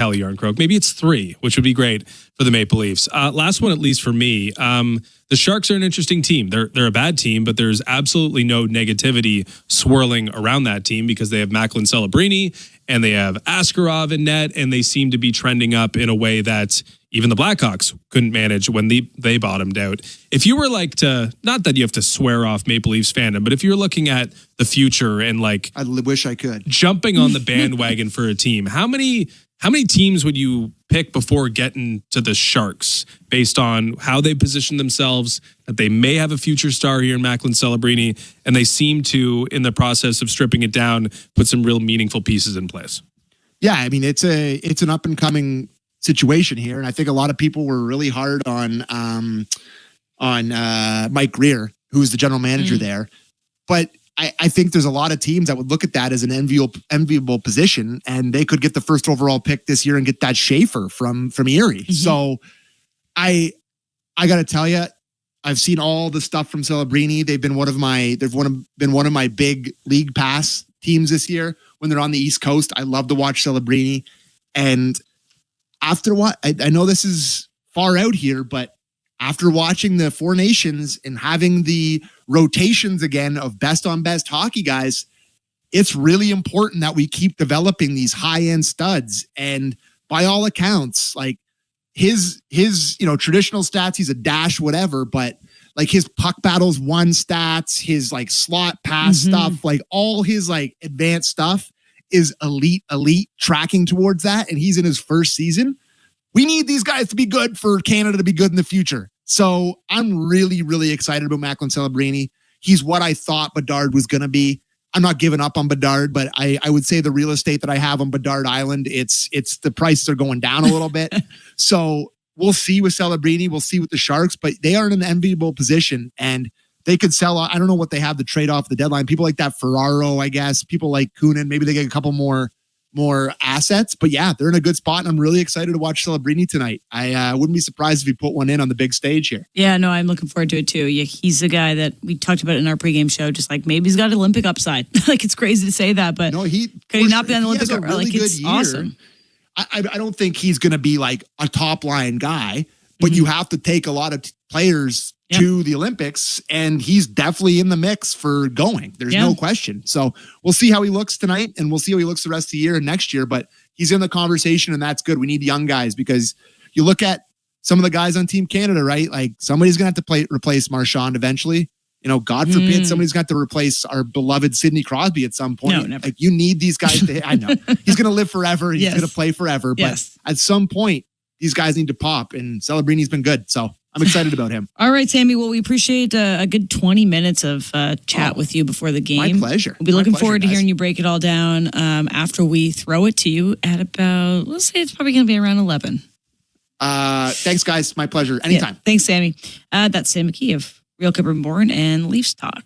Kelly Yarncroke. Maybe it's 3, which would be great for the Maple Leafs. Last one, at least for me. The Sharks are an interesting team. They're a bad team, but there's absolutely no negativity swirling around that team because they have Macklin Celebrini and they have Askarov in net, and they seem to be trending up in a way that even the Blackhawks couldn't manage when they bottomed out. If you were like to, not that you have to swear off Maple Leafs fandom, but if you're looking at the future and like, I wish I could, jumping on the bandwagon for a team, how many teams would you pick before getting to the Sharks based on how they position themselves, that they may have a future star here in Macklin Celebrini, and they seem to, in the process of stripping it down, put some real meaningful pieces in place? Yeah, I mean, it's an up and coming situation here, and I think a lot of people were really hard on Mike Greer, who's the general manager there, but I think there's a lot of teams that would look at that as an enviable position, and they could get the first overall pick this year and get that Schaefer from Erie. Mm-hmm. So I got to tell you, I've seen all the stuff from Celebrini. They've been one of my big league pass teams this year when they're on the East Coast. I love to watch Celebrini. And after what, I know this is far out here, but after watching the Four Nations and having the rotations again of best on best hockey guys, it's really important that we keep developing these high-end studs. And by all accounts, like his traditional stats, he's a dash, whatever, but like his puck battles, stats, his like slot pass stuff, like all his like advanced stuff is elite tracking towards that. And he's in his first season. We need these guys to be good for Canada to be good in the future. So I'm really, really excited about Macklin Celebrini. He's what I thought Bedard was going to be. I'm not giving up on Bedard, but I would say the real estate that I have on Bedard Island, it's the prices are going down a little bit. So we'll see with Celebrini. We'll see with the Sharks, but they are in an enviable position and they could sell. I don't know what they have to trade off the deadline. People like that Ferraro, I guess. People like Kunin. Maybe they get a couple more assets, but yeah, they're in a good spot, and I'm really excited to watch Celebrini tonight. I wouldn't be surprised if he put one in on the big stage here. Yeah, no, I'm looking forward to it too. Yeah, he's the guy that we talked about in our pregame show. Just like maybe he's got Olympic upside. Like it's crazy to say that, but no, could he not be on the Olympic? Really like it's year. Awesome. I don't think he's going to be like a top line guy, but you have to take a lot of players to the Olympics, and he's definitely in the mix for going. There's no question. So we'll see how he looks tonight, and we'll see how he looks the rest of the year and next year, but he's in the conversation, and that's good. We need young guys because you look at some of the guys on Team Canada, right? Like somebody's going to have to replace Marchand eventually. You know, God forbid somebody's got to replace our beloved Sidney Crosby at some point. No, never. Like you need these guys to, I know he's going to live forever. He's going to play forever, but at some point these guys need to pop, and Celebrini's been good. So I'm excited about him. All right, Sammy. Well, we appreciate a good 20 minutes of chat with you before the game. My pleasure. We'll be looking forward to hearing you break it all down after we throw it to you at about, let's say it's probably going to be around 11. Thanks, guys. My pleasure. Anytime. Yeah, thanks, Sammy. That's Sam McKee of Real Kipper Born and Leafs Talk.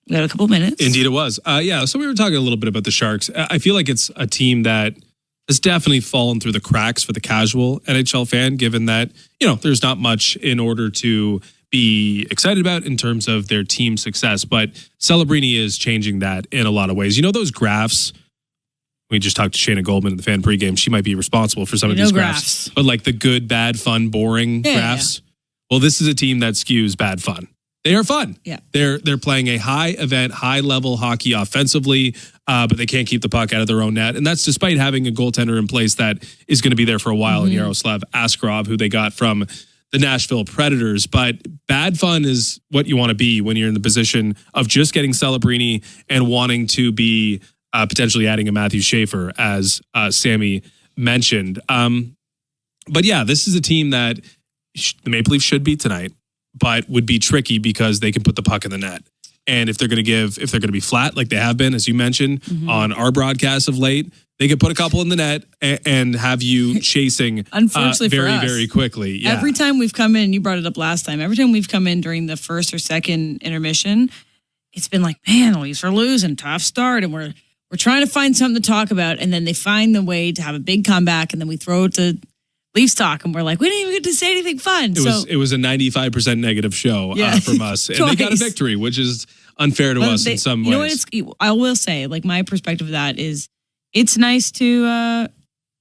We got a couple minutes. Indeed it was. So we were talking a little bit about the Sharks. I feel like it's a team that has definitely fallen through the cracks for the casual NHL fan, given that, there's not much in order to be excited about in terms of their team success. But Celebrini is changing that in a lot of ways. Those graphs, we just talked to Shayna Goldman in the fan pregame. She might be responsible for some of these graphs. But like the good, bad, fun, boring graphs. Yeah. Well, this is a team that skews bad fun. They are fun. Yeah. They're playing a high event, high level hockey offensively, but they can't keep the puck out of their own net. And that's despite having a goaltender in place that is going to be there for a while in Yaroslav Askarov, who they got from the Nashville Predators. But bad fun is what you want to be when you're in the position of just getting Celebrini and wanting to be potentially adding a Matthew Schaefer, as Sammy mentioned. But yeah, this is a team that the Maple Leafs should beat tonight, but would be tricky because they can put the puck in the net. And if they're going to be flat like they have been, as you mentioned on our broadcast of late, they could put a couple in the net and have you chasing unfortunately very, for us, very quickly. Yeah. Every time we've come in, you brought it up last time, every time we've come in during the first or second intermission, it's been like, man, the Leafs are losing, tough start, and we're trying to find something to talk about, and then they find the way to have a big comeback, and then we throw it to Leafs Talk, and we're like, we didn't even get to say anything fun. It was a 95% negative show from us, and they got a victory, which is unfair to us in some ways. I will say, like, my perspective of that is, it's nice to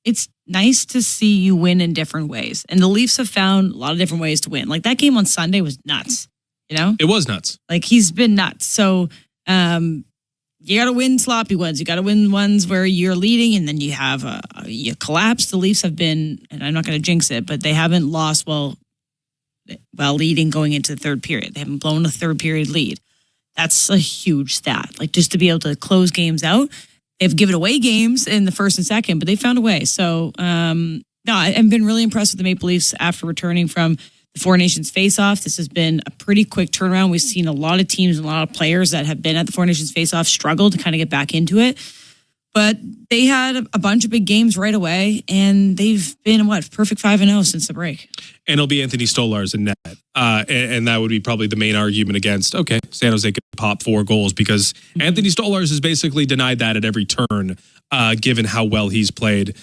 it's nice to see you win in different ways. And the Leafs have found a lot of different ways to win. Like that game on Sunday was nuts, you know? It was nuts. Like he's been nuts. So you got to win sloppy ones. You got to win ones where you're leading and then you have you collapse. The Leafs have been, and I'm not going to jinx it, but they haven't lost while leading going into the third period. They haven't blown a third period lead. That's a huge stat. Like just to be able to close games out. They've given away games in the first and second, but they found a way. So, no, I've been really impressed with the Maple Leafs after returning from the Four Nations face-off. This has been a pretty quick turnaround. We've seen a lot of teams and a lot of players that have been at the Four Nations face-off struggle to kind of get back into it. But they had a bunch of big games right away, and they've been, perfect 5-0 since the break. And it'll be Anthony Stolarz in net. And that would be probably the main argument against, okay, San Jose could pop 4 goals because Anthony Stolarz has basically denied that at every turn, given how well he's played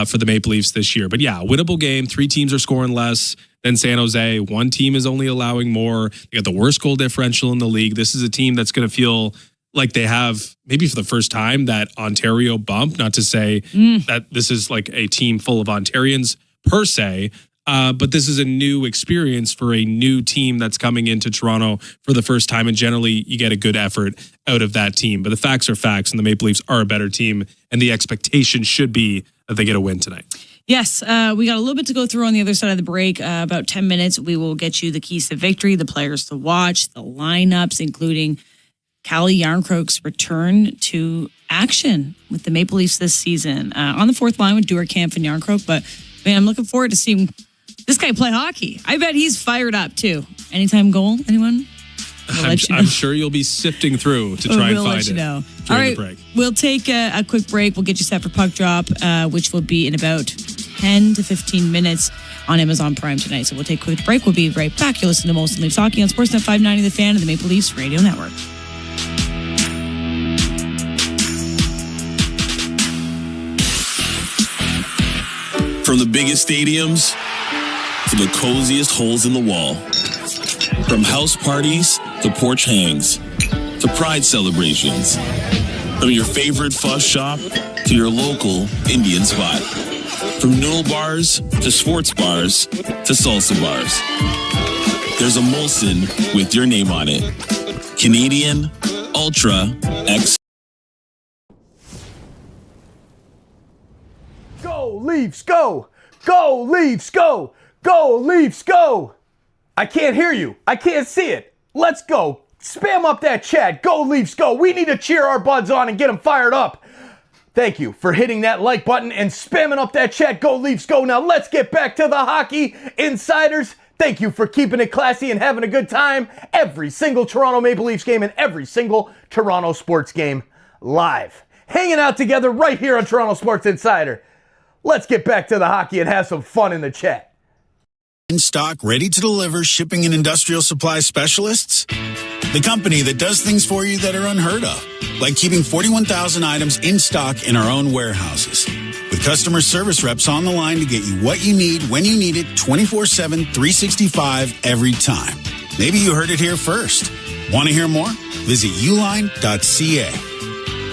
for the Maple Leafs this year. But yeah, winnable game. 3 teams are scoring less than San Jose. 1 team is only allowing more. You got the worst goal differential in the league. This is a team that's going to feel like they have, maybe for the first time, that Ontario bump. Not to say that this is like a team full of Ontarians per se, but this is a new experience for a new team that's coming into Toronto for the first time. And generally, you get a good effort out of that team. But the facts are facts, and the Maple Leafs are a better team. And the expectation should be that they get a win tonight. Yes, we got a little bit to go through on the other side of the break. About 10 minutes, we will get you the keys to victory, the players to watch, the lineups, including Calle Jarnkrok's return to action with the Maple Leafs this season. On the fourth line with Duerkamp and Jarnkrok, but man, I'm looking forward to seeing this guy play hockey. I bet he's fired up too. Anytime goal, anyone? I'm sure you'll be sifting through to try and find it. All right, break. We'll take a quick break. We'll get you set for Puck Drop, which will be in about 10 to 15 minutes on Amazon Prime tonight. So we'll take a quick break. We'll be right back. You're listening to Molson Leafs Hockey on Sportsnet 590, The Fan, and the Maple Leafs Radio Network. From the biggest stadiums to the coziest holes in the wall. From house parties to porch hangs to pride celebrations. From your favorite fuss shop to your local Indian spot. From noodle bars to sports bars to salsa bars. There's a Molson with your name on it. Canadian Ultra X. Go Leafs, go! Go Leafs, go! Go Leafs, go! I can't hear you. I can't see it. Let's go. Spam up that chat. Go Leafs, go. We need to cheer our buds on and get them fired up. Thank you for hitting that like button and spamming up that chat. Go Leafs, go. Now let's get back to the hockey. Insiders, thank you for keeping it classy and having a good time. Every single Toronto Maple Leafs game and every single Toronto sports game live. Hanging out together right here on Toronto Sports Insider. Let's get back to the hockey and have some fun in the chat. In stock, ready to deliver shipping and industrial supply specialists? The company that does things for you that are unheard of, like keeping 41,000 items in stock in our own warehouses. With customer service reps on the line to get you what you need when you need it 24/7, 365 every time. Maybe you heard it here first. Want to hear more? Visit uline.ca.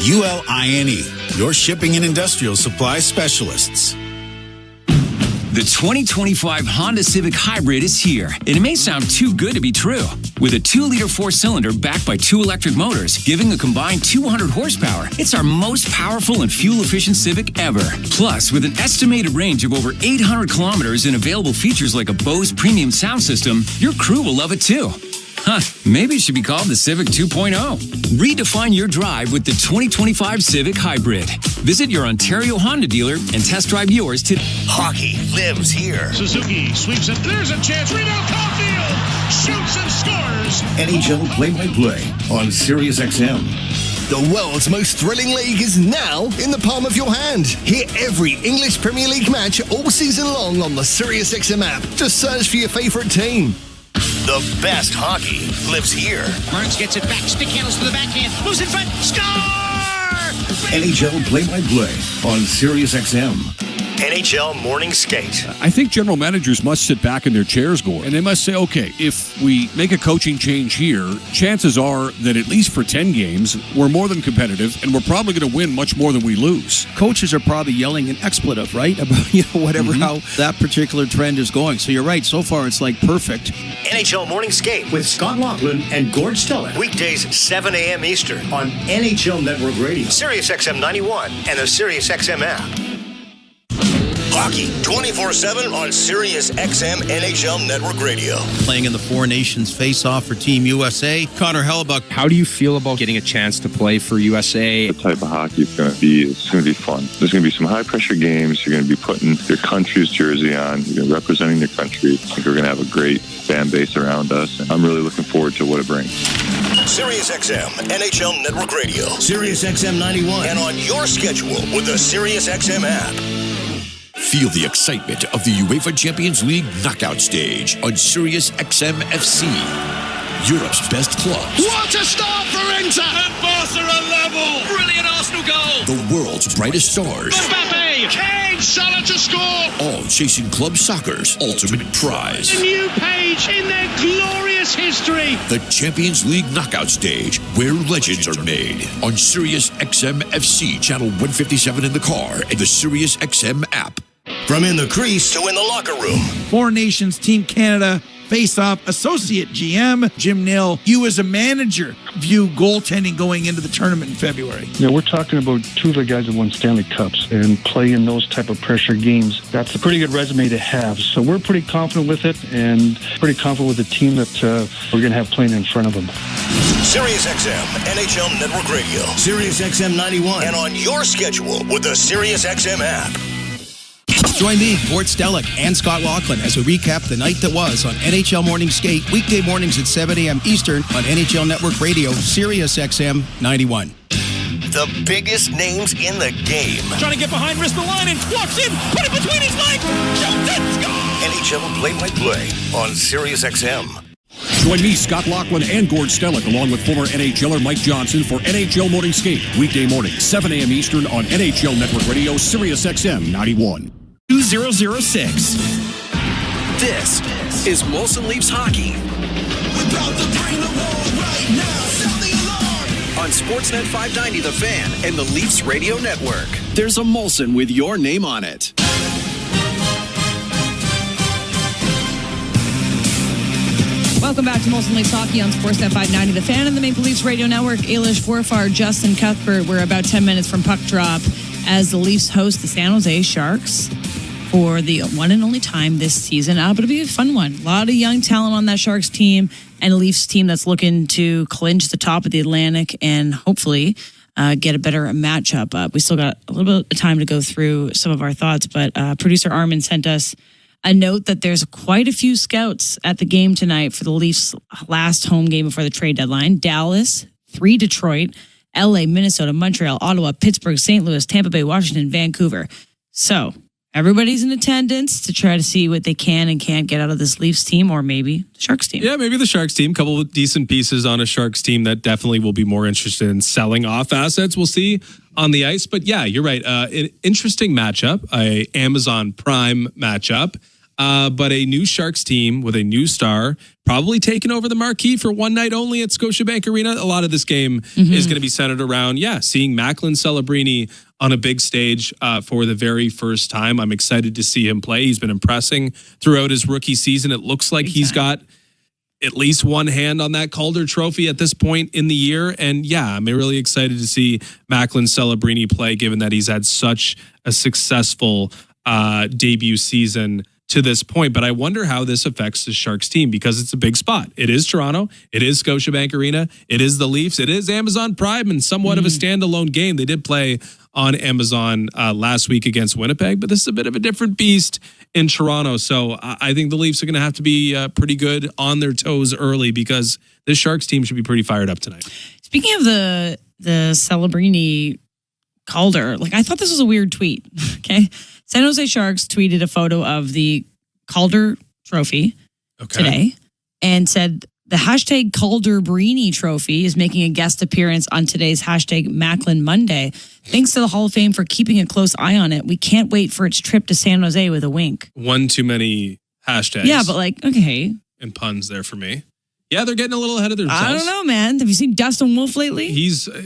ULINE, your shipping and industrial supply specialists. The 2025 Honda Civic Hybrid is here, and it may sound too good to be true. With a 2-liter 4-cylinder backed by 2 electric motors, giving a combined 200 horsepower, it's our most powerful and fuel-efficient Civic ever. Plus, with an estimated range of over 800 kilometers and available features like a Bose premium sound system, your crew will love it too. Huh, maybe it should be called the Civic 2.0. Redefine your drive with the 2025 Civic Hybrid. Visit your Ontario Honda dealer and test drive yours today. Hockey lives here. Suzuki sweeps it. There's a chance. Rebound, Caulfield shoots and scores. NHL play-by-play on SiriusXM. The world's most thrilling league is now in the palm of your hand. Hear every English Premier League match all season long on the SiriusXM app. Just search for your favorite team. The best hockey lives here. Martins gets it back. Stick handles to the backhand. Moves in front. Score! NHL play-by-play on SiriusXM. NHL Morning Skate. I think general managers must sit back in their chairs, Gord, and they must say, okay, if we make a coaching change here, chances are that at least for 10 games, we're more than competitive, and we're probably going to win much more than we lose. Coaches are probably yelling an expletive, right? About whatever, how that particular trend is going. So you're right. So far, it's like perfect. NHL Morning Skate with Scott Laughlin and Gord Stellick. Weekdays, 7 a.m. Eastern on NHL Network Radio, Sirius XM 91, and the Sirius XM app. Hockey 24/7 on Sirius XM NHL Network Radio. Playing in the Four Nations face-off for Team USA. Connor Hellebuck. How do you feel about getting a chance to play for USA? The type of hockey it's going to be fun. There's going to be some high-pressure games. You're going to be putting your country's jersey on. You're going to be representing your country. I think we're going to have a great fan base around us, and I'm really looking forward to what it brings. Sirius XM NHL Network Radio, Sirius XM 91, and on your schedule with the Sirius XM app. Feel the excitement of the UEFA Champions League knockout stage on Sirius XM FC. Europe's best clubs. What a start for Inter! And Barca are level! Brilliant Arsenal goal! The world's brightest stars. Mbappe! Kane! Salah to score! All chasing club soccer's ultimate prize. A new page in their glorious history! The Champions League knockout stage, where legends are made. On Sirius XM FC, channel 157 in the car, and the Sirius XM app. From in the crease to in the locker room. Four Nations, Team Canada, face-off, associate GM, Jim Nill. You as a manager view goaltending going into the tournament in February. Yeah, we're talking about two of the guys that won Stanley Cups and play in those type of pressure games. That's a pretty good resume to have. So we're pretty confident with it and pretty confident with the team that we're going to have playing in front of them. Sirius XM NHL Network Radio, Sirius XM 91, and on your schedule with the Sirius XM app. Join me, Gord Stellick, and Scott Laughlin as we recap the night that was on NHL Morning Skate, weekday mornings at 7 a.m. Eastern on NHL Network Radio, Sirius XM 91. The biggest names in the game. Trying to get behind, wrist the line, and walks in, put it between his legs, shoots it, score! NHL play-by-play on Sirius XM. Join me, Scott Laughlin, and Gord Stellick, along with former NHLer Mike Johnson for NHL Morning Skate, weekday morning, 7 a.m. Eastern on NHL Network Radio, Sirius XM 91. 2006. This is Molson Leafs Hockey. About to bring the war right now. Sound the alarm. On Sportsnet 590 The Fan and the Leafs Radio Network. There's a Molson with your name on it. Welcome back to Molson Leafs Hockey on Sportsnet 590 The Fan and the Maple Leafs Radio Network. Ailish Forfar, Justin Cuthbert. We're about 10 minutes from puck drop as the Leafs host the San Jose Sharks for the one and only time this season. But it'll be a fun one. A lot of young talent on that Sharks team and a Leafs team that's looking to clinch the top of the Atlantic and hopefully get a better matchup. We still got a little bit of time to go through some of our thoughts, but producer Armin sent us a note that there's quite a few scouts at the game tonight for the Leafs' last home game before the trade deadline. Dallas, 3 Detroit, LA, Minnesota, Montreal, Ottawa, Pittsburgh, St. Louis, Tampa Bay, Washington, Vancouver. So everybody's in attendance to try to see what they can and can't get out of this Leafs team, or maybe the Sharks team. Yeah, maybe the Sharks team. Couple of decent pieces on a Sharks team that definitely will be more interested in selling off assets. We'll see on the ice. But yeah, you're right. An interesting matchup, a Amazon Prime matchup. But a new Sharks team with a new star, probably taking over the marquee for one night only at Scotiabank Arena. A lot of this game is going to be centered around, seeing Macklin Celebrini on a big stage for the very first time. I'm excited to see him play. He's been impressing throughout his rookie season. It looks like he's got at least one hand on that Calder Trophy at this point in the year. And I'm really excited to see Macklin Celebrini play, given that he's had such a successful debut season to this point. But I wonder how this affects the Sharks team, because it's a big spot. It is Toronto. It is Scotiabank Arena. It is the Leafs. It is Amazon Prime and somewhat of a standalone game. They did play on Amazon last week against Winnipeg, but this is a bit of a different beast in Toronto. So I think the Leafs are going to have to be pretty good on their toes early, because this Sharks team should be pretty fired up tonight. Speaking of the Celebrini Calder, I thought this was a weird tweet. Okay. San Jose Sharks tweeted a photo of the Calder Trophy today and said The hashtag Calder-Brini Trophy is making a guest appearance on today's hashtag Macklin Monday. Thanks to the Hall of Fame for keeping a close eye on it. We can't wait for its trip to San Jose with a wink. One too many hashtags. Yeah, but like, okay. And puns there for me. Yeah, they're getting a little ahead of themselves. I don't know, man. Have you seen Dustin Wolf lately? He's, a little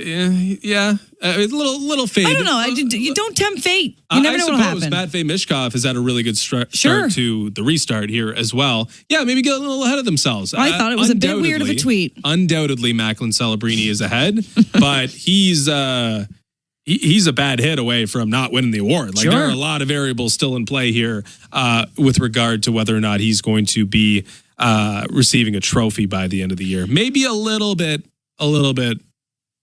fade. I don't know. You don't tempt fate. You never know what'll happen. Matvei Mishkov has had a really good start to the restart here as well. Yeah, maybe get a little ahead of themselves. I thought it was a bit weird of a tweet. Undoubtedly, Macklin Celebrini is ahead, but he's a bad hit away from not winning the award. Like there are a lot of variables still in play here with regard to whether or not he's going to be receiving a trophy by the end of the year. Maybe a little bit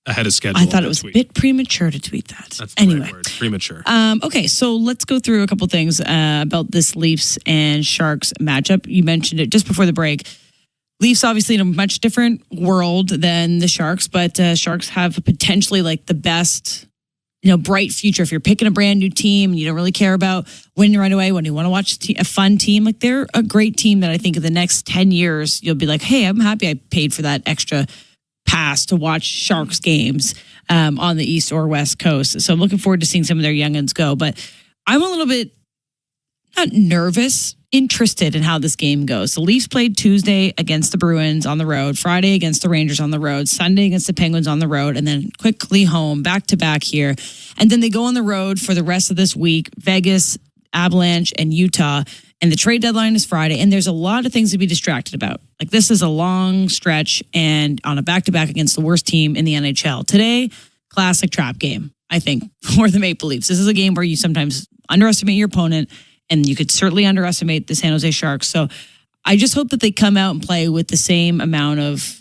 ahead of schedule. I thought it was a bit premature to tweet that. That's the right word. Premature. Okay, so let's go through a couple things about this Leafs and Sharks matchup. You mentioned it just before the break. Leafs obviously in a much different world than the Sharks, but Sharks have potentially like the best, bright future. If you're picking a brand new team and you don't really care about winning right away, when you want to watch a fun team, like they're a great team that I think in the next 10 years, you'll be like, hey, I'm happy I paid for that extra pass to watch Sharks games on the East or West Coast. So I'm looking forward to seeing some of their youngins go. But I'm a little bit, not nervous, interested in how this game goes. The Leafs played Tuesday against the Bruins on the road, Friday against the Rangers on the road, Sunday against the Penguins on the road, and then quickly home, back to back here. And then they go on the road for the rest of this week, Vegas, Avalanche, and Utah. And the trade deadline is Friday, and there's a lot of things to be distracted about. Like this is a long stretch and on a back-to-back against the worst team in the NHL. Today, classic trap game, I think, for the Maple Leafs. This is a game where you sometimes underestimate your opponent, and you could certainly underestimate the San Jose Sharks. So I just hope that they come out and play with the same amount of,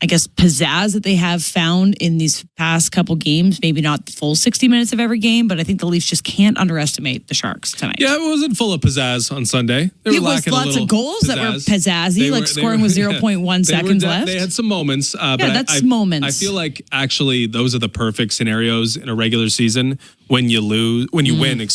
I guess, pizzazz that they have found in these past couple games. Maybe not the full 60 minutes of every game, but I think the Leafs just can't underestimate the Sharks tonight. Yeah, it wasn't full of pizzazz on Sunday. There was lots of goals that were pizzazzy, scoring with 0.1 seconds left. They had some moments. But that's moments. I feel like actually those are the perfect scenarios in a regular season when you win,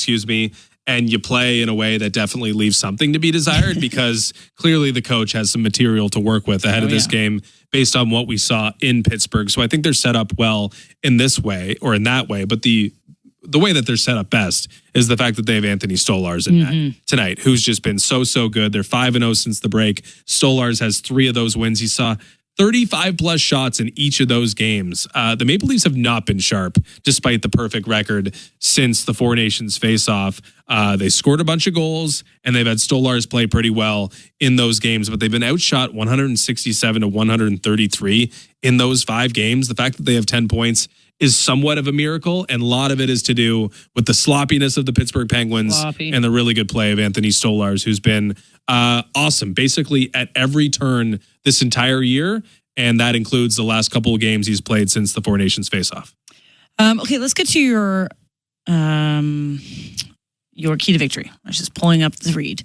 and you play in a way that definitely leaves something to be desired because clearly the coach has some material to work with ahead of this game based on what we saw in Pittsburgh. So I think they're set up well in this way or in that way. But the way that they're set up best is the fact that they have Anthony Stolarz in net tonight, who's just been so good. They're 5-0 since the break. Stolarz has 3 of those wins. He saw 35 plus shots in each of those games. The Maple Leafs have not been sharp despite the perfect record since the Four Nations face-off. They scored a bunch of goals and they've had Stolarz play pretty well in those games, but they've been outshot 167 to 133 in those 5 games. The fact that they have 10 points is somewhat of a miracle, and a lot of it is to do with the sloppiness of the Pittsburgh Penguins and the really good play of Anthony Stolarz, who's been awesome basically at every turn this entire year, and that includes the last couple of games he's played since the Four Nations face-off. Okay, let's get to your key to victory. I was just pulling up the read.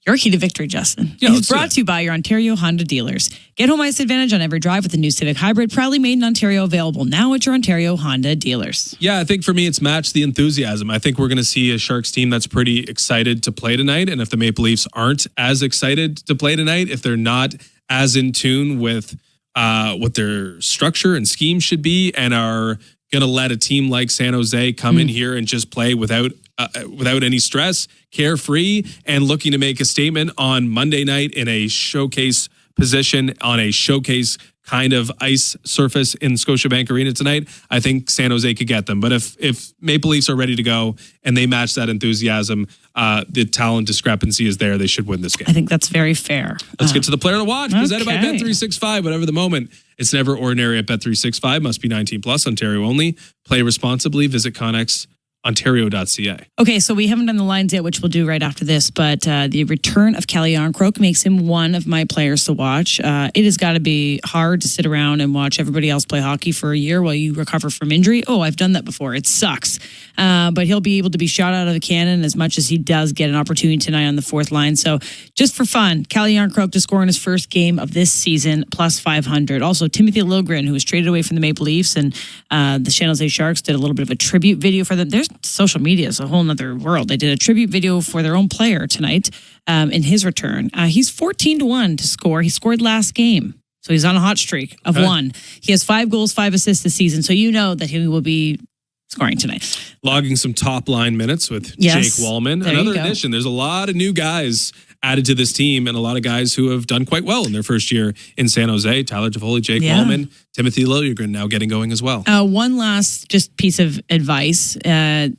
Your key to victory, Justin, is brought to you by your Ontario Honda dealers. Get home ice advantage on every drive with the new Civic Hybrid, proudly made in Ontario, available now at your Ontario Honda dealers. Yeah, I think for me, it's matched the enthusiasm. I think we're going to see a Sharks team that's pretty excited to play tonight. And if the Maple Leafs aren't as excited to play tonight, if they're not as in tune with what their structure and scheme should be and are going to let a team like San Jose come in here and just play without any stress, carefree, and looking to make a statement on Monday night in a showcase position on a showcase kind of ice surface in Scotiabank Arena tonight, I think San Jose could get them. But if Maple Leafs are ready to go and they match that enthusiasm, the talent discrepancy is there. They should win this game. I think that's very fair. Let's get to the player to watch, presented by Bet365. Whatever the moment, it's never ordinary at Bet365. Must be 19 plus, Ontario only. Play responsibly. Visit ConnexOntario.ca. Okay, so we haven't done the lines yet, which we'll do right after this, but the return of Calle Jarnkrok makes him one of my players to watch. It has got to be hard to sit around and watch everybody else play hockey for a year while you recover from injury. Oh, I've done that before. It sucks. But he'll be able to be shot out of the cannon as much as he does get an opportunity tonight on the fourth line. So just for fun, Calle Jarnkrok to score in his first game of this season, plus 500. Also, Timothy Liljegren, who was traded away from the Maple Leafs, and the San Jose Sharks did a little bit of a tribute video for them. There's social media is a whole nother world. They did a tribute video for their own player tonight in his return. He's 14-1 to score. He scored last game. So he's on a hot streak of one. He has 5 goals, 5 assists this season. So you know that he will be scoring tonight. Logging some top line minutes with Yes. Jake Wallman. There Another you go. addition. There's a lot of new guys added to this team and a lot of guys who have done quite well in their first year in San Jose. Tyler Toffoli, Jake Wallman, Timothy Liljegren now getting going as well. One last just piece of advice. The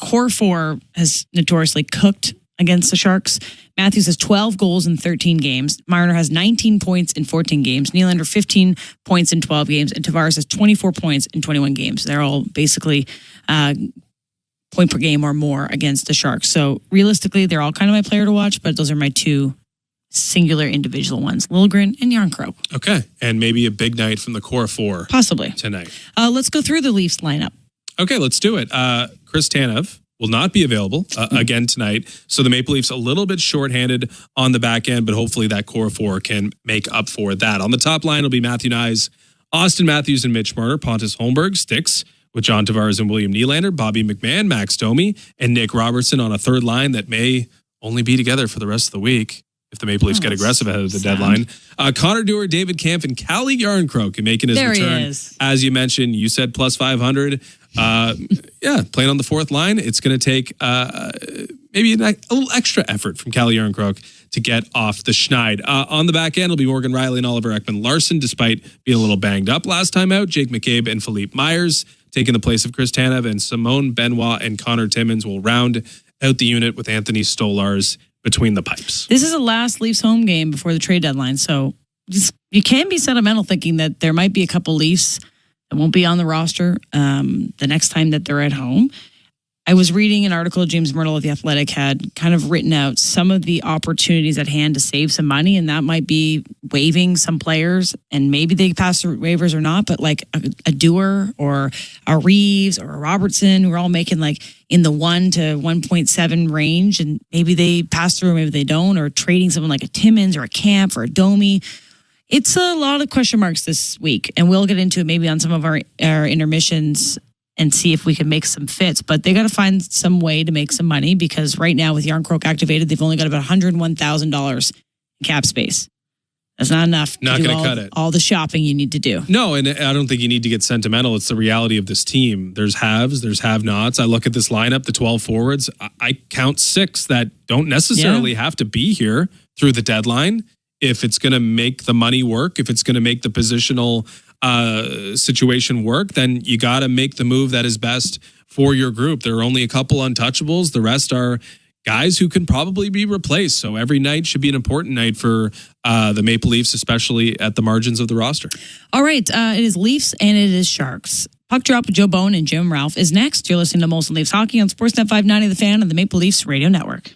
core 4 has notoriously cooked against the Sharks. Matthews has 12 goals in 13 games. Marner has 19 points in 14 games. Nylander 15 points in 12 games. And Tavares has 24 points in 21 games. They're all basically point per game or more against the Sharks. So realistically, they're all kind of my player to watch, but those are my 2 singular individual ones, Liljegren and Järnkrok. Okay. And maybe a big night from the core 4. Possibly. Tonight. Let's go through the Leafs lineup. Okay, let's do it. Chris Tanev will not be available again tonight. So the Maple Leafs a little bit shorthanded on the back end, but hopefully that core 4 can make up for that. On the top line will be Matthew Nyes, Austin Matthews and Mitch Marner, Pontus Holmberg, sticks with John Tavares and William Nylander, Bobby McMahon, Max Domi, and Nick Robertson on a third line that may only be together for the rest of the week if the Maple Leafs get aggressive ahead of the deadline. Connor Dewar, David Kampf, and Calle Järnkrok making his return. As you mentioned, you said plus 500. Playing on the fourth line, it's going to take maybe a little extra effort from Calle Järnkrok to get off the schneid. On the back end, it'll be Morgan Riley and Oliver Ekman-Larsson, despite being a little banged up last time out. Jake McCabe and Philippe Myers taking the place of Chris Tanev, and Simone Benoit and Connor Timmins will round out the unit with Anthony Stolars between the pipes. This is the last Leafs home game before the trade deadline, so you can be sentimental thinking that there might be a couple Leafs that won't be on the roster the next time that they're at home. I was reading an article James Myrtle of The Athletic had kind of written out some of the opportunities at hand to save some money, and that might be waiving some players, and maybe they pass through waivers or not, but like a Dewar or a Reeves or a Robertson who are all making like in the 1 to 1.7 range, and maybe they pass through, maybe they don't, or trading someone like a Timmins or a Camp or a Domi. It's a lot of question marks this week, and we'll get into it maybe on some of our intermissions and see if we can make some fits. But they got to find some way to make some money, because right now with Järnkrok activated, they've only got about $101,000 in cap space. That's not enough. Not going to cut it. All the shopping you need to do. No, and I don't think you need to get sentimental. It's the reality of this team. There's haves, there's have-nots. I look at this lineup, the 12 forwards. I count 6 that don't necessarily have to be here through the deadline. If it's going to make the money work, if it's going to make the positional situation work, then you got to make the move that is best for your group. There are only a couple untouchables. The rest are guys who can probably be replaced. So every night should be an important night for the Maple Leafs, especially at the margins of the roster. All right. It is Leafs and it is Sharks. Puck Drop with Joe Bone and Jim Ralph is next. You're listening to Molson Leafs Hockey on Sportsnet 590, The Fan, and the Maple Leafs Radio Network.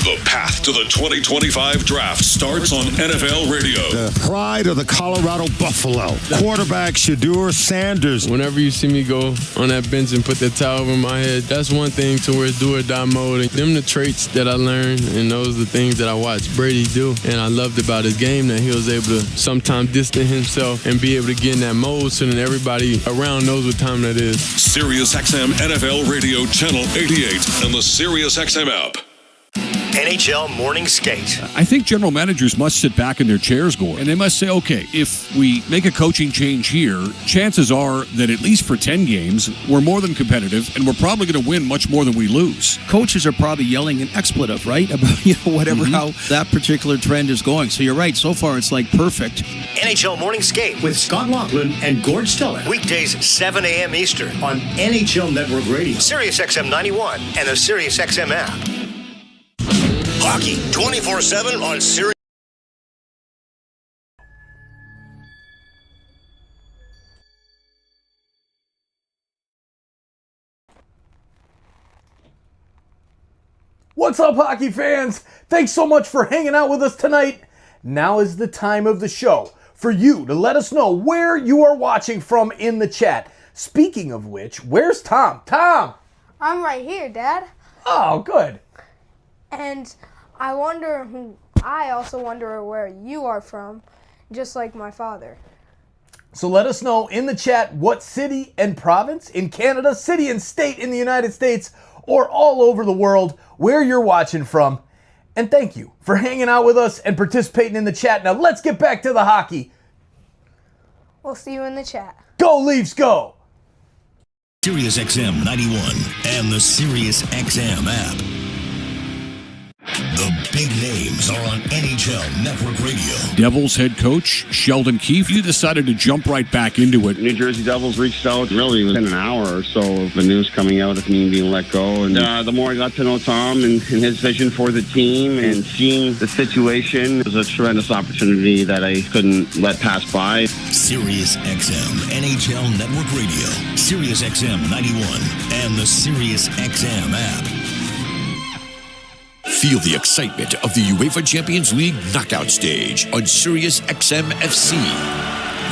The path to the 2025 draft starts on NFL Radio. The pride of the Colorado Buffalo. Quarterback Shedeur Sanders. Whenever you see me go on that bench and put that towel over my head, that's one thing to where it's do or die mode. And them the traits that I learned, and those are the things that I watched Brady do. And I loved about his game that he was able to sometimes distance himself and be able to get in that mode so that everybody around knows what time that is. SiriusXM NFL Radio Channel 88 and the SiriusXM app. NHL Morning Skate. I think general managers must sit back in their chairs, Gord, and they must say, okay, if we make a coaching change here, chances are that at least for 10 games, we're more than competitive, and we're probably going to win much more than we lose. Coaches are probably yelling an expletive, right? About, whatever, how that particular trend is going. So you're right. So far, it's like perfect. NHL Morning Skate with Scott Laughlin and Gord Stellick. Weekdays, 7 a.m. Eastern on NHL Network Radio, SiriusXM 91, and the SiriusXM app. Hockey 24/7 on Sirius. What's up, hockey fans? Thanks so much for hanging out with us tonight. Now is the time of the show for you to let us know where you are watching from in the chat. Speaking of which, where's Tom? Tom! I'm right here, Dad. Oh, good. And I also wonder where you are from, just like my father. So let us know in the chat what city and province in Canada, city and state in the United States, or all over the world where you're watching from. And thank you for hanging out with us and participating in the chat. Now let's get back to the hockey. We'll see you in the chat. Go Leafs, go! Sirius XM 91 and the Sirius XM app. The big names are on NHL Network Radio. Devils head coach Sheldon Keefe, you decided to jump right back into it. New Jersey Devils reached out really within an hour or so of the news coming out of me being let go. And the more I got to know Tom and his vision for the team and seeing the situation, it was a tremendous opportunity that I couldn't let pass by. Sirius XM NHL Network Radio, Sirius XM 91, and the Sirius XM app. Feel the excitement of the UEFA Champions League knockout stage on Sirius XM FC.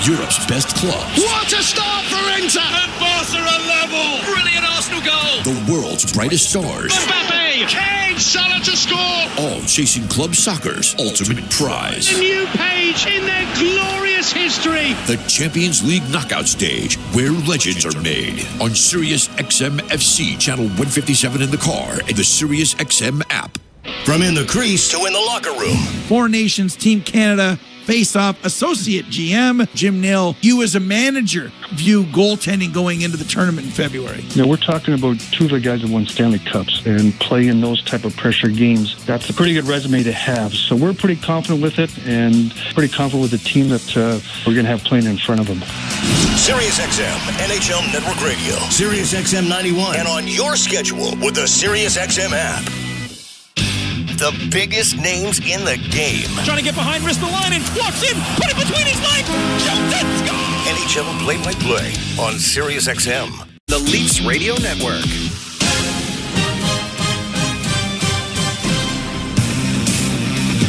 Europe's best clubs. What a start for Inter! And Barca are level! Brilliant Arsenal goal! The world's brightest stars. Mbappe! Kane! Salah to score! All chasing club soccer's ultimate prize. A new page in their glorious history! The Champions League knockout stage, where legends are made. On Sirius XM FC, channel 157 in the car, and the Sirius XM app. From in the crease to in the locker room. Four Nations, Team Canada, face-off, associate GM, Jim Nill. You as a manager view goaltending going into the tournament in February. We're talking about two of the guys that won Stanley Cups and play in those type of pressure games. That's a pretty good resume to have. So we're pretty confident with it and pretty confident with the team that we're going to have playing in front of them. Sirius XM NHL Network Radio, Sirius XM 91, and on your schedule with the Sirius XM app. The biggest names in the game. Trying to get behind Ristolainen, walks in, put it between his legs, shoots it, score! NHL play-by-play on Sirius XM. The Leafs Radio Network.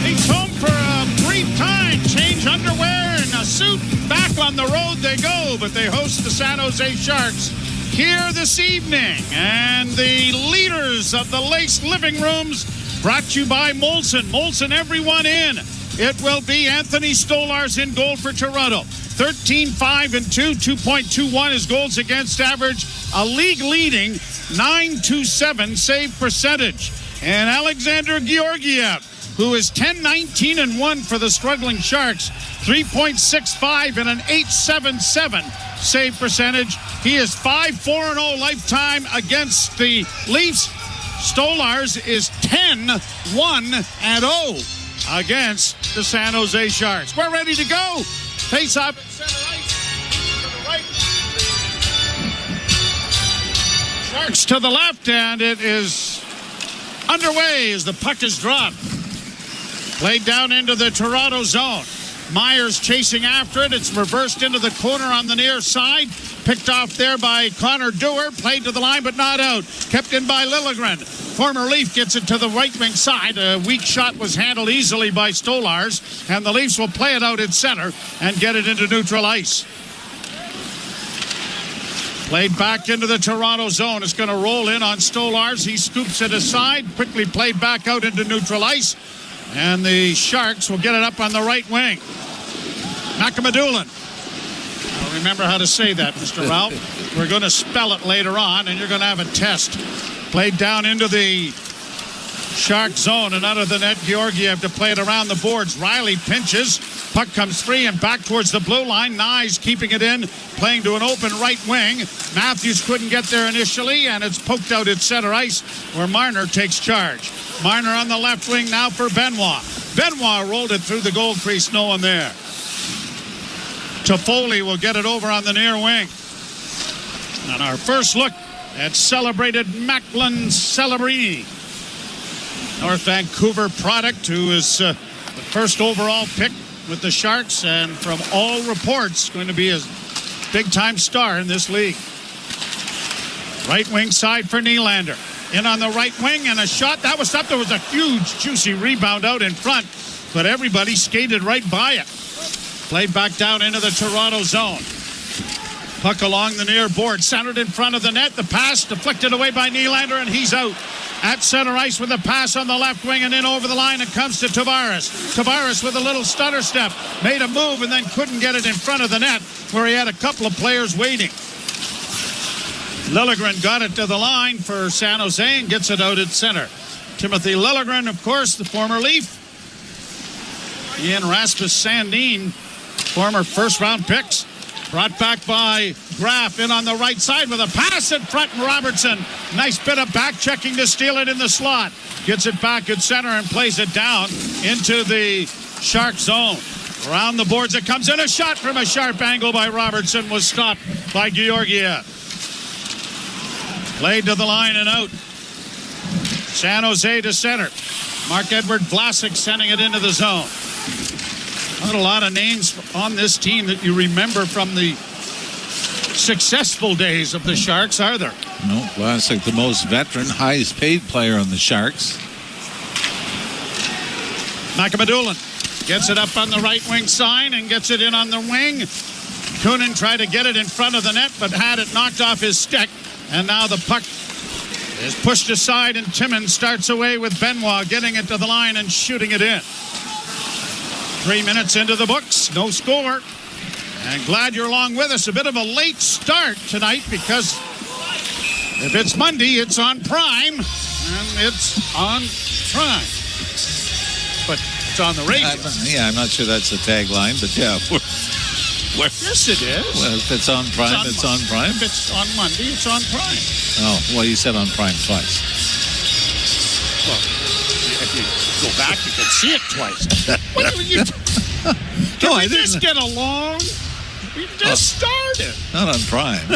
He's home for a brief time. Change underwear and a suit. Back on the road they go, but they host the San Jose Sharks here this evening. And the leaders of the Lace living rooms brought to you by Molson. Molson, everyone in. It will be Anthony Stolarz in goal for Toronto. 13-5-2, 2.21 is goals against average. A league-leading 9.27 save percentage. And Alexander Georgiev, who is 10-19-1 for the struggling Sharks, 3.65 and an 8.77 save percentage. He is 5-4-0 lifetime against the Leafs. Stolarz is 10-1-0 against the San Jose Sharks. We're ready to go. Face off at center ice. To the right. Sharks to the left, and it is underway as the puck is dropped. Played down into the Toronto zone. Myers chasing after it. It's reversed into the corner on the near side. Picked off there by Connor Dewar. Played to the line, but not out. Kept in by Liljegren. Former Leaf gets it to the right wing side. A weak shot was handled easily by Stolarz. And the Leafs will play it out in center and get it into neutral ice. Played back into the Toronto zone. It's going to roll in on Stolarz. He scoops it aside. Quickly played back out into neutral ice. And the Sharks will get it up on the right wing. Nakamadulin. I'll remember how to say that, Mr. Ralph. We're going to spell it later on, and you're going to have a test. Played down into the Shark zone and out of the net. Georgiev to play it around the boards. Riley pinches. Puck comes free and back towards the blue line. Nyes keeping it in, playing to an open right wing. Matthews couldn't get there initially, and it's poked out at center ice where Marner takes charge. Marner on the left wing now for Benoit. Benoit rolled it through the goal crease, no one there. Toffoli will get it over on the near wing. And our first look at celebrated Macklin Celebrini, North Vancouver product, who is the first overall pick with the Sharks, and from all reports going to be a big-time star in this league. Right wing side for Nylander. In on the right wing, and a shot. That was up. There was a huge, juicy rebound out in front, but everybody skated right by it. Played back down into the Toronto zone. Puck along the near board, centered in front of the net. The pass deflected away by Nylander, and he's out. At center ice with a pass on the left wing, and in over the line it comes to Tavares. Tavares with a little stutter step. Made a move and then couldn't get it in front of the net, where he had a couple of players waiting. Liljegren got it to the line for San Jose and gets it out at center. Timothy Liljegren, of course, the former Leaf. Ian Rasmus Sandin, former first-round picks. Brought back by Graf in on the right side with a pass in front, and Robertson. Nice bit of back-checking to steal it in the slot. Gets it back at center and plays it down into the Shark zone. Around the boards it comes in. A shot from a sharp angle by Robertson was stopped by Georgiev. Played to the line and out. San Jose to center. Mark-Edward Vlasic sending it into the zone. Not a lot of names on this team that you remember from the successful days of the Sharks, are there? No, Vlasic, the most veteran, highest paid player on the Sharks. Macamadoulan gets it up on the right wing side and gets it in on the wing. Kunin tried to get it in front of the net, but had it knocked off his stick. And now the puck is pushed aside, and Timmins starts away with Benoit, getting it to the line and shooting it in. 3 minutes into the books, no score. And glad you're along with us. A bit of a late start tonight because if it's Monday, it's on Prime. And it's on Prime. But it's on the radio. I'm not sure that's the tagline, but yeah. Yes, it is. Well, if it's on Prime, it's on Prime. If it's on Monday, it's on Prime. Oh, well, you said on Prime twice. Well, if you go back, you can see it twice. What are you? Can we just get along? We just started. Not on Prime.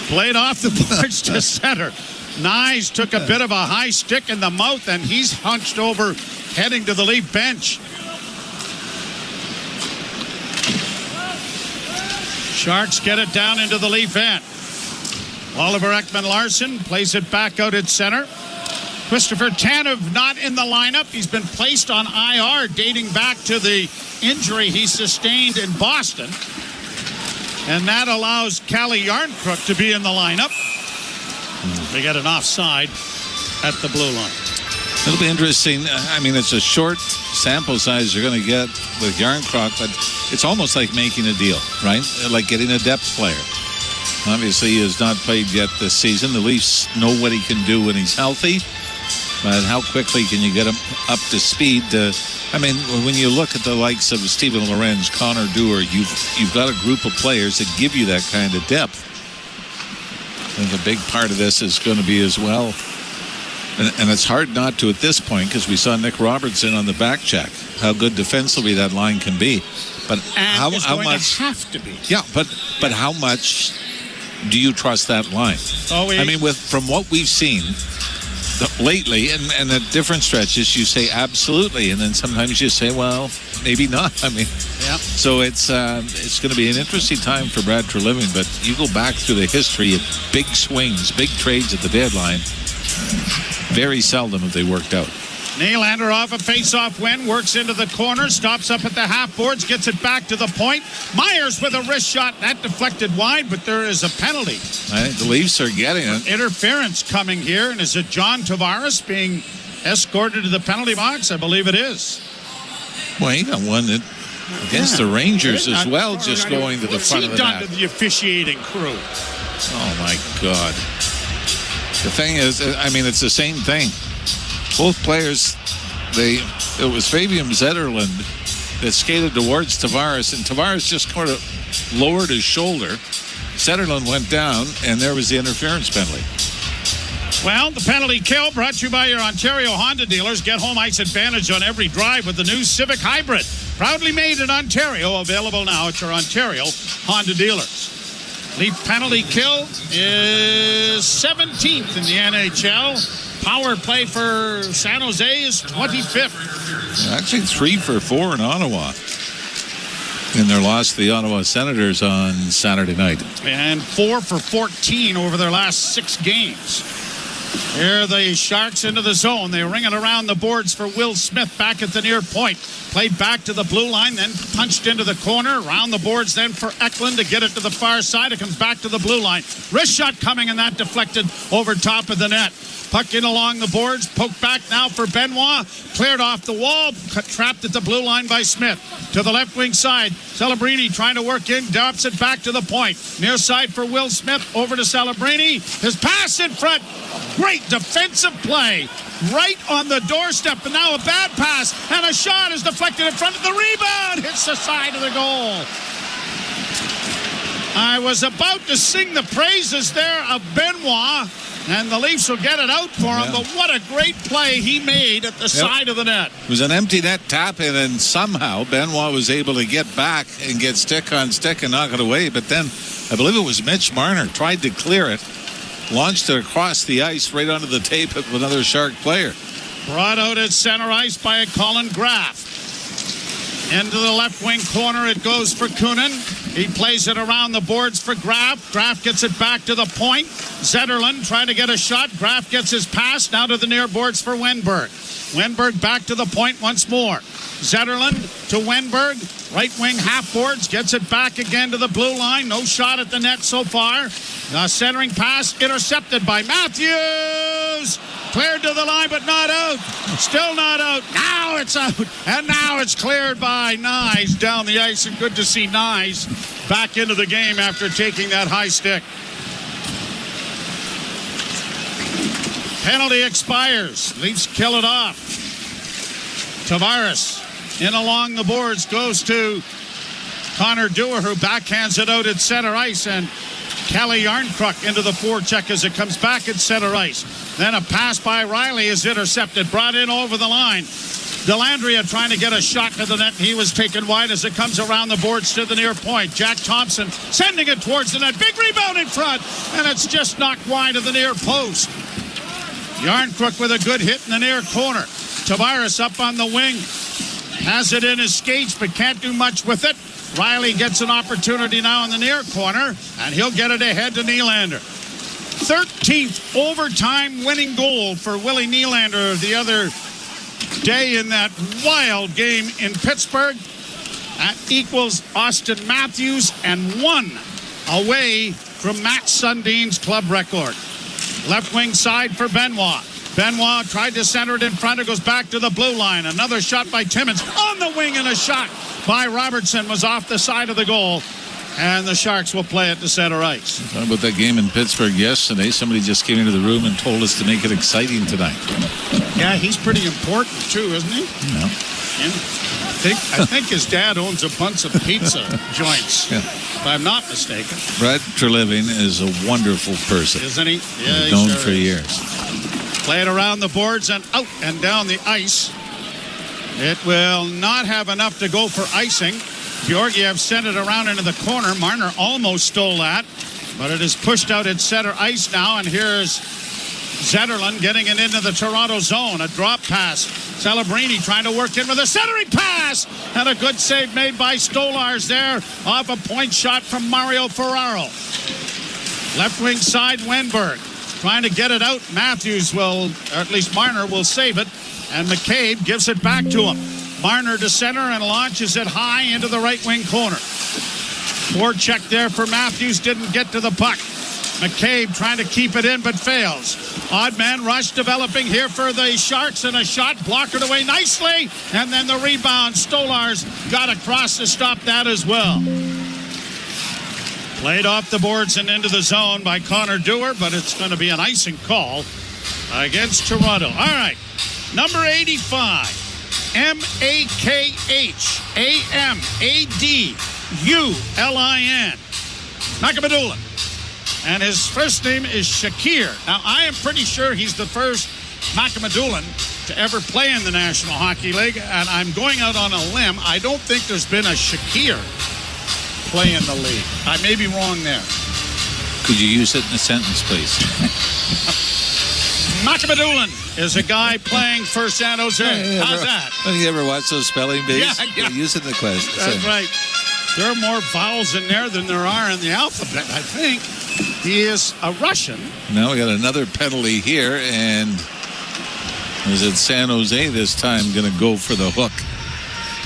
Played off the boards to center. Nyes took a bit of a high stick in the mouth, and he's hunched over, heading to the Leaf bench. Sharks get it down into the Leaf end. Oliver Ekman-Larsson plays it back out at center. Christopher Tanev not in the lineup. He's been placed on IR dating back to the injury he sustained in Boston. And that allows Calle Järnkrok to be in the lineup. They get an offside at the blue line. It'll be interesting. I mean, it's a short sample size you're going to get with Järnkrok, but it's almost like making a deal, right? Like getting a depth player. Obviously, he has not played yet this season. The Leafs know what he can do when he's healthy, but how quickly can you get him up to speed? I mean, when you look at the likes of Steven Lorenz, Connor Dewar, you've got a group of players that give you that kind of depth. And a big part of this is going to be as well, and it's hard not to at this point because we saw Nick Robertson on the back check, how good defensively that line can be. But how much to have to be? Yeah, but how much do you trust that line? I mean, from what we've seen lately and at different stretches, you say absolutely, and then sometimes you say, well, maybe not. I mean, so it's going to be an interesting time for Brad Treliving, but you go back through the history of big swings, big trades at the deadline, very seldom have they worked out. Nylander off a face-off win, works into the corner, stops up at the half boards, gets it back to the point. Myers with a wrist shot, that deflected wide, but there is a penalty. I think the Leafs are getting it. Interference coming here, and is it John Tavares being escorted to the penalty box? I believe it is. Well, he got one against the Rangers as well, just going to the front of the net. What's he done to the officiating crew? Oh, my God. The thing is, I mean, it's the same thing. Both players, it was Fabian Zetterlund that skated towards Tavares, and Tavares just kind of lowered his shoulder. Zetterlund went down, and there was the interference penalty. Well, the penalty kill brought to you by your Ontario Honda dealers. Get home ice advantage on every drive with the new Civic Hybrid. Proudly made in Ontario, available now at your Ontario Honda dealers. Leaf penalty kill is 17th in the NHL. Power play for San Jose is 25th. Actually 3 for 4 in Ottawa in their loss to the Ottawa Senators on Saturday night. And 4 for 14 over their last 6 games. Here the Sharks into the zone. They ring it around the boards for Will Smith back at the near point. Played back to the blue line, then punched into the corner. Around the boards then for Eklund to get it to the far side. It comes back to the blue line. Wrist shot coming, and that deflected over top of the net. Puck in along the boards. Poked back now for Benoit. Cleared off the wall. Trapped at the blue line by Smith. To the left wing side. Celebrini trying to work in. Drops it back to the point. Near side for Will Smith. Over to Celebrini. His pass in front. Great defensive play. Right on the doorstep. And now a bad pass. And a shot is deflected in front of the rebound. Hits the side of the goal. I was about to sing the praises there of Benoit. And the Leafs will get it out for him, but what a great play he made at the side of the net. It was an empty net tap in, and somehow Benoit was able to get back and get stick on stick and knock it away. But then I believe it was Mitch Marner tried to clear it, launched it across the ice right onto the tape of another Shark player. Brought out at center ice by Colin Graff. Into the left wing corner it goes for Kunin. He plays it around the boards for Graff. Graff gets it back to the point. Zetterlund trying to get a shot. Graff gets his pass now to the near boards for Wenberg. Wenberg back to the point once more. Zetterlund to Wenberg. Right wing half boards. Gets it back again to the blue line. No shot at the net so far. Centering pass intercepted by Matthews. Cleared to the line, but not out. Still not out. Now it's out. And now it's cleared by Nyes down the ice. And good to see Nyes back into the game after taking that high stick. Penalty expires. Leafs kill it off. Tavares in along the boards goes to Connor Dewar, who backhands it out at center ice. And Kelly Yarncrook into the forecheck as it comes back at center ice. Then a pass by Riley is intercepted, brought in over the line. Delandria trying to get a shot to the net. He was taken wide as it comes around the boards to the near point. Jack Thompson sending it towards the net. Big rebound in front, and it's just knocked wide of the near post. Yarncrook with a good hit in the near corner. Tavares up on the wing. Has it in his skates, but can't do much with it. Riley gets an opportunity now in the near corner, and he'll get it ahead to Nylander. 13th overtime winning goal for Willie Nylander the other day in that wild game in Pittsburgh. That equals Austin Matthews and one away from Matt Sundin's club record. Left wing side for Benoit. Benoit tried to center it in front. It goes back to the blue line. Another shot by Timmins on the wing, and a shot by Robertson was off the side of the goal. And the Sharks will play it to center ice. Talking about that game in Pittsburgh yesterday, somebody just came into the room and told us to make it exciting tonight. Yeah, he's pretty important too, isn't he? Yeah. I think his dad owns a bunch of pizza joints, if I'm not mistaken. Brad Treliving is a wonderful person. Isn't he? Yeah, I've known for years. Play it around the boards and out and down the ice. It will not have enough to go for icing. Georgiev sent it around into the corner. Marner almost stole that, but it is pushed out at center ice now, and here's Zetterlund getting it into the Toronto zone. A drop pass. Celebrini trying to work in with a centering pass, and a good save made by Stolars there off a point shot from Mario Ferraro. Left wing side, Wenberg trying to get it out. Matthews will, or at least Marner will save it, and McCabe gives it back to him. Marner to center and launches it high into the right wing corner. Forecheck there for Matthews, didn't get to the puck. McCabe trying to keep it in but fails. Odd man rush developing here for the Sharks, and a shot blocked away nicely, and then the rebound. Stolars got across to stop that as well. Played off the boards and into the zone by Connor Dewar, but it's going to be an icing call against Toronto. All right, number 85. Makhamadulin. Makhamadulin. And his first name is Shakir. Now, I am pretty sure he's the first Makhamadulin to ever play in the National Hockey League, and I'm going out on a limb. I don't think there's been a Shakir play in the league. I may be wrong there. Could you use it in a sentence, please? Makhamadulin is a guy playing for San Jose. How's that? Have you ever watched those spelling bees? Yeah. Use it in the question. That's right. There are more vowels in there than there are in the alphabet, I think. He is a Russian. Now we got another penalty here, and is it San Jose this time going to go for the hook?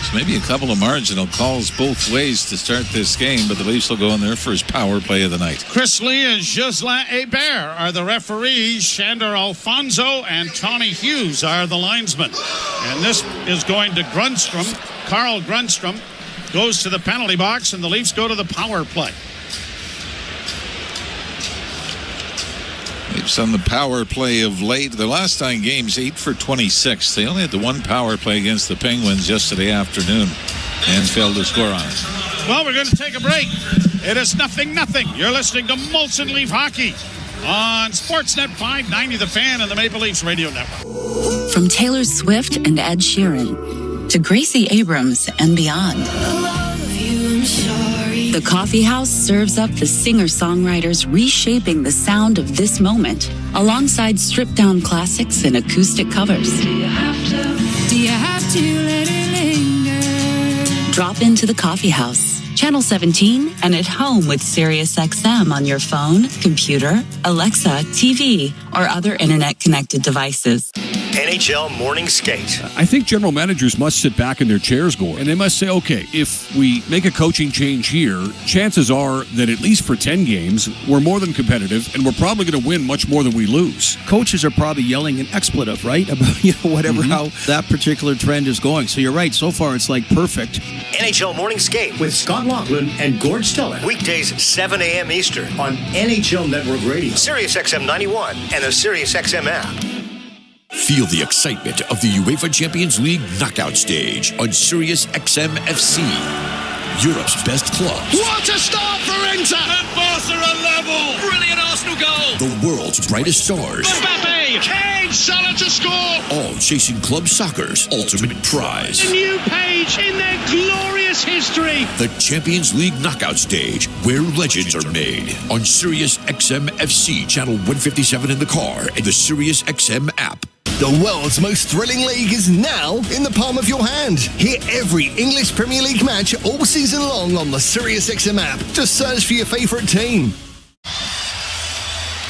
So maybe a couple of marginal calls both ways to start this game, but the Leafs will go in their first power play of the night. Chris Lee and Jocelyn Hébert are the referees. Shander Alfonso and Tawny Hughes are the linesmen. And this is going to Grundstrom. Carl Grundstrom goes to the penalty box, and the Leafs go to the power play. Leafs on the power play of late. Their last 9 games, 8 for 26. They only had the one power play against the Penguins yesterday afternoon and failed to score on it. Well, we're going to take a break. It is 0-0. You're listening to Molson Leaf Hockey on Sportsnet 590, The Fan, and the Maple Leafs Radio Network. From Taylor Swift and Ed Sheeran to Gracie Abrams and beyond. The Coffee House serves up the singer-songwriters reshaping the sound of this moment alongside stripped-down classics and acoustic covers. Do you have to let it linger? Drop into the Coffee House, Channel 17, and at home with SiriusXM on your phone, computer, Alexa, TV, or other internet-connected devices. NHL Morning Skate. I think general managers must sit back in their chairs, Gore, and they must say, okay, if we make a coaching change here, chances are that at least for 10 games, we're more than competitive, and we're probably going to win much more than we lose. Coaches are probably yelling an expletive, right? About, whatever, how that particular trend is going. So you're right. So far, it's like perfect. NHL Morning Skate with Scott Laughlin and Gord Stellick. Weekdays, 7 a.m. Eastern on NHL Network Radio, SiriusXM 91, and the SiriusXM app. Feel the excitement of the UEFA Champions League knockout stage on Sirius XM FC. Europe's best clubs. What a start for Inter! And Barca are level! Brilliant Arsenal goal! The world's brightest stars. Mbappe! Kane! Salah to score! All chasing club soccer's ultimate prize. A new page in their glorious history. The Champions League knockout stage, where legends are made. On Sirius XM FC, channel 157 in the car, and the Sirius XM app. The world's most thrilling league is now in the palm of your hand. Hear every English Premier League match all season long on the SiriusXM app. Just search for your favorite team.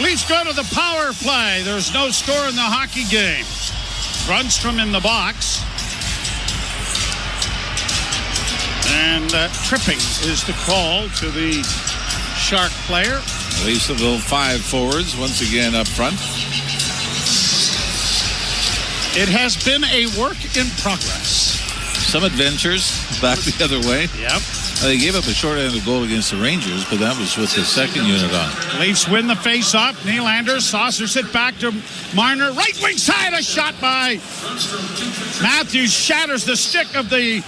Leafs go to the power play. There's no score in the hockey game. Grundstrom in the box. And tripping is the call to the Shark player. Leafs will go 5 forwards once again up front. It has been a work in progress. Some adventures back the other way. Yep. They gave up a short-handed goal against the Rangers, but that was with the second unit on. Leafs win the face-off. Nylander saucers it back to Marner. Right wing side, a shot by Matthews. Shatters the stick of the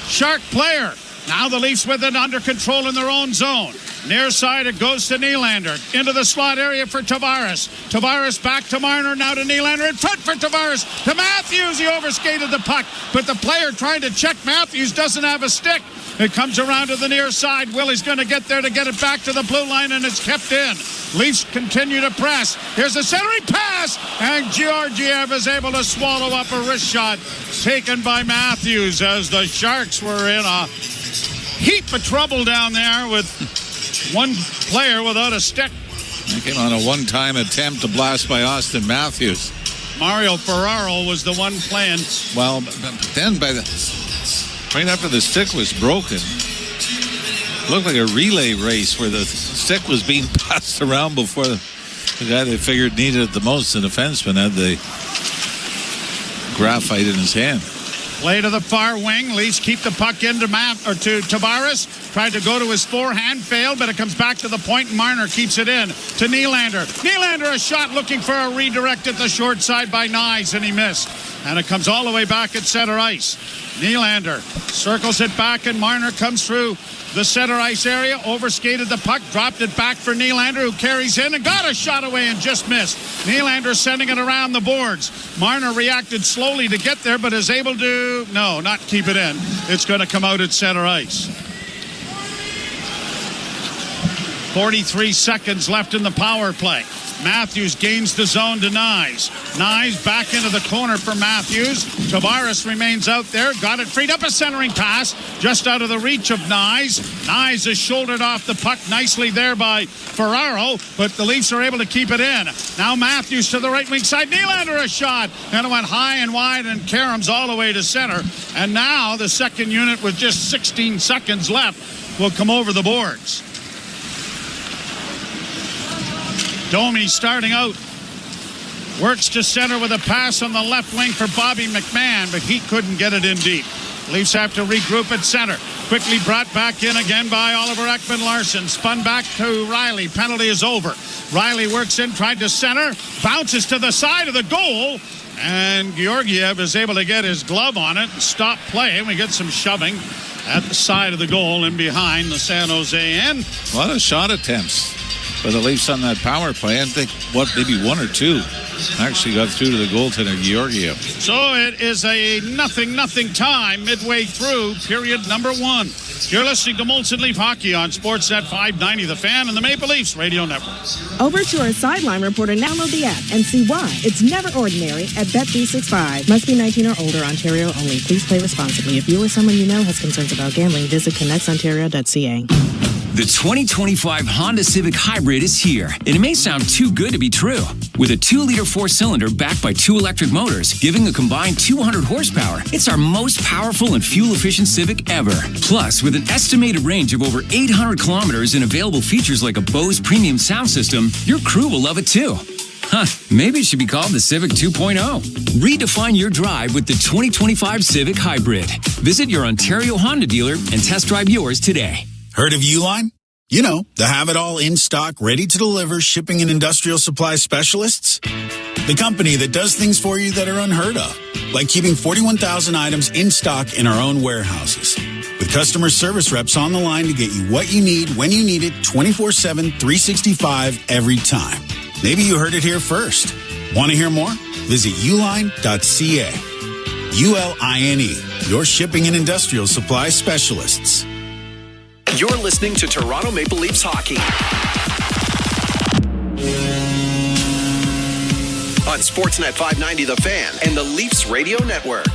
Shark player. Now the Leafs with it under control in their own zone. Near side, it goes to Nylander. Into the slot area for Tavares. Tavares back to Marner. Now to Nylander. In front for Tavares. To Matthews. He overskated the puck. But the player trying to check Matthews doesn't have a stick. It comes around to the near side. Willie's going to get there to get it back to the blue line, and it's kept in. Leafs continue to press. Here's a centering pass, and Georgiev is able to swallow up a wrist shot taken by Matthews as the Sharks were in a heap of trouble down there with one player without a stick. He came on a one-time attempt to blast by Austin Matthews. Mario Ferraro was the one playing. Well, but then right after the stick was broken, it looked like a relay race where the stick was being passed around before the guy they figured needed it the most, the defenseman, had the graphite in his hand. Play to the far wing. Leafs keep the puck into to Tavares. Tried to go to his forehand, failed, but it comes back to the point, and Marner keeps it in to Nylander. Nylander, a shot looking for a redirect at the short side by Nyes, and he missed. And it comes all the way back at center ice. Nylander circles it back, and Marner comes through the center ice area, overskated the puck, dropped it back for Nylander, who carries in and got a shot away and just missed. Nylander sending it around the boards. Marner reacted slowly to get there, but is able to, not keep it in. It's going to come out at center ice. 43 seconds left in the power play. Matthews gains the zone to Nyes. Nyes back into the corner for Matthews. Tavares remains out there. Got it freed up. A centering pass just out of the reach of Nyes. Nyes is shouldered off the puck nicely there by Ferraro, but the Leafs are able to keep it in. Now Matthews to the right wing side. Nylander a shot. And it went high and wide, and Karam's all the way to center. And now the second unit with just 16 seconds left will come over the boards. Domi starting out. Works to center with a pass on the left wing for Bobby McMahon, but he couldn't get it in deep. Leafs have to regroup at center. Quickly brought back in again by Oliver Ekman-Larsson. Spun back to Riley. Penalty is over. Riley works in, tried to center. Bounces to the side of the goal. And Georgiev is able to get his glove on it and stop play. We get some shoving at the side of the goal and behind the San Jose end. A lot of shot attempts for the Leafs on that power play. I think, maybe one or two actually got through to the goaltender, Georgiev. So it is a 0-0 time midway through period number 1. You're listening to Molson Leaf Hockey on Sportsnet 590 The Fan and the Maple Leafs Radio Network. Over to our sideline reporter. Download the app and see why it's never ordinary at Bet365. Must be 19 or older. Ontario only. Please play responsibly. If you or someone you know has concerns about gambling, visit connectsontario.ca. The 2025 Honda Civic Hybrid is here, and it may sound too good to be true. With a 2-liter 4-cylinder backed by 2 electric motors, giving a combined 200 horsepower, it's our most powerful and fuel-efficient Civic ever. Plus, with an estimated range of over 800 kilometers and available features like a Bose premium sound system, your crew will love it too. Huh, maybe it should be called the Civic 2.0. Redefine your drive with the 2025 Civic Hybrid. Visit your Ontario Honda dealer and test drive yours today. Heard of Uline? You know, the have-it-all in-stock, ready-to-deliver shipping and industrial supply specialists. The company that does things for you that are unheard of, like keeping 41,000 items in stock in our own warehouses. With customer service reps on the line to get you what you need, when you need it, 24/7, 365, every time. Maybe you heard it here first. Want to hear more? Visit uline.ca. ULINE, your shipping and industrial supply specialists. You're listening to Toronto Maple Leafs Hockey on Sportsnet 590 The Fan and the Leafs Radio Network.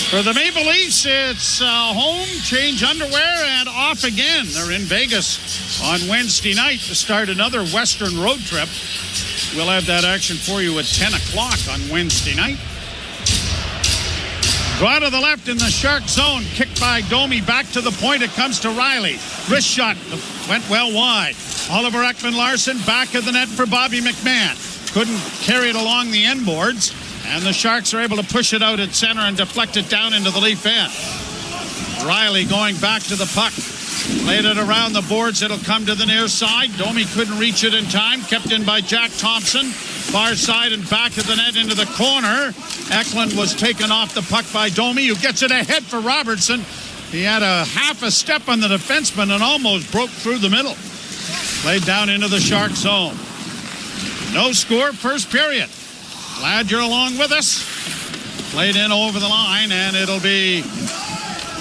For the Maple Leafs, it's home, change underwear, and off again. They're in Vegas on Wednesday night to start another Western road trip. We'll have that action for you at 10 o'clock on Wednesday night. Draw to the left in the Shark zone. Kicked by Domi. Back to the point. It comes to Riley. Wrist shot. Went well wide. Oliver Ekman-Larsson back of the net for Bobby McMahon. Couldn't carry it along the end boards. And the Sharks are able to push it out at center and deflect it down into the Leaf end. Riley going back to the puck. Laid it around the boards. It'll come to the near side. Domi couldn't reach it in time. Kept in by Jack Thompson. Far side and back of the net into the corner. Eklund was taken off the puck by Domi, who gets it ahead for Robertson. He had a half a step on the defenseman and almost broke through the middle. Played down into the Shark zone. No score, first period. Glad you're along with us. Played in over the line, and it'll be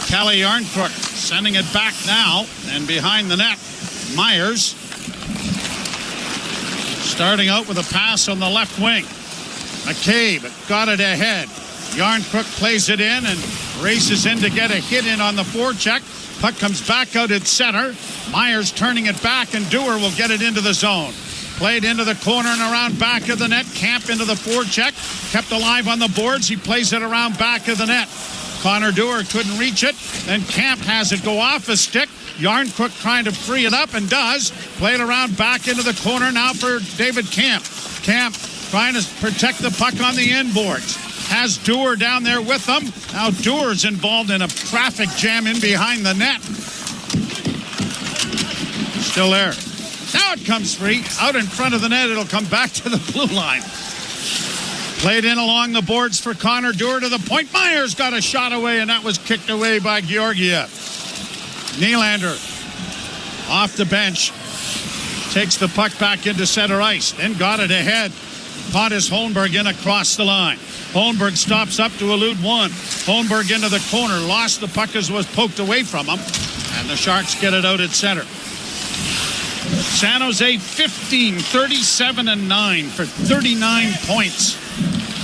Kelly Yarncrook sending it back now. And behind the net, Myers. Starting out with a pass on the left wing. McCabe got it ahead. Yarncrook plays it in and races in to get a hit in on the forecheck. Puck comes back out at center. Myers turning it back, and Dewar will get it into the zone. Played into the corner and around back of the net. Camp into the forecheck. Kept alive on the boards. He plays it around back of the net. Connor Dewar couldn't reach it. Then Camp has it go off his stick. Yarncrook trying to free it up and does. Played around back into the corner now for David Camp. Camp trying to protect the puck on the end boards. Has Dewar down there with them. Now Dewar's involved in a traffic jam in behind the net. Still there. Now it comes free. Out in front of the net. It'll come back to the blue line. Played in along the boards for Connor Dewar to the point. Myers got a shot away, and that was kicked away by Georgiev. Nylander off the bench. Takes the puck back into center ice. Then got it ahead. Pontus Holmberg in across the line. Holmberg stops up to elude one. Holmberg into the corner. Lost the puck as was poked away from him. And the Sharks get it out at center. San Jose 15, 37-9 for 39 points.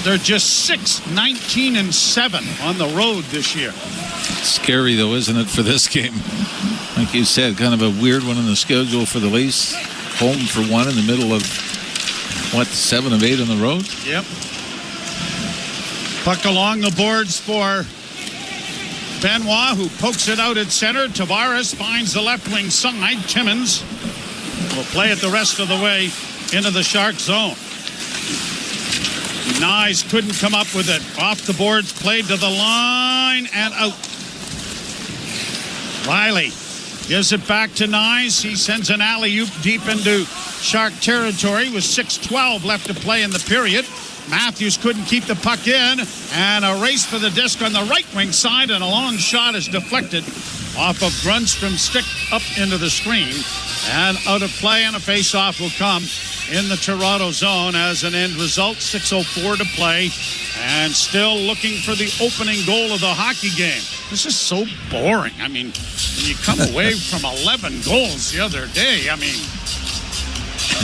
They're just 6, 19, and 7 on the road this year. Scary, though, isn't it, for this game? Like you said, kind of a weird one in the schedule for the Leafs. Home for one in the middle of, 7 of 8 on the road? Yep. Puck along the boards for Benoit, who pokes it out at center. Tavares finds the left wing side. Timmins will play it the rest of the way into the Shark zone. Nyes couldn't come up with it. Off the boards, played to the line and out. Riley gives it back to Nyes. He sends an alley-oop deep into Shark territory with 6:12 left to play in the period. Matthews couldn't keep the puck in, and a race for the disc on the right wing side, and a long shot is deflected off of Grundstrom's stick up into the screen, and out of play, and a face-off will come in the Toronto zone as an end result. 6:04 to play, and still looking for the opening goal of the hockey game. This is so boring. I mean, when you come away from 11 goals the other day, I mean...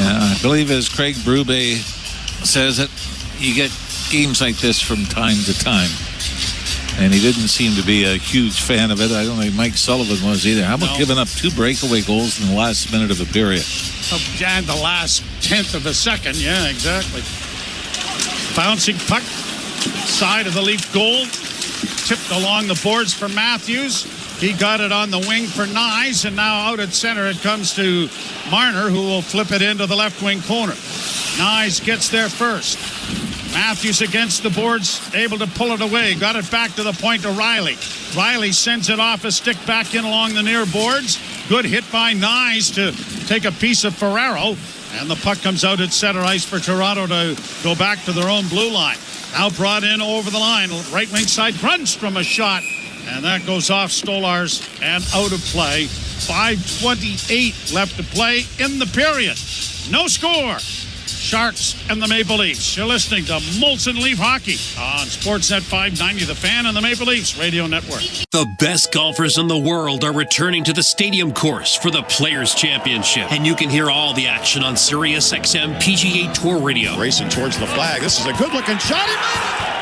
I believe, as Craig Berube says it, you get games like this from time to time. And he didn't seem to be a huge fan of it. I don't think Mike Sullivan was either. How about giving up 2 breakaway goals in the last minute of a period? And the last 10th of a second. Yeah, exactly. Bouncing puck, side of the Leaf goal. Tipped along the boards for Matthews. He got it on the wing for Nyes, and now out at center it comes to Marner, who will flip it into the left wing corner. Nyes gets there first. Matthews against the boards, able to pull it away. Got it back to the point to Riley. Riley sends it off a stick back in along the near boards. Good hit by Nyes to take a piece of Ferraro. And the puck comes out at center ice for Toronto to go back to their own blue line. Now brought in over the line. Right wing side, Grundstrom a shot. And that goes off Stolarz and out of play. 5:28 left to play in the period. No score. Sharks and the Maple Leafs. You're listening to Molson Leaf Hockey on Sportsnet 590, The Fan, and the Maple Leafs Radio Network. The best golfers in the world are returning to the Stadium Course for the Players' Championship. And you can hear all the action on Sirius XM PGA Tour Radio. Racing towards the flag. This is a good-looking shot.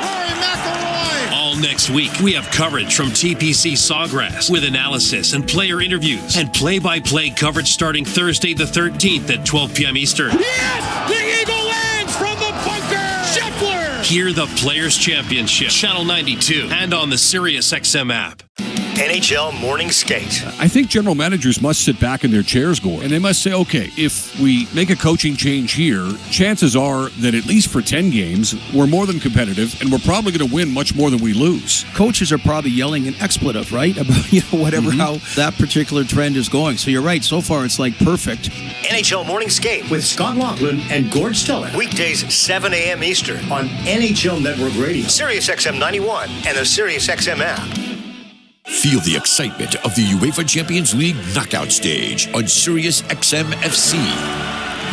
Rory McIlroy. All next week, we have coverage from TPC Sawgrass with analysis and player interviews and play-by-play coverage starting Thursday the 13th at 12 p.m. Eastern. Yes! The Eagle lands from the bunker! Scheffler! Hear the Players' Championship, Channel 92, and on the Sirius XM app. NHL Morning Skate. I think general managers must sit back in their chairs, Gord, and they must say, okay, if we make a coaching change here, chances are that at least for 10 games, we're more than competitive, and we're probably going to win much more than we lose. Coaches are probably yelling an expletive, right? About, whatever, how that particular trend is going. So you're right. So far, it's like perfect. NHL Morning Skate with Scott Laughlin and Gord Stellick. Weekdays, 7 a.m. Eastern on NHL Network Radio, Sirius XM 91, and the Sirius XM app. Feel the excitement of the UEFA Champions League knockout stage on Sirius XM FC.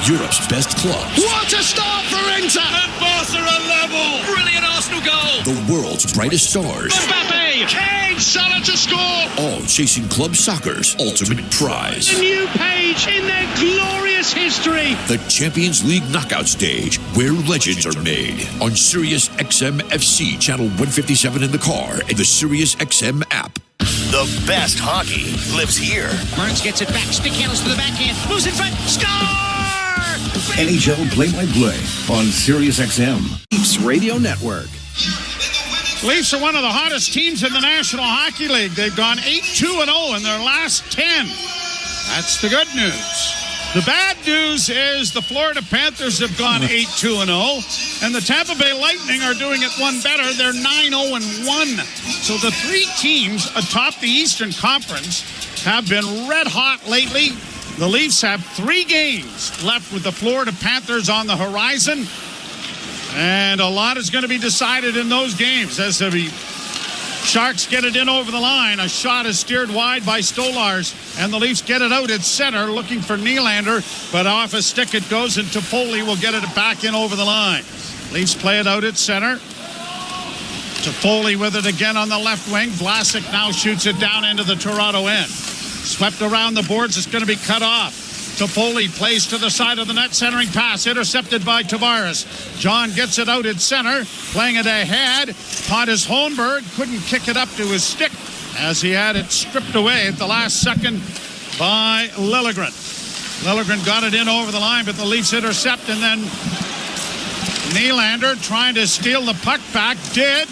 Europe's best clubs. What a start for Inter! And Barca are level! Brilliant Arsenal goal! The world's brightest stars. Mbappe! Kane! Salah to score! All chasing club soccer's ultimate prize. A new page in their glorious history. The Champions League knockout stage, where legends are made. On Sirius XM FC, channel 157 in the car, and the Sirius XM app. The best hockey lives here. Burns gets it back. Stick handles to the backhand. Moves in front. Score! NHL play-by-play on Sirius XM. Leafs Radio Network. Leafs are one of the hottest teams in the National Hockey League. They've gone 8-2-0 in their last 10. That's the good news. The bad news is the Florida Panthers have gone 8-2-0, and the Tampa Bay Lightning are doing it one better. They're 9-0-1. So the 3 teams atop the Eastern Conference have been red hot lately. The Leafs have 3 games left with the Florida Panthers on the horizon, and a lot is going to be decided in those games as the Sharks get it in over the line. A shot is steered wide by Stolarz, and the Leafs get it out at center, looking for Nylander, but off a stick it goes, and Toffoli will get it back in over the line. Leafs play it out at center. Toffoli with it again on the left wing. Vlasic now shoots it down into the Toronto end. Swept around the boards. It's going to be cut off. Toffoli plays to the side of the net, centering pass, intercepted by Tavares. John gets it out in center, playing it ahead. Pontus Holmberg couldn't kick it up to his stick as he had it stripped away at the last second by Liljegren. Liljegren got it in over the line, but the Leafs intercept, and then Nylander trying to steal the puck back.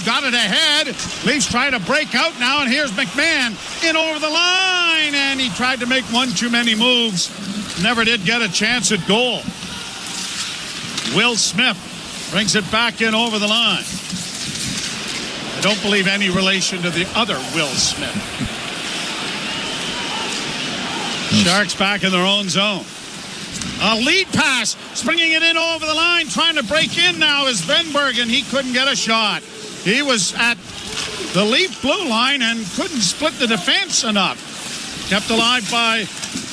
Got it ahead. Leafs trying to break out now, and here's McMahon in over the line, and he tried to make one too many moves. Never did get a chance at goal. Will Smith brings it back in over the line. I don't believe any relation to the other Will Smith. Sharks back in their own zone. A lead pass, springing it in over the line, trying to break in now is Venberg, and he couldn't get a shot. He was at the Leaf blue line and couldn't split the defense enough. Kept alive by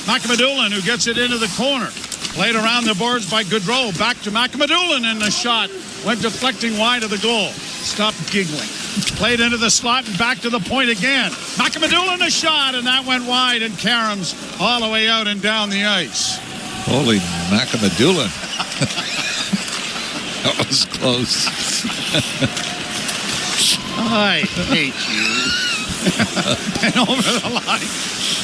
Macamadulan, who gets it into the corner. Played around the boards by Gaudreau. Back to Macamadulan, and the shot went deflecting wide of the goal. Stop giggling. Played into the slot and back to the point again. Macamadulan a shot, and that went wide, and Karams all the way out and down the ice. Holy Macamadulan. That was close. I hate you. And over the line,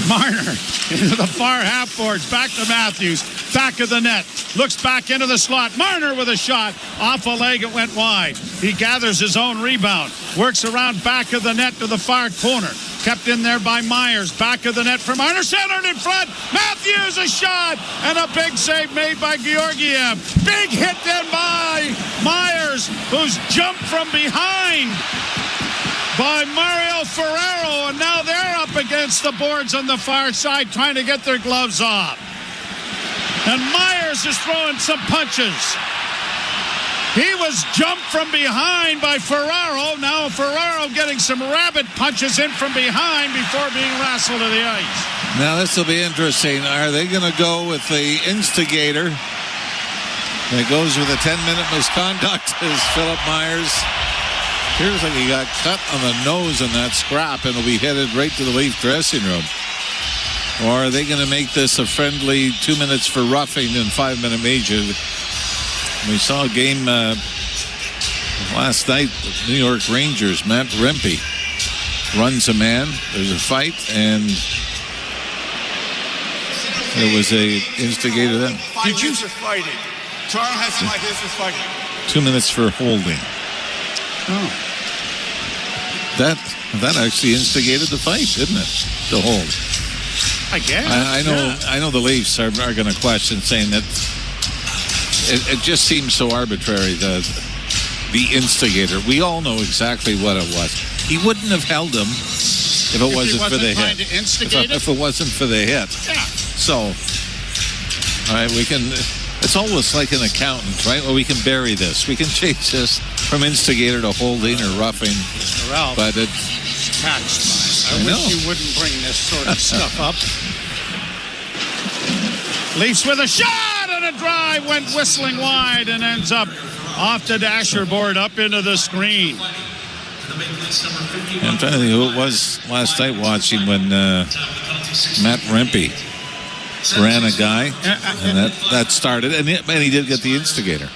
Marner into the far half boards, back to Matthews, back of the net, looks back into the slot. Marner with a shot, off a leg, it went wide. He gathers his own rebound, works around back of the net to the far corner. Kept in there by Myers, back of the net for Marner, centered in front. Matthews a shot, and a big save made by Georgiev. Big hit then by Myers, who's jumped from behind by Mario Ferraro, and now they're up against the boards on the far side trying to get their gloves off. And Myers is throwing some punches. He was jumped from behind by Ferraro. Now Ferraro getting some rabbit punches in from behind before being wrestled to the ice. Now this will be interesting. Are they going to go with the instigator that goes with a 10-minute misconduct as Philip Myers? Appears like he got cut on the nose in that scrap and will be headed right to the Leaf dressing room. Or are they going to make this a friendly 2 minutes for roughing and 5-minute major? We saw a game last night, the New York Rangers. Matt Rempe runs a man. There's a fight, and there was a instigator then. Did you fighting? Toronto has some ideas for fighting. 2 minutes for holding. Oh. That actually instigated the fight, didn't it? The hold. I guess. I know the Leafs are going to question, saying that it just seems so arbitrary, the instigator. We all know exactly what it was. He wouldn't have held him if it wasn't for the hit. If it wasn't for the hit. Yeah. So, all right, we can. It's almost like an accountant, right? Well, we can bury this. We can change this from instigator to holding or roughing. Ralph, but it tax time. I wish you wouldn't bring this sort of stuff up. Leafs with a shot, and a drive went whistling wide and ends up off the dasher board up into the screen. I'm trying to think who it was last night watching when Matt Rempe ran a guy, and that started, and he did get the instigator.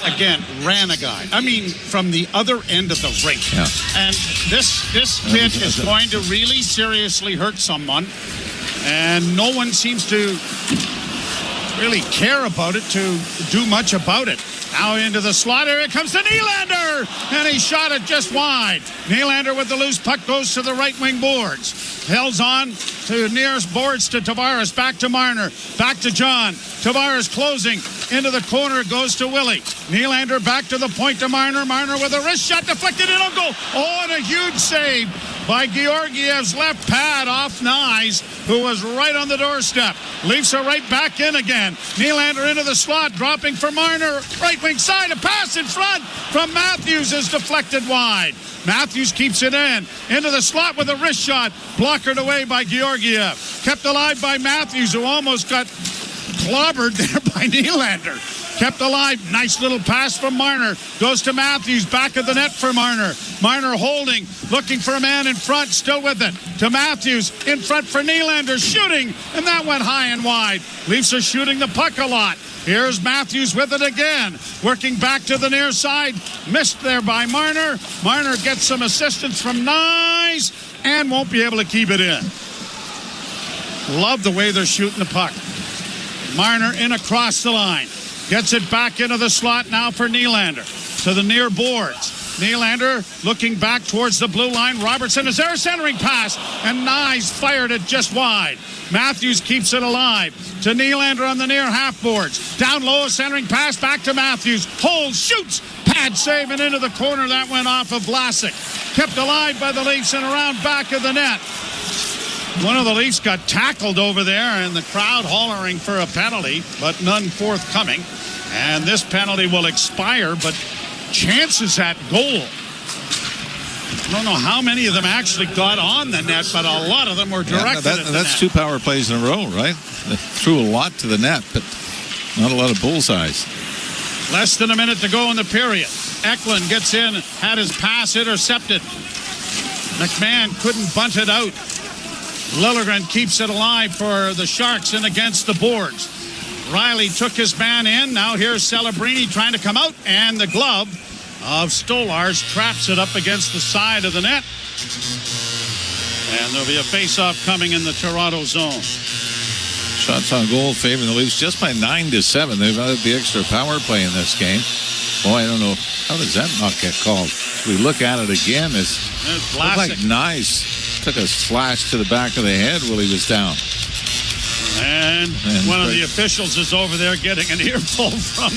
Again, ran a guy. I mean, from the other end of the rink. Yeah. And this kid is going to really seriously hurt someone, and no one seems to really care about it, to do much about it. Now into the slot. Here it comes to Nylander, and he shot it just wide. Nylander with the loose puck goes to the right wing boards. Held on to nearest boards to Tavares. Back to Marner. Back to John. Tavares closing into the corner. Goes to Willie. Nylander back to the point to Marner. Marner with a wrist shot deflected in on goal. Oh, and a huge save by Georgiev's left pad off Nyes, who was right on the doorstep. Leafs are right back in again. Nylander into the slot, dropping for Marner. Right wing side, a pass in front from Matthews is deflected wide. Matthews keeps it into the slot with a wrist shot, blockered away by Georgiev. Kept alive by Matthews, who almost got clobbered there by Nylander. kept alive. Nice little pass from Marner. Goes to Matthews. Back of the net for Marner. Marner holding, looking for a man in front, still with it. To Matthews, in front for Nylander, shooting, and that went high and wide. Leafs are shooting the puck a lot. Here's Matthews with it again. Working back to the near side. Missed there by Marner. Marner gets some assistance from Nyes and won't be able to keep it in. Love the way they're shooting the puck. Marner in across the line. Gets it back into the slot now for Nylander. To the near boards. Nylander looking back towards the blue line. Robertson is there, a centering pass, and Nyes fired it just wide. Matthews keeps it alive. To Nylander on the near half boards. Down low, a centering pass back to Matthews. Holds, shoots, pad save, and into the corner. That went off of Vlasic. Kept alive by the Leafs and around back of the net. One of the Leafs got tackled over there, and the crowd hollering for a penalty, but none forthcoming. And this penalty will expire, but chances at goal. I don't know how many of them actually got on the net, but a lot of them were directed at the net. That's 2 power plays in a row, right? They threw a lot to the net, but not a lot of bullseyes. Less than a minute to go in the period. Eklund gets in, had his pass intercepted. McMahon couldn't bunt it out. Liljegren keeps it alive for the Sharks and against the boards. Riley took his man in. Now here's Celebrini trying to come out, and the glove of Stolarz traps it up against the side of the net. And there'll be a face-off coming in the Toronto zone. Shots on goal favoring the Leafs just by 9-7. They've had the extra power play in this game. Boy, I don't know. How does that not get called? If we look at it again, it looked like Nyes took a slash to the back of the head while he was down. And one of the officials is over there getting an earful from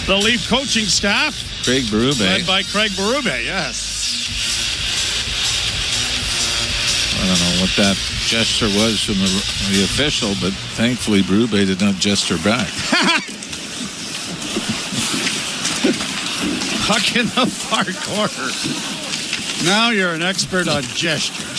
the Leaf coaching staff. Craig Berube. Led by Craig Berube, yes. I don't know what that gesture was from the official, but thankfully Berube did not gesture back. Puck in the far corner. Now you're an expert on gestures.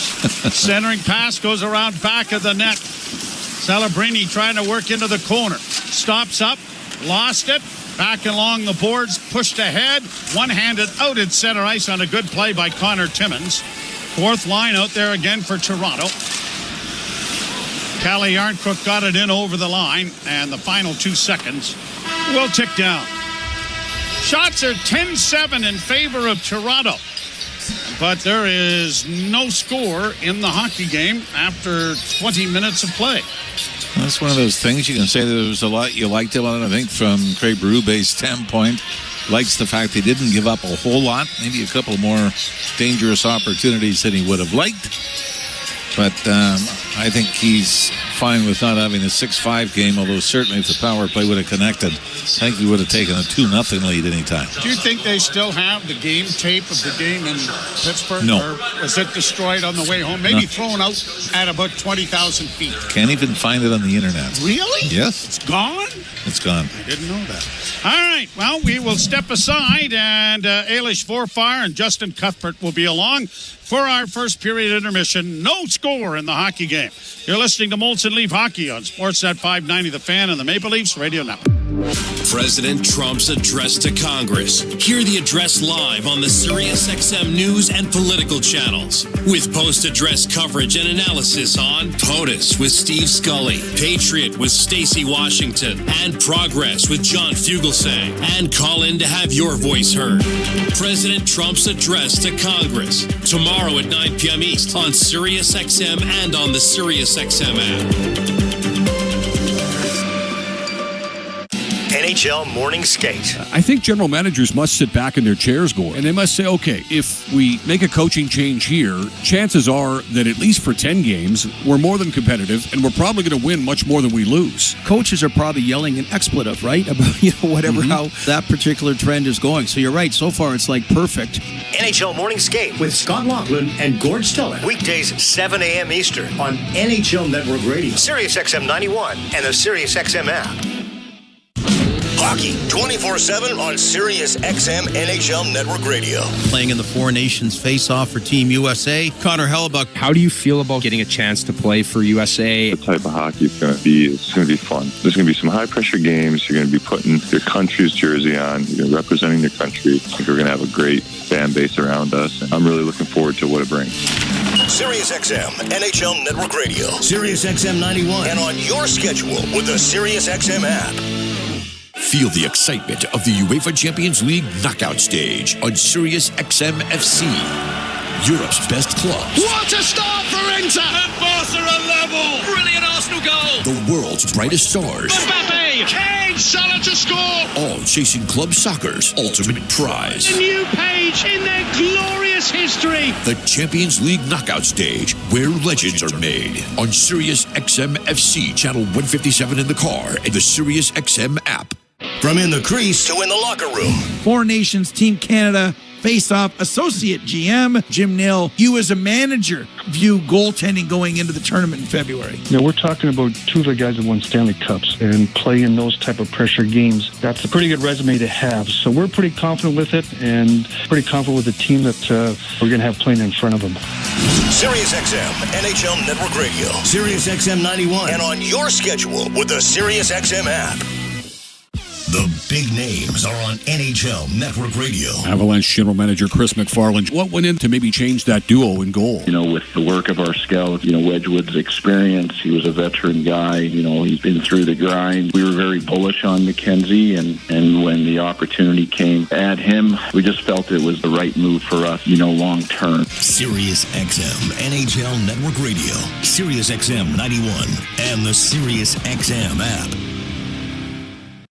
Centering pass goes around back of the net. Celebrini trying to work into the corner. Stops up, lost it. Back along the boards, pushed ahead. One-handed out at center ice on a good play by Connor Timmins. Fourth line out there again for Toronto. Calle Yarncrook got it in over the line, and the final 2 seconds will tick down. Shots are 10-7 in favor of Toronto. But there is no score in the hockey game after 20 minutes of play. That's one of those things you can say that there was a lot you liked about it. I think from Craig Berube's standpoint, likes the fact they didn't give up a whole lot, maybe a couple more dangerous opportunities than he would have liked. But I think he's fine with not having a 6-5 game, although certainly if the power play would have connected, I think he would have taken a 2-0 lead anytime. Do you think they still have the game tape of the game in Pittsburgh? No. Or was it destroyed on the way home? Maybe thrown out at about 20,000 feet. Can't even find it on the internet. Really? Yes. It's gone? It's gone. I didn't know that. All right. Well, we will step aside, and Ailish Forfar and Justin Cuthbert will be along for our first period intermission. No score in the hockey game. You're listening to Molson Leaf Hockey on Sportsnet 590 The Fan and the Maple Leafs Radio Network. President Trump's address to Congress. Hear the address live on the SiriusXM news and political channels. With post-address coverage and analysis on POTUS with Steve Scully, Patriot with Stacey Washington, and Progress with John Fugelsang. And call in to have your voice heard. President Trump's address to Congress. Tomorrow at 9 p.m. East on SiriusXM and on the SiriusXM app. NHL Morning Skate. I think general managers must sit back in their chairs, Gord, and they must say, okay, if we make a coaching change here, chances are that at least for 10 games, we're more than competitive, and we're probably going to win much more than we lose. Coaches are probably yelling an expletive, right? About, whatever, how that particular trend is going. So you're right. So far, it's like perfect. NHL Morning Skate with Scott Laughlin and Gord Stellick. Weekdays, 7 a.m. Eastern on NHL Network Radio, SiriusXM 91, and the SiriusXM app. Hockey 24/7 on Sirius XM NHL Network Radio. Playing in the Four Nations face-off for Team USA, Connor Hellebuck. How do you feel about getting a chance to play for USA? The type of hockey it's going to be fun. There's going to be some high-pressure games. You're going to be putting your country's jersey on. You're representing your country. I think we're going to have a great fan base around us. And I'm really looking forward to what it brings. Sirius XM NHL Network Radio. Sirius XM 91. And on your schedule with the Sirius XM app. Feel the excitement of the UEFA Champions League knockout stage on Sirius XM FC. Europe's best clubs. What a start for Inter! And Barca are level! Brilliant Arsenal goal! The world's brightest stars. Mbappe! Kane! Salah to score! All chasing club soccer's ultimate prize. A new page in their glorious history! The Champions League knockout stage, where legends are made. On Sirius XM FC, channel 157 in the car, and the Sirius XM app. From in the crease to in the locker room. Four Nations, Team Canada, face-off, associate GM, Jim Nill. You as a manager view goaltending going into the tournament in February. We're talking about two of the guys that won Stanley Cups and play in those type of pressure games. That's a pretty good resume to have. So we're pretty confident with it and pretty confident with the team that we're going to have playing in front of them. Sirius XM NHL Network Radio. Sirius XM 91. And on your schedule with the Sirius XM app. The big names are on NHL Network Radio. Avalanche General Manager Chris McFarland. What went in to maybe change that duo in goal? With the work of our scout, Wedgwood's experience, he was a veteran guy, he's been through the grind. We were very bullish on McKenzie, and when the opportunity came to add him, we just felt it was the right move for us, long term. Sirius XM NHL Network Radio. Sirius XM 91 and the Sirius XM app.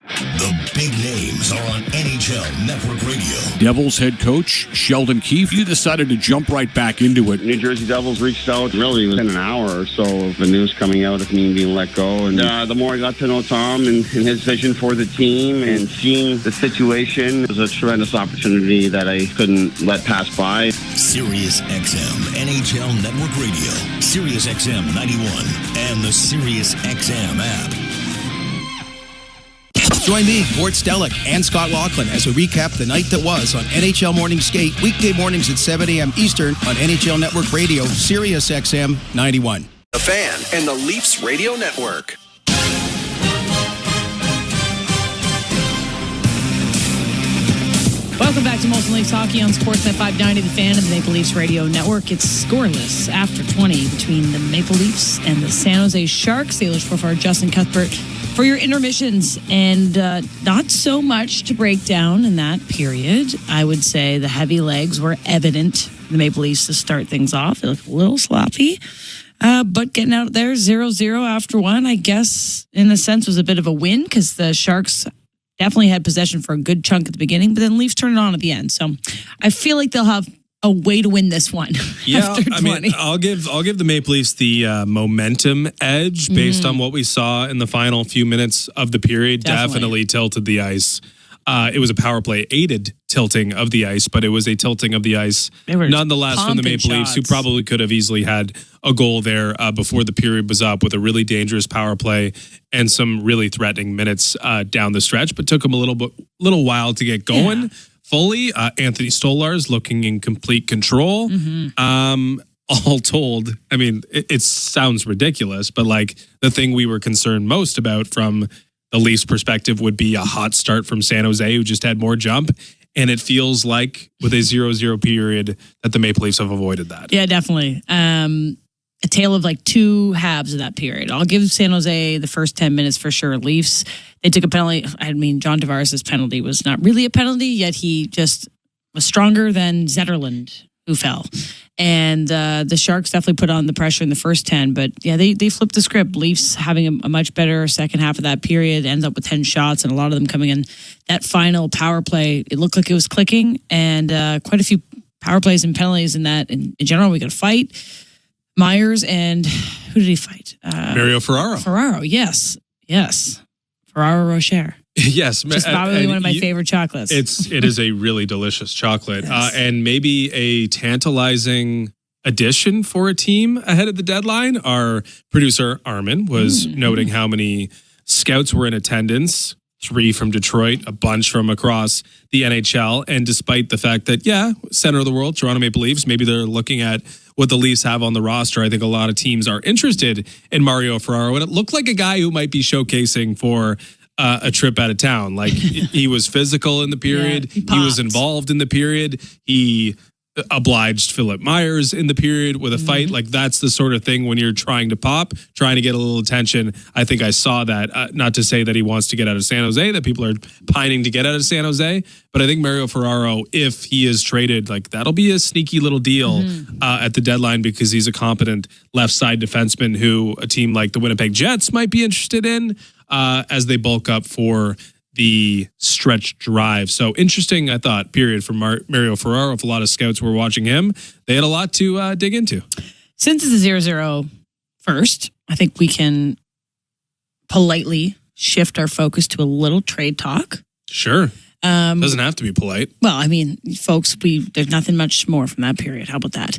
The big names are on NHL Network Radio. Devils head coach Sheldon Keefe, you decided to jump right back into it. New Jersey Devils reached out really within an hour or so of the news coming out of me being let go. And the more I got to know Tom and his vision for the team and seeing the situation, it was a tremendous opportunity that I couldn't let pass by. Sirius XM NHL Network Radio. Sirius XM 91 and the Sirius XM app. Join me, Gord Stellick, and Scott Laughlin as we recap the night that was on NHL Morning Skate, weekday mornings at 7 a.m. Eastern on NHL Network Radio, Sirius XM 91. The Fan and the Leafs Radio Network. Welcome back to Molson Leafs Hockey on Sportsnet 590, The Fan and the Maple Leafs Radio Network. It's scoreless after 20 between the Maple Leafs and the San Jose Sharks. The Oilers profile Justin Cuthbert for your intermissions, and not so much to break down in that period. I would say the heavy legs were evident. The Maple Leafs to start things off. They looked a little sloppy, but getting out there 0-0 after one, I guess, in a sense, was a bit of a win because the Sharks definitely had possession for a good chunk at the beginning, but then Leafs turned it on at the end. So I feel like they'll have a way to win this one. Yeah, I mean, I'll give the Maple Leafs the momentum edge based on what we saw in the final few minutes of the period. Definitely tilted the ice. It was a power play aided tilting of the ice, but it was a tilting of the ice nonetheless from the Maple Leafs, who probably could have easily had a goal there before the period was up with a really dangerous power play and some really threatening minutes down the stretch, but took them a little while to get going. Yeah. Fully, Anthony Stolarz looking in complete control. All told, I mean, it sounds ridiculous, but like the thing we were concerned most about from the Leafs perspective would be a hot start from San Jose, who just had more jump. And it feels like with a 0-0 period that the Maple Leafs have avoided that. Yeah, definitely. A tale of like two halves of that period. I'll give San Jose the first 10 minutes for sure. Leafs, they took a penalty. I mean, John Tavares' penalty was not really a penalty, yet he just was stronger than Zetterlund, who fell. And the Sharks definitely put on the pressure in the first 10. But yeah, they flipped the script. Leafs having a much better second half of that period, ends up with 10 shots, and a lot of them coming in. That final power play, it looked like it was clicking. And quite a few power plays and penalties in that. In general, we got a fight. Myers and who did he fight? Mario Ferraro. Ferraro, yes. Ferraro Rocher. Yes, which is probably one of my favorite chocolates. It is a really delicious chocolate, yes. And maybe a tantalizing addition for a team ahead of the deadline. Our producer Armin was noting how many scouts were in attendance 3 from Detroit, a bunch from across the NHL. And despite the fact that, center of the world, Toronto Maple Leafs, maybe they're looking at what the Leafs have on the roster. I think a lot of teams are interested in Mario Ferraro. And it looked like a guy who might be showcasing for a trip out of town. Like he was physical in the period. he was involved in the period. He obliged Philip Myers in the period with a fight. Like that's the sort of thing when you're trying to pop, trying to get a little attention. I think I saw that. Not to say that he wants to get out of San Jose, that people are pining to get out of San Jose, but I think Mario Ferraro, if he is traded, like that'll be a sneaky little deal at the deadline because he's a competent left side defenseman who a team like the Winnipeg Jets might be interested in as they bulk up for the stretch drive. So interesting, I thought, period, from Mario Ferraro. If a lot of scouts were watching him, they had a lot to dig into. Since it's a 0-0 first, I think we can politely shift our focus to a little trade talk. Sure. Doesn't have to be polite. Well, I mean, folks, there's nothing much more from that period. How about that?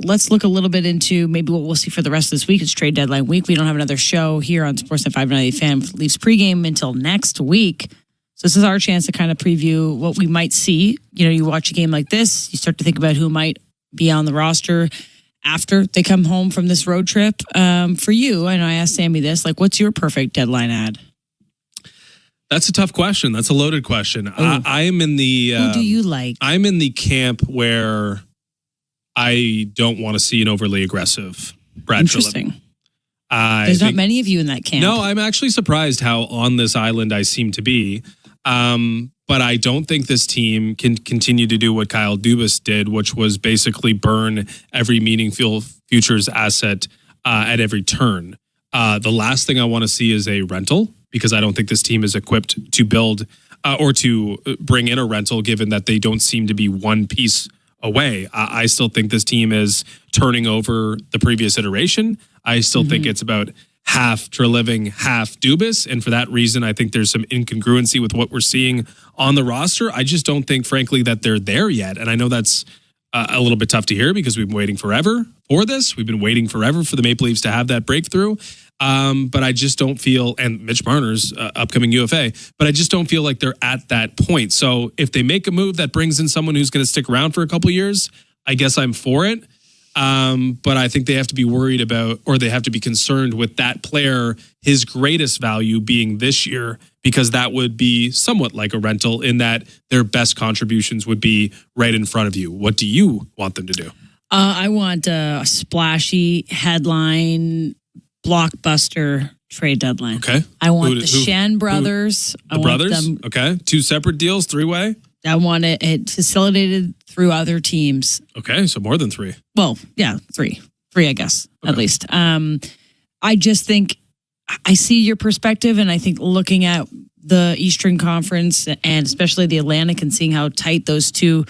Let's look a little bit into maybe what we'll see for the rest of this week. It's trade deadline week. We don't have another show here on Sportsnet 590 Fan with Leafs pregame until next week. So this is our chance to kind of preview what we might see. You know, you watch a game like this, you start to think about who might be on the roster after they come home from this road trip. For you, and I asked Sammy this, like, what's your perfect deadline ad? That's a tough question. That's a loaded question. I am in the... who do you like? I'm in the camp where I don't want to see an overly aggressive Brad Interesting. There's not many of you in that camp. No, I'm actually surprised how on this island I seem to be. But I don't think this team can continue to do what Kyle Dubas did, which was basically burn every meaningful futures asset at every turn. The last thing I want to see is a rental, because I don't think this team is equipped to build or to bring in a rental, given that they don't seem to be one piece away. I still think this team is turning over the previous iteration. I still think it's about half Treliving, half Dubas. And for that reason, I think there's some incongruency with what we're seeing on the roster. I just don't think, frankly, that they're there yet. And I know that's a little bit tough to hear because we've been waiting forever for this. We've been waiting forever for the Maple Leafs to have that breakthrough. But I just don't feel, and Mitch Marner's upcoming UFA, but I just don't feel like they're at that point. So if they make a move that brings in someone who's going to stick around for a couple years, I guess I'm for it. But I think they have to be worried about, or they have to be concerned with that player, his greatest value being this year, because that would be somewhat like a rental in that their best contributions would be right in front of you. What do you want them to do? I want a splashy headline blockbuster trade deadline. Okay. I want the Shen brothers. The brothers? Okay. 2 separate deals, 3-way? I want it facilitated through other teams. Okay, so more than 3. Well, yeah, 3. 3, I guess, at least. I just think I see your perspective, and I think looking at the Eastern Conference and especially the Atlantic and seeing how tight those two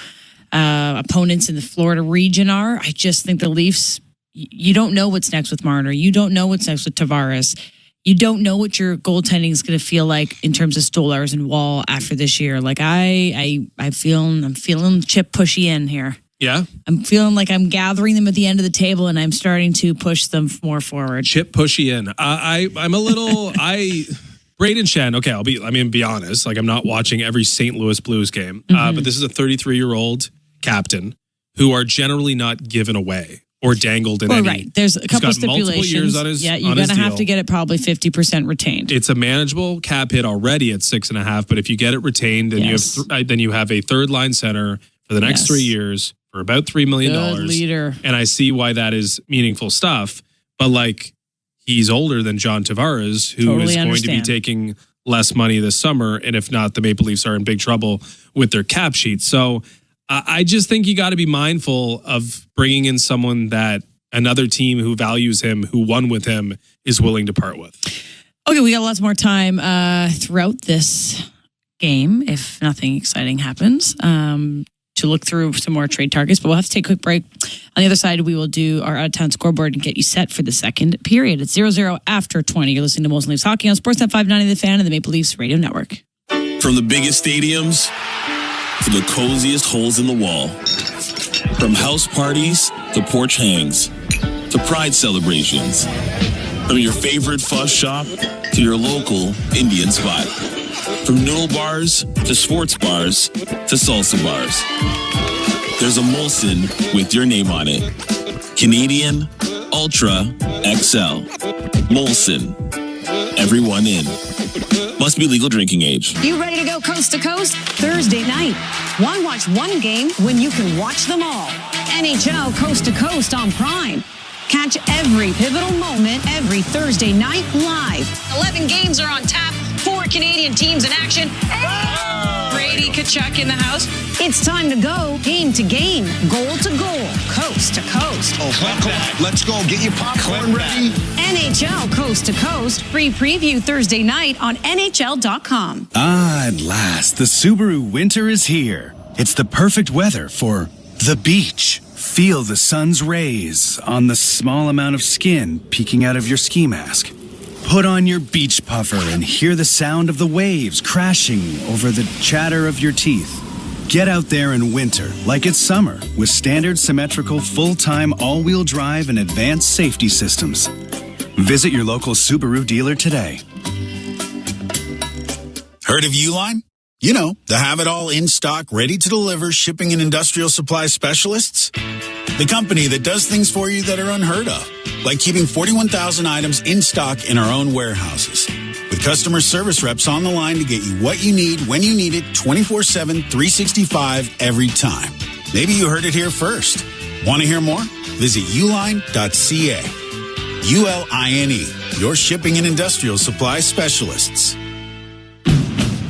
opponents in the Florida region are, I just think the Leafs, you don't know what's next with Marner. You don't know what's next with Tavares. You don't know what your goaltending is going to feel like in terms of Stolarz and Wall after this year. Like I'm feeling Chip Pushy in here. Yeah, I'm feeling like I'm gathering them at the end of the table and I'm starting to push them more forward. Chip Pushy in. I'm a little Braden Shen. Okay, I'll be honest. Like I'm not watching every St. Louis Blues game, but this is a 33-year-old captain who are generally not given away or dangled in any. Right. There's a couple stipulations. Years on his, you're going to have to get it probably 50% retained. It's a manageable cap hit already at 6.5, but if you get it retained, then you have a third line center for the next 3 years for about $3 million. Good leader. And I see why that is meaningful stuff, but like he's older than John Tavares, who is going to be taking less money this summer, and if not, the Maple Leafs are in big trouble with their cap sheet. So I just think you got to be mindful of bringing in someone that another team who values him, who won with him, is willing to part with. Okay, we got lots more time throughout this game, if nothing exciting happens, to look through some more trade targets. But we'll have to take a quick break. On the other side, we will do our out-of-town scoreboard and get you set for the second period. It's 0-0 after 20. You're listening to Molson Leafs Hockey on Sportsnet 590 The Fan and the Maple Leafs Radio Network. From the biggest stadiums to the coziest holes in the wall. From house parties to porch hangs to pride celebrations. From your favorite fuss shop to your local Indian spot. From noodle bars to sports bars to salsa bars. There's a Molson with your name on it. Canadian Ultra XL. Molson. Everyone in. Must be legal drinking age. You ready to go coast to coast? Thursday night. Why watch one game when you can watch them all? NHL Coast to Coast on Prime. Catch every pivotal moment every Thursday night live. 11 games are on tap. 4 Canadian teams in action. Brady Tkachuk in the house. It's time to go game to game, goal to goal, coast to coast. Oh, let's go. Get your popcorn ready. NHL Coast to Coast. Free preview Thursday night on NHL.com. Ah, at last, the Subaru winter is here. It's the perfect weather for the beach. Feel the sun's rays on the small amount of skin peeking out of your ski mask. Put on your beach puffer and hear the sound of the waves crashing over the chatter of your teeth. Get out there in winter like it's summer with standard symmetrical full-time all-wheel drive and advanced safety systems. Visit your local Subaru dealer today. Heard of Uline? You know, the have-it-all in-stock, ready-to-deliver shipping and industrial supply specialists. The company that does things for you that are unheard of, like keeping 41,000 items in stock in our own warehouses. With customer service reps on the line to get you what you need when you need it 24/7, 365 every time. Maybe you heard it here first. Want to hear more? Visit uline.ca. ULINE, your shipping and industrial supply specialists.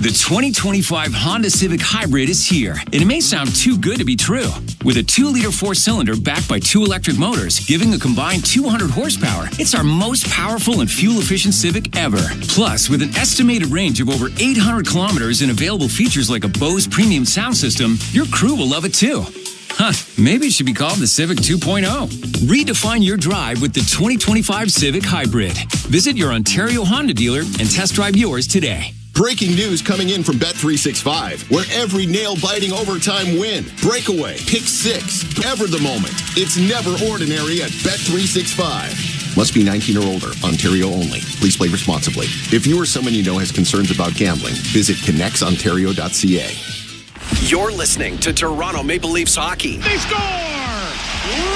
The 2025 Honda Civic Hybrid is here, and it may sound too good to be true. With a 2-liter 4-cylinder backed by 2 electric motors, giving a combined 200 horsepower, it's our most powerful and fuel-efficient Civic ever. Plus, with an estimated range of over 800 kilometers and available features like a Bose premium sound system, your crew will love it too. Huh, maybe it should be called the Civic 2.0. Redefine your drive with the 2025 Civic Hybrid. Visit your Ontario Honda dealer and test drive yours today. Breaking news coming in from Bet365, where every nail-biting overtime win, breakaway, pick six, ever the moment. It's never ordinary at Bet365. Must be 19 or older. Ontario only. Please play responsibly. If you or someone you know has concerns about gambling, visit connectsontario.ca. You're listening to Toronto Maple Leafs hockey. They score!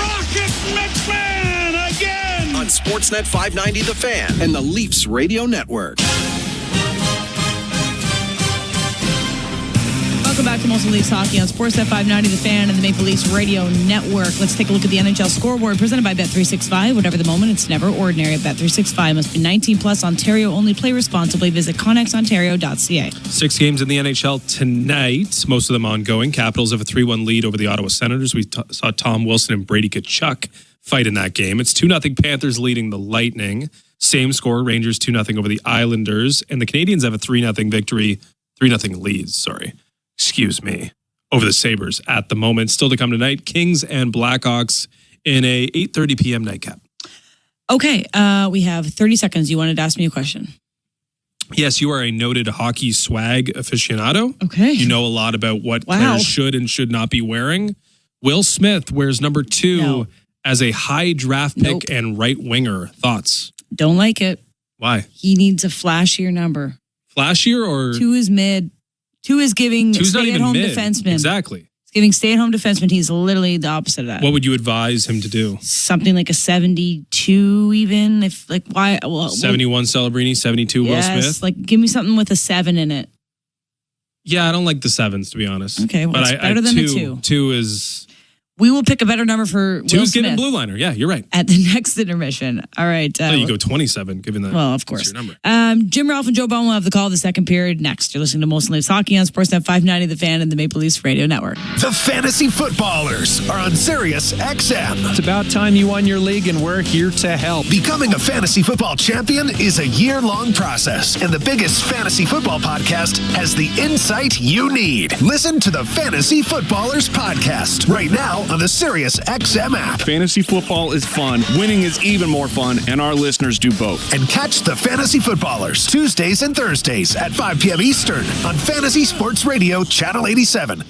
Rocket McMahon again! On Sportsnet 590 The Fan and the Leafs Radio Network. Welcome back to Molson Leafs Hockey on Sportsnet 590 The Fan and the Maple Leafs Radio Network. Let's take a look at the NHL scoreboard presented by Bet365. Whatever the moment, it's never ordinary at Bet365. Must be 19 plus. Ontario only. Play responsibly. Visit connectsontario.ca. 6 games in the NHL tonight, most of them ongoing. Capitals have a 3-1 lead over the Ottawa Senators. We saw Tom Wilson and Brady Tkachuk fight in that game. It's 2-0 Panthers leading the Lightning. Same score, Rangers 2-0 over the Islanders. And the Canadians have a 3-0 victory, 3-0 leads, excuse me, over the Sabres at the moment. Still to come tonight, Kings and Blackhawks in a 8:30 p.m. nightcap. Okay, we have 30 seconds. You wanted to ask me a question. Yes, you are a noted hockey swag aficionado. Okay. You know a lot about what players should and should not be wearing. Will Smith wears number 2 as a high draft pick and right winger. Thoughts? Don't like it. Why? He needs a flashier number. Flashier or? 2 is mid. 2 is giving stay-at-home defenseman. Exactly. It's giving stay-at-home defenseman. He's literally the opposite of that. What would you advise him to do? Something like a 72 even. If like why? Well, 71 Celebrini, 72 Will Smith. Like give me something with a 7 in it. Yeah, I don't like the 7s to be honest. Okay, well, but it's better than a 2. 2 is... We will pick a better number for Will 2 is Smith given blue liner. Yeah, you're right. at the next intermission. All right. You go 27, given that. Well, of course. Your number. Jim Ralph and Joe Bone will have the call the second period next. You're listening to Molson Leafs Hockey on Sportsnet 590 The Fan and the Maple Leafs Radio Network. The Fantasy Footballers are on Sirius XM. It's about time you won your league, and we're here to help. Becoming a fantasy football champion is a year-long process, and the biggest fantasy football podcast has the insight you need. Listen to the Fantasy Footballers podcast right now on the Sirius XM app. Fantasy football is fun. Winning is even more fun, and our listeners do both. And catch the Fantasy Footballers Tuesdays and Thursdays at 5 p.m. Eastern on Fantasy Sports Radio Channel 87.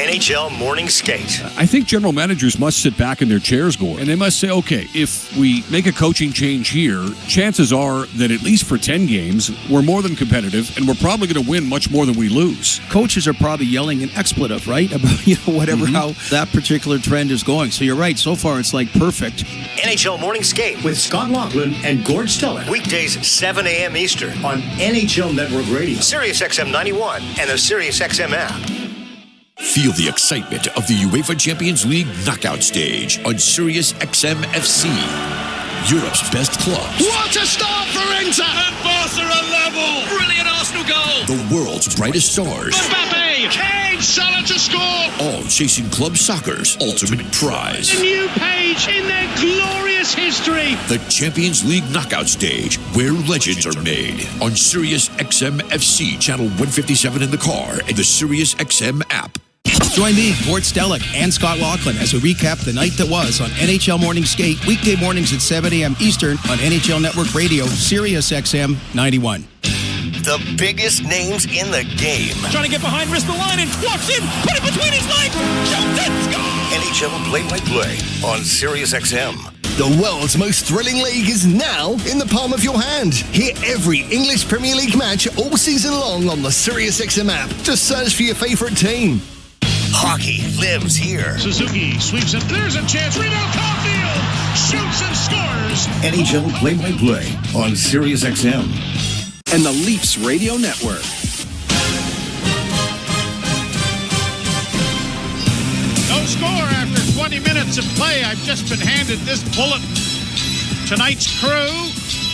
NHL Morning Skate. I think general managers must sit back in their chairs, Gord, and they must say, okay, if we make a coaching change here, chances are that at least for 10 games, we're more than competitive, and we're probably going to win much more than we lose. Coaches are probably yelling an expletive, right? About, whatever, how that particular trend is going. So you're right. So far, it's like perfect. NHL Morning Skate with Scott Laughlin and Gord Stellick. Weekdays, 7 a.m. Eastern on NHL Network Radio, Sirius XM 91, and the Sirius XM app. Feel the excitement of the UEFA Champions League knockout stage on Sirius XM FC. Europe's best clubs. What a start for Inter! And Barca are level! Brilliant Arsenal goal! The world's brightest stars. Mbappe! Kane! Salah to score! All chasing club soccer's ultimate prize. A new page in their glorious history. The Champions League knockout stage, where legends are made. On Sirius XM FC, channel 157 in the car, and the Sirius XM app. Join me, Gord Stellick, and Scott Laughlin as we recap the night that was on NHL Morning Skate, weekday mornings at 7 a.m. Eastern on NHL Network Radio, Sirius XM 91. The biggest names in the game. Trying to get behind, wrist the line, and walks in, put it between his legs, shoots it, score! NHL play-by-play on Sirius XM. The world's most thrilling league is now in the palm of your hand. Hear every English Premier League match all season long on the Sirius XM app. Just search for your favourite team. Hockey lives here. Suzuki sweeps it. There's a chance. Rebound, Caulfield shoots and scores. NHL play-by-play on Sirius XM and the Leafs Radio Network. No score after 20 minutes of play. I've just been handed this bulletin. Tonight's crew: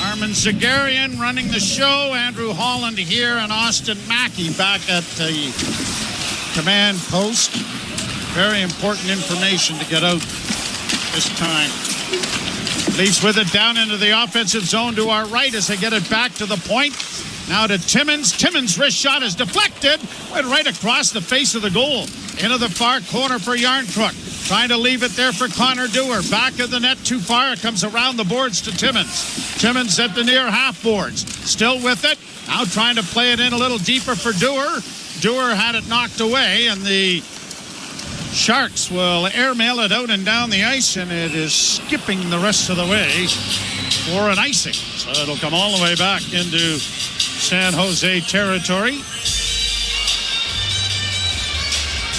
Armin Zagarian running the show, Andrew Holland here, and Austin Mackey back at the command post. Very important information to get out this time. Leafs with it down into the offensive zone to our right as they get it back to the point. Now to Timmins. Timmins' wrist shot is deflected. Went right across the face of the goal. Into the far corner for Yarncrook. Trying to leave it there for Connor Dewar. Back of the net too far. It comes around the boards to Timmins. Timmins at the near half boards. Still with it. Now trying to play it in a little deeper for Dewar. Dewar had it knocked away, and the Sharks will airmail it out and down the ice, and it is skipping the rest of the way for an icing. So it'll come all the way back into San Jose territory.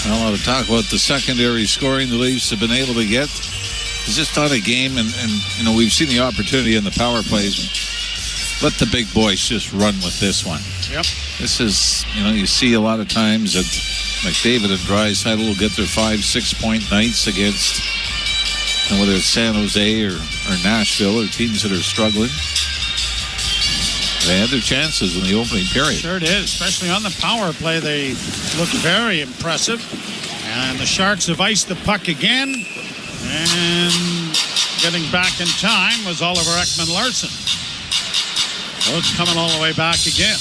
Well, I want to talk about the secondary scoring the Leafs have been able to get. It's just not a game, and we've seen the opportunity in the power plays. Let the big boys just run with this one. Yep. This is, you see a lot of times that McDavid and Draisaitl will get their 5-6 point nights against, whether it's San Jose or Nashville or teams that are struggling. They had their chances in the opening period. Sure did, especially on the power play. They look very impressive. And the Sharks have iced the puck again. And getting back in time was Oliver Ekman-Larsson. So it's coming all the way back again.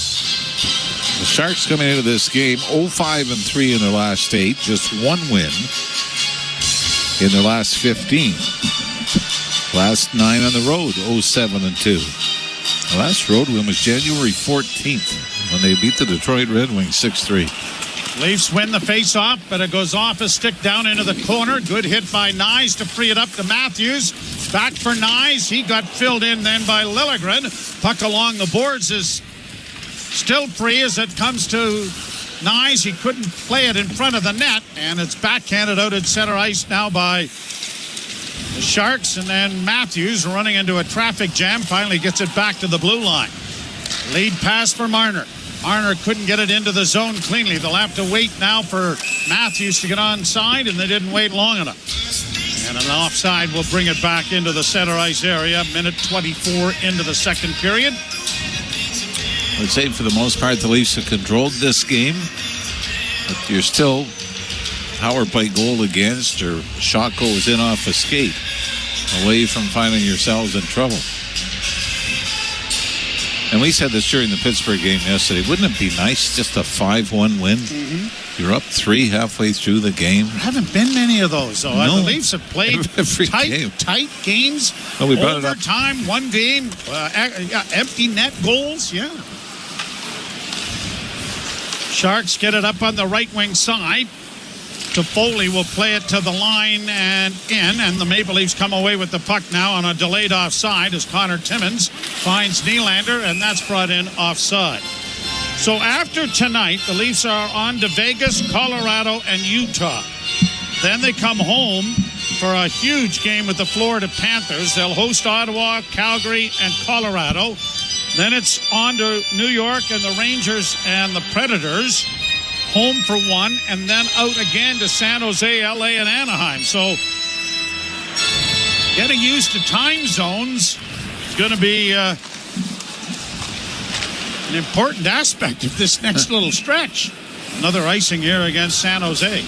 The Sharks coming into this game 0-5-3 in their last 8, just one win in their last 15. Last 9 on the road, 0-7-2. The last road win was January 14th when they beat the Detroit Red Wings 6-3. Leafs win the face-off, but it goes off a stick down into the corner. Good hit by Nyes to free it up to Matthews. Back for Nyes. He got filled in then by Liljegren. Puck along the boards is still free as it comes to Nyes. He couldn't play it in front of the net, and it's backhanded out at center ice now by the Sharks. And then Matthews, running into a traffic jam, finally gets it back to the blue line. Lead pass for Marner. Marner couldn't get it into the zone cleanly. They'll have to wait now for Matthews to get onside, and they didn't wait long enough. And an offside will bring it back into the center ice area. Minute 24 into the second period. I would say for the most part the Leafs have controlled this game, but you're still power play goal against, or shot goes in off a skate, away from finding yourselves in trouble. And we said this during the Pittsburgh game yesterday. Wouldn't it be nice just a 5-1 win? Mm-hmm. You're up 3 halfway through the game. There haven't been many of those, though. No. The Leafs have played tight games. Well, we brought overtime, it up. one game, empty net goals. Yeah. Sharks get it up on the right wing side. Toffoli will play it to the line and in, and the Maple Leafs come away with the puck now on a delayed offside as Connor Timmins finds Nylander, and that's brought in offside. So after tonight, the Leafs are on to Vegas, Colorado, and Utah. Then they come home for a huge game with the Florida Panthers. They'll host Ottawa, Calgary, and Colorado. Then it's on to New York and the Rangers and the Predators. Home for one, and then out again to San Jose, LA, and Anaheim. So getting used to time zones is going to be an important aspect of this next little stretch. Another icing here against San Jose.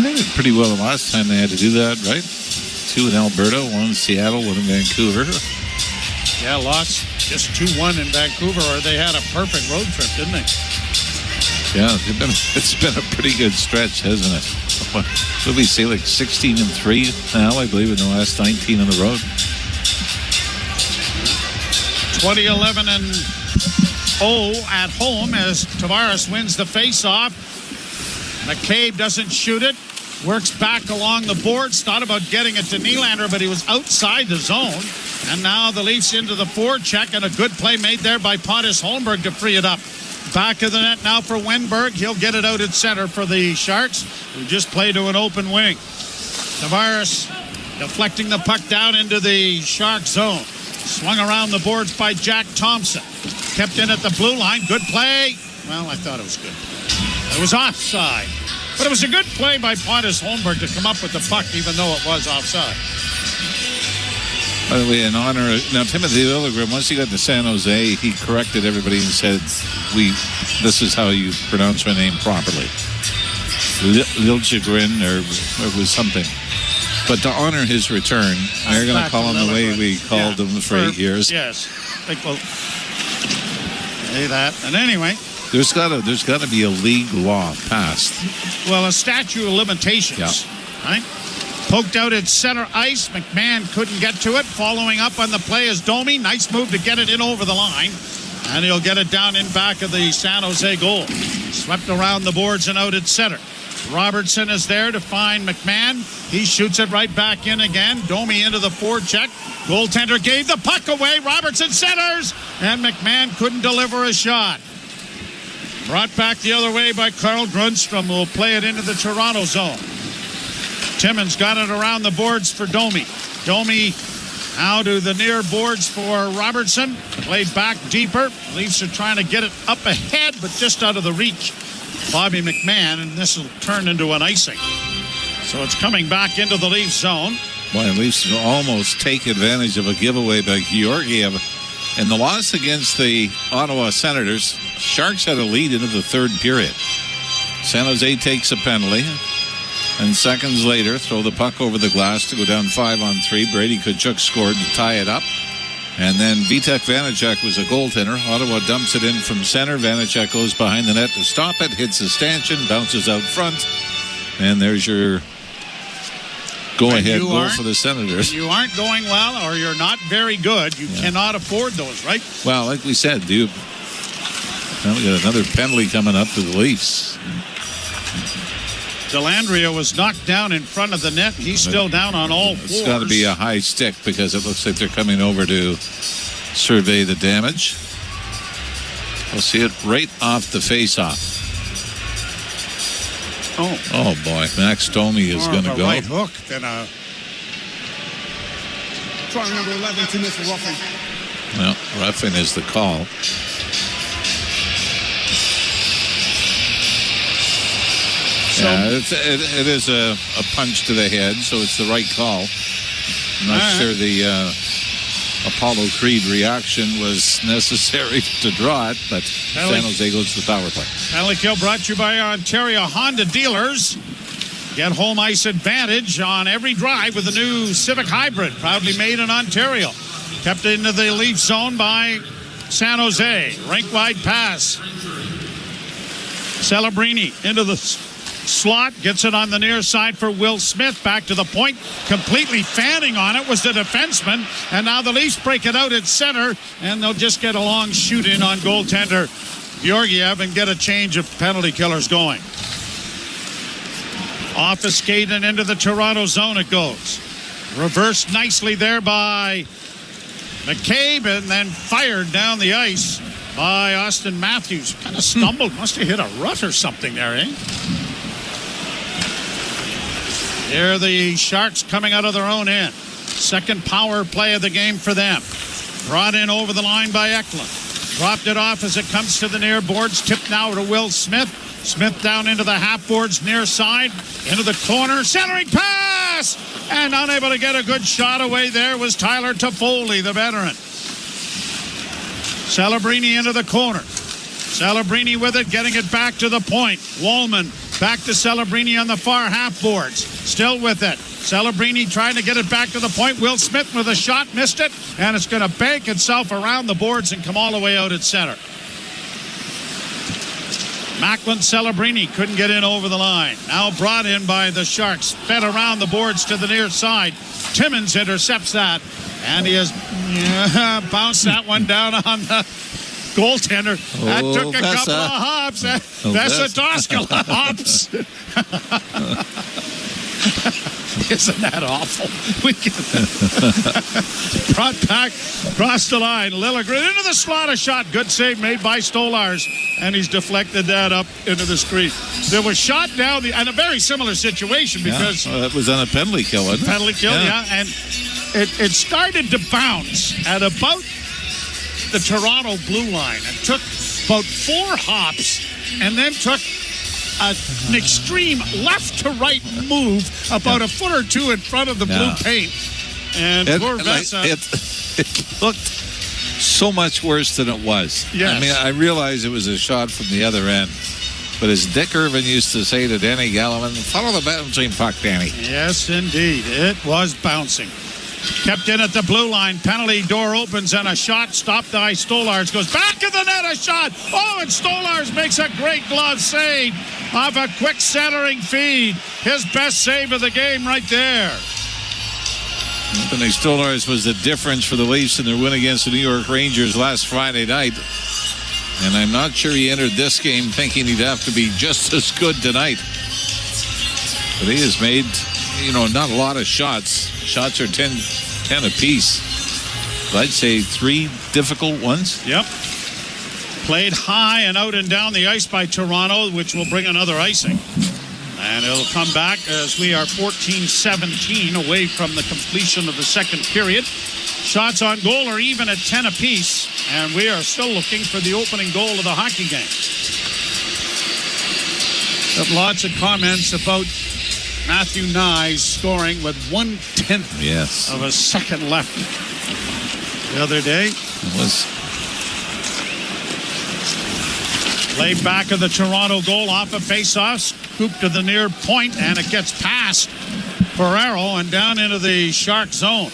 They did pretty well the last time they had to do that, right? 2 in Alberta, 1 in Seattle, 1 in Vancouver. Yeah, lost just 2-1 in Vancouver, or they had a perfect road trip, didn't they? Yeah, it's been a pretty good stretch, hasn't it? What did we say, like 16-3 now, I believe, in the last 19 on the road? 20-11-0 at home as Tavares wins the faceoff. McCabe doesn't shoot it. Works back along the boards. Thought about getting it to Nylander, but he was outside the zone. And now the Leafs into the forecheck, and a good play made there by Pontus Holmberg to free it up. Back of the net now for Wenberg. He'll get it out at center for the Sharks, who just play to an open wing. Tavares deflecting the puck down into the Shark zone. Swung around the boards by Jack Thompson. Kept in at the blue line. Good play. Well, I thought it was good. It was offside. But it was a good play by Pontus Holmberg to come up with the puck, even though it was offside. By the way, in honor, now Timothy Liljegren, once he got to San Jose, he corrected everybody and said, this is how you pronounce my name properly. Liljegren, or it was something. But to honor his return, they're going to call him the way we called him for 8 years. Yes. I think we'll say that. And anyway, There's got to be a league law passed. well, a statute of limitations, right? Poked out at center ice. McMahon couldn't get to it. Following up on the play is Domi. Nice move to get it in over the line. And he'll get it down in back of the San Jose goal. Swept around the boards and out at center. Robertson is there to find McMahon. He shoots it right back in again. Domi into the forecheck. Goaltender gave the puck away. Robertson centers. And McMahon couldn't deliver a shot. Brought back the other way by Carl Grundstrom, who will play it into the Toronto zone. Timmins got it around the boards for Domi. Domi out to the near boards for Robertson. Played back deeper. Leafs are trying to get it up ahead, but just out of the reach. Bobby McMahon, and this will turn into an icing. So it's coming back into the Leafs zone. Boy, the Leafs will almost take advantage of a giveaway by Georgiev. In the loss against the Ottawa Senators, Sharks had a lead into the third period. San Jose takes a penalty, and seconds later throw the puck over the glass to go down 5-on-3. Brady Tkachuk scored to tie it up. And then Vitek Vanacek was a goaltender. Ottawa dumps it in from center. Vanacek goes behind the net to stop it, hits a stanchion, bounces out front. And there's your go-ahead goal for the Senators. When you aren't going well or you're not very good, you cannot afford those, right? Well, like we said, we got another penalty coming up to the Leafs. Delandria was knocked down in front of the net. He's still down on all fours. It's got to be a high stick because it looks like they're coming over to survey the damage. We'll see it right off the face-off. Oh boy, Max Domi is going to go. Right hook than a... Try number 11 to miss a roughing. Well, roughing is the call. Yeah, it is a punch to the head, so it's the right call. I'm not sure the Apollo Creed reaction was necessary to draw it, but San Jose goes to the power play. Penalty kill brought to you by Ontario Honda dealers. Get home ice advantage on every drive with the new Civic Hybrid, proudly made in Ontario. Kept into the Leaf zone by San Jose. Rink-wide pass. Celebrini into the slot, gets it on the near side for Will Smith. Back to the point, completely fanning on it was the defenseman, and now the Leafs break it out at center, and they'll just get a long shoot in on goaltender Georgiev and get a change of penalty killers going. Off a skate and into the Toronto zone it goes. Reversed nicely there by McCabe and then fired down the ice by Austin Matthews. Kind of stumbled. Must have hit a rut or something there, eh? Here are the Sharks coming out of their own end. Second power play of the game for them. Brought in over the line by Eklund. Dropped it off as it comes to the near boards. Tipped now to Will Smith. Smith down into the half boards near side. Into the corner. Centering pass! And unable to get a good shot away there was Tyler Toffoli, the veteran. Celebrini into the corner. Celebrini with it, getting it back to the point. Wallman back to Celebrini on the far half boards. Still with it. Celebrini trying to get it back to the point. Will Smith with a shot, missed it, and it's going to bank itself around the boards and come all the way out at center. Macklin Celebrini couldn't get in over the line. Now brought in by the Sharks. Fed around the boards to the near side. Timmins intercepts that, and he has bounced that one down on the goaltender. That took a couple of hops. Vesa Toskala hops. Isn't that awful? We get brought back across the line. Liljegren into the slot, a shot. Good save made by Stolars, and he's deflected that up into the screen. There was shot down and a very similar situation because it was on a penalty kill, wasn't it? Penalty kill, yeah. And it started to bounce at about the Toronto blue line and took about 4 hops and then took an extreme left to right move about a foot or two in front of the blue paint. And poor Vesa. It looked so much worse than it was. Yes. I mean, I realize it was a shot from the other end. But as Dick Irvin used to say to Danny Gallivan, follow the bouncing puck, Danny. Yes, indeed. It was bouncing. Kept in at the blue line. Penalty door opens and a shot stopped by Stolars. Goes back of the net, a shot. Oh, and Stolars makes a great glove save off a quick centering feed. His best save of the game right there. Anthony Stolars was the difference for the Leafs in their win against the New York Rangers last Friday night. And I'm not sure he entered this game thinking he'd have to be just as good tonight. But he has made, not a lot of shots. Shots are 10 apiece. But I'd say 3 difficult ones. Yep. Played high and out and down the ice by Toronto, which will bring another icing. And it'll come back as we are 14-17 away from the completion of the second period. Shots on goal are even at 10 apiece, and we are still looking for the opening goal of the hockey game. Got lots of comments about Matthew Nyes scoring with 1/10 of a second left the other day. It was laid back of the Toronto goal off a face-off, scoop to the near point, and it gets past Ferrero and down into the Shark zone.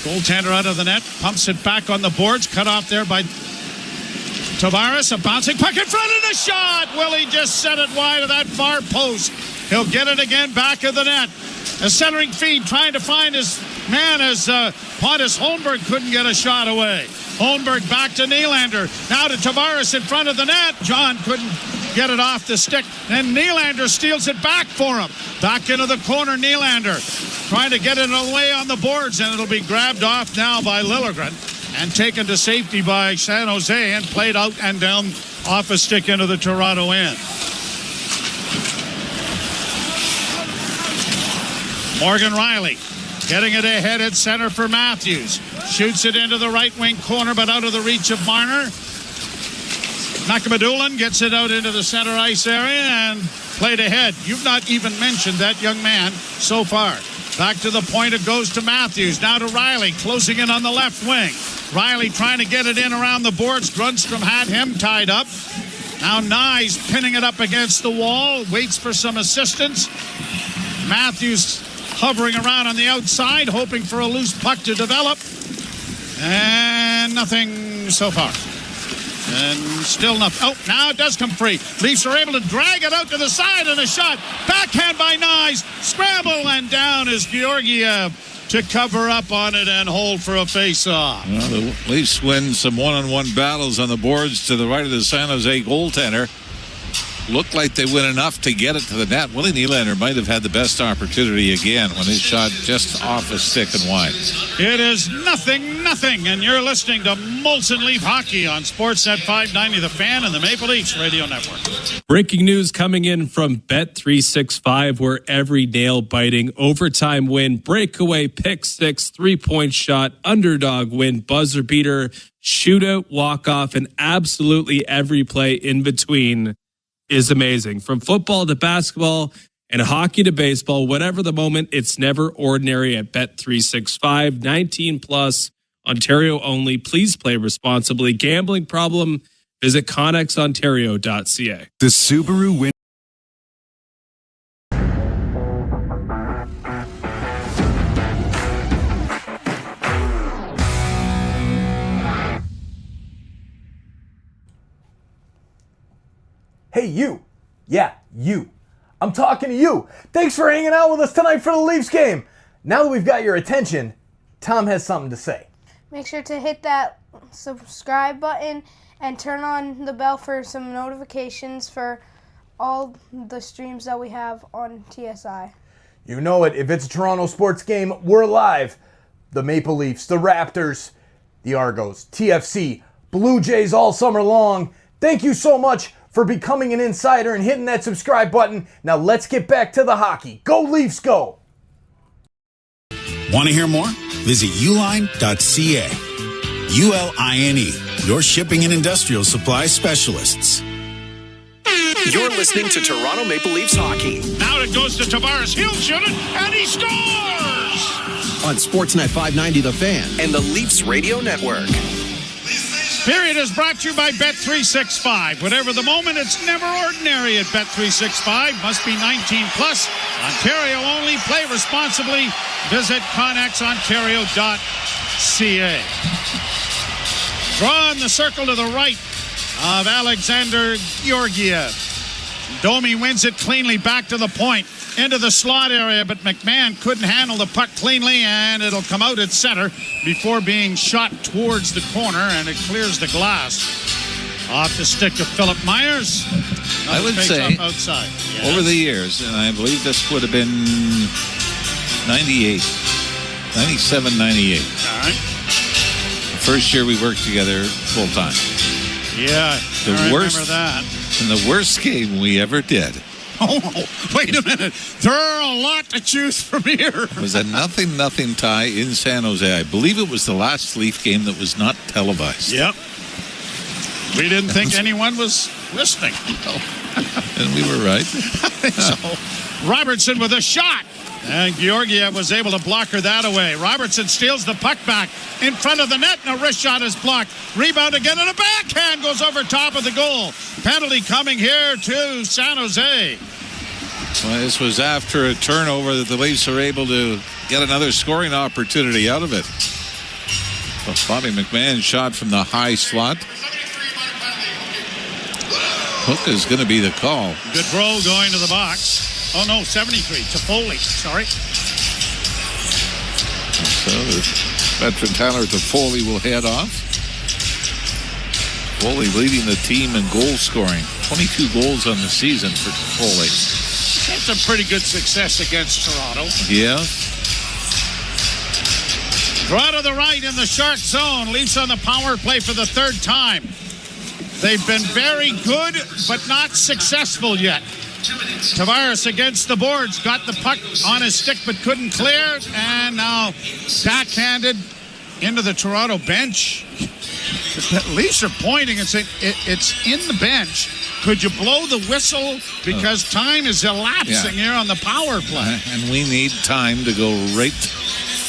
Goaltender out of the net, pumps it back on the boards, cut off there by Tavares. A bouncing puck in front of the shot. Willie just set it wide of that far post. He'll get it again back of the net. A centering feed trying to find his man as Pontus Holmberg couldn't get a shot away. Holmberg back to Nylander. Now to Tavares in front of the net. John couldn't get it off the stick. Then Nylander steals it back for him. Back into the corner, Nylander trying to get it away on the boards, and it'll be grabbed off now by Liljegren and taken to safety by San Jose and played out and down off a stick into the Toronto end. Morgan Riley getting it ahead at center for Matthews. Shoots it into the right wing corner, but out of the reach of Marner. Nakamadoulan gets it out into the center ice area and played ahead. You've not even mentioned that young man so far. Back to the point, it goes to Matthews. Now to Riley, closing in on the left wing. Riley trying to get it in around the boards. Grunstrom had him tied up. Now Nyes pinning it up against the wall. Waits for some assistance. Matthews hovering around on the outside, hoping for a loose puck to develop. And nothing so far. And still nothing. Oh, now it does come free. Leafs are able to drag it out to the side, and a shot. Backhand by Nyes. Scramble, and down is Georgiev to cover up on it and hold for a face-off. Well, the Leafs win some one-on-one battles on the boards to the right of the San Jose goaltender. looked like they went enough to get it to the net. Willie Nylander might have had the best opportunity again when his shot just off a stick and wide. It is 0-0, and you're listening to Molson Leaf Hockey on Sportsnet 590 The Fan and the Maple Leafs Radio Network. Breaking news coming in from Bet365, where every nail-biting overtime win, breakaway, pick six, three-point shot, underdog win, buzzer beater, shootout, walk-off, and absolutely every play in between is amazing. From football to basketball and hockey to baseball, whatever the moment, it's never ordinary at Bet365. 19 plus, Ontario only. Please play responsibly. Gambling problem? Visit connexontario.ca. The Subaru win. Hey, you. Yeah, you. I'm talking to you. Thanks for hanging out with us tonight for the Leafs game. Now that we've got your attention, Tom has something to say. Make sure to hit that subscribe button and turn on the bell for some notifications for all the streams that we have on TSI. You know it. If it's a Toronto sports game, we're live. The Maple Leafs, the Raptors, the Argos, TFC, Blue Jays all summer long. Thank you so much for becoming an insider and hitting that subscribe button. Now let's get back to the hockey. Go Leafs, go! Want to hear more? Visit uline.ca. ULINE, your shipping and industrial supply specialists. You're listening to Toronto Maple Leafs hockey. Now it goes to Tavares. He'll shoot it, and he scores! On Sportsnet 590 The Fan and the Leafs Radio Network. Period is brought to you by Bet365. Whatever the moment, it's never ordinary at Bet365. Must be 19 plus. Ontario only. Play responsibly. Visit connexontario.ca. Draw in the circle to the right of Alexander Georgiev. Domi wins it cleanly back to the point. Into the slot area, but McMahon couldn't handle the puck cleanly, and it'll come out at center before being shot towards the corner, and it clears the glass. Off the stick of Philip Myers. I would say, outside. Yes. Over the years, and I believe this would have been 98, 97, 98. All right. The first year we worked together full time. Yeah, I remember that. And the worst game we ever did. Oh, wait a minute. There are a lot to choose from here. It was a 0-0 tie in San Jose. I believe it was the last Leaf game that was not televised. Yep. We didn't think anyone was listening. No. And we were right. I think so. Robertson with a shot. And Georgiev was able to block her that away. Robertson steals the puck back in front of the net, and a wrist shot is blocked. Rebound again, and a backhand goes over top of the goal. Penalty coming here to San Jose. Well, this was after a turnover that the Leafs are able to get another scoring opportunity out of it. Well, Bobby McMahon shot from the high slot. Hook is going to be the call. Gaudreau going to the box. Oh, no, 73. Toffoli, sorry. So the veteran Tyler Toffoli will head off. Toffoli leading the team in goal scoring. 22 goals on the season for Toffoli. That's a pretty good success against Toronto. Yeah. Draw to the right in the Shark zone. Leafs on the power play for the third time. They've been very good, but not successful yet. Tavares against the boards, got the puck on his stick but couldn't clear, and now backhanded into the Toronto bench. The Leafs are pointing and saying, it's in the bench. Could you blow the whistle? Because time is elapsing here on the power play. And we need time to go right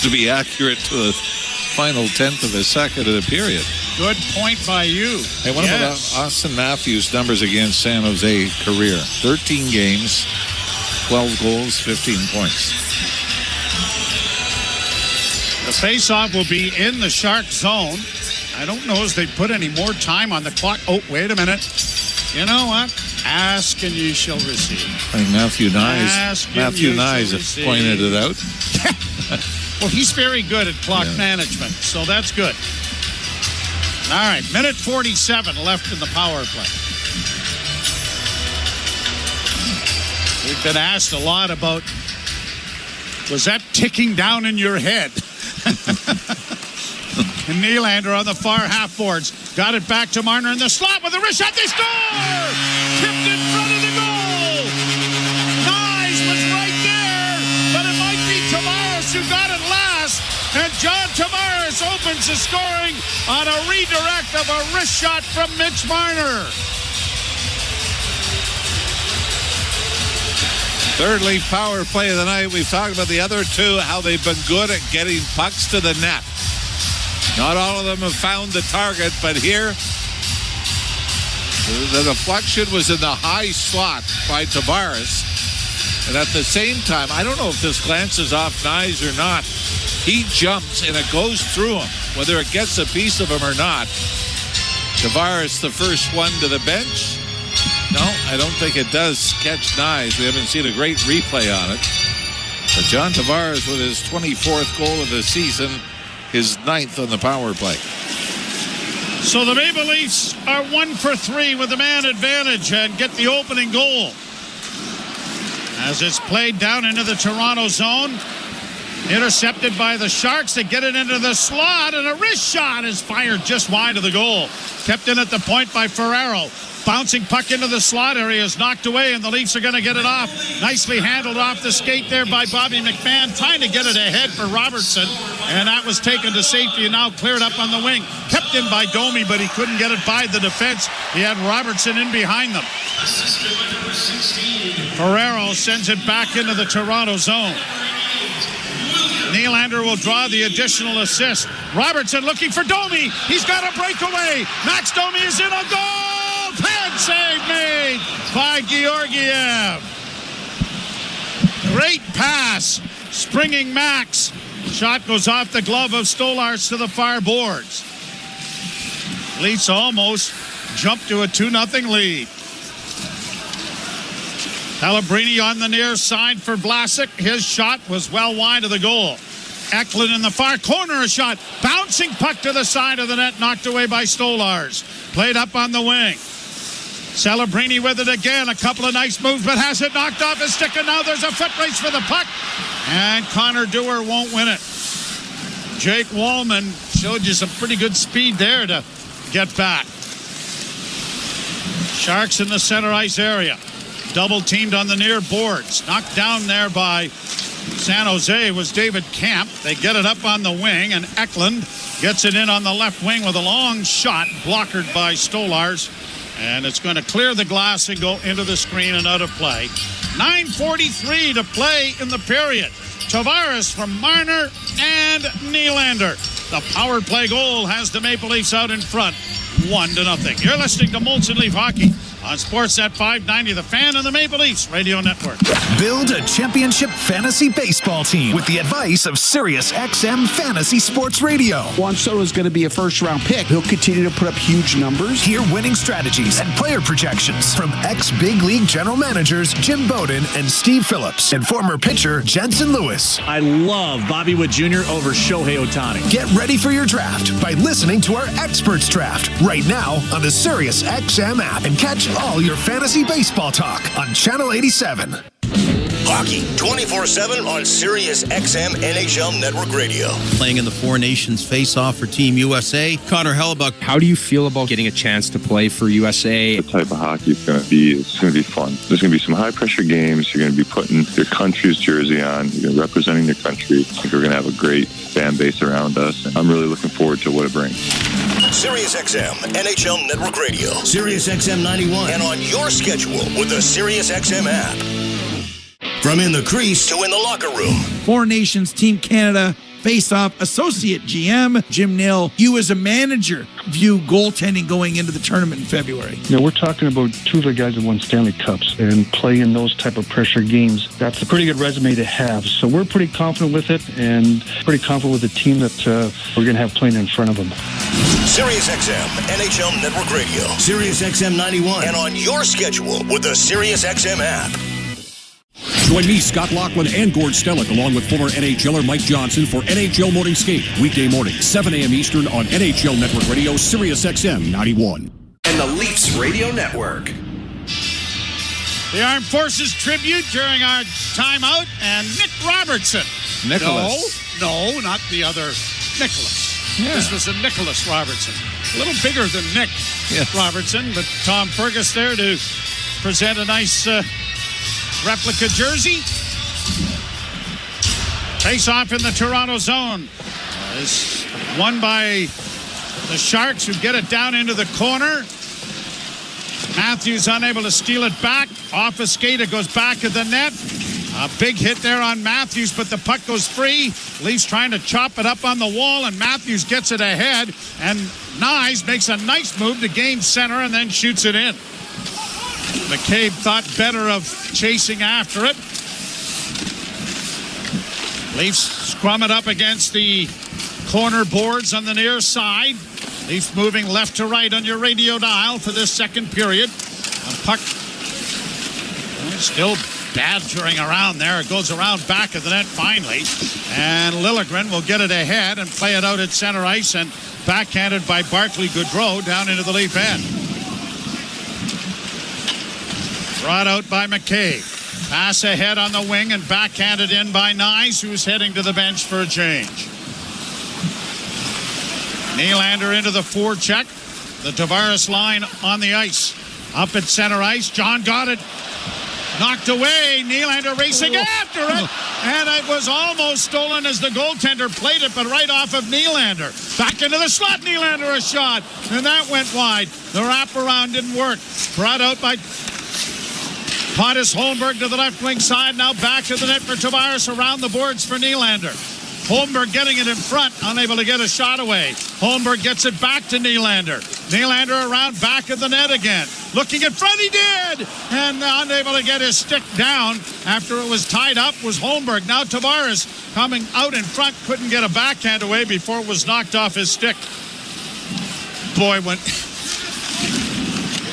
to be accurate to the final tenth of a second of the period. Good point by you. Hey, what about Austin Matthews' numbers against San Jose career? 13 games, 12 goals, 15 points. The faceoff will be in the Shark zone. I don't know as they put any more time on the clock. Oh, wait a minute. You know what? Ask and you shall receive. I think Matthew Nyes pointed it out. Well, he's very good at clock management, so that's good. All right, minute 47 left in the power play. We've been asked a lot about, was that ticking down in your head? And Nylander on the far half boards. Got it back to Marner in the slot with a wrist shot. They score! Tipped in front of the goal. Nyes was right there, but it might be Tavares who got it last. And John Tavares opens the scoring on a redirect of a wrist shot from Mitch Marner. Third leaf power play of the night. We've talked about the other two, how they've been good at getting pucks to the net. Not all of them have found the target, but here the deflection was in the high slot by Tavares. And at the same time, I don't know if this glances off Nyes or not. He jumps and it goes through him, whether it gets a piece of him or not. Tavares, the first one to the bench. No, I don't think it does catch Nyes. We haven't seen a great replay on it. But John Tavares with his 24th goal of the season, his 9th on the power play. So the Maple Leafs are 1 for 3 with the man advantage and get the opening goal. As it's played down into the Toronto zone. Intercepted by the Sharks. They get it into the slot, and a wrist shot is fired just wide of the goal. Kept in at the point by Ferraro. Bouncing puck into the slot area is knocked away, and the Leafs are going to get it off. Nicely handled off the skate there by Bobby McMahon, trying to get it ahead for Robertson, and that was taken to safety and now cleared up on the wing. Kept in by Domi, but he couldn't get it by the defense. He had Robertson in behind them. Ferraro sends it back into the Toronto zone. Nylander will draw the additional assist. Robertson looking for Domi. He's got a breakaway. Max Domi is in on goal. Pad save made by Georgiev. Great pass. Springing Max. Shot goes off the glove of Stolarz to the far boards. Leafs almost jumped to a 2-0 lead. Pellegrini on the near side for Vlasic. His shot was well wide of the goal. Eklund in the far corner, a shot. Bouncing puck to the side of the net, knocked away by Stolarz. Played up on the wing. Celebrini with it again. A couple of nice moves, but has it knocked off his stick, and now there's a foot race for the puck. And Connor Dewar won't win it. Jake Wallman showed you some pretty good speed there to get back. Sharks in the center ice area. Double teamed on the near boards. Knocked down there by San Jose was David Camp. They get it up on the wing, and Eklund gets it in on the left wing with a long shot, blockered by Stolarz. And it's going to clear the glass and go into the screen and out of play. 9:43 to play in the period. Tavares from Marner and Nylander. The power play goal has the Maple Leafs out in front, 1-0. You're listening to Molson Leaf Hockey on Sportsnet 590, The Fan and the Maple Leafs Radio Network. Build a championship fantasy baseball team with the advice of Sirius XM Fantasy Sports Radio. Juan Soto is going to be a first-round pick. He'll continue to put up huge numbers. Hear winning strategies and player projections from ex-Big League general managers Jim Bowden and Steve Phillips and former pitcher Jensen Lewis. I love Bobby Wood Jr. over Shohei Ohtani. Get ready for your draft by listening to our Experts Draft right now on the Sirius XM app, and catch all your fantasy baseball talk on Channel 87. Hockey 24/7 on Sirius XM NHL Network Radio. Playing in the Four Nations face-off for Team USA, Connor Hellebuck. How do you feel about getting a chance to play for USA? The type of hockey it's going to be fun. There's going to be some high-pressure games. You're going to be putting your country's jersey on. You're representing your country. I think we're going to have a great fan base around us. I'm really looking forward to what it brings. Sirius XM NHL Network Radio. Sirius XM 91. And on your schedule with the Sirius XM app. From in the crease to in the locker room. Four Nations Team Canada face-off associate GM Jim Nill. You as a manager view goaltending going into the tournament in February. We're talking about two of the guys that won Stanley Cups and play in those type of pressure games. That's a pretty good resume to have. So we're pretty confident with it and pretty confident with the team that we're going to have playing in front of them. Sirius XM NHL Network Radio. Sirius XM 91. And on your schedule with the Sirius XM app. Join me, Scott Laughlin, and Gord Stellick, along with former NHLer Mike Johnson for NHL Morning Skate. Weekday morning, 7 a.m. Eastern on NHL Network Radio, Sirius XM 91. And the Leafs Radio Network. the Armed Forces tribute during our timeout, and Nick Robertson. Nicholas. No, not the other Nicholas. Yeah. This was a Nicholas Robertson. A little bigger than Nick Robertson, but Tom Fergus there to present a nice replica jersey. Face off in the Toronto zone. Is won by the Sharks, who get it down into the corner. Matthews unable to steal it back. Off a skate, it goes back at the net. A big hit there on Matthews, but the puck goes free. Leafs trying to chop it up on the wall, and Matthews gets it ahead. And Nyes makes a nice move to gain center and then shoots it in. McCabe thought better of chasing after it. Leafs scrum it up against the corner boards on the near side. Leafs moving left to right on your radio dial for this second period. A puck still badgering around there. It goes around back of the net finally. And Liljegren will get it ahead and play it out at center ice, and backhanded by Barclay Goodrow down into the Leaf end. Brought out by McCabe. Pass ahead on the wing and backhanded in by Nyes, who's heading to the bench for a change. Nylander into the forecheck. The Tavares line on the ice. Up at center ice. John got it. Knocked away. Nylander racing after it. And it was almost stolen as the goaltender played it, but right off of Nylander. Back into the slot. Nylander a shot. And that went wide. The wraparound didn't work. Brought out by Pontus Holmberg to the left wing side. Now back to the net for Tavares. Around the boards for Nylander. Holmberg getting it in front, unable to get a shot away. Holmberg gets it back to Nylander. Nylander around back of the net again. Looking in front, he did! And unable to get his stick down after it was tied up was Holmberg. Now Tavares coming out in front, couldn't get a backhand away before it was knocked off his stick. Boy, when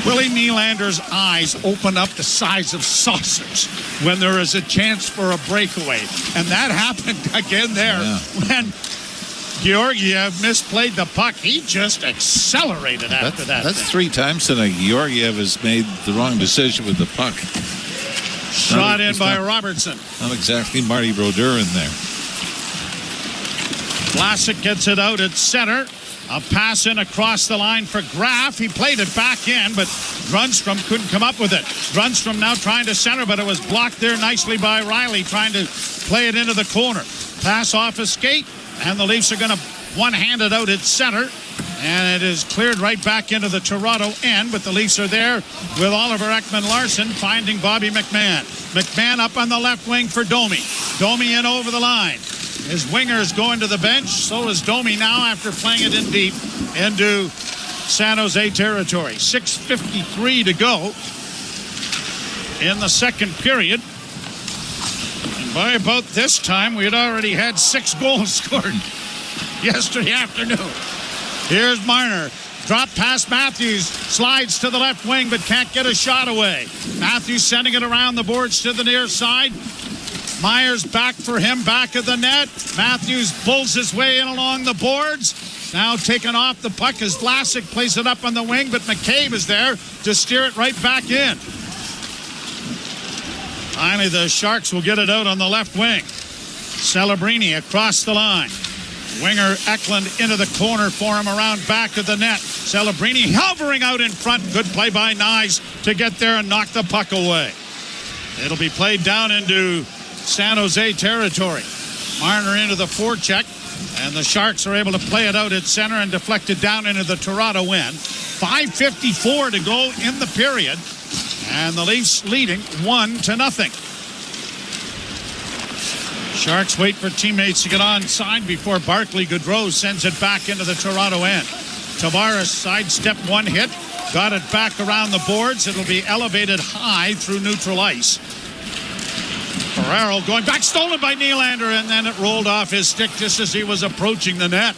Willie Nylander's eyes open up the size of saucers when there is a chance for a breakaway. And that happened again there when Georgiev misplayed the puck. He just accelerated after that. That's 3 times tonight Georgiev has made the wrong decision with the puck. Shot in by Robertson. Not exactly Marty Brodeur in there. Vlasic gets it out at center. A pass in across the line for Graf. He played it back in, but Grundstrom couldn't come up with it. Grundstrom now trying to center, but it was blocked there nicely by Riley, trying to play it into the corner. Pass off a skate, and the Leafs are going to one-hand it out at center. And it is cleared right back into the Toronto end, but the Leafs are there with Oliver Ekman-Larsson finding Bobby McMahon. McMahon up on the left wing for Domi. Domi in over the line. His wingers going to the bench. So is Domi now after playing it in deep into San Jose territory. 6:53 to go in the second period. And by about this time, we had already had 6 goals scored yesterday afternoon. Here's Marner. Drop past Matthews. Slides to the left wing, but can't get a shot away. Matthews sending it around the boards to the near side. Myers back for him, back of the net. Matthews pulls his way in along the boards. Now taken off the puck as Vlasic plays it up on the wing, but McCabe is there to steer it right back in. Finally, the Sharks will get it out on the left wing. Celebrini across the line. Winger Eklund into the corner for him around back of the net. Celebrini hovering out in front. Good play by Nyes to get there and knock the puck away. It'll be played down into San Jose territory. Marner into the forecheck, and the Sharks are able to play it out at center and deflect it down into the Toronto end. 5:54 to go in the period, and the Leafs leading 1-0. Sharks wait for teammates to get onside before Barclay Goodrow sends it back into the Toronto end. Tavares sidestepped one hit, got it back around the boards. It'll be elevated high through neutral ice. Ferraro going back, stolen by Nylander, and then it rolled off his stick just as he was approaching the net.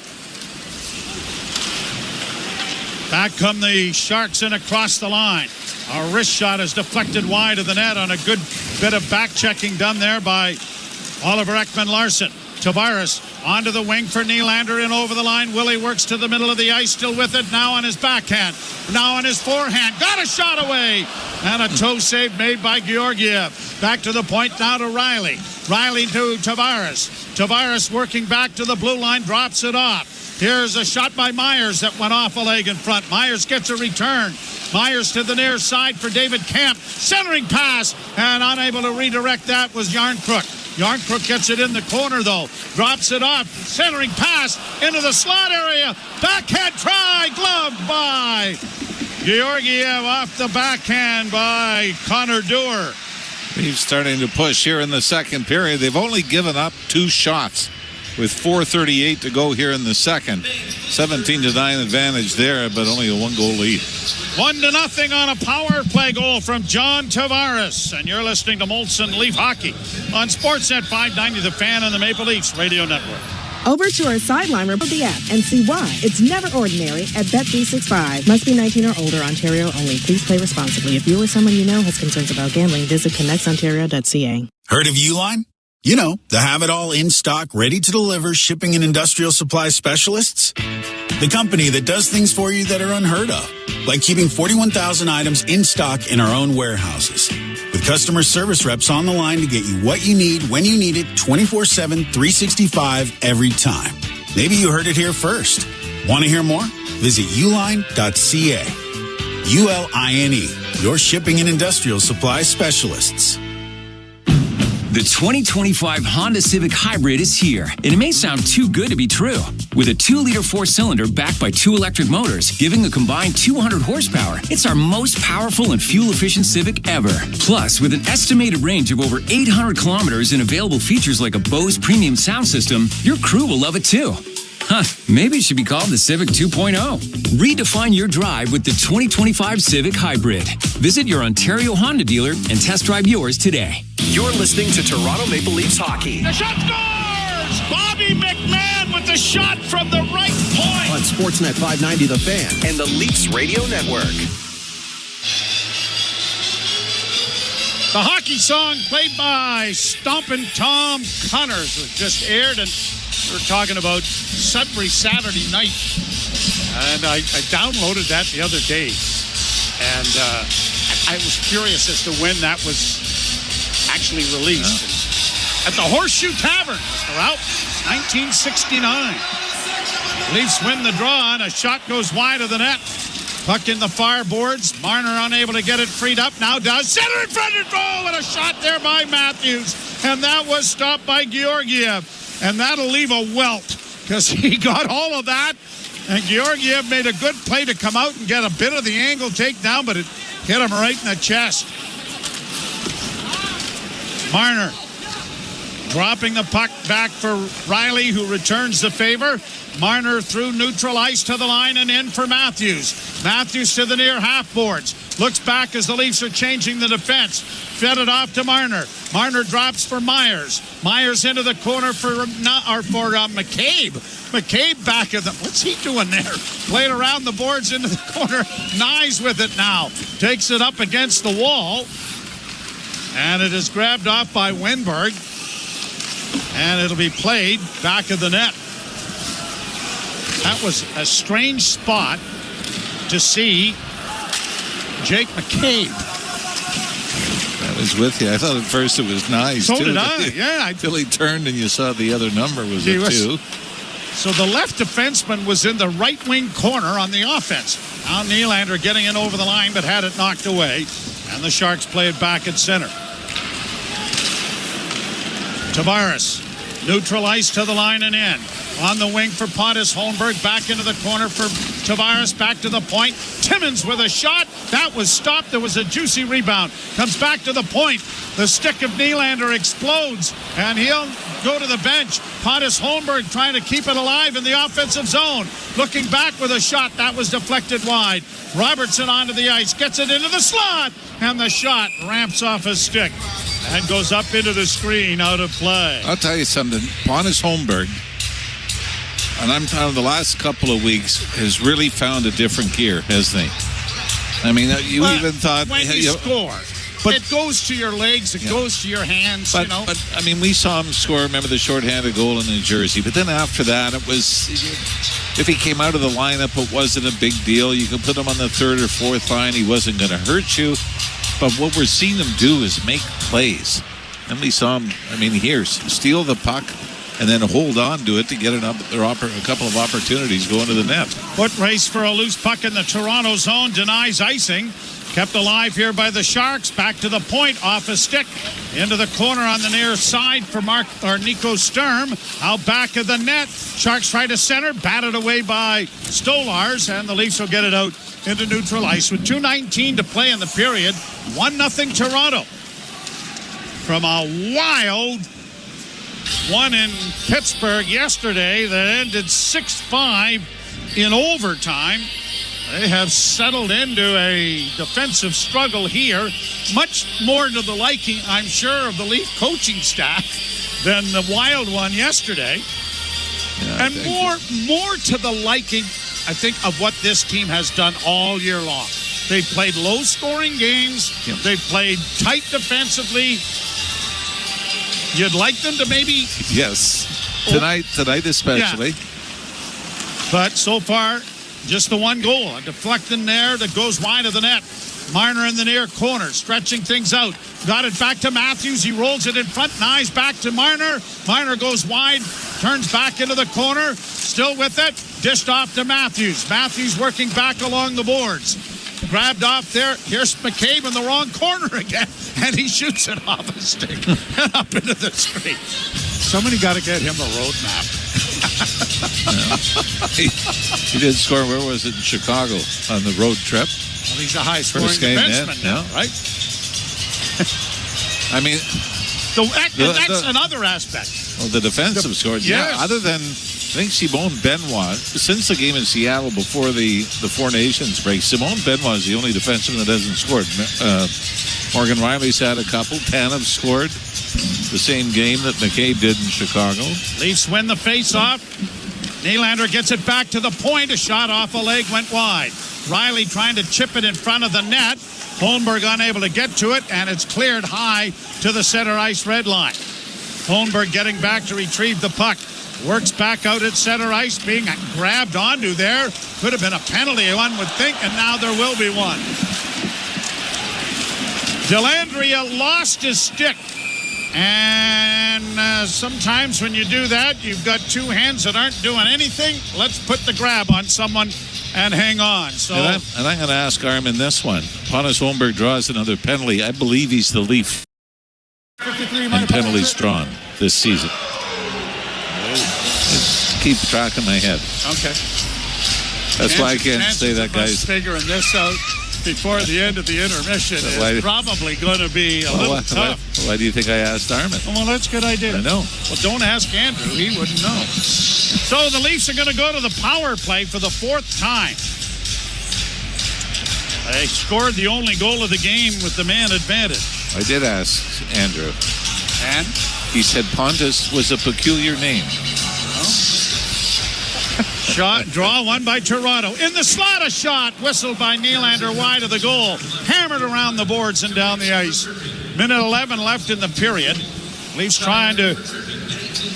Back come the Sharks in across the line. A wrist shot is deflected wide of the net on a good bit of back checking done there by Oliver Ekman-Larsson. Tavares Onto the wing for Nylander and over the line. Willie works to the middle of the ice, still with it. Now on his backhand. Now on his forehand. Got a shot away. And a toe save made by Georgiev. Back to the point now to Riley. Riley to Tavares. Tavares working back to the blue line. Drops it off. Here's a shot by Myers that went off a leg in front. Myers gets a return. Myers to the near side for David Kemp. Centering pass. And unable to redirect that was Yarncrook. Yarncrook gets it in the corner, though. Drops it off. Centering pass into the slot area. Backhand try. Gloved by Georgiev off the backhand by Connor Dewar. He's starting to push here in the second period. They've only given up 2 shots with 4:38 to go here in the second. 17-9 advantage there, but only a 1-goal lead. 1-0 on a power play goal from John Tavares. And you're listening to Molson Leaf Hockey on Sportsnet 590, The Fan and the Maple Leafs Radio Network. Over to our sideline report the app and see why it's never ordinary at Bet365. Must be 19 or older, Ontario only. Please play responsibly. If you or someone you know has concerns about gambling, visit connectsontario.ca. Heard of Uline? You know, the have-it-all in-stock, ready-to-deliver shipping and industrial supply specialists. The company that does things for you that are unheard of, like keeping 41,000 items in stock in our own warehouses. With customer service reps on the line to get you what you need, when you need it, 24/7, 365, every time. Maybe you heard it here first. Want to hear more? Visit uline.ca. ULINE, your shipping and industrial supply specialists. The 2025 Honda Civic Hybrid is here, and it may sound too good to be true. With a 2-liter 4-cylinder backed by 2 electric motors, giving a combined 200 horsepower, it's our most powerful and fuel-efficient Civic ever. Plus, with an estimated range of over 800 kilometers and available features like a Bose premium sound system, your crew will love it too. Huh, maybe it should be called the Civic 2.0. Redefine your drive with the 2025 Civic Hybrid. Visit your Ontario Honda dealer and test drive yours today. You're listening to Toronto Maple Leafs hockey. The shot scores! Bobby McMahon with the shot from the right point. On Sportsnet 590, The Fan. And the Leafs Radio Network. The hockey song played by Stompin' Tom Connors was just aired, and we're talking about Sudbury Saturday night. And I downloaded that the other day. And I was curious as to when that was actually released. At the Horseshoe Tavern, Mr. Rout, 1969. Leafs win the draw, and a shot goes wide of the net. Puck in the far boards. Marner unable to get it freed up. Now does. Center in front and goal, and a shot there by Matthews. And that was stopped by Georgiev. And that'll leave a welt because he got all of that. And Georgiev made a good play to come out and get a bit of the angle takedown, but it hit him right in the chest. Marner dropping the puck back for Riley, who returns the favor. Marner through neutral ice to the line and in for Matthews. Matthews to the near half boards. Looks back as the Leafs are changing the defense. Fed it off to Marner. Marner drops for Myers. Myers into the corner for McCabe. McCabe back at them. What's he doing there? Played around the boards into the corner. Nyes with it now. Takes it up against the wall. And it is grabbed off by Winberg. And it'll be played back of the net. That was a strange spot to see Jake McCabe. I was with you. I thought at first it was nice. So too. did I, yeah. Until he turned and you saw the other number was a 2. So the left defenseman was in the right wing corner on the offense. Now Nylander getting in over the line, but had it knocked away. And the Sharks play it back at center. Tavares, neutral ice to the line and in. On the wing for Pontus Holmberg. Back into the corner for Tavares. Back to the point. Timmins with a shot. That was stopped. There was a juicy rebound. Comes back to the point. The stick of Nylander explodes. And he'll go to the bench. Pontus Holmberg trying to keep it alive in the offensive zone. Looking back with a shot. That was deflected wide. Robertson onto the ice. Gets it into the slot. And the shot ramps off his stick. And goes up into the screen, out of play. I'll tell you something. Pontus Holmberg, and I'm telling the last couple of weeks, has really found a different gear, hasn't he? I mean, you even thought... When you score, it goes to your legs, it goes to your hands, But, I mean, we saw him score, remember the shorthanded goal in New Jersey. But then after that, it was, if he came out of the lineup, it wasn't a big deal. You could put him on the third or fourth line. He wasn't going to hurt you. But what we're seeing him do is make plays. And we saw him, here, steal the puck and then hold on to it to get a couple of opportunities going to the net. Foot race for a loose puck in the Toronto zone, denies icing. Kept alive here by the Sharks. Back to the point, off a stick. Into the corner on the near side for Nico Sturm. Out back of the net. Sharks try to center. Batted away by Stolars. And the Leafs will get it out into neutral ice. With 2:19 to play in the period. 1-0 Toronto. From a wild one in Pittsburgh yesterday that ended 6-5 in overtime. They have settled into a defensive struggle here, much more to the liking, I'm sure, of the Leaf coaching staff than the wild one yesterday. Yeah, and more to the liking, I think, of what this team has done all year long. They've played low-scoring games. Yep. They've played tight defensively. You'd like them to maybe... Yes. Tonight especially. Yeah. But so far... just the one goal. A deflecting there that goes wide of the net. Marner in the near corner, stretching things out. Got it back to Matthews. He rolls it in front. Nice back to Marner. Marner goes wide, turns back into the corner. Still with it. Dished off to Matthews. Matthews working back along the boards. Grabbed off there. Here's McCabe in the wrong corner again. And he shoots it off a stick and up into the street. Somebody got to get him a roadmap. He did score. Where was it? In Chicago on the road trip. Well, he's a high-scoring defenseman now, right? That's another aspect. Well, the defensive score. Yes. Yeah, other than, I think Simone Benoit, since the game in Seattle before the Four Nations break, Simone Benoit is the only defenseman that hasn't scored. Morgan Riley's had a couple. Tanev scored the same game that McCabe did in Chicago. Leafs win the face-off. Nylander gets it back to the point. A shot off a leg went wide. Riley trying to chip it in front of the net. Holmberg unable to get to it, and it's cleared high to the center ice red line. Holmberg getting back to retrieve the puck. Works back out at center ice, being grabbed onto there. Could have been a penalty, one would think, and now there will be one. Dellandrea lost his stick. And sometimes when you do that, you've got two hands that aren't doing anything. Let's put the grab on someone and hang on. So, and I'm going to ask Armin this one. Pontus Holmberg draws another penalty. I believe he's the Leaf in penalties drawn this season. Just keep track in my head. Okay. That's why I can't say that guy's figuring this out before the end of the intermission is probably going to be a little tough. Why do you think I asked Armin? Well, that's a good idea. I know. Well, don't ask Andrew. He wouldn't know. So the Leafs are going to go to the power play for the fourth time. They scored the only goal of the game with the man advantage. I did ask Andrew. And? He said Pontus was a peculiar name. Shot, draw one by Toronto. In the slot, a shot. Whistled by Nylander wide of the goal. Hammered around the boards and down the ice. Minute 11 left in the period. Leafs trying to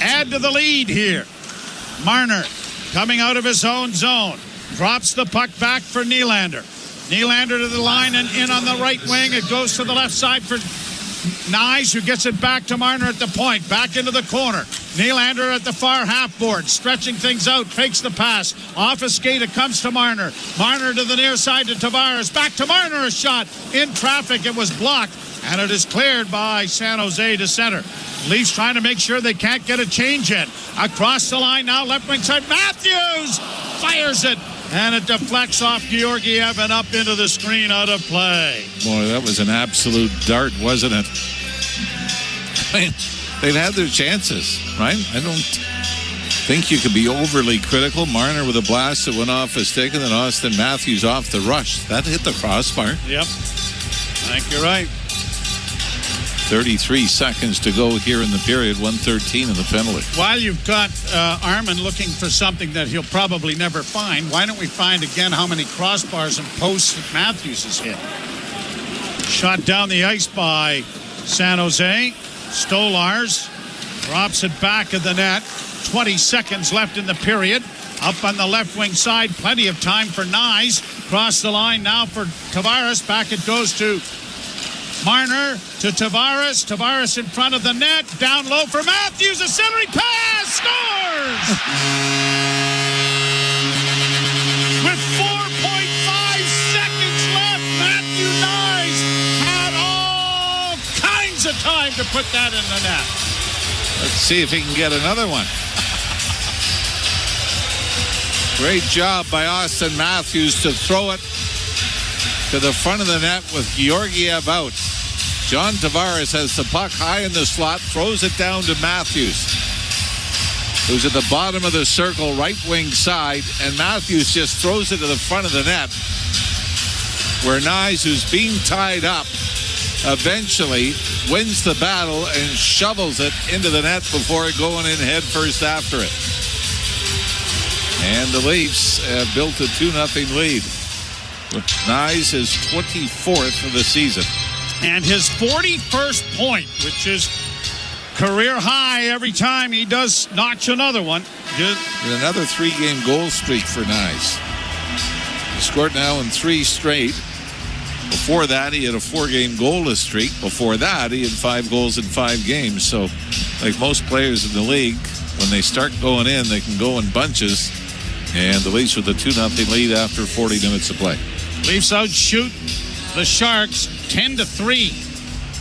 add to the lead here. Marner coming out of his own zone. Drops the puck back for Nylander. Nylander to the line and in on the right wing. It goes to the left side for Nyes, who gets it back to Marner at the point. Back into the corner. Nylander at the far half board, stretching things out, fakes the pass. Off a skate, it comes to Marner. Marner to the near side to Tavares. Back to Marner, a shot. In traffic, it was blocked, and it is cleared by San Jose to center. Leafs trying to make sure they can't get a change in. Across the line now, left wing side. Matthews fires it, and it deflects off Georgiev and up into the screen, out of play. Boy, that was an absolute dart, wasn't it? I mean, they've had their chances, right? I don't think you could be overly critical. Marner with a blast that went off a stick, and then Austin Matthews off the rush. That hit the crossbar. Yep. I think you're right. 33 seconds to go here in the period, 1:13 in the penalty. While you've got Armin looking for something that he'll probably never find, why don't we find again how many crossbars and posts that Matthews has hit? Shot down the ice by San Jose. Stolars drops it back of the net. 20 seconds left in the period. Up on the left wing side, plenty of time for Nyes. Cross the line now for Tavares. Back it goes to Marner, to Tavares. Tavares in front of the net. Down low for Matthews. A centering pass. Scores! With 4.5 seconds left, Matthew Nyes had all kinds of time to put that in the net. Let's see if he can get another one. Great job by Austin Matthews to throw it to the front of the net with Georgiev out. John Tavares has the puck high in the slot, throws it down to Matthews, who's at the bottom of the circle, right wing side, and Matthews just throws it to the front of the net, where Nyes, who's being tied up, eventually wins the battle and shovels it into the net before going in head first after it. And the Leafs have built a 2-0 lead. Nyes his 24th of the season. And his 41st point, which is career high every time he does notch another one. And another 3-game goal streak for Nyes. He scored now in 3 straight. Before that, he had a 4-game goalless streak. Before that, he had 5 goals in 5 games. So, like most players in the league, when they start going in, they can go in bunches. And the Leafs with a 2-0 lead after 40 minutes of play. Leafs outshoot the Sharks 10-3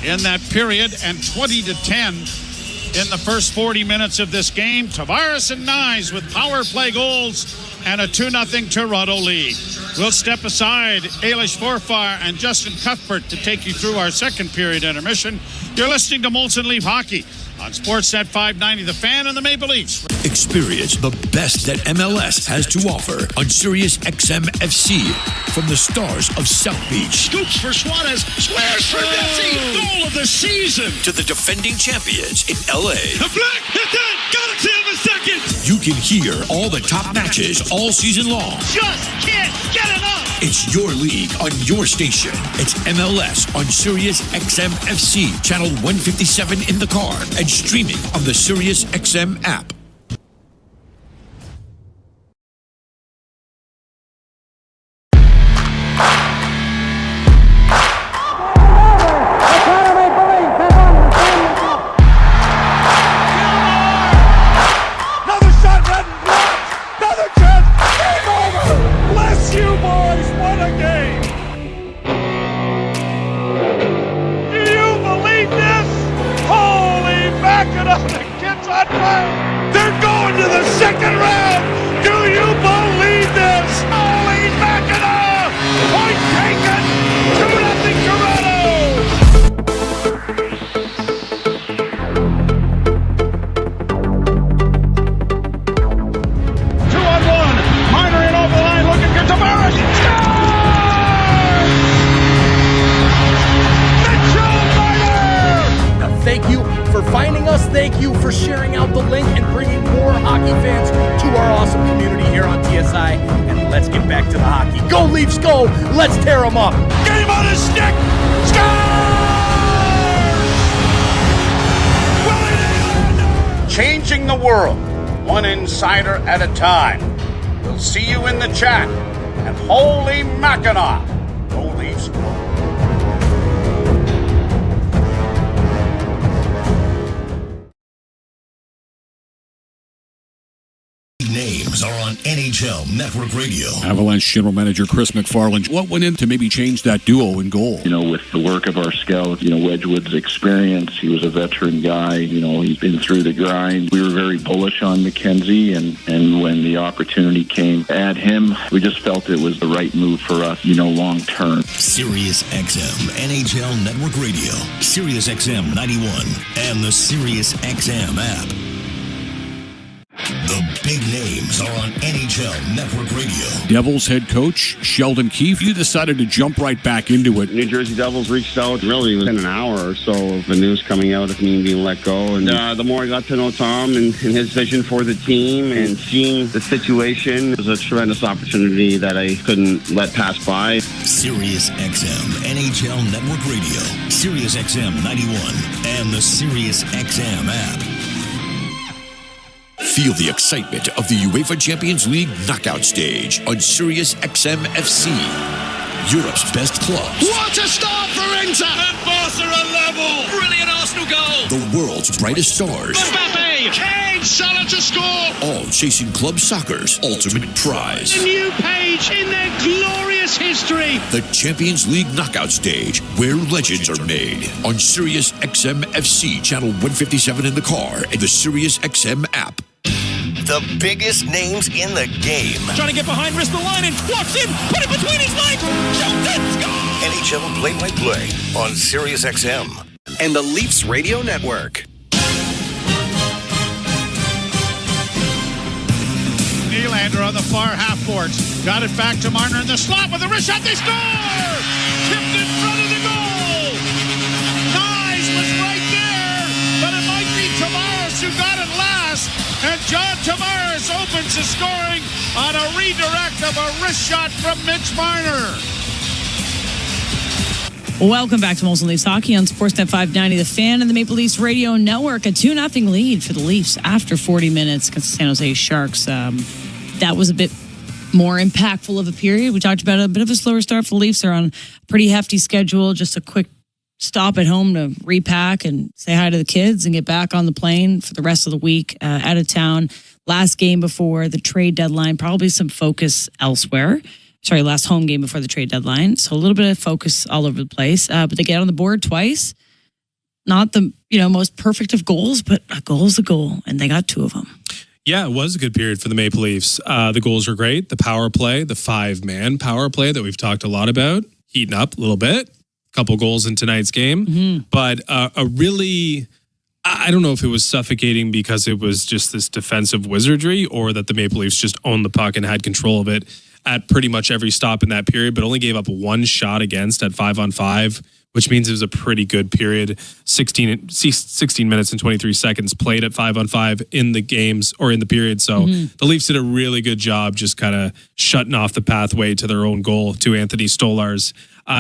in that period and 20-10 in the first 40 minutes of this game. Tavares and Nyes with power play goals and a 2-0 Toronto lead. We'll step aside Ailish Forfar and Justin Cuthbert to take you through our second period intermission. You're listening to Molson Leaf Hockey on Sportsnet 590, The Fan and the Maple Leafs. Experience the best that MLS has to offer on Sirius XM FC. From the stars of South Beach. Scoops for Suarez. Squares for Messi. Goal of the season. To the defending champions in LA. The black hit that. Got it to him a second. You can hear all the top matches all season long. Just can't get enough. It's your league on your station. It's MLS on Sirius XM FC. Channel 157 in the car. And streaming on the Sirius XM app. They're going to the second round. Do you believe this? Holy Mackinac! Point taken. 2-0 Toronto. 2-on-1. Marner in over the line looking for Tavares. Thank you for finding us. Thank you for sharing out the link and bringing more hockey fans to our awesome community here on TSI. And let's get back to the hockey. Go Leafs, go! Let's tear them up. Get him on his stick. Scores! Changing the world, one insider at a time. We'll see you in the chat. And holy Mackinac, go Leafs, go. Names are on NHL Network Radio. Avalanche General Manager Chris McFarland. What went in to maybe change that duo in goal? You know, with the work of our scout, Wedgwood's experience, he was a veteran guy. He's been through the grind. We were very bullish on McKenzie, and when the opportunity came to add him, we just felt it was the right move for us, long term. Sirius XM NHL Network Radio, Sirius XM 91, and the Sirius XM app. The big names names are on NHL Network Radio. Devils head coach Sheldon Keefe, you decided to jump right back into it. New Jersey Devils reached out really within an hour or so of the news coming out of me being let go. And the more I got to know Tom and his vision for the team and seeing the situation, it was a tremendous opportunity that I couldn't let pass by. Sirius XM NHL Network Radio, Sirius XM 91, and the Sirius XM app. Feel the excitement of the UEFA Champions League knockout stage on Sirius XM FC. Europe's best clubs. What a start for Inter! And Barca are level! Brilliant Arsenal goal! The world's brightest stars. Mbappe! Kane! Salah to score! All chasing club soccer's ultimate prize. A new page in their glorious history! The Champions League knockout stage, where legends are made. On Sirius XM FC, channel 157 in the car, and the Sirius XM app. The biggest names in the game. Trying to get behind, wrist the line, and walks in, put it between his legs, shoots it, score! NHL play-by-play on Sirius XM. And the Leafs Radio Network. Nylander on the far half boards. Got it back to Marner in the slot with a wrist shot. They score! Tipped in front of the goal! Nyes was right there, but it might be Tavares who got it last. And John Tavares opens the scoring on a redirect of a wrist shot from Mitch Marner. Welcome back to Molson Leafs Hockey on Sportsnet 590. The Fan and the Maple Leafs Radio Network. A 2-0 lead for the Leafs after 40 minutes against the San Jose Sharks. That was a bit more impactful of a period. We talked about a bit of a slower start for the Leafs. They're on a pretty hefty schedule. Just a quick stop at home to repack and say hi to the kids and get back on the plane for the rest of the week out of town. Last game before the trade deadline, probably some focus elsewhere. Last home game before the trade deadline. So a little bit of focus all over the place. But they get on the board twice. Not the most perfect of goals, but a goal is a goal, and they got two of them. Yeah, it was a good period for the Maple Leafs. The goals were great. The power play, the 5-man power play that we've talked a lot about, heating up a little bit. Couple goals in tonight's game, but a really, I don't know if it was suffocating because it was just this defensive wizardry or that the Maple Leafs just owned the puck and had control of it at pretty much every stop in that period, but only gave up one shot against at 5-on-5, which means it was a pretty good period. 16 minutes and 23 seconds played at 5-on-5 in the games or in the period. So the Leafs did a really good job just kind of shutting off the pathway to their own goal to Anthony Stolarz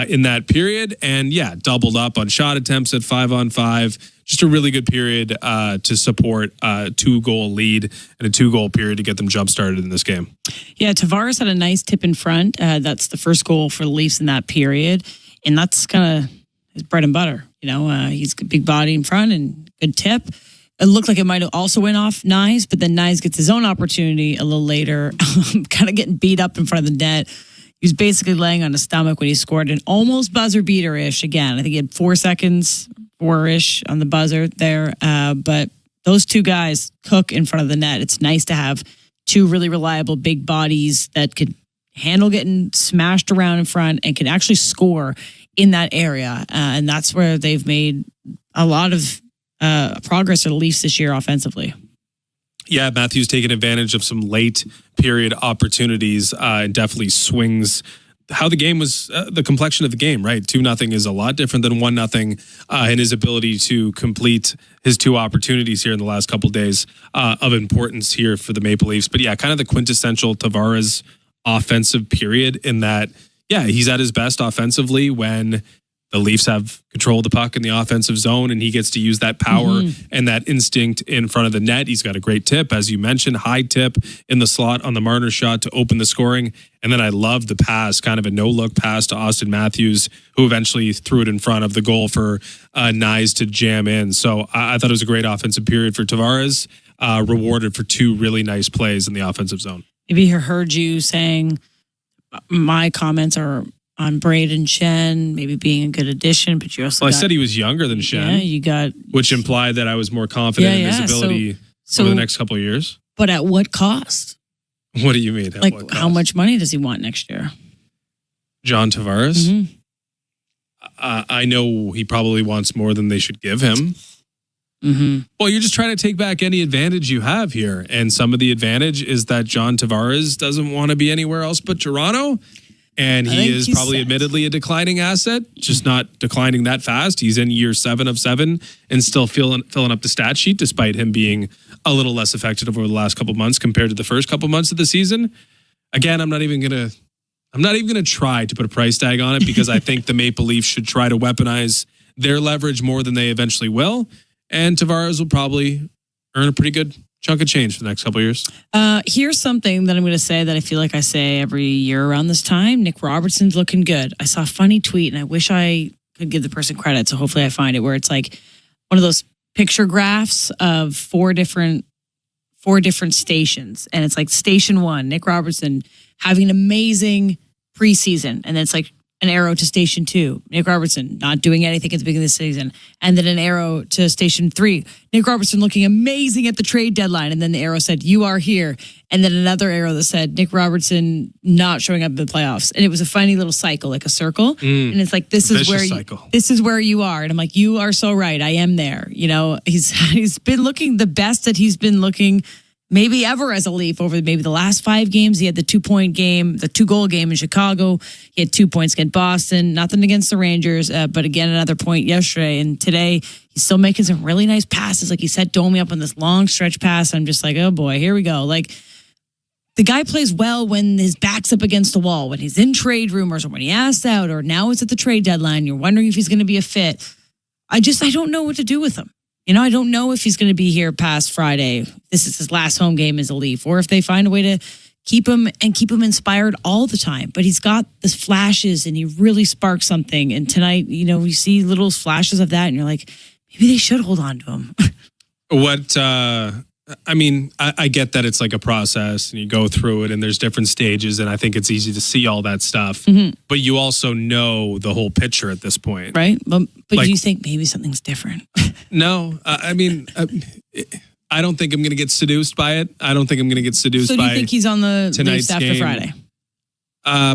in that period. And yeah, doubled up on shot attempts at 5-on-5. Just a really good period to support a 2-goal lead and a 2-goal period to get them jump-started in this game. Yeah, Tavares had a nice tip in front. That's the first goal for the Leafs in that period. And that's kind of his bread and butter. He's a big body in front and good tip. It looked like it might have also went off Nyes, but then Nyes gets his own opportunity a little later, kind of getting beat up in front of the net. He was basically laying on his stomach when he scored an almost buzzer beater-ish. Again, I think he had 4 seconds, 4-ish on the buzzer there. But those two guys cook in front of the net. It's nice to have two really reliable big bodies that could handle getting smashed around in front and can actually score in that area. And that's where they've made a lot of progress for the Leafs this year offensively. Yeah, Matthews taking advantage of some late period opportunities and definitely swings how the game was, the complexion of the game, right? 2-0 is a lot different than 1-0 in his ability to complete his two opportunities here in the last couple of days of importance here for the Maple Leafs. But yeah, kind of the quintessential Tavares offensive period in that, yeah, he's at his best offensively when the Leafs have control of the puck in the offensive zone and he gets to use that power and that instinct in front of the net. He's got a great tip, as you mentioned, high tip in the slot on the Marner shot to open the scoring. And then I love the pass, kind of a no-look pass to Austin Matthews, who eventually threw it in front of the goal for Nyes to jam in. So I thought it was a great offensive period for Tavares, rewarded for two really nice plays in the offensive zone. Maybe he heard you saying my comments are on Braden Shen, maybe being a good addition, but you also I said he was younger than Shen. Yeah, you got... Which implied that I was more confident in his ability over the next couple of years. But at what cost? What do you mean? How much money does he want next year? John Tavares? I know he probably wants more than they should give him. Well, you're just trying to take back any advantage you have here. And some of the advantage is that John Tavares doesn't want to be anywhere else but Toronto. And he is probably admittedly a declining asset, just not declining that fast. He's in year 7 of 7 and still filling up the stat sheet, despite him being a little less effective over the last couple of months compared to the first couple of months of the season. Again, I'm not even gonna try to put a price tag on it because I think the Maple Leafs should try to weaponize their leverage more than they eventually will. And Tavares will probably earn a pretty good chunk of change for the next couple of years. Here's something that I'm going to say that I feel like I say every year around this time. Nick Robertson's looking good. I saw a funny tweet, and I wish I could give the person credit, so hopefully I find it, where it's like one of those picture graphs of four different stations. And it's like station 1, Nick Robertson having an amazing preseason. And then it's like an arrow to station 2, Nick Robertson not doing anything at the beginning of the season. And then an arrow to station 3, Nick Robertson looking amazing at the trade deadline. And then the arrow said, you are here. And then another arrow that said, Nick Robertson not showing up in the playoffs. And it was a funny little cycle, like a circle. And it's like, this is where you are. And I'm like, you are so right. I am there. You know, he's been looking the best that he's been looking maybe ever as a Leaf over maybe the last 5 games. He had the 2-point game, the 2-goal game in Chicago. He had 2 points against Boston. Nothing against the Rangers, but again, another point yesterday. And today, he's still making some really nice passes. Like he set Domi up on this long stretch pass. I'm just like, oh boy, here we go. Like the guy plays well when his back's up against the wall, when he's in trade rumors or when he asked out or now it's at the trade deadline. You're wondering if he's going to be a fit. I don't know what to do with him. You know, I don't know if he's going to be here past Friday. This is his last home game as a Leaf, or if they find a way to keep him inspired all the time. But he's got the flashes and he really sparks something. And tonight, you know, you see little flashes of that and you're like, maybe they should hold on to him. I get that it's like a process and you go through it and there's different stages. And I think it's easy to see all that stuff. But you also know the whole picture at this point. Right. But like, do you think maybe something's different? No. I don't think I'm going to get seduced by it. I don't think I'm going to get seduced by So do you think he's on the tonight's Leafs after game. Friday?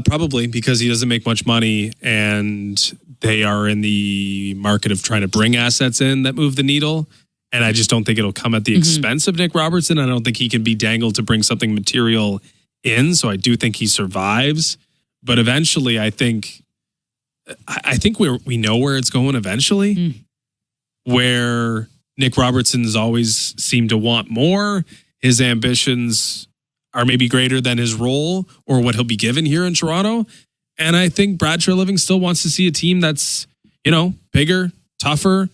Probably because he doesn't make much money and they are in the market of trying to bring assets in that move the needle. And I just don't think it'll come at the expense of Nick Robertson. I don't think he can be dangled to bring something material in. So I do think he survives. But eventually, I think we know where it's going eventually. Where Nick Robertson's always seemed to want more. His ambitions are maybe greater than his role or what he'll be given here in Toronto. And I think Brad Treliving still wants to see a team that's, you know, bigger, tougher,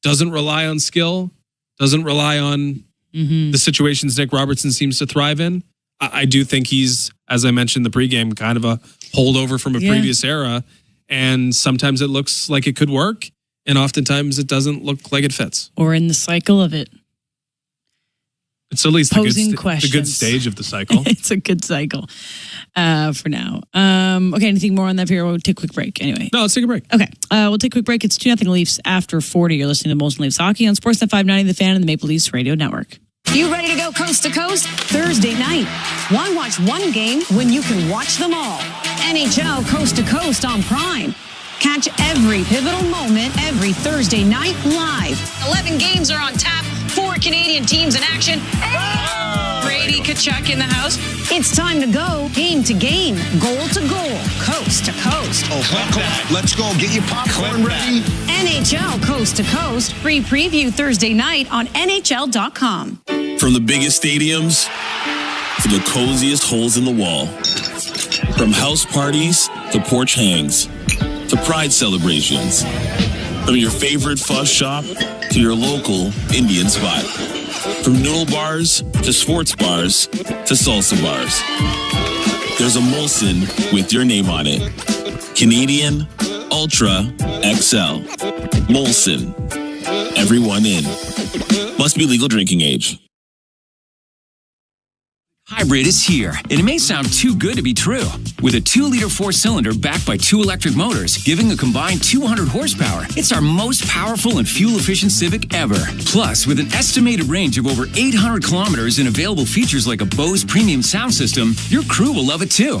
doesn't rely on skill, doesn't rely on the situations Nick Robertson seems to thrive in. I do think he's, as I mentioned in the pregame, kind of a holdover from a previous era. And sometimes it looks like it could work. And oftentimes it doesn't look like it fits. Or in the cycle of it. It's at least the good stage of the cycle. It's a good cycle for now. Okay, anything more on that here? We'll take a quick break anyway. No, let's take a break. Okay, we'll take a quick break. It's 2-0 Leafs after 40. You're listening to Molson Leafs Hockey on Sportsnet 590, The Fan, and the Maple Leafs Radio Network. You ready to go coast to coast? Thursday night. Why watch one game when you can watch them all? NHL Coast to Coast on Prime. Catch every pivotal moment every Thursday night live. 11 games are on tap. 4 Canadian teams in action. Oh! Brady Tkachuk in the house. It's time to go game to game, goal to goal, coast to coast. Oh, let's go. Get your popcorn ready. NHL Coast to Coast. Free preview Thursday night on NHL.com. From the biggest stadiums to the coziest holes in the wall. From house parties to porch hangs to pride celebrations. From your favorite fuss shop to your local Indian spot. From noodle bars to sports bars to salsa bars. There's a Molson with your name on it. Canadian Ultra XL. Molson. Everyone in. Must be legal drinking age. Hybrid is here, and it may sound too good to be true. With a 2-liter 4-cylinder backed by 2 electric motors, giving a combined 200 horsepower, it's our most powerful and fuel-efficient Civic ever. Plus, with an estimated range of over 800 kilometers and available features like a Bose premium sound system, your crew will love it too.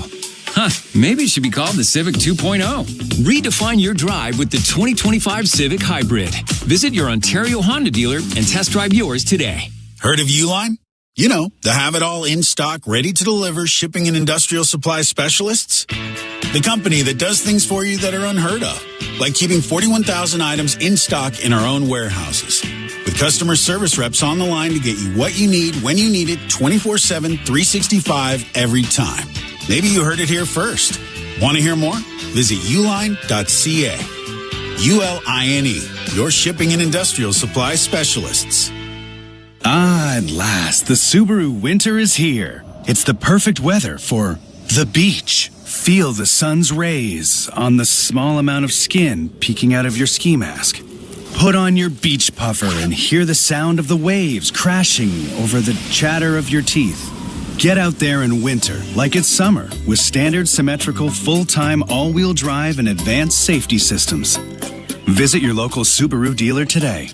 Maybe it should be called the Civic 2.0. Redefine your drive with the 2025 Civic Hybrid. Visit your Ontario Honda dealer and test drive yours today. Heard of Uline? You know, the have-it-all in-stock, ready-to-deliver shipping and industrial supply specialists. The company that does things for you that are unheard of, like keeping 41,000 items in stock in our own warehouses. With customer service reps on the line to get you what you need, when you need it, 24/7, 365, every time. Maybe you heard it here first. Want to hear more? Visit uline.ca. ULINE, your shipping and industrial supply specialists. Ah, at last, the Subaru winter is here. It's the perfect weather for the beach. Feel the sun's rays on the small amount of skin peeking out of your ski mask. Put on your beach puffer and hear the sound of the waves crashing over the chatter of your teeth. Get out there in winter like it's summer with standard symmetrical full-time all-wheel drive and advanced safety systems. Visit your local Subaru dealer today.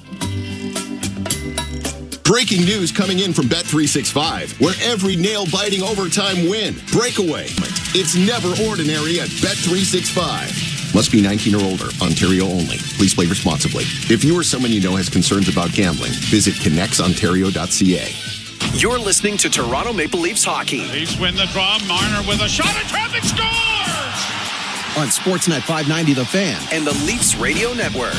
Breaking news coming in from Bet365, where every nail-biting overtime win, breakaway, it's never ordinary at Bet365. Must be 19 or older, Ontario only. Please play responsibly. If you or someone you know has concerns about gambling, visit connectsontario.ca. You're listening to Toronto Maple Leafs hockey. Leafs win the draw. Marner with a shot at traffic, scores! On Sportsnet 590 The Fan and the Leafs Radio Network.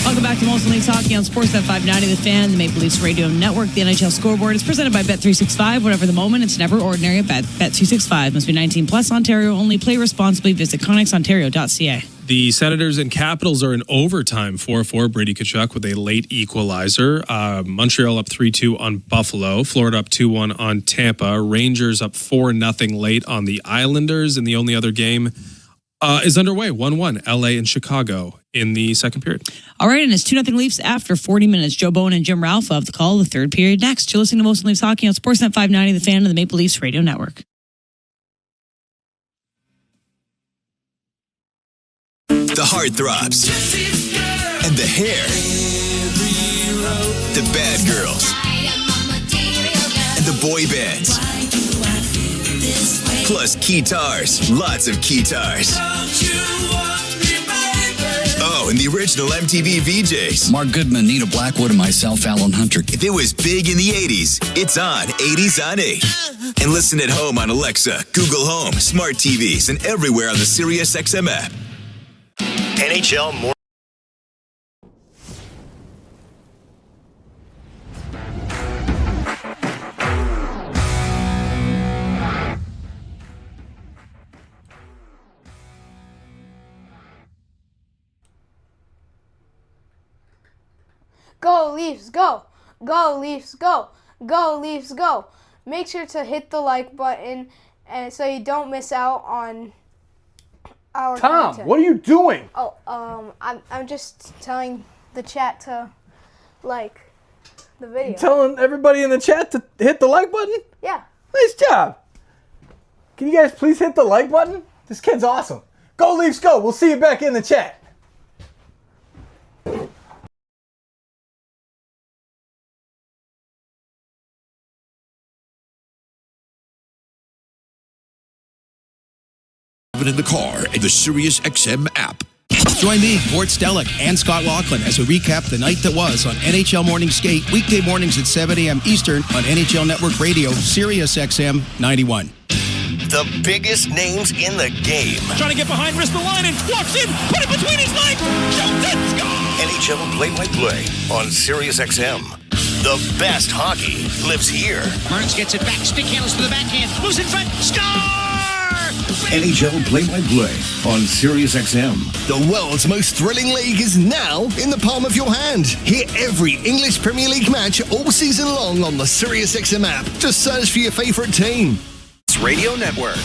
Welcome back to Molson Leafs Hockey on Sportsnet 590 The Fan, the Maple Leafs Radio Network. The NHL scoreboard is presented by Bet365. Whatever the moment, it's never ordinary at Bet365. Must be 19 plus, Ontario only. Play responsibly. Visit connectsontario.ca. The Senators and Capitals are in overtime 4-4. Brady Tkachuk with a late equalizer. Montreal up 3-2 on Buffalo. Florida up 2-1 on Tampa. Rangers up 4-0 late on the Islanders. And the only other game is underway, 1-1, LA and Chicago in the second period. All right, and it's 2-0 Leafs after 40 minutes. Joe Bowen and Jim Ralph have the call. The third period next. You're listening to Molson Leafs Hockey on Sportsnet 590, The Fan, and the Maple Leafs Radio Network. The heartthrobs and the hair, the bad girls and the boy bands, plus guitars, lots of guitars. Oh, and the original MTV VJs. Mark Goodman, Nita Blackwood, and myself, Alan Hunter. If it was big in the 80s, it's on 80s on 8. And listen at home on Alexa, Google Home, smart TVs, and everywhere on the Sirius XM app. NHL more. Go Leafs, go! Go Leafs, go! Go Leafs, go! Make sure to hit the like button and so you don't miss out on our content. What are you doing? Oh, I'm just telling the chat to like the video. You telling everybody in the chat to hit the like button? Yeah. Nice job. Can you guys please hit the like button? This kid's awesome. Go Leafs, go! We'll see you back in the chat. In the car and the Sirius XM app. Join me, Gort Stellick, and Scott Laughlin as we recap the night that was on NHL Morning Skate, weekday mornings at 7 a.m. Eastern on NHL Network Radio, Sirius XM 91. The biggest names in the game. Trying to get behind Ristolainen, walks in, put it between his legs, shoots it, scores! NHL play-by-play on Sirius XM. The best hockey lives here. Burns gets it back, stick handles to the backhand, moves in front, score! NHL play-by-play on Sirius XM. The world's most thrilling league is now in the palm of your hand. Hear every English Premier League match all season long on the Sirius XM app. Just search for your favorite team. Radio Network.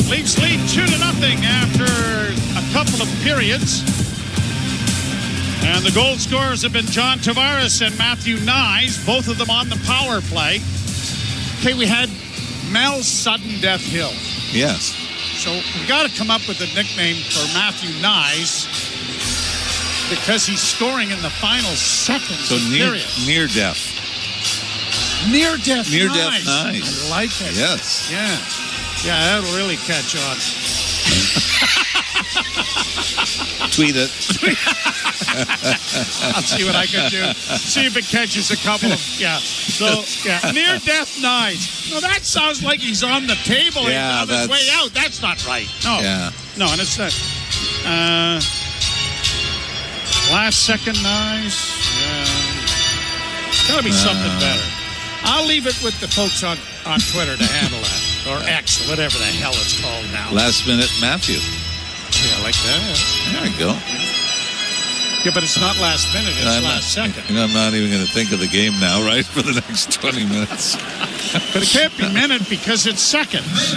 Leafs lead 2-0 after a couple of periods. And the goal scorers have been John Tavares and Matthew Nyes, both of them on the power play. Okay, we had Mel Sudden Death Hill. Yes. So we've got to come up with a nickname for Matthew Nyes. because he's scoring in the final seconds. So near death. Near death. Near death. Nice. I like it. Yes. Yeah. Yeah, that'll really catch on. Tweet it. I'll see what I can do. See if it catches a couple of, near death nice. No, that sounds like he's on the table on his way out. That's not right. No. Yeah. No, and it's not. Last second nice. It's got to be something better. I'll leave it with the folks on Twitter to handle that. Or X, or whatever the hell it's called now. Last minute Matthew. Yeah, I like that. There you go. Yeah, but it's not last minute, it's last second. I'm not even going to think of the game now, right, for the next 20 minutes. But it can't be minute because it's seconds.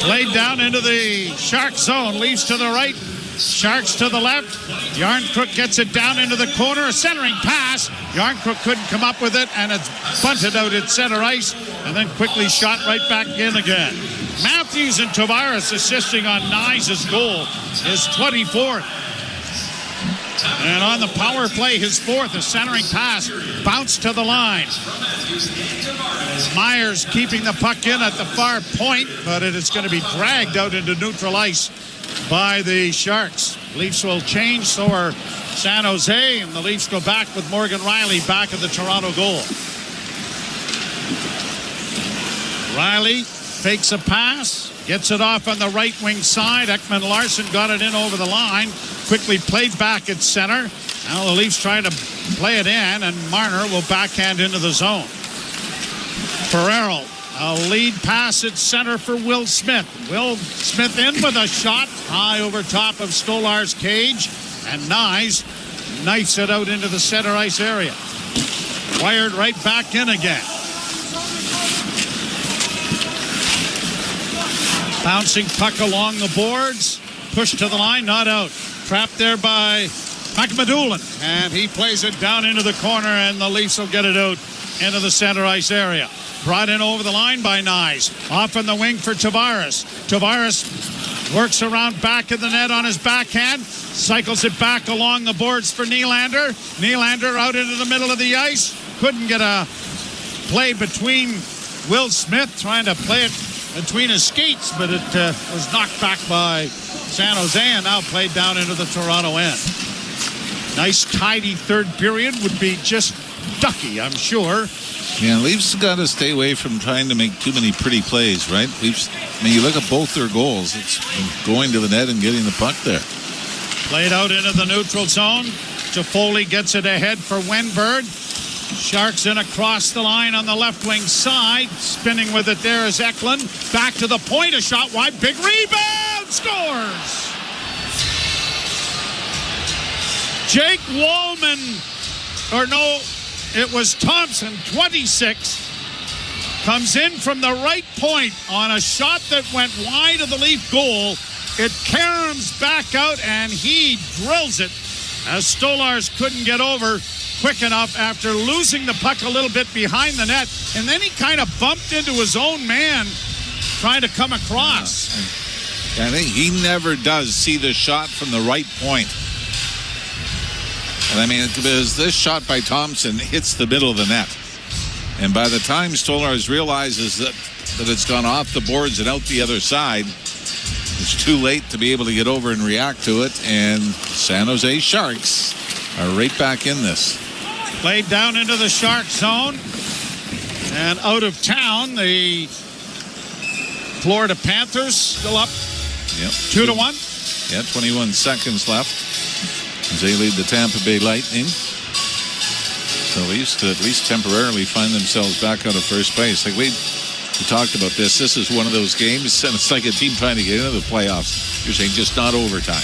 Played down into the Shark zone. Leafs to the right. Sharks to the left. Yarncrook gets it down into the corner. A centering pass. Yarncrook couldn't come up with it, and it's bunted out at center ice, and then quickly shot right back in again. Matthews and Tavares assisting on Nyes' goal, his 24th. And on the power play, his 4th, a centering pass, bounced to the line. Myers keeping the puck in at the far point, but it is going to be dragged out into neutral ice by the Sharks. Leafs will change, so are San Jose, and the Leafs go back with Morgan Rielly back at the Toronto goal. Rielly fakes a pass, gets it off on the right wing side. Ekman Larsson got it in over the line, quickly played back at center. Now the Leafs trying to play it in, and Marner will backhand into the zone. Ferrero, a lead pass at center for Will Smith. Will Smith in with a shot high over top of Stolar's cage, and Nyes knifes it out into the center ice area. Wired right back in again. Bouncing puck along the boards, pushed to the line, not out. Trapped there by McMadoulin, and he plays it down into the corner, and the Leafs will get it out into the center ice area. Brought in over the line by Nyes. Off on the wing for Tavares. Tavares works around back of the net on his backhand. Cycles it back along the boards for Nylander. Nylander out into the middle of the ice. Couldn't get a play between Will Smith, trying to play it between his skates, but it was knocked back by San Jose and now played down into the Toronto end. Nice, tidy third period would be just ducky, I'm sure. Yeah, Leafs got to stay away from trying to make too many pretty plays, right? Leafs, I mean, you look at both their goals. It's going to the net and getting the puck there. Played out into the neutral zone. Toffoli gets it ahead for Wenberg. Sharks in across the line on the left wing side. Spinning with it there is Eklund. Back to the point, a shot wide. Big rebound. Scores. Jake Wallman, or no, it was Thompson, 26, comes in from the right point on a shot that went wide of the Leaf goal. It caroms back out, and he drills it as Stolarz couldn't get over quick enough after losing the puck a little bit behind the net. And then he kind of bumped into his own man trying to come across. I think he never does see the shot from the right point. And I mean, because this shot by Thompson hits the middle of the net. And by the time Stolarz realizes that it's gone off the boards and out the other side, it's too late to be able to get over and react to it. And San Jose Sharks are right back in this. Played down into the Shark zone. And out of town, the Florida Panthers still up 2-1. Yeah, 21 seconds left as they lead the Tampa Bay Lightning. So Leafs could at least temporarily find themselves back out of first place. Like we talked about this. This is one of those games, and it's like a team trying to get into the playoffs. You're saying just not overtime.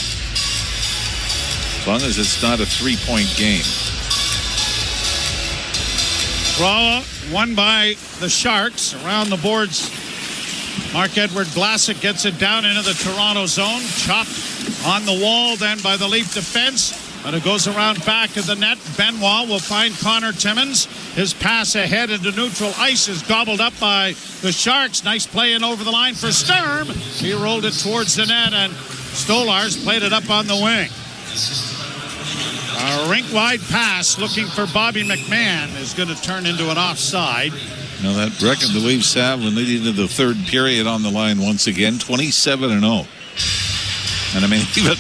As long as it's not a 3-point game. Draw won by the Sharks around the boards. Marc-Edouard Vlasic gets it down into the Toronto zone. Chopped on the wall then by the Leaf defense. But it goes around back of the net. Benoit will find Connor Timmins. His pass ahead into neutral ice is gobbled up by the Sharks. Nice play in over the line for Sturm. He rolled it towards the net, and Stolarz played it up on the wing. A rink-wide pass looking for Bobby McMahon is going to turn into an offside. Now that record the Leafs have when leading into the third period on the line once again, 27-0. And I mean, even,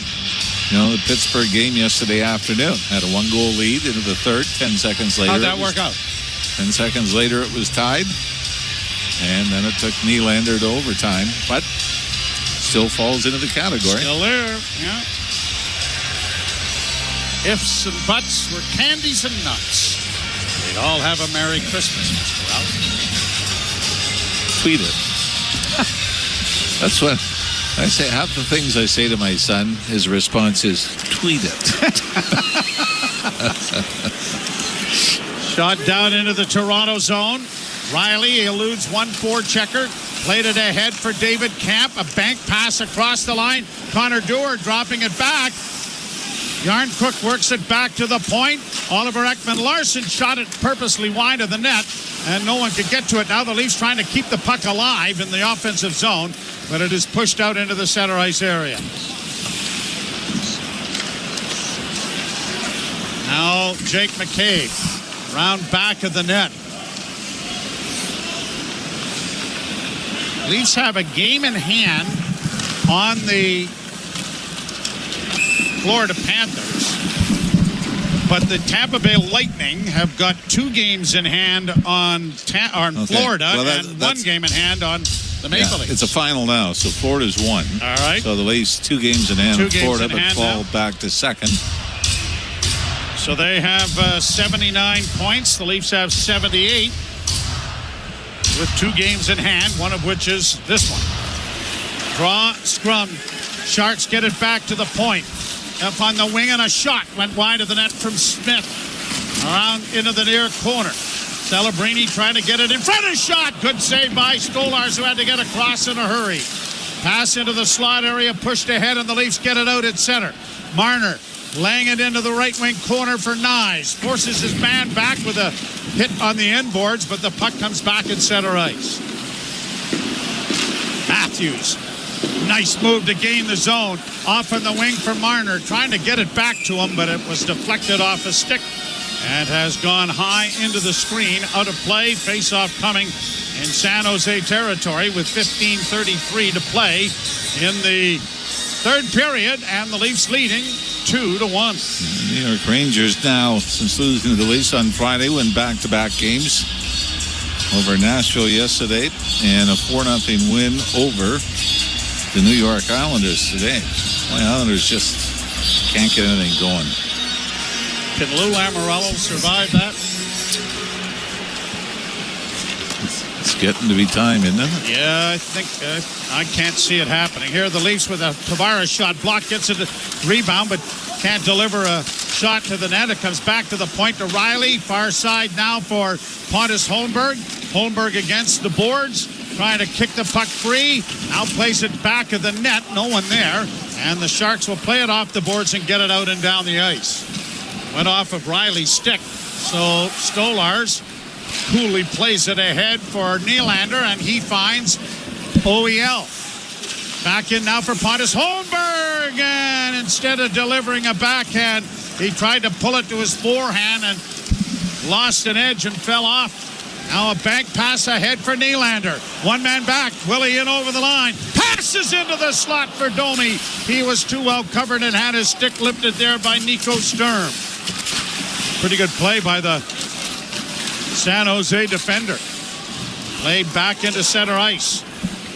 the Pittsburgh game yesterday afternoon had a 1-goal lead into the third. 10 seconds later. How'd that work out? 10 seconds later, it was tied. And then it took Nylander to overtime, but still falls into the category. Still there, yeah. Ifs and buts were candies and nuts. They'd all have a Merry Christmas, Mr. Ralph. Tweet it. That's what I say. Half the things I say to my son, his response is, tweet it. Shot down into the Toronto zone. Riley eludes 1-4 checker. Played it ahead for David Camp. A bank pass across the line. Connor Dewar dropping it back. Yarncrook works it back to the point. Oliver Ekman-Larsson shot it purposely wide of the net, and no one could get to it. Now the Leafs trying to keep the puck alive in the offensive zone, but it is pushed out into the center ice area. Now Jake McCabe round back of the net. Leafs have a game in hand on the Florida Panthers, but the Tampa Bay Lightning have got 2 games in hand on Florida and 1 game in hand on the Maple Leafs. It's a final now, so Florida's won. All right. So the Leafs 2 games in hand on Florida, but fall back to second. So they have 79 points. The Leafs have 78 with 2 games in hand, one of which is this one. Draw, scrum. Sharks get it back to the point. Up on the wing, and a shot went wide of the net from Smith. Around into the near corner. Celebrini trying to get it in front of shot. Good save by Stolarz, who had to get across in a hurry. Pass into the slot area, pushed ahead, and the Leafs get it out at center. Marner laying it into the right wing corner for Nyes. Forces his man back with a hit on the end boards, but the puck comes back at center ice. Matthews. Nice move to gain the zone. Off in the wing for Marner. Trying to get it back to him, but it was deflected off a stick and has gone high into the screen. Out of play. Face-off coming in San Jose territory with 15:33 to play in the third period, and the Leafs leading 2-1. The New York Rangers now, since losing to the Leafs on Friday, win back-to-back games over Nashville yesterday and a 4-0 win over the New York Islanders today. The Islanders just can't get anything going. Can Lou Lamoriello survive that? It's getting to be time, isn't it? Yeah, I think I can't see it happening. Here the Leafs with a Tavares shot block, gets a rebound, but can't deliver a shot to the net. It comes back to the point to Riley. Far side now for Pontus Holmberg. Holmberg against the boards, trying to kick the puck free. Now plays it back of the net. No one there. And the Sharks will play it off the boards and get it out and down the ice. Went off of Riley's stick. So Stolarz coolly plays it ahead for Nylander, and he finds OEL. Back in now for Pontus Holmberg, and instead of delivering a backhand, he tried to pull it to his forehand and lost an edge and fell off. Now a bank pass ahead for Nylander. One man back. Willie in over the line. Passes into the slot for Domi. He was too well covered and had his stick lifted there by Nico Sturm. Pretty good play by the San Jose defender. Played back into center ice.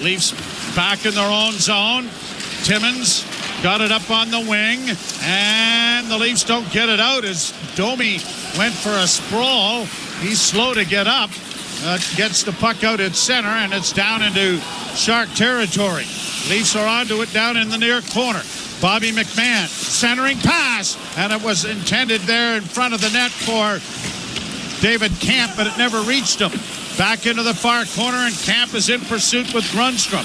Leafs back in their own zone. Timmins got it up on the wing, and the Leafs don't get it out as Domi went for a sprawl. He's slow to get up. Gets the puck out at center, and it's down into Shark territory. Leafs are onto it down in the near corner. Bobby McMahon, centering pass, and it was intended there in front of the net for David Camp, but it never reached him. Back into the far corner, and Camp is in pursuit with Grundstrom.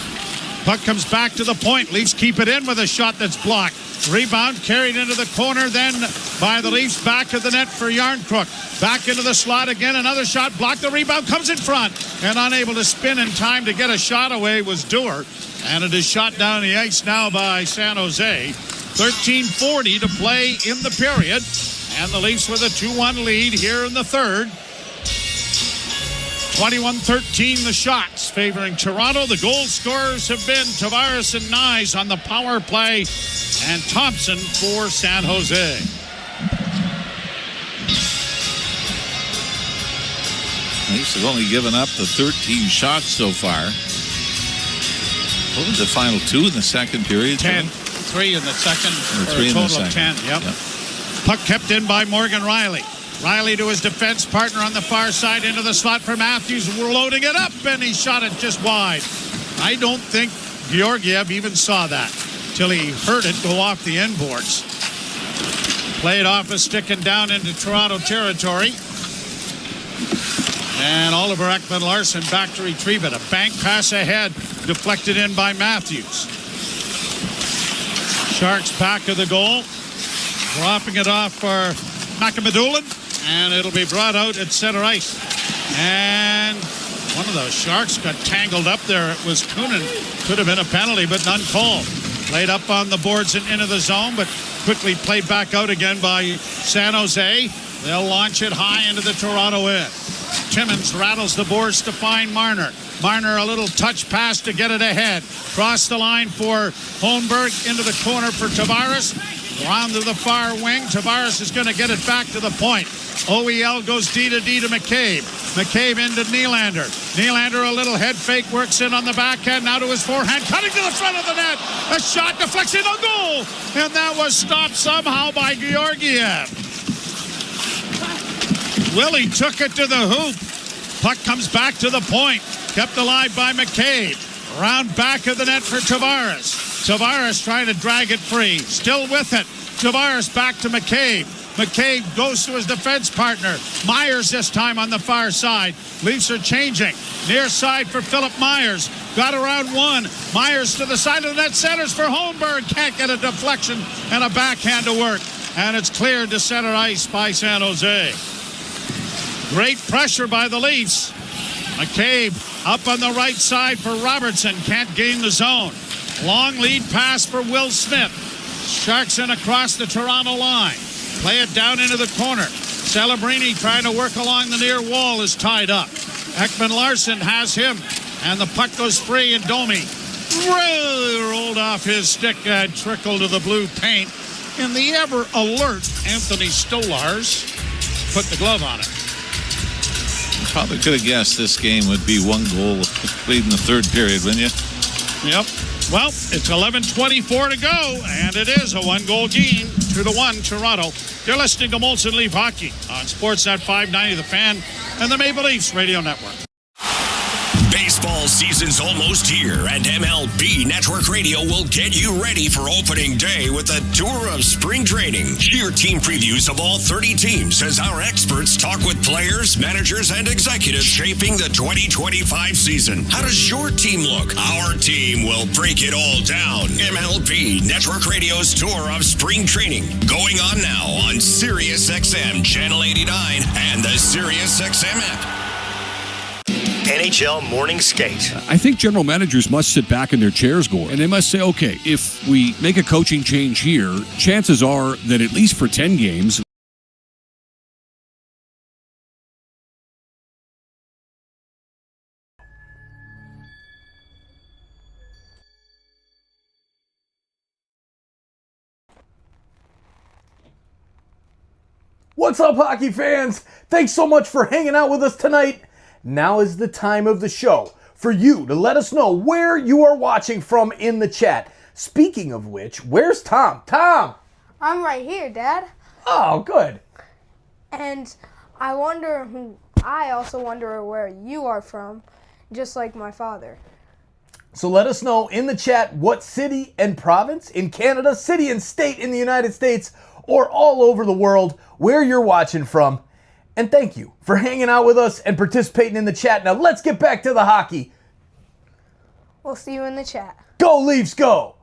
Puck comes back to the point. Leafs keep it in with a shot that's blocked. Rebound carried into the corner then by the Leafs. Back to the net for Yarncrook. Back into the slot again. Another shot blocked. The rebound comes in front. And unable to spin in time to get a shot away was Dewar. And it is shot down the ice now by San Jose. 13:40 to play in the period. And the Leafs with a 2-1 lead here in the third. 21-13 the shots favoring Toronto. The goal scorers have been Tavares and Nyes on the power play and Thompson for San Jose. Leafs have only given up the 13 shots so far. What was the final 2 in the second period? 10. 3 in the second. Or For a 3 in total the of second. 10. Yep. Puck kept in by Morgan Riley. Riley to his defense partner on the far side into the slot for Matthews. We're loading it up, and he shot it just wide. I don't think Georgiev even saw that till he heard it go off the inboards. Played off a stick and down into Toronto territory. And Oliver Ekman-Larsson back to retrieve it. A bank pass ahead, deflected in by Matthews. Sharks back of the goal. Dropping it off for Makamadulin. And it'll be brought out at center ice. And one of those Sharks got tangled up there. It was Kunin. Could have been a penalty, but none called. Played up on the boards and into the zone, but quickly played back out again by San Jose. They'll launch it high into the Toronto end. Timmins rattles the boards to find Marner. Marner a little touch pass to get it ahead. Cross the line for Holmberg into the corner for Tavares. Round to the far wing. Tavares is going to get it back to the point. OEL goes D to McCabe. McCabe into Nylander. Nylander a little head fake, works in on the backhand. Now to his forehand, cutting to the front of the net. A shot deflects in, a goal. And that was stopped somehow by Georgiev. Willie took it to the hoop. Puck comes back to the point. Kept alive by McCabe. Round back of the net for Tavares. Tavares trying to drag it free. Still with it. Tavares back to McCabe. McCabe goes to his defense partner. Myers this time on the far side. Leafs are changing. Near side for Philip Myers. Got around one. Myers to the side of the net. Centers for Holmberg. Can't get a deflection and a backhand to work. And it's cleared to center ice by San Jose. Great pressure by the Leafs. McCabe up on the right side for Robertson. Can't gain the zone. Long lead pass for Will Smith. Sharks in across the Toronto line. Play it down into the corner. Celebrini trying to work along the near wall is tied up. Ekman-Larsson has him. And the puck goes free, and Domi rolled off his stick and trickled to the blue paint. And the ever alert Anthony Stolars put the glove on it. Probably could have guessed this game would be one goal played in the third period, wouldn't you? Yep. Well, it's 11:24 to go, and it is a one-goal game, 2-1 Toronto. You're listening to Molson Leaf Hockey on Sportsnet 590 The Fan and the Maple Leafs Radio Network. Baseball season's almost here, and MLB Network Radio will get you ready for opening day with a tour of spring training. Hear team previews of all 30 teams as our experts talk with players, managers, and executives shaping the 2025 season. How does your team look? Our team will break it all down. MLB Network Radio's tour of spring training going on now on SiriusXM Channel 89 and the SiriusXM app. NHL Morning Skate. I think general managers must sit back in their chairs, Gore, and they must say, okay, if we make a coaching change here, chances are that at least for 10 games, What's up, hockey fans? Thanks so much for hanging out with us tonight. Now is the time of the show for you to let us know where you are watching from in the chat. Speaking of which, where's Tom? Tom! I'm right here, Dad. Oh, good. And I also wonder where you are from, just like my father. So let us know in the chat what city and province in Canada, city and state in the United States, or all over the world, where you're watching from. And thank you for hanging out with us and participating in the chat. Now let's get back to the hockey. We'll see you in the chat. Go Leafs, go!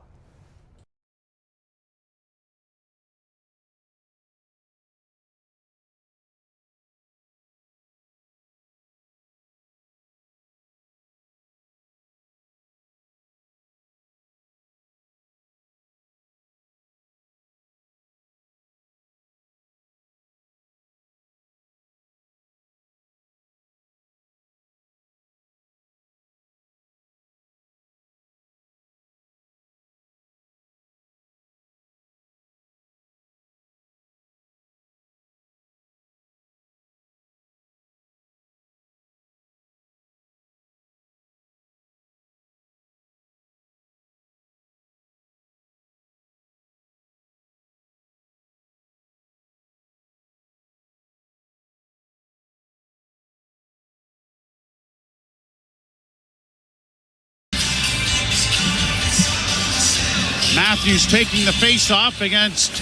Matthews taking the face-off against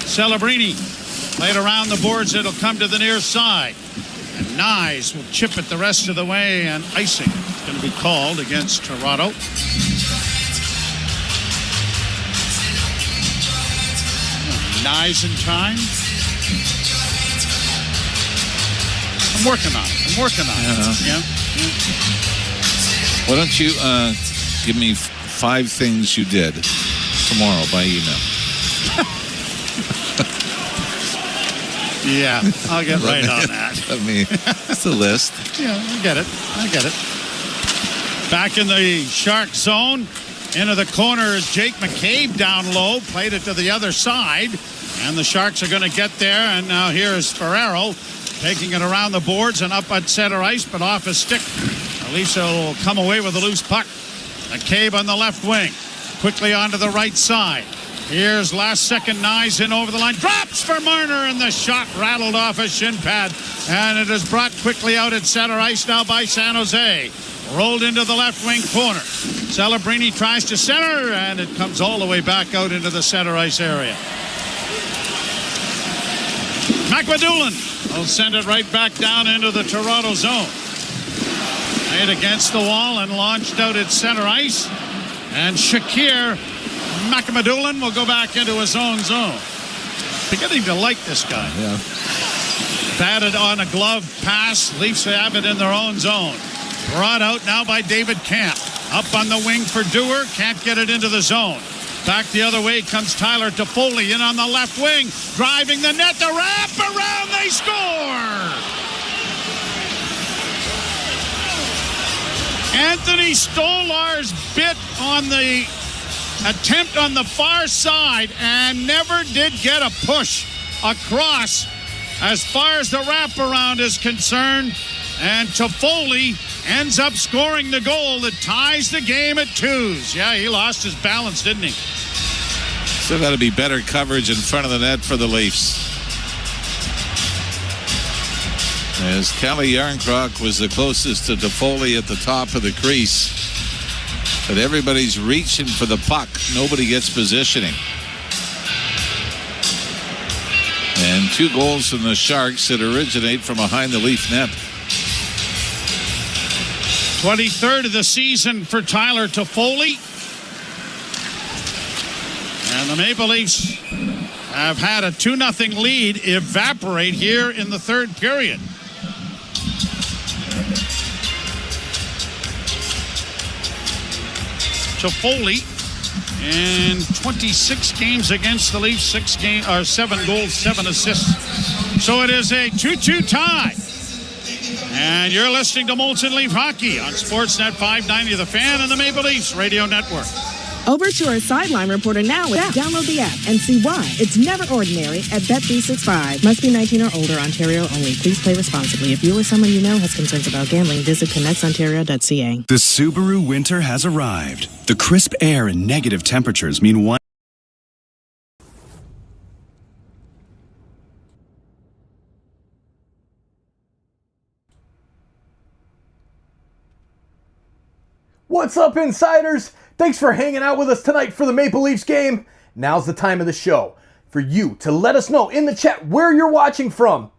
Celebrini. Played around the boards. It'll come to the near side. And Nyes will chip it the rest of the way, and icing is going to be called against Toronto. Nyes in time. I'm working on it. Yeah. Why don't you give me 5 things you did tomorrow by email? Yeah, I'll get right on that. I mean, it's a list. Yeah, I get it. Back in the Shark zone. Into the corner is Jake McCabe down low. Played it to the other side. And the Sharks are going to get there. And now here is Ferrero taking it around the boards and up at center ice, but off his stick. Alicia will come away with a loose puck. McCabe on the left wing. Quickly onto the right side. Here's last second Nyes in over the line. Drops for Marner, and the shot rattled off a shin pad. And it is brought quickly out at center ice now by San Jose. Rolled into the left wing corner. Celebrini tries to center, and it comes all the way back out into the center ice area. McAdoolan will send it right back down into the Toronto zone. Made against the wall and launched out at center ice. And Shakir McAdoolan will go back into his own zone. Beginning to like this guy. Yeah. Batted on a glove pass. Leafs have it in their own zone. Brought out now by David Camp. Up on the wing for Dewar. Can't get it into the zone. Back the other way comes Tyler Toffoli in on the left wing. Driving the net. The wrap around. They score! Anthony Stolarz bit on the attempt on the far side and never did get a push across as far as the wraparound is concerned. And Toffoli ends up scoring the goal that ties the game at 2s. Yeah, he lost his balance, didn't he? Still got to be better coverage in front of the net for the Leafs. As Kelly Yarncroc was the closest to Toffoli at the top of the crease. But everybody's reaching for the puck. Nobody gets positioning. And 2 goals from the Sharks that originate from behind the Leaf net. 23rd of the season for Tyler Toffoli. And the Maple Leafs have had a 2-0 lead evaporate here in the third period. Toffoli in 26 games against the Leafs, 7 goals, 7 assists. So it is a 2-2 tie. And you're listening to Molson Leaf Hockey on Sportsnet 590 The Fan and the Maple Leafs Radio Network. Over to our sideline reporter now. Download the app and see why it's never ordinary at Bet365. Must be 19 or older, Ontario only. Please play responsibly. If you or someone you know has concerns about gambling, visit connectsontario.ca. The Subaru winter has arrived. The crisp air and negative temperatures mean one. What's up, insiders? Thanks for hanging out with us tonight for the Maple Leafs game. Now's the time of the show for you to let us know in the chat where you're watching from.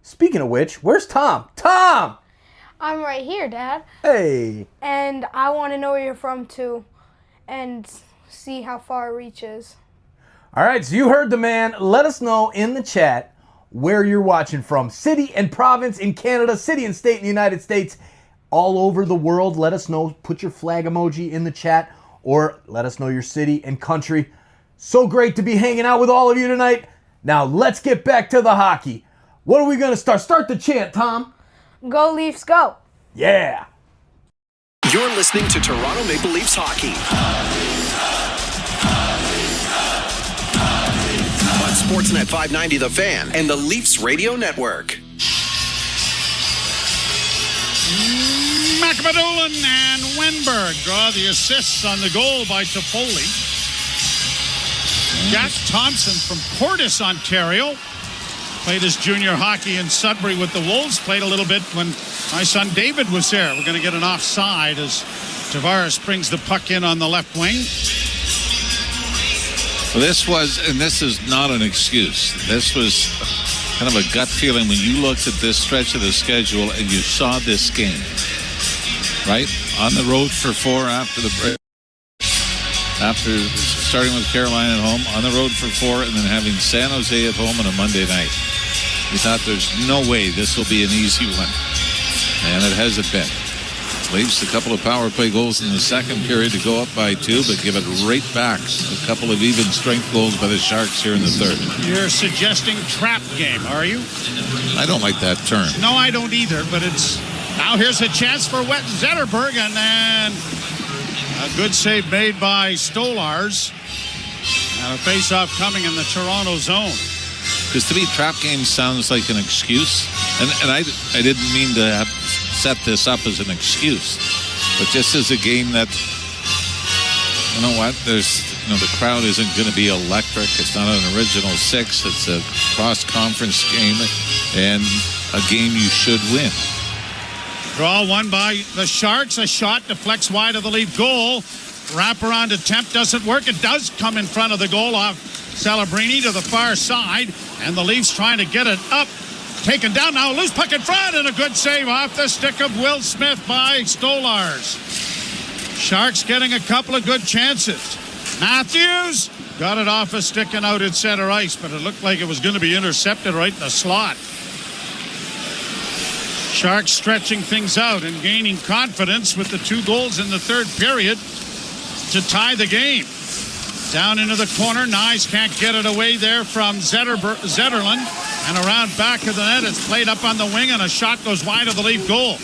Speaking of which, where's Tom? Tom! I'm right here, Dad. Hey. And I want to know where you're from, too, and see how far it reaches. All right, so you heard the man. Let us know in the chat where you're watching from. City and province in Canada, city and state in the United States, all over the world. Let us know. Put your flag emoji in the chat, or let us know your city and country. So great to be hanging out with all of you tonight. Now let's get back to the hockey. What are we going to start? Start the chant, Tom. Go Leafs, go. Yeah. You're listening to Toronto Maple Leafs hockey on Sportsnet 590 The Fan and the Leafs Radio Network. McAdoolan and Wenberg draw the assists on the goal by Toffoli. Jack Thompson from Portis, Ontario. Played his junior hockey in Sudbury with the Wolves. Played a little bit when my son David was there. We're going to get an offside as Tavares brings the puck in on the left wing. This is not an excuse. This was kind of a gut feeling when you looked at this stretch of the schedule and you saw this game, right? On the road for 4 after the break. After starting with Carolina at home, on the road for 4, and then having San Jose at home on a Monday night. We thought there's no way this will be an easy one. And it hasn't been. Leafs a couple of power play goals in the second period to go up by 2, but give it right back. A couple of even strength goals by the Sharks here in the third. You're suggesting trap game, are you? I don't like that term. No, I don't either, but it's... Now here's a chance for Wet Zetterberg, and then a good save made by Stolars. And a face-off coming in the Toronto zone. Because to me, trap game sounds like an excuse. And I didn't mean to have set this up as an excuse. But just as a game that, you know what, the crowd isn't going to be electric. It's not an original 6. It's a cross-conference game and a game you should win. Draw won by the Sharks. A shot deflects wide of the Leaf goal. Wraparound attempt doesn't work. It does come in front of the goal off Celebrini to the far side. And the Leafs trying to get it up. Taken down now. Loose puck in front. And a good save off the stick of Will Smith by Stolars. Sharks getting a couple of good chances. Matthews got it off a stick and out at center ice. But it looked like it was going to be intercepted right in the slot. Sharks stretching things out and gaining confidence with the 2 goals in the third period to tie the game. Down into the corner. Nyes can't get it away there from Zetterlund. And around back of the net. It's played up on the wing and a shot goes wide of the Leaf goal.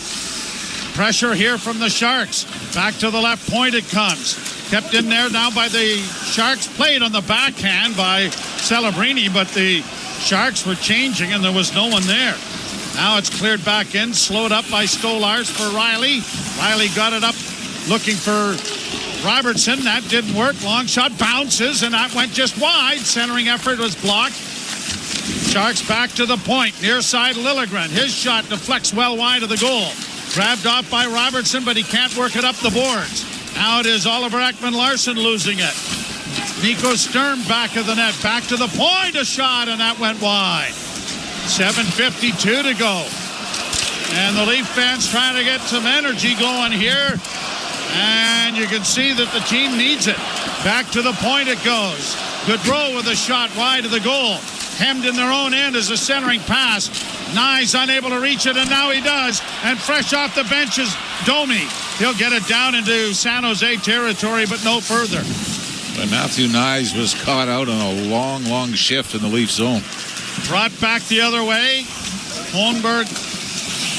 Pressure here from the Sharks. Back to the left point it comes. Kept in there now by the Sharks. Played on the backhand by Celebrini, but the Sharks were changing and there was no one there. Now it's cleared back in, slowed up by Stolars for Riley. Riley got it up looking for Robertson. That didn't work. Long shot bounces, and that went just wide. Centering effort was blocked. Sharks back to the point. Near side Liljegren. His shot deflects well wide of the goal. Grabbed off by Robertson, but he can't work it up the boards. Now it is Oliver Ekman-Larsson losing it. Nico Sturm back of the net. Back to the point. A shot, and that went wide. 7:52 to go. And the Leaf fans trying to get some energy going here. And you can see that the team needs it. Back to the point it goes. Gaudreau with a shot wide of the goal. Hemmed in their own end as a centering pass. Nyes unable to reach it, and now he does. And fresh off the bench is Domi. He'll get it down into San Jose territory, but no further. And Matthew Nyes was caught out on a long shift in the Leaf zone. Brought back the other way. Holmberg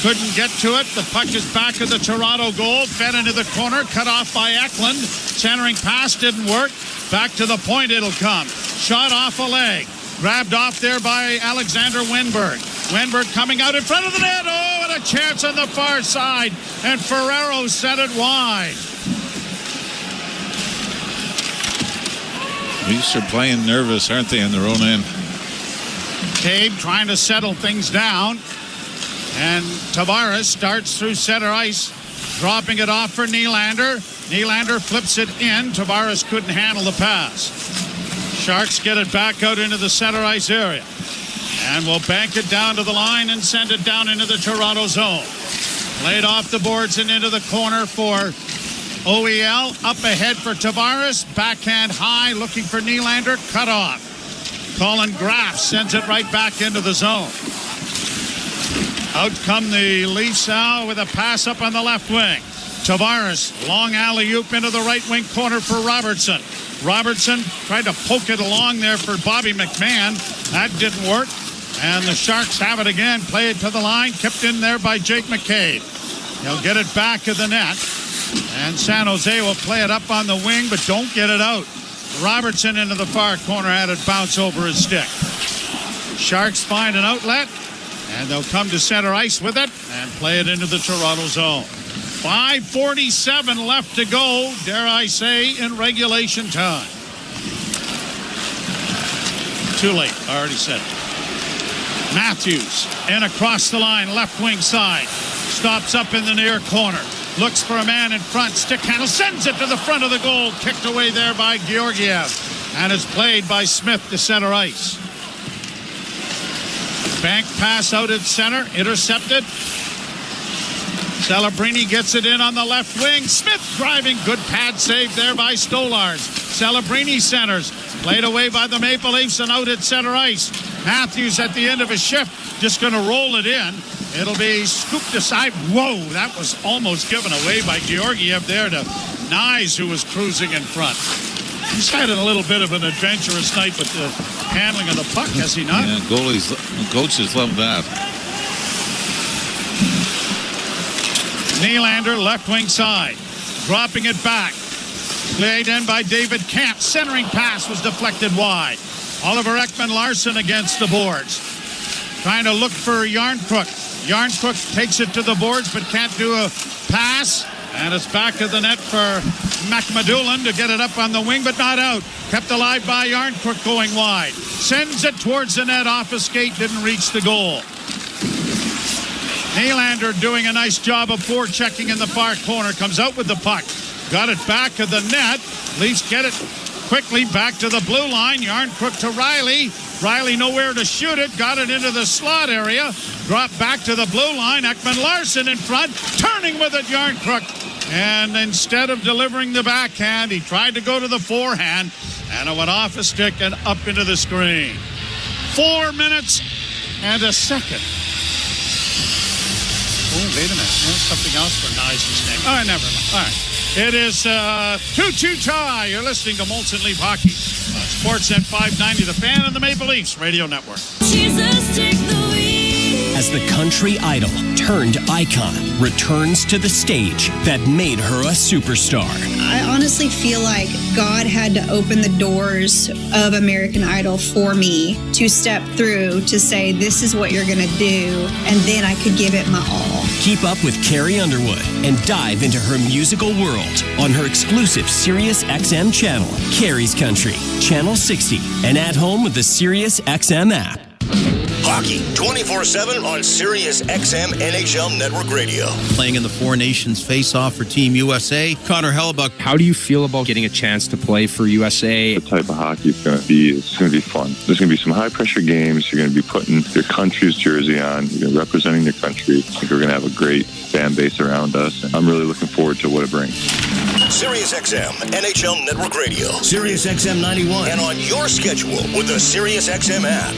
couldn't get to it. The puck is back of the Toronto goal. Fed into the corner. Cut off by Eklund. Centering pass didn't work. Back to the point it'll come. Shot off a leg. Grabbed off there by Alexander Winberg. Winberg coming out in front of the net. Oh, and a chance on the far side. And Ferrero set it wide. Leafs are playing nervous, aren't they, on their own end? McCabe trying to settle things down. And Tavares starts through center ice, dropping it off for Nylander. Nylander flips it in. Tavares couldn't handle the pass. Sharks get it back out into the center ice area. And will bank it down to the line and send it down into the Toronto zone. Played off the boards and into the corner for OEL. Up ahead for Tavares. Backhand high, looking for Nylander. Cut off. Colin Graff sends it right back into the zone. Out come the Leafs now with a pass up on the left wing. Tavares, long alley-oop into the right wing corner for Robertson. Robertson tried to poke it along there for Bobby McMahon. That didn't work. And the Sharks have it again. Play it to the line. Kept in there by Jake McCabe. He'll get it back of the net. And San Jose will play it up on the wing, but don't get it out. Robertson into the far corner, had it bounce over his stick. Sharks find an outlet, and they'll come to center ice with it and play it into the Toronto zone. 5:47 left to go, dare I say, in regulation time. Too late, I already said it. Matthews in across the line, left wing side. Stops up in the near corner. Looks for a man in front. Stick handle. Sends it to the front of the goal. Kicked away there by Georgiev. And it's played by Smith to center ice. Bank pass out at center, intercepted. Celebrini gets it in on the left wing. Smith driving, good pad save there by Stolarz. Celebrini centers, played away by the Maple Leafs and out at center ice. Matthews at the end of a shift, just going to roll it in. It'll be scooped aside. Whoa, that was almost given away by Georgiev there to Nyes, who was cruising in front. He's had a little bit of an adventurous night with the handling of the puck, has he not? Yeah, coaches love that. Nylander, left wing side, dropping it back. Played in by David Kampf. Centering pass was deflected wide. Oliver Ekman-Larsson against the boards. Trying to look for Yarncrook. Yarncrook takes it to the boards but can't do a pass. And it's back to the net for McMadulin to get it up on the wing, but not out. Kept alive by Yarncrook going wide. Sends it towards the net off a skate, didn't reach the goal. Nylander doing a nice job of forechecking in the far corner. Comes out with the puck. Got it back to the net. Leafs get it quickly back to the blue line. Yarncrook to Riley. Riley nowhere to shoot it. Got it into the slot area. Dropped back to the blue line. Ekman-Larsson in front. Turning with it, Yarncrook. And instead of delivering the backhand, he tried to go to the forehand. And it went off a stick and up into the screen. 4 minutes and a second. Oh, wait a minute. There's something else for Nyes' name. Oh, never mind. All right. It is 2-2 tie. You're listening to Molson Leaf Hockey. Sportsnet 590, The Fan and the Maple Leafs Radio Network. Jesus, take the lead. As the country idol turned icon returns to the stage that made her a superstar. I honestly feel like God had to open the doors of American Idol for me to step through to say, this is what you're going to do, and then I could give it my all. Keep up with Carrie Underwood and dive into her musical world on her exclusive Sirius XM channel, Carrie's Country, Channel 60, and at home with the Sirius XM app. Hockey 24/7 on Sirius XM NHL Network Radio. Playing in the Four Nations face-off for Team USA, Connor Hellebuck. How do you feel about getting a chance to play for USA? The type of hockey it's going to be fun. There's going to be some high-pressure games. You're going to be putting your country's jersey on. You're representing your country. I think we're going to have a great fan base around us. And I'm really looking forward to what it brings. Sirius XM NHL Network Radio. Sirius XM 91. And on your schedule with the Sirius XM app.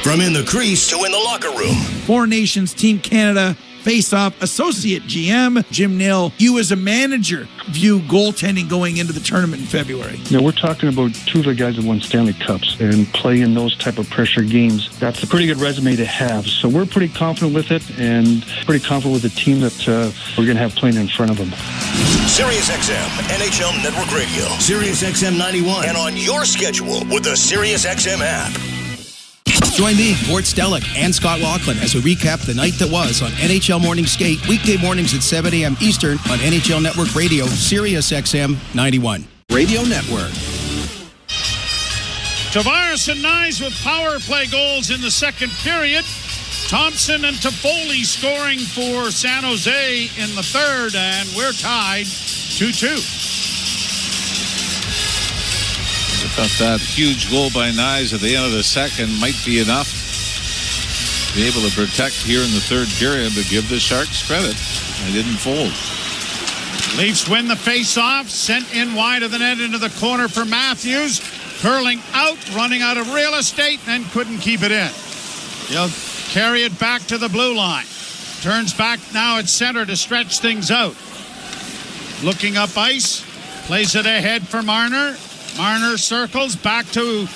From in the crease to in the locker room. Four Nations Team Canada face-off associate GM Jim Nill. You as a manager view goaltending going into the tournament in February. Now we're talking about two of the guys that won Stanley Cups and play in those type of pressure games. That's a pretty good resume to have. So we're pretty confident with it and pretty confident with the team that we're going to have playing in front of them. Sirius XM NHL Network Radio. Sirius XM 91. And on your schedule with the Sirius XM app. Join me, Gort Stellick, and Scott Laughlin as we recap the night that was on NHL Morning Skate, weekday mornings at 7 a.m. Eastern on NHL Network Radio, Sirius XM 91. Radio Network. Tavares and Nyes with power play goals in the second period. Thompson and Toffoli scoring for San Jose in the third, and we're tied 2-2. I thought that huge goal by Nyes at the end of the second might be enough to be able to protect here in the third period, but give the Sharks credit. They didn't fold. Leafs win the face-off, sent in wide of the net into the corner for Matthews. Curling out, running out of real estate, and couldn't keep it in. He'll carry it back to the blue line. Turns back now at center to stretch things out. Looking up ice, plays it ahead for Marner. Marner circles back to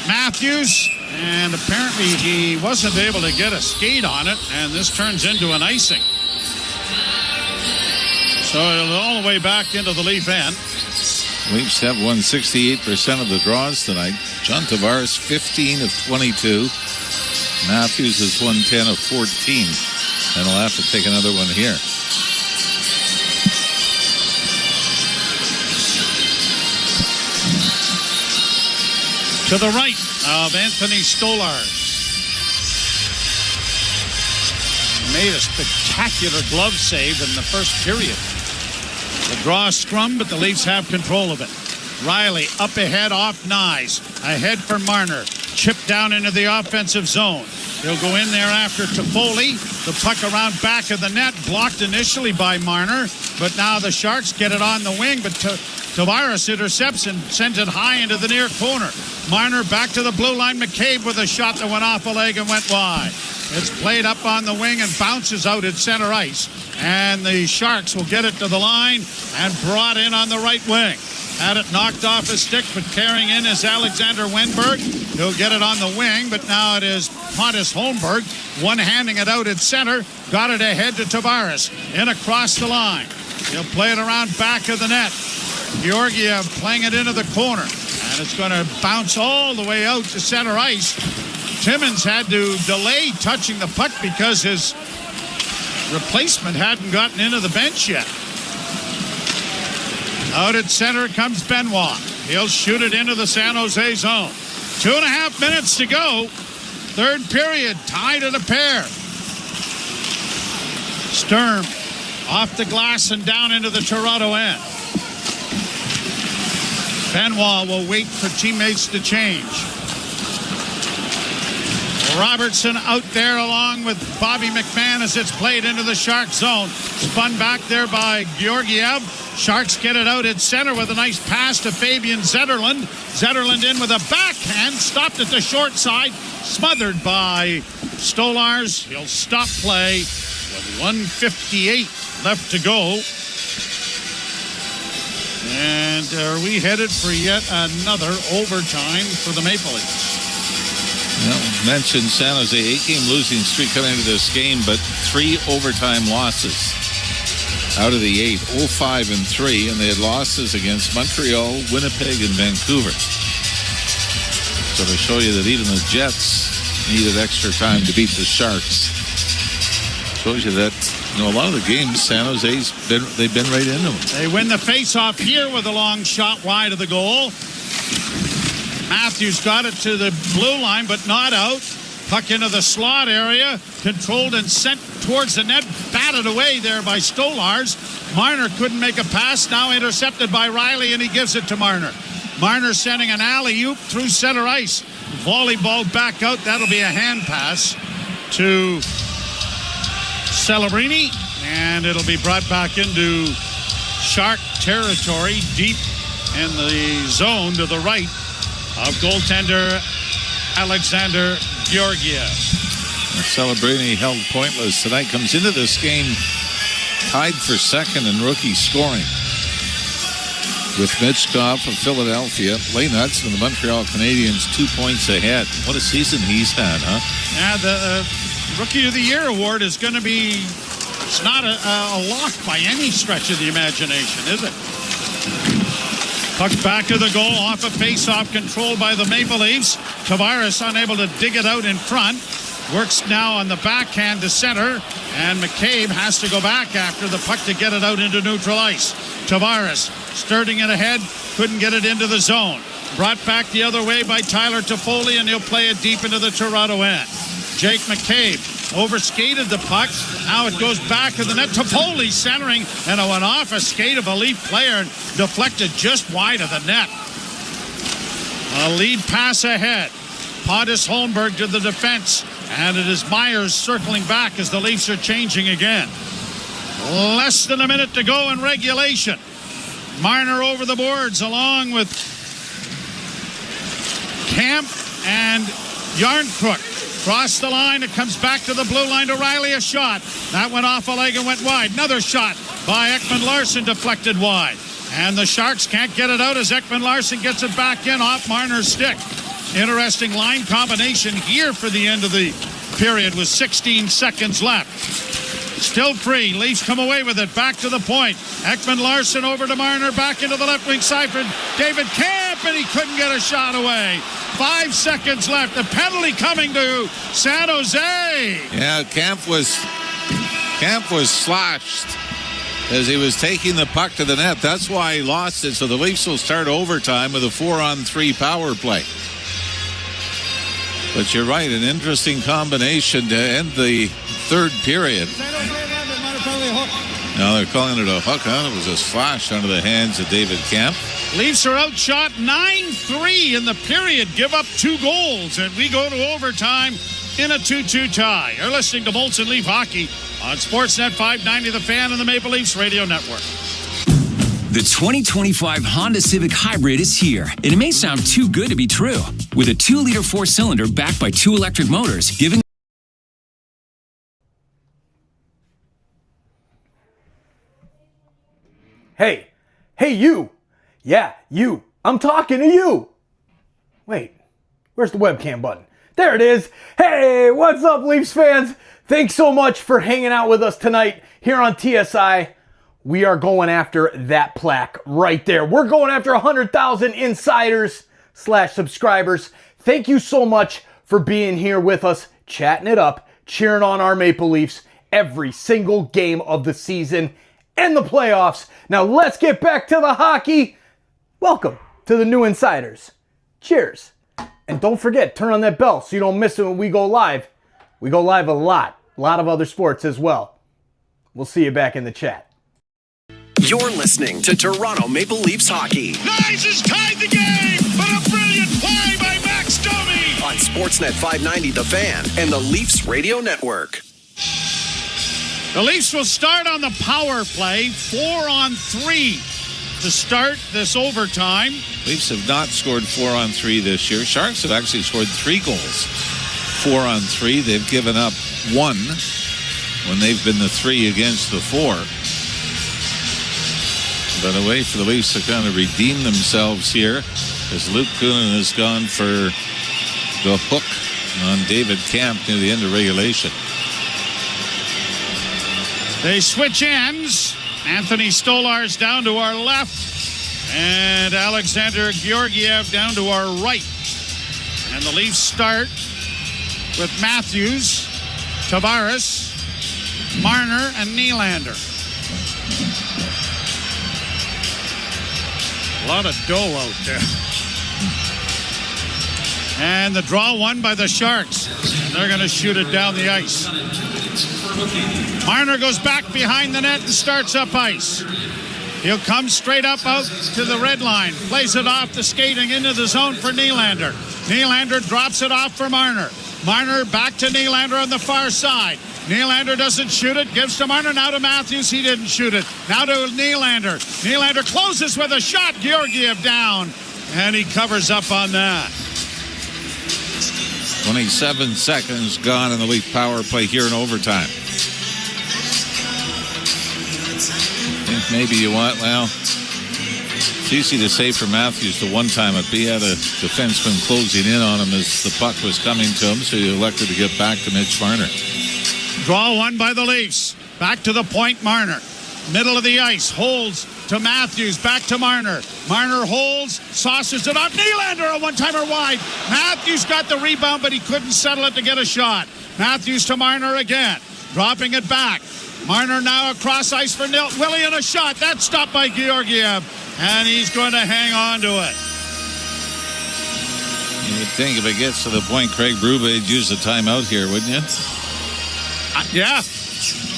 Matthews, and apparently he wasn't able to get a skate on it, and this turns into an icing. So it'll all the way back into the Leaf end. Leafs have won 68% of the draws tonight. John Tavares, 15 of 22. Matthews has won 10 of 14, and he'll have to take another one here. To the right of Anthony Stolarz. Made a spectacular glove save in the first period. The draw scrum, but the Leafs have control of it. Riley up ahead off Nyes. Ahead for Marner. Chip down into the offensive zone. He'll go in there after Toffoli. The puck around back of the net, blocked initially by Marner, but now the Sharks get it on the wing, but Tavares intercepts and sends it high into the near corner. Marner back to the blue line. McCabe with a shot that went off a leg and went wide. It's played up on the wing and bounces out at center ice. And the Sharks will get it to the line and brought in on the right wing. Had it knocked off his stick, but carrying in is Alexander Wenberg. He'll get it on the wing, but now it is Pontus Holmberg one-handing it out at center. Got it ahead to Tavares. In across the line. He'll play it around back of the net. Georgiev playing it into the corner. And it's going to bounce all the way out to center ice. Timmins had to delay touching the puck because his replacement hadn't gotten into the bench yet. Out at center comes Benoit. He'll shoot it into the San Jose zone. 2.5 minutes to go. Third period, tied at a pair. Sturm off the glass and down into the Toronto end. Benoit will wait for teammates to change. Robertson out there along with Bobby McMahon as it's played into the Shark zone. Spun back there by Georgiev. Sharks get it out at center with a nice pass to Fabian Zetterlund. Zetterlund in with a backhand. Stopped at the short side. Smothered by Stolars. He'll stop play with 1:58 left to go. And are we headed for yet another overtime for the Maple Leafs? Well, mentioned San Jose 8-game losing streak coming into this game, but 3 overtime losses out of the 8, 0-5-3, and they had losses against Montreal, Winnipeg, and Vancouver. So to show you that even the Jets needed extra time to beat the Sharks, shows you that a lot of the games San Jose's they've been right into them. They win the face-off here with a long shot wide of the goal. Matthews got it to the blue line, but not out. Puck into the slot area, controlled and sent towards the net, batted away there by Stolars. Marner couldn't make a pass, now intercepted by Riley, and he gives it to Marner. Marner sending an alley-oop through center ice. Volleyball back out, that'll be a hand pass to Celebrini, and it'll be brought back into Shark territory, deep in the zone to the right of goaltender Alexander Georgiev. Celebrini held pointless tonight. Comes into this game tied for second in rookie scoring with Mitchkov of Philadelphia. Lane Hudson of the Montreal Canadiens 2 points ahead. What a season he's had, huh? Yeah, the Rookie of the Year award is going to be, it's not a lock by any stretch of the imagination, is it? Puck back to the goal, off a face-off, controlled by the Maple Leafs. Tavares unable to dig it out in front. Works now on the backhand to center, and McCabe has to go back after the puck to get it out into neutral ice. Tavares starting it ahead, couldn't get it into the zone. Brought back the other way by Tyler Toffoli, and he'll play it deep into the Toronto end. Jake McCabe overskated the puck. Now it goes back to the net. Toffoli centering, and it went off a skate of a Leaf player and deflected just wide of the net. A lead pass ahead. Pontus Holmberg to the defense, and it is Myers circling back as the Leafs are changing again. Less than a minute to go in regulation. Marner over the boards along with Camp and Yarncrook. Cross the line, it comes back to the blue line to Riley, a shot. That went off a leg and went wide. Another shot by Ekman-Larsson, deflected wide. And the Sharks can't get it out as Ekman-Larsson gets it back in off Marner's stick. Interesting line combination here for the end of the period with 16 seconds left. Still free. Leafs come away with it. Back to the point. Ekman-Larsson over to Marner. Back into the left wing side for David Camp, and he couldn't get a shot away. 5 seconds left. The penalty coming to San Jose. Yeah, Camp was slashed as he was taking the puck to the net. That's why he lost it. So the Leafs will start overtime with a 4-on-3 power play. But you're right, an interesting combination to end the third period. Now they're calling it a hook, huh? It was a slash under the hands of David Camp. Leafs are outshot 9-3 in the period. Give up 2 goals, and we go to overtime in a 2-2 tie. You're listening to Molson Leaf Hockey on Sportsnet 590 The Fan and the Maple Leafs Radio Network. The 2025 Honda Civic Hybrid is here, and it may sound too good to be true. With a 2-liter 4-cylinder backed by 2 electric motors, giving... Hey, you. Yeah, you. I'm talking to you. Wait, where's the webcam button? There it is. Hey, what's up, Leafs fans? Thanks so much for hanging out with us tonight here on TSI. We are going after that plaque right there. We're going after 100,000 insiders/subscribers. Thank you so much for being here with us, chatting it up, cheering on our Maple Leafs every single game of the season and the playoffs. Now let's get back to the hockey. Welcome to the new insiders. Cheers. And don't forget, turn on that bell so you don't miss it when we go live. We go live a lot of other sports as well. We'll see you back in the chat. You're listening to Toronto Maple Leafs hockey. Nice has tied the game, but a brilliant play by Max Domi On Sportsnet 590 The Fan and the Leafs Radio Network. The Leafs will start on the power play, 4-on-3 to start this overtime. Leafs have not scored 4-on-3 this year. Sharks have actually scored 3 goals. 4-on-3. They've given up 1 when they've been the 3 against the 4. But a way for the Leafs to kind of redeem themselves here as Luke Kunin has gone for the hook on David Camp near the end of regulation. They switch ends. Anthony Stolarz down to our left and Alexander Georgiev down to our right. And the Leafs start with Matthews, Tavares, Marner, and Nylander. A lot of dough out there. And the draw won by the Sharks. And they're going to shoot it down the ice. Marner goes back behind the net and starts up ice. He'll come straight up out to the red line. Plays it off the skating into the zone for Nylander. Nylander drops it off for Marner. Marner back to Nylander on the far side. Nylander doesn't shoot it. Gives to Marner. Now to Matthews. He didn't shoot it. Now to Nylander. Nylander closes with a shot. Georgiev down. And he covers up on that. 27 seconds gone in the Leaf power play here in overtime. I think maybe you want, well, it's easy to say for Matthews to one-time it, but he had a defenseman closing in on him as the puck was coming to him, so he elected to get back to Mitch Marner. Draw one by the Leafs. Back to the point, Marner. Middle of the ice, holds to Matthews, back to Marner. Marner holds, saucers it up. Nylander, a one-timer wide. Matthews got the rebound, but he couldn't settle it to get a shot. Matthews to Marner again, dropping it back. Marner now across ice for Willie and a shot. That's stopped by Georgiev, and he's going to hang on to it. You would think if it gets to the point, Craig Berube would use a timeout here, wouldn't you? Yeah.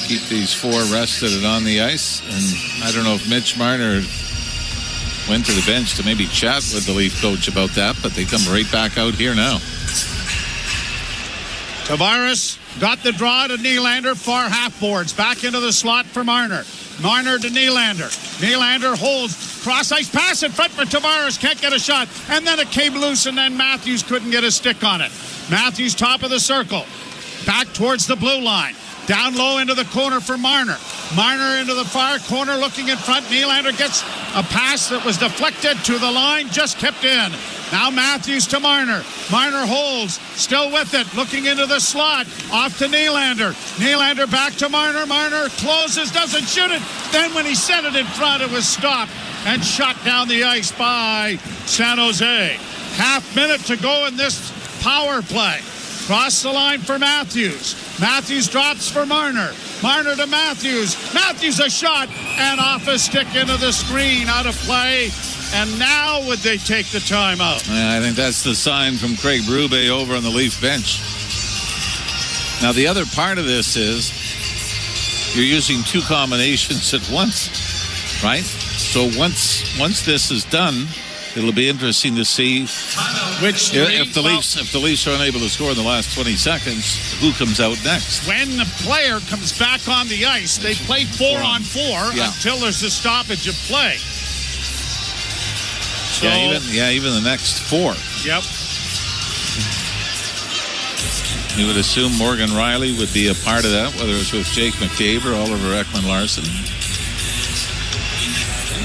Keep these 4 rested and on the ice. And I don't know if Mitch Marner went to the bench to maybe chat with the Leaf coach about that, but they come right back out here now. Tavares got the draw to Nylander, far half boards. Back into the slot for Marner. Marner to Nylander. Nylander holds, cross ice pass in front for Tavares. Can't get a shot. And then it came loose, and then Matthews couldn't get a stick on it. Matthews top of the circle. Back towards the blue line. Down low into the corner for Marner. Marner into the far corner looking in front. Nylander gets a pass that was deflected to the line, just kept in. Now Matthews to Marner. Marner holds, still with it, looking into the slot. Off to Nylander. Nylander back to Marner. Marner closes, doesn't shoot it. Then when he set it in front, it was stopped and shot down the ice by San Jose. Half minute to go in this power play. Cross the line for Matthews. Matthews drops for Marner. Marner to Matthews. Matthews a shot and off a stick into the screen, out of play. And now would they take the timeout? Yeah, I think that's the sign from Craig Berube over on the Leaf bench. Now the other part of this is you're using two combinations at once, right? So once this is done, it'll be interesting to see which if the Leafs are unable to score in the last 20 seconds, who comes out next. When the player comes back on the ice, they play 4-on-4 until there's a stoppage of play. So, even the next four. Yep. You would assume Morgan Riley would be a part of that, whether it's with Jake McCabe or Oliver Ekman-Larsson.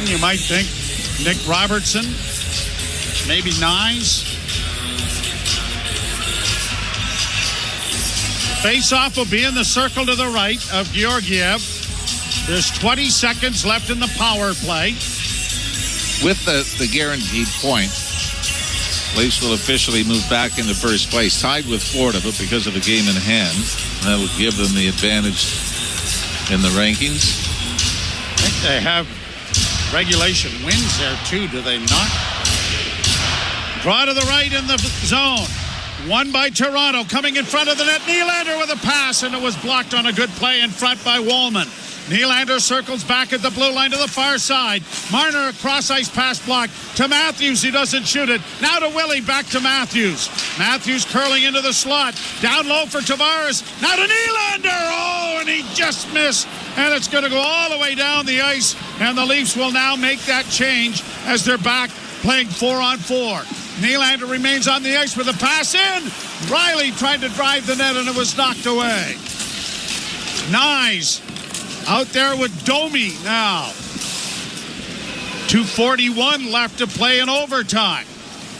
You might think Nick Robertson, maybe Nyes. Face-off will be in the circle to the right of Georgiev. There's 20 seconds left in the power play. With the guaranteed point, Leafs will officially move back into first place, tied with Florida, but because of a game in hand, that will give them the advantage in the rankings. I think they have regulation wins there too, do they not? Draw to the right in the zone. Won by Toronto, coming in front of the net. Nylander with a pass, and it was blocked on a good play in front by Wallman. Nylander circles back at the blue line to the far side. Marner, a cross-ice pass block to Matthews. He doesn't shoot it. Now to Willie, back to Matthews. Matthews curling into the slot. Down low for Tavares. Now to Nylander. Oh, and he just missed. And it's going to go all the way down the ice. And the Leafs will now make that change as they're back playing 4-on-4. Nylander remains on the ice with a pass in. Riley tried to drive the net, and it was knocked away. Nyes out there with Domi now. 2:41 left to play in overtime.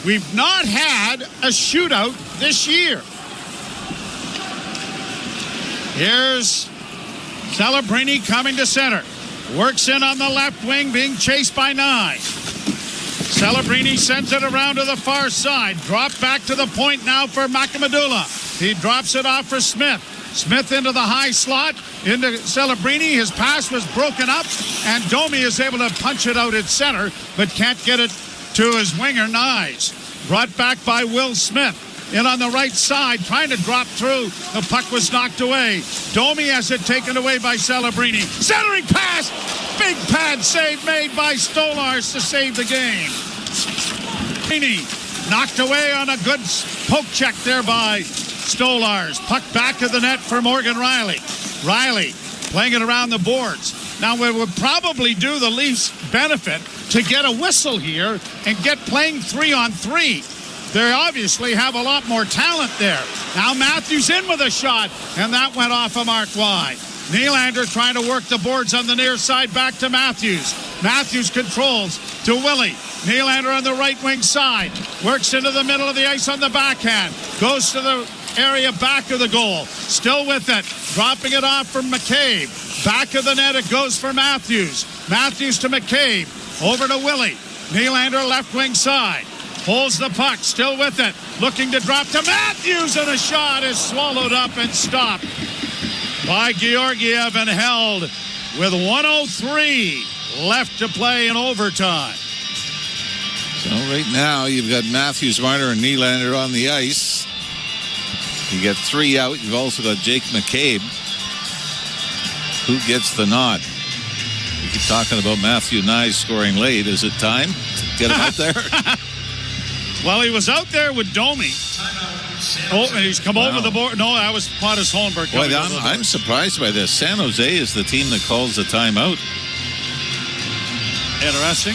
We've not had a shootout this year. Here's Celebrini coming to center. Works in on the left wing, being chased by Nye. Celebrini sends it around to the far side. Drop back to the point now for Macamadula. He drops it off for Smith. Smith into the high slot, into Celebrini. His pass was broken up, and Domi is able to punch it out at center, but can't get it to his winger, Nyes. Brought back by Will Smith. In on the right side, trying to drop through. The puck was knocked away. Domi has it taken away by Celebrini. Centering pass! Big pad save made by Stolars to save the game. Knocked away on a good poke check there by Stolars. Puck back to the net for Morgan Riley. Riley playing it around the boards. Now, it would probably do the Leafs benefit to get a whistle here and get playing 3-on-3. They obviously have a lot more talent there. Now Matthews in with a shot, and that went off a mark wide. Nylander trying to work the boards on the near side, back to Matthews. Matthews controls to Willie. Nylander on the right wing side. Works into the middle of the ice on the backhand. Goes to the area back of the goal. Still with it. Dropping it off from McCabe. Back of the net it goes for Matthews. Matthews to McCabe. Over to Willie. Nylander left wing side. Holds the puck. Still with it. Looking to drop to Matthews, and a shot is swallowed up and stopped by Georgiev and held with 1:03 left to play in overtime. So right now you've got Matthews, Marner, and Nylander on the ice. You get three out. You've also got Jake McCabe. Who gets the nod? We keep talking about Matthew Nye scoring late. Is it time to get him out there? Well, he was out there with Domi. Oh, and he's come over the board. No, that was Pontus Holmberg. Well, I'm surprised by this. San Jose is the team that calls the timeout. Interesting.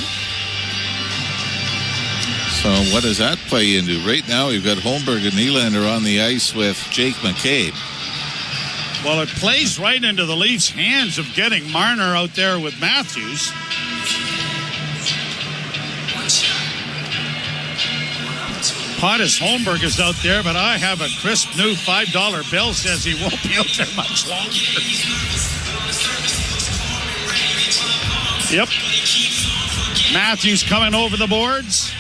So what does that play into? Right now, we've got Holmberg and Nylander on the ice with Jake McCabe. Well, it plays right into the Leafs' hands of getting Marner out there with Matthews. Pontus Holmberg is out there, but I have a crisp new $5 bill says he won't be out there much longer. Yep. Matthews coming over the boards.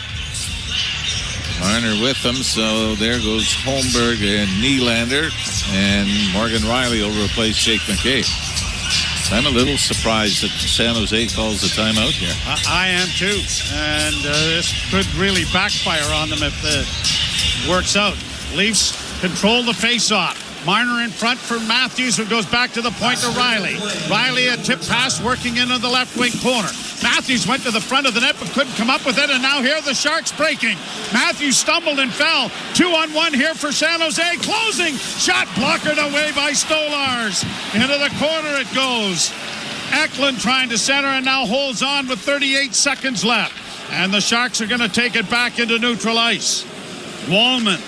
Marner with them, so there goes Holmberg and Nylander, and Morgan Riley will replace Jake McCabe. I'm a little surprised that San Jose calls the timeout here. I am too, and this could really backfire on them if it works out. Leafs control the faceoff. Marner in front for Matthews, who goes back to the point to Riley. Riley, a tip pass working into the left wing corner. Matthews went to the front of the net but couldn't come up with it, and now here the Sharks breaking. Matthews stumbled and fell. 2-on-1 here for San Jose. Closing. Shot blockered away by Stolars. Into the corner it goes. Eklund trying to center and now holds on with 38 seconds left. And the Sharks are going to take it back into neutral ice. Wallman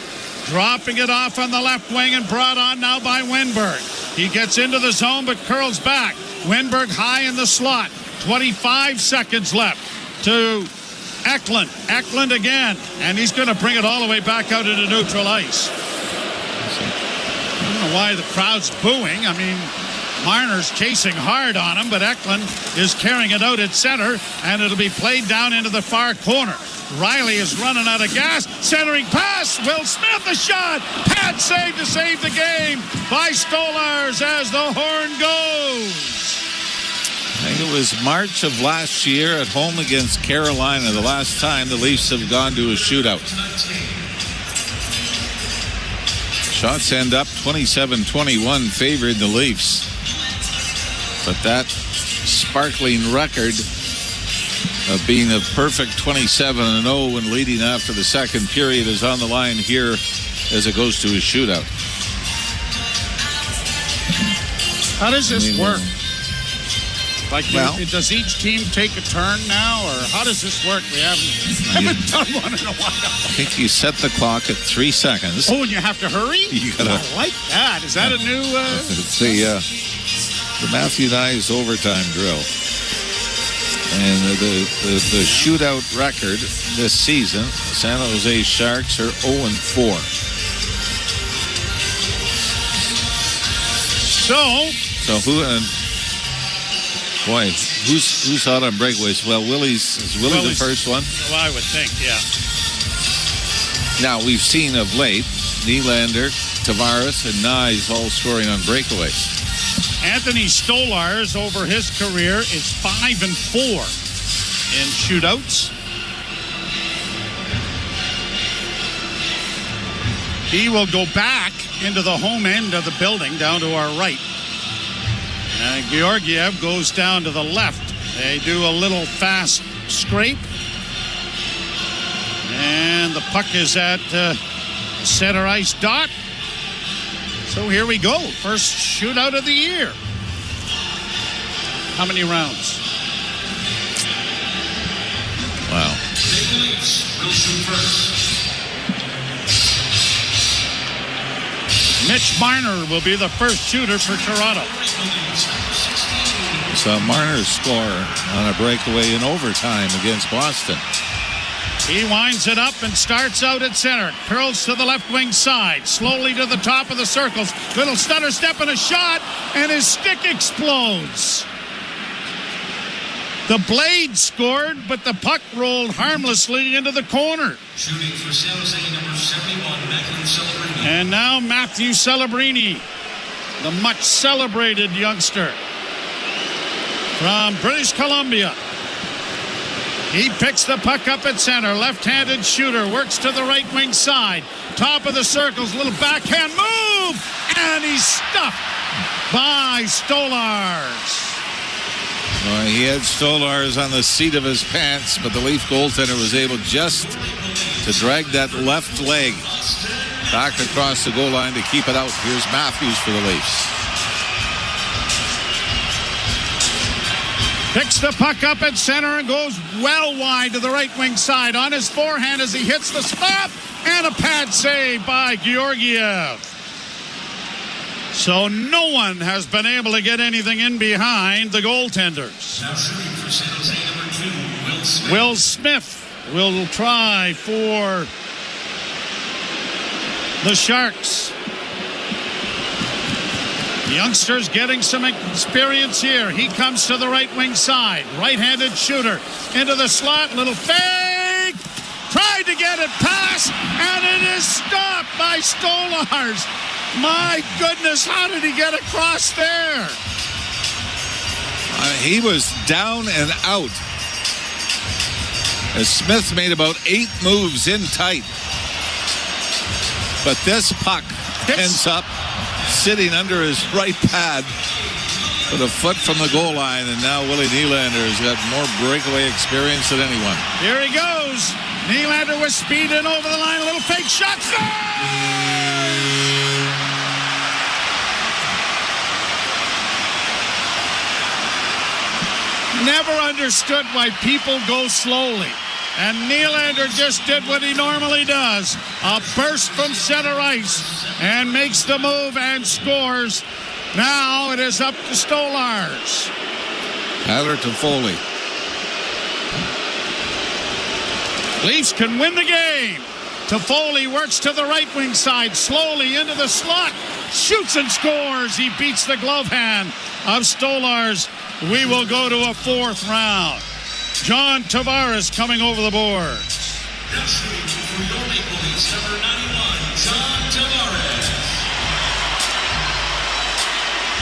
dropping it off on the left wing and brought on now by Wenberg. He gets into the zone but curls back. Wenberg high in the slot. 25 seconds left to Eklund. Eklund again. And he's going to bring it all the way back out into neutral ice. I don't know why the crowd's booing. I mean, Marner's chasing hard on him, but Eklund is carrying it out at center, and it'll be played down into the far corner. Riley is running out of gas. Centering pass. Will Smith a shot. Pad save to save the game by Stolars as the horn goes. I think it was March of last year at home against Carolina, the last time the Leafs have gone to a shootout. Shots end up 27-21 favored the Leafs. But that sparkling record of being a perfect 27-0 when leading after the second period is on the line here as it goes to a shootout. How does this work? Like, does each team take a turn now, or how does this work? We haven't done one in a while. I think you set the clock at 3 seconds. Oh, and you have to hurry? You gotta, I like that. Is that a new... It's the Matthew Nyes overtime drill. And the shootout record this season, San Jose Sharks are 0-4. So who... Boy, who's out on breakaways? Well, Willie's the first one? Well, I would think, yeah. Now, we've seen of late, Nylander, Tavares, and Nyes all scoring on breakaways. Anthony Stolars, over his career, is 5-4 in shootouts. He will go back into the home end of the building down to our right. Georgiev goes down to the left. They do a little fast scrape. And the puck is at center ice dot. So here we go. First shootout of the year. How many rounds? Wow. Mitch Marner will be the first shooter for Toronto. So Marner's score on a breakaway in overtime against Boston. He winds it up and starts out at center. Curls to the left wing side. Slowly to the top of the circles. Little stutter step and a shot. And his stick explodes. The blade scored, but the puck rolled harmlessly into the corner. Shooting for San Jose, number 71, Macklin Celebrini. And now Matthew Celebrini, the much celebrated youngster from British Columbia. He picks the puck up at center. Left-handed shooter. Works to the right wing side. Top of the circles. Little backhand move. And he's stuffed by Stolars. Well, he had Stolars on the seat of his pants, but the Leaf goaltender was able just to drag that left leg back across the goal line to keep it out. Here's Matthews for the Leafs. Picks the puck up at center and goes well wide to the right wing side on his forehand as he hits the spot, and a pad save by Georgiev. So no one has been able to get anything in behind the goaltenders. Now shooting for San Jose, number 2, Will Smith. Will Smith will try for the Sharks. The youngster's getting some experience here. He comes to the right wing side. Right-handed shooter into the slot. Little fake. Tried to get it past, and it is stopped by Stolars. My goodness, how did he get across there? He was down and out as Smith made about 8 moves in tight. But this puck ends up sitting under his right pad with a foot from the goal line, and now Willie Nylander has got more breakaway experience than anyone. Here he goes. Nylander with speed and over the line. A little fake shot. Never understood why people go slowly. And Nylander just did what he normally does. A burst from center ice and makes the move and scores. Now it is up to Stolars. Tyler Toffoli. Leafs can win the game. Toffoli works to the right wing side, slowly into the slot. Shoots and scores. He beats the glove hand of Stolars. We will go to a fourth round. John Tavares coming over the boards. Now shooting for your Maple Leafs, number 91, John Tavares.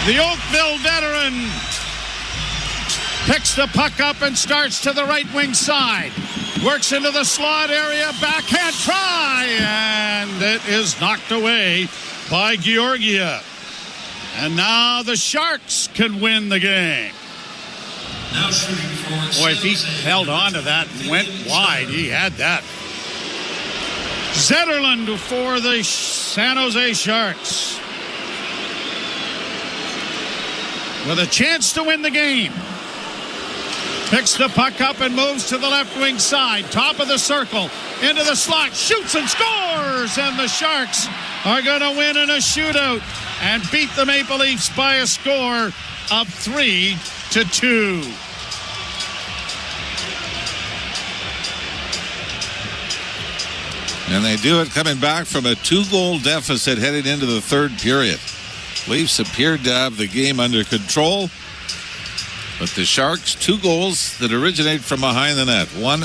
The Oakville veteran picks the puck up and starts to the right wing side. Works into the slot area, backhand try, and it is knocked away by Georgiev. And now the Sharks can win the game. Now shooting for Boy, if he held on to that and went wide, he had that. Zetterlund for the San Jose Sharks. With a chance to win the game. Picks the puck up and moves to the left wing side. Top of the circle. Into the slot. Shoots and scores. And the Sharks are going to win in a shootout and beat the Maple Leafs by a score of 3-2. And they do it coming back from a 2-goal deficit heading into the third period. Leafs appeared to have the game under control, but the Sharks, 2 goals that originate from behind the net. One,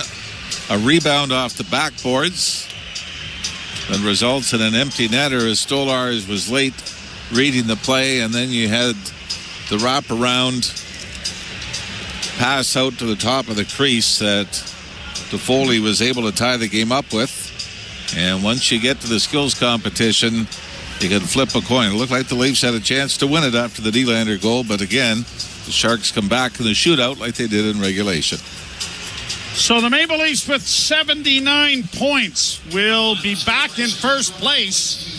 a rebound off the backboards that results in an empty netter as Stolars was late reading the play, and then you had the wraparound pass out to the top of the crease that Toffoli was able to tie the game up with. And once you get to the skills competition, you can flip a coin. It looked like the Leafs had a chance to win it after the Nylander goal, but again, the Sharks come back in the shootout like they did in regulation. So the Maple Leafs with 79 points will be back in first place.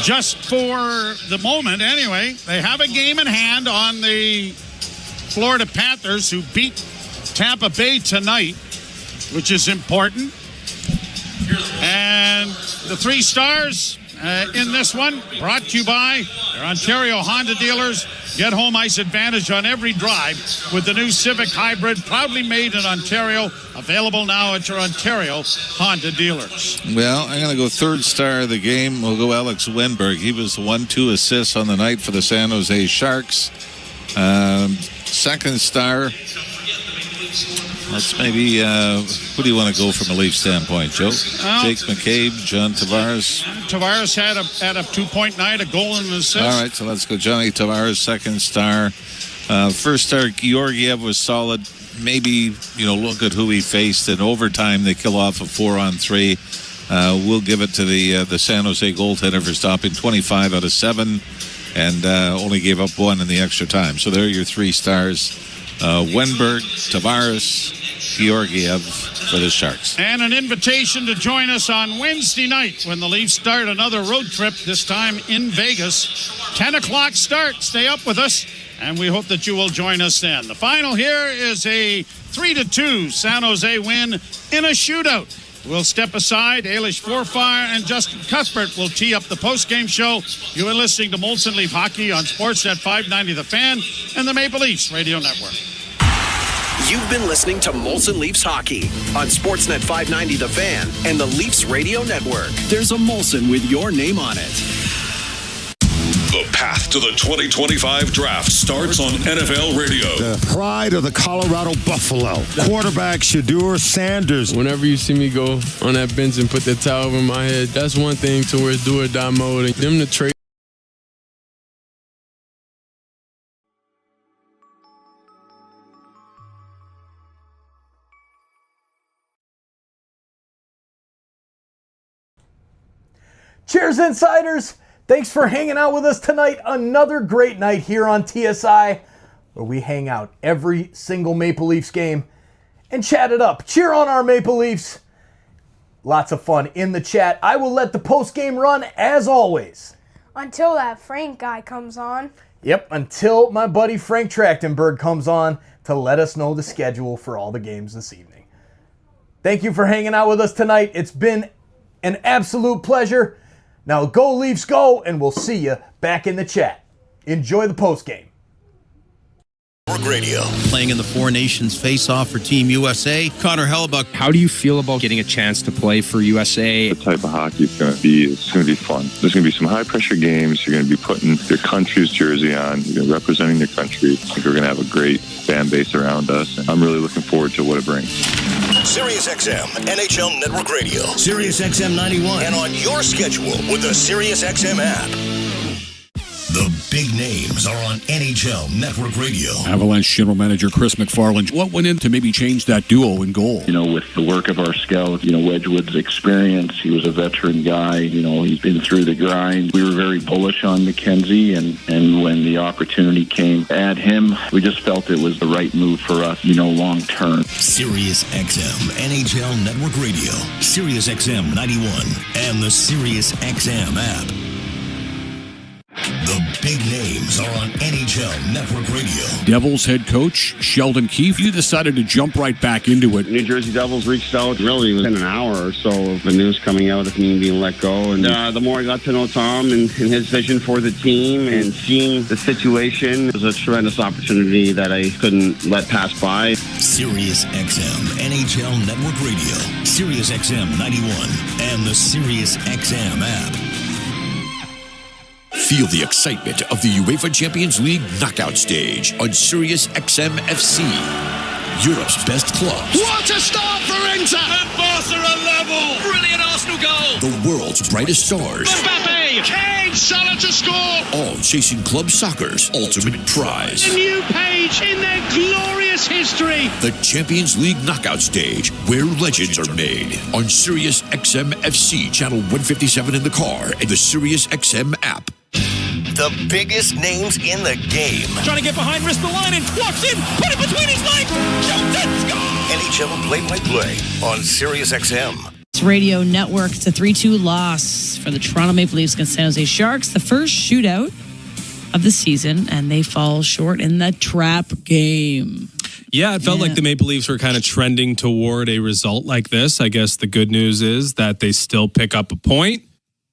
Just for the moment, anyway. They have a game in hand on the Florida Panthers, who beat Tampa Bay tonight, which is important. And the 3 stars in this one brought to you by your Ontario Honda dealers. Get home ice advantage on every drive with the new Civic Hybrid, proudly made in Ontario. Available now at your Ontario Honda dealers. Well, I'm going to go third star of the game. We'll go Alex Wenberg. He was the 1-2 assists on the night for the San Jose Sharks. Second star, let's maybe, who do you want to go from a Leaf standpoint, Joe? Jake McCabe, John Tavares. Tavares had a 2.9, a goal and an assist. All right, so let's go Johnny Tavares, second star. First star, Georgiev was solid. Maybe, look at who he faced. In overtime, they kill off a 4-on-3. We'll give it to the San Jose goaltender for stopping 25 out of 7 and only gave up 1 in the extra time. So there are your 3 stars. Wenberg, Tavares, Georgiev for the Sharks. And an invitation to join us on Wednesday night when the Leafs start another road trip, this time in Vegas. 10 o'clock start. Stay up with us, and we hope that you will join us then. The final here is a 3-2 San Jose win in a shootout. We'll step aside. Ailish Forfire and Justin Cuthbert will tee up the post-game show. You are listening to Molson Leaf Hockey on Sportsnet 590 The Fan and the Maple Leafs Radio Network. You've been listening to Molson Leafs Hockey on Sportsnet 590 The Fan and the Leafs Radio Network. There's a Molson with your name on it. The path to the 2025 draft starts on NFL Radio. The pride of the Colorado Buffalo. Quarterback Shedeur Sanders. Whenever you see me go on that bench and put that towel over my head, that's one thing to where it's do or die mode. And them the trade. Cheers, Insiders! Thanks for hanging out with us tonight. Another great night here on TSI, where we hang out every single Maple Leafs game and chat it up. Cheer on our Maple Leafs. Lots of fun in the chat. I will let the post-game run as always. Until that Frank guy comes on. Yep, until my buddy Frank Trachtenberg comes on to let us know the schedule for all the games this evening. Thank you for hanging out with us tonight. It's been an absolute pleasure. Now go Leafs go, and we'll see you back in the chat. Enjoy the postgame. Radio. Playing in the Four Nations face-off for Team USA, Connor Hellebuck. How do you feel about getting a chance to play for USA? The type of hockey it's going to be fun. There's going to be some high-pressure games. You're going to be putting your country's jersey on. You're representing your country. I think we're going to have a great fan base around us, and I'm really looking forward to what it brings. SiriusXM, NHL Network Radio, SiriusXM 91, and on your schedule with the SiriusXM app. The big names are on NHL Network Radio. Avalanche General Manager Chris McFarland. What went in to maybe change that duo in goal? With the work of our scout, Wedgwood's experience, he was a veteran guy. He's been through the grind. We were very bullish on McKenzie, and when the opportunity came to add him, we just felt it was the right move for us, long term. SiriusXM NHL Network Radio, SiriusXM 91, and the SiriusXM app. The big names are on NHL Network Radio. Devils head coach Sheldon Keefe. You decided to jump right back into it. New Jersey Devils reached out really within an hour or so of the news coming out of me being let go. And the more I got to know Tom and his vision for the team and seeing the situation, it was a tremendous opportunity that I couldn't let pass by. SiriusXM NHL Network Radio, SiriusXM 91, and the SiriusXM app. Feel the excitement of the UEFA Champions League knockout stage on SiriusXM FC. Europe's best clubs. What a start for Inter! And Barca are level! Brilliant Arsenal goal! The world's brightest stars. Mbappe! Kane! Salah to score! All chasing club soccer's ultimate prize. A new page in their glorious history. The Champions League knockout stage, where legends are made. On SiriusXM FC, channel 157 in the car, and the SiriusXM app. The biggest names in the game. Trying to get behind Ristolainen, walks in, put it between his legs, shoots it, score! NHL play-by-play on SiriusXM. Radio Network. It's a 3-2 loss for the Toronto Maple Leafs against San Jose Sharks. The first shootout of the season, and they fall short in the trap game. Yeah, it felt like the Maple Leafs were kind of trending toward a result like this. I guess the good news is that they still pick up a point.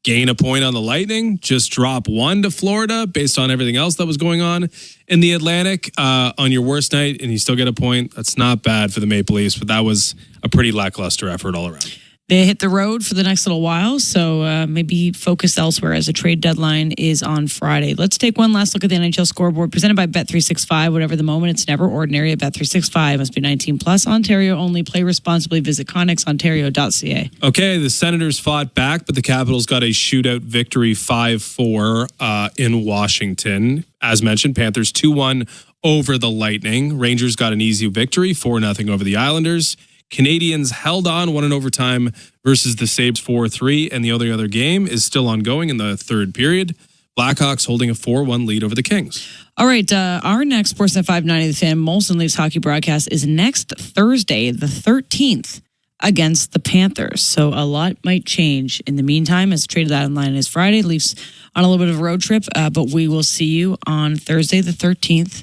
Gain a point on the Lightning, just drop one to Florida based on everything else that was going on in the Atlantic on your worst night, and you still get a point. That's not bad for the Maple Leafs, but that was a pretty lackluster effort all around. They hit the road for the next little while, so maybe focus elsewhere as a trade deadline is on Friday. Let's take one last look at the NHL scoreboard presented by Bet365. Whatever the moment, it's never ordinary at Bet365. Must be 18 plus. Ontario only. Play responsibly. Visit connexontario.ca. Okay, the Senators fought back, but the Capitals got a shootout victory 5-4 in Washington. As mentioned, Panthers 2-1 over the Lightning. Rangers got an easy victory 4-0 over the Islanders. Canadians held on, won in overtime versus the Sabres 4-3, and the only other game is still ongoing in the third period. Blackhawks holding a 4-1 lead over the Kings. All right, our next Sportsnet 590 The Fan Molson Leafs hockey broadcast is next Thursday, the 13th, against the Panthers. So a lot might change in the meantime, as trade deadline is Friday. Leafs on a little bit of a road trip, but we will see you on Thursday, the 13th.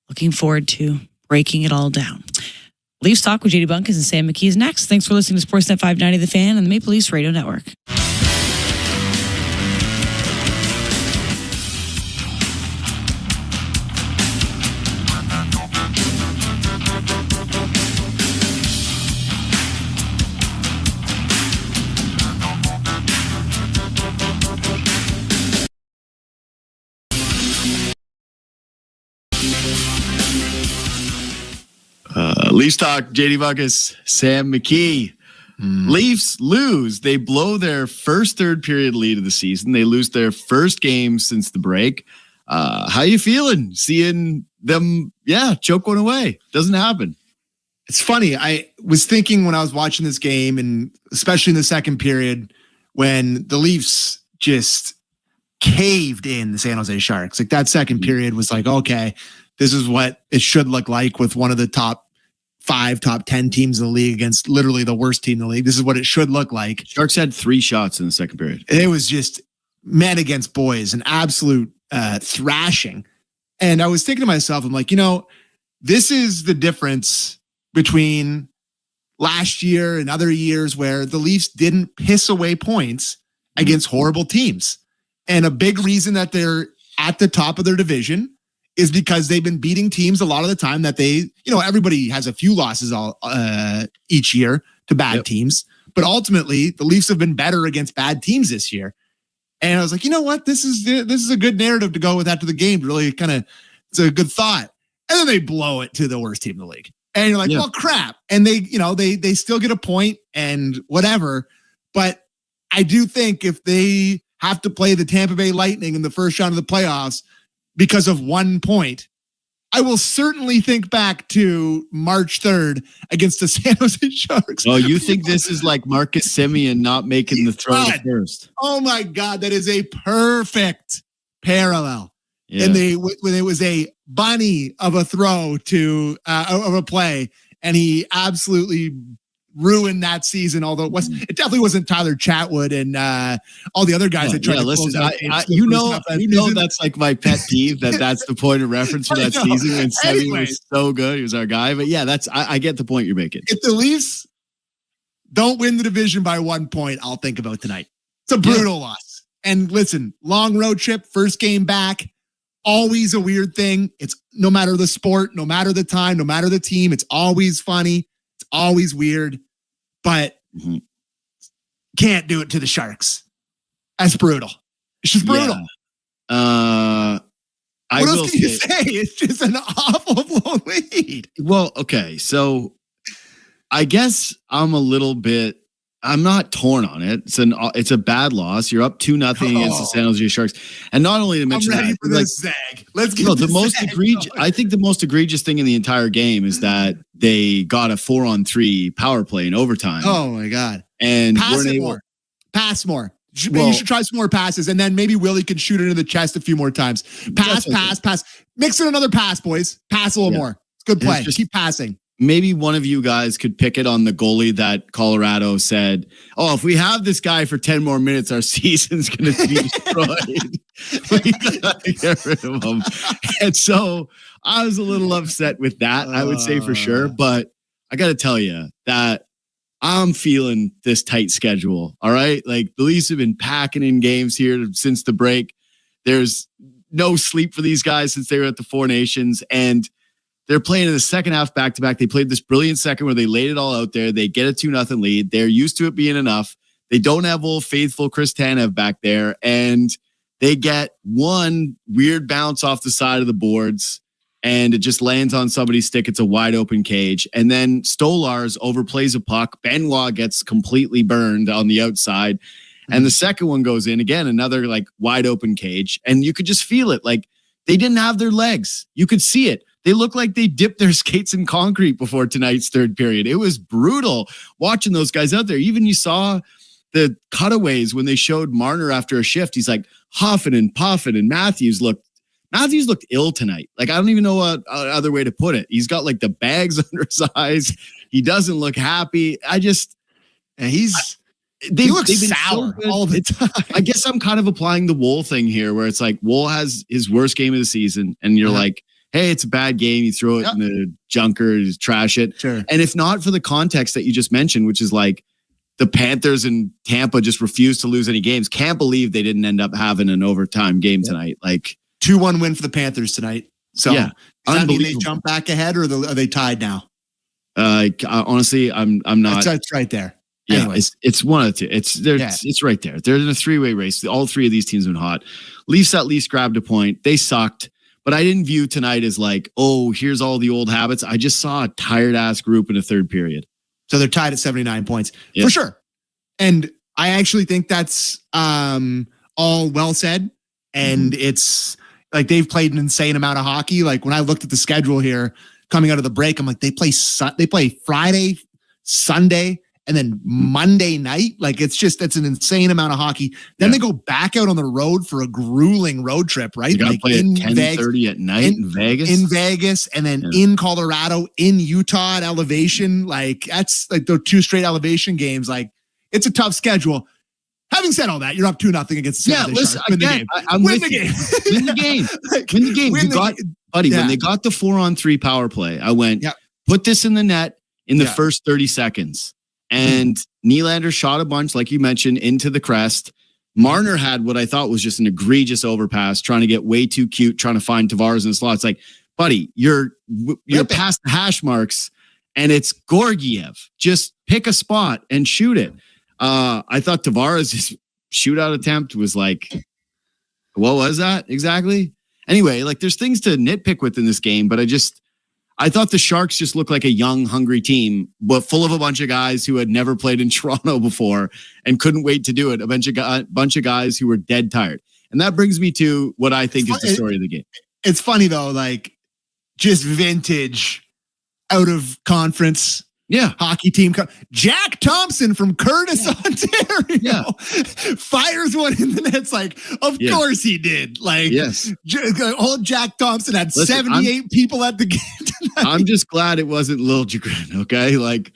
Looking forward to breaking it all down. Leafs Talk with JD Bunkis and Sam McKee is next. Thanks for listening to Sportsnet 590 The Fan and the Maple Leafs Radio Network. Leafs Talk, JD Bunkis, Sam McKee. Leafs lose. They blow their first third period lead of the season. They lose their first game since the break. How you feeling seeing them, choke one away? Doesn't happen. It's funny. I was thinking when I was watching this game, and especially in the second period, when the Leafs just caved in the San Jose Sharks. Like that second period was like, okay, this is what it should look like with one of the top 5, top 10 teams in the league against literally the worst team in the league. This is what it should look like. Sharks had 3 shots in the second period. It was just men against boys, an absolute thrashing. And I was thinking to myself, I'm like, this is the difference between last year and other years where the Leafs didn't piss away points against horrible teams. And a big reason that they're at the top of their division is because they've been beating teams a lot of the time that they, everybody has a few losses each year to bad teams. But ultimately, the Leafs have been better against bad teams this year. And I was like, you know what? This is a good narrative to go with after the game. Really it's a good thought. And then they blow it to the worst team in the league. And you're like, well, crap. And they still get a point and whatever. But I do think if they have to play the Tampa Bay Lightning in the first round of the playoffs because of 1 point, I will certainly think back to March 3rd against the San Jose Sharks. Oh, you think this is like Marcus Semien not making the throw first? Oh my God, that is a perfect parallel. Yeah. And when it was a bunny of a throw to of a play, and he absolutely ruined that season. Although it definitely wasn't Tyler Chatwood and all the other guys that tried to close out. That's like my pet peeve. That's the point of reference for that season when Semien was so good. He was our guy. But yeah, I get the point you're making. If the Leafs don't win the division by 1 point, I'll think about tonight. It's a brutal loss. And listen, long road trip, first game back. Always a weird thing. It's no matter the sport, no matter the time, no matter the team, it's always funny. It's always weird, but can't do it to the Sharks. That's brutal. It's just brutal. Yeah. What else can you say? It's just an awful blown lead. Well, okay. So I guess I'm not torn on it. It's a bad loss. You're up 2-0 against the San Jose Sharks. And not only to mention that, Zag. Let's get the most egregious. I think the most egregious thing in the entire game is that they got a 4-on-3 power play in overtime. Oh my God. And pass more. You should try some more passes, and then maybe Willie can shoot it into the chest a few more times. Pass. Mix in another pass, boys. Pass a little more. It's good play. Keep passing. Maybe one of you guys could pick it on the goalie that Colorado said, oh, if we have this guy for 10 more minutes, our season's going to be destroyed. We got to get rid of him. And so I was a little upset with that, I would say for sure. But I got to tell you that I'm feeling this tight schedule. All right. Like the Leafs have been packing in games here since the break. There's no sleep for these guys since they were at the Four Nations. And they're playing in the second half back-to-back. They played this brilliant second where they laid it all out there. They get a 2-0 lead. They're used to it being enough. They don't have old faithful Chris Tanev back there. And they get one weird bounce off the side of the boards, and it just lands on somebody's stick. It's a wide-open cage. And then Stolarz overplays a puck. Benoit gets completely burned on the outside. And the second one goes in. Again, another like wide-open cage. And you could just feel it. Like they didn't have their legs. You could see it. They look like they dipped their skates in concrete before tonight's third period. It was brutal watching those guys out there. Even you saw the cutaways when they showed Marner after a shift. He's like huffing and puffing, and Matthews looked ill tonight. Like, I don't even know what other way to put it. He's got like the bags under his eyes. He doesn't look happy. He looks sour all the time. I guess I'm kind of applying the Wool thing here, where it's like Wool has his worst game of the season, and you're like, hey, it's a bad game. You throw it in the junker, you trash it. Sure. And if not for the context that you just mentioned, which is like the Panthers and Tampa just refused to lose any games. Can't believe they didn't end up having an overtime game tonight. Like 2-1 win for the Panthers tonight. So yeah, does that mean they jump back ahead, or are they tied now? Honestly, I'm not. That's right there. Yeah, anyways. It's one of the two. It's right there. They're in a 3-way race. All three of these teams have been hot. Leafs at least grabbed a point. They sucked. But I didn't view tonight as like, oh, here's all the old habits. I just saw a tired-ass group in a third period. So they're tied at 79 points. For sure. And I actually think that's all well said. And it's like they've played an insane amount of hockey. Like when I looked at the schedule here coming out of the break, I'm like, they play Friday, Sunday, and then Monday night. Like it's an insane amount of hockey. Then they go back out on the road for a grueling road trip, right? You got to like play at 10:30 at night in Vegas. In Vegas, and then in Colorado, in Utah at elevation. Like that's like the 2 straight elevation games. Like it's a tough schedule. Having said all that, you're up 2-0 against the San Jose Sharks. Win the game. Win the game. Win the game. Win the game. When they got the 4-on-3 power play, I went, put this in the net in the first 30 seconds. And Nylander shot a bunch, like you mentioned, into the crest. Marner had what I thought was just an egregious overpass, trying to get way too cute, trying to find Tavares in the slot. It's like, buddy, you're past the hash marks, and it's Georgiev. Just pick a spot and shoot it. I thought Tavares' shootout attempt was like, what was that exactly? Anyway, like there's things to nitpick with in this game, but I thought the Sharks just looked like a young, hungry team, but full of a bunch of guys who had never played in Toronto before and couldn't wait to do it. A bunch of guys who were dead tired. And that brings me to what I think is the story of the game. It's funny though, like just vintage out of conference hockey team. Jack Thompson from Curtis, Ontario, fires one in the net. It's like, of course he did. Like, old Jack Thompson had 78 people at the game tonight. I'm just glad it wasn't Liljegren, okay? Like,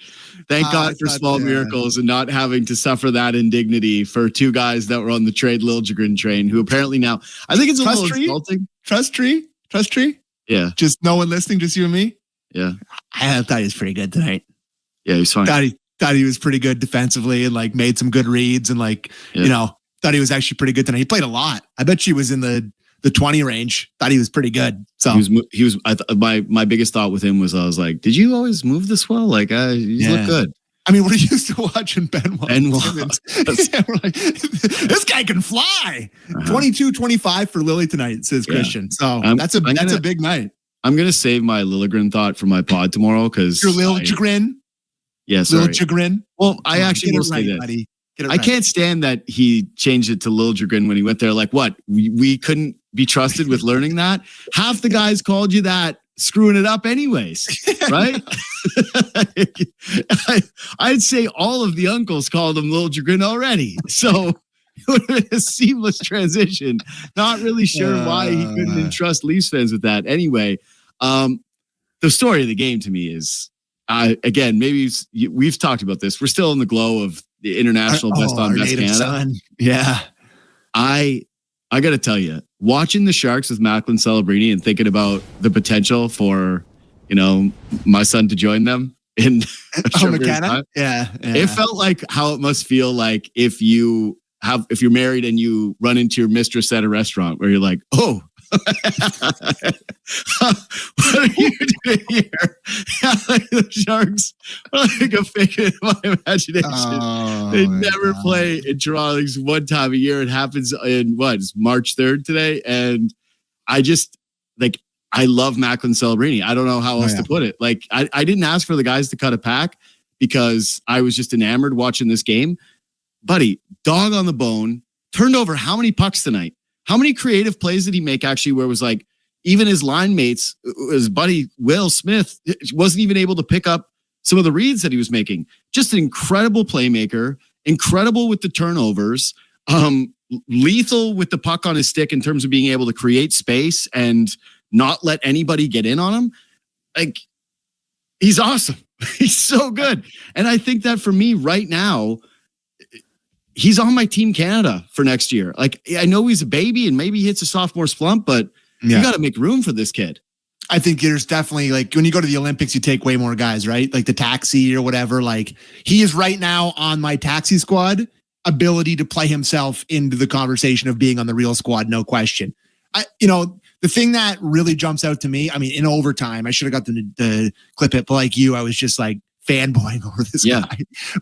thank God for small miracles and not having to suffer that indignity for 2 guys that were on the trade Liljegren train, who apparently now, I think it's a little insulting. Trust tree? Yeah. Just no one listening, just you and me? Yeah. I thought he was pretty good tonight. Yeah, he's fine. Thought he was pretty good defensively and like made some good reads and like, thought he was actually pretty good tonight. He played a lot. I bet he was in the 20 range. Thought he was pretty good. So he was my biggest thought with him was, I was like, did you always move this well? Like, you look good. I mean, we're used to watching Benoit. We're like, this guy can fly. 22-25 for Lily tonight, says Christian. So that's a big night. I'm going to save my Liljegren thought for my pod tomorrow because your Liljegren. Yes, Liljegren. Well, I actually will say this. Buddy. I can't stand that he changed it to Liljegren when he went there. Like, what? We couldn't be trusted with learning that? Half the guys called you that, screwing it up anyways, right? I'd say all of the uncles called him Liljegren already. So it would have been a seamless transition. Not really sure why he couldn't entrust Leafs fans with that. Anyway, the story of the game to me is, again, maybe we've talked about this. We're still in the glow of the international best on best Canada. Son. Yeah. I got to tell you, watching the Sharks with Macklin Celebrini and thinking about the potential for, my son to join them in McKenna? Yeah. It felt like how it must feel like if you're married and you run into your mistress at a restaurant where you're like, oh, what are you doing here? The Sharks are like a figment of my imagination. They never play in Toronto. It's one time a year. It happens in it's March 3rd today. And I just I love Macklin Celebrini. I don't know how else to put it. Like I didn't ask for the guys to cut a pack because I was just enamored watching this game. Buddy, dog on the bone, turned over how many pucks tonight? How many creative plays did he make actually where it was like, even his line mates, his buddy Will Smith, wasn't even able to pick up some of the reads that he was making. Just an incredible playmaker, incredible with the turnovers, lethal with the puck on his stick in terms of being able to create space and not let anybody get in on him. Like, he's awesome. He's so good. And I think that for me right now, he's on my Team Canada for next year. Like, I know he's a baby and maybe he hits a sophomore slump, but you got to make room for this kid. I think there's definitely, like, when you go to the Olympics, you take way more guys, right? Like the taxi or whatever. Like, he is right now on my taxi squad, ability to play himself into the conversation of being on the real squad. No question. The thing that really jumps out to me, I mean, in overtime, I should have got the clip it, but like you, I was just like fanboying over this guy.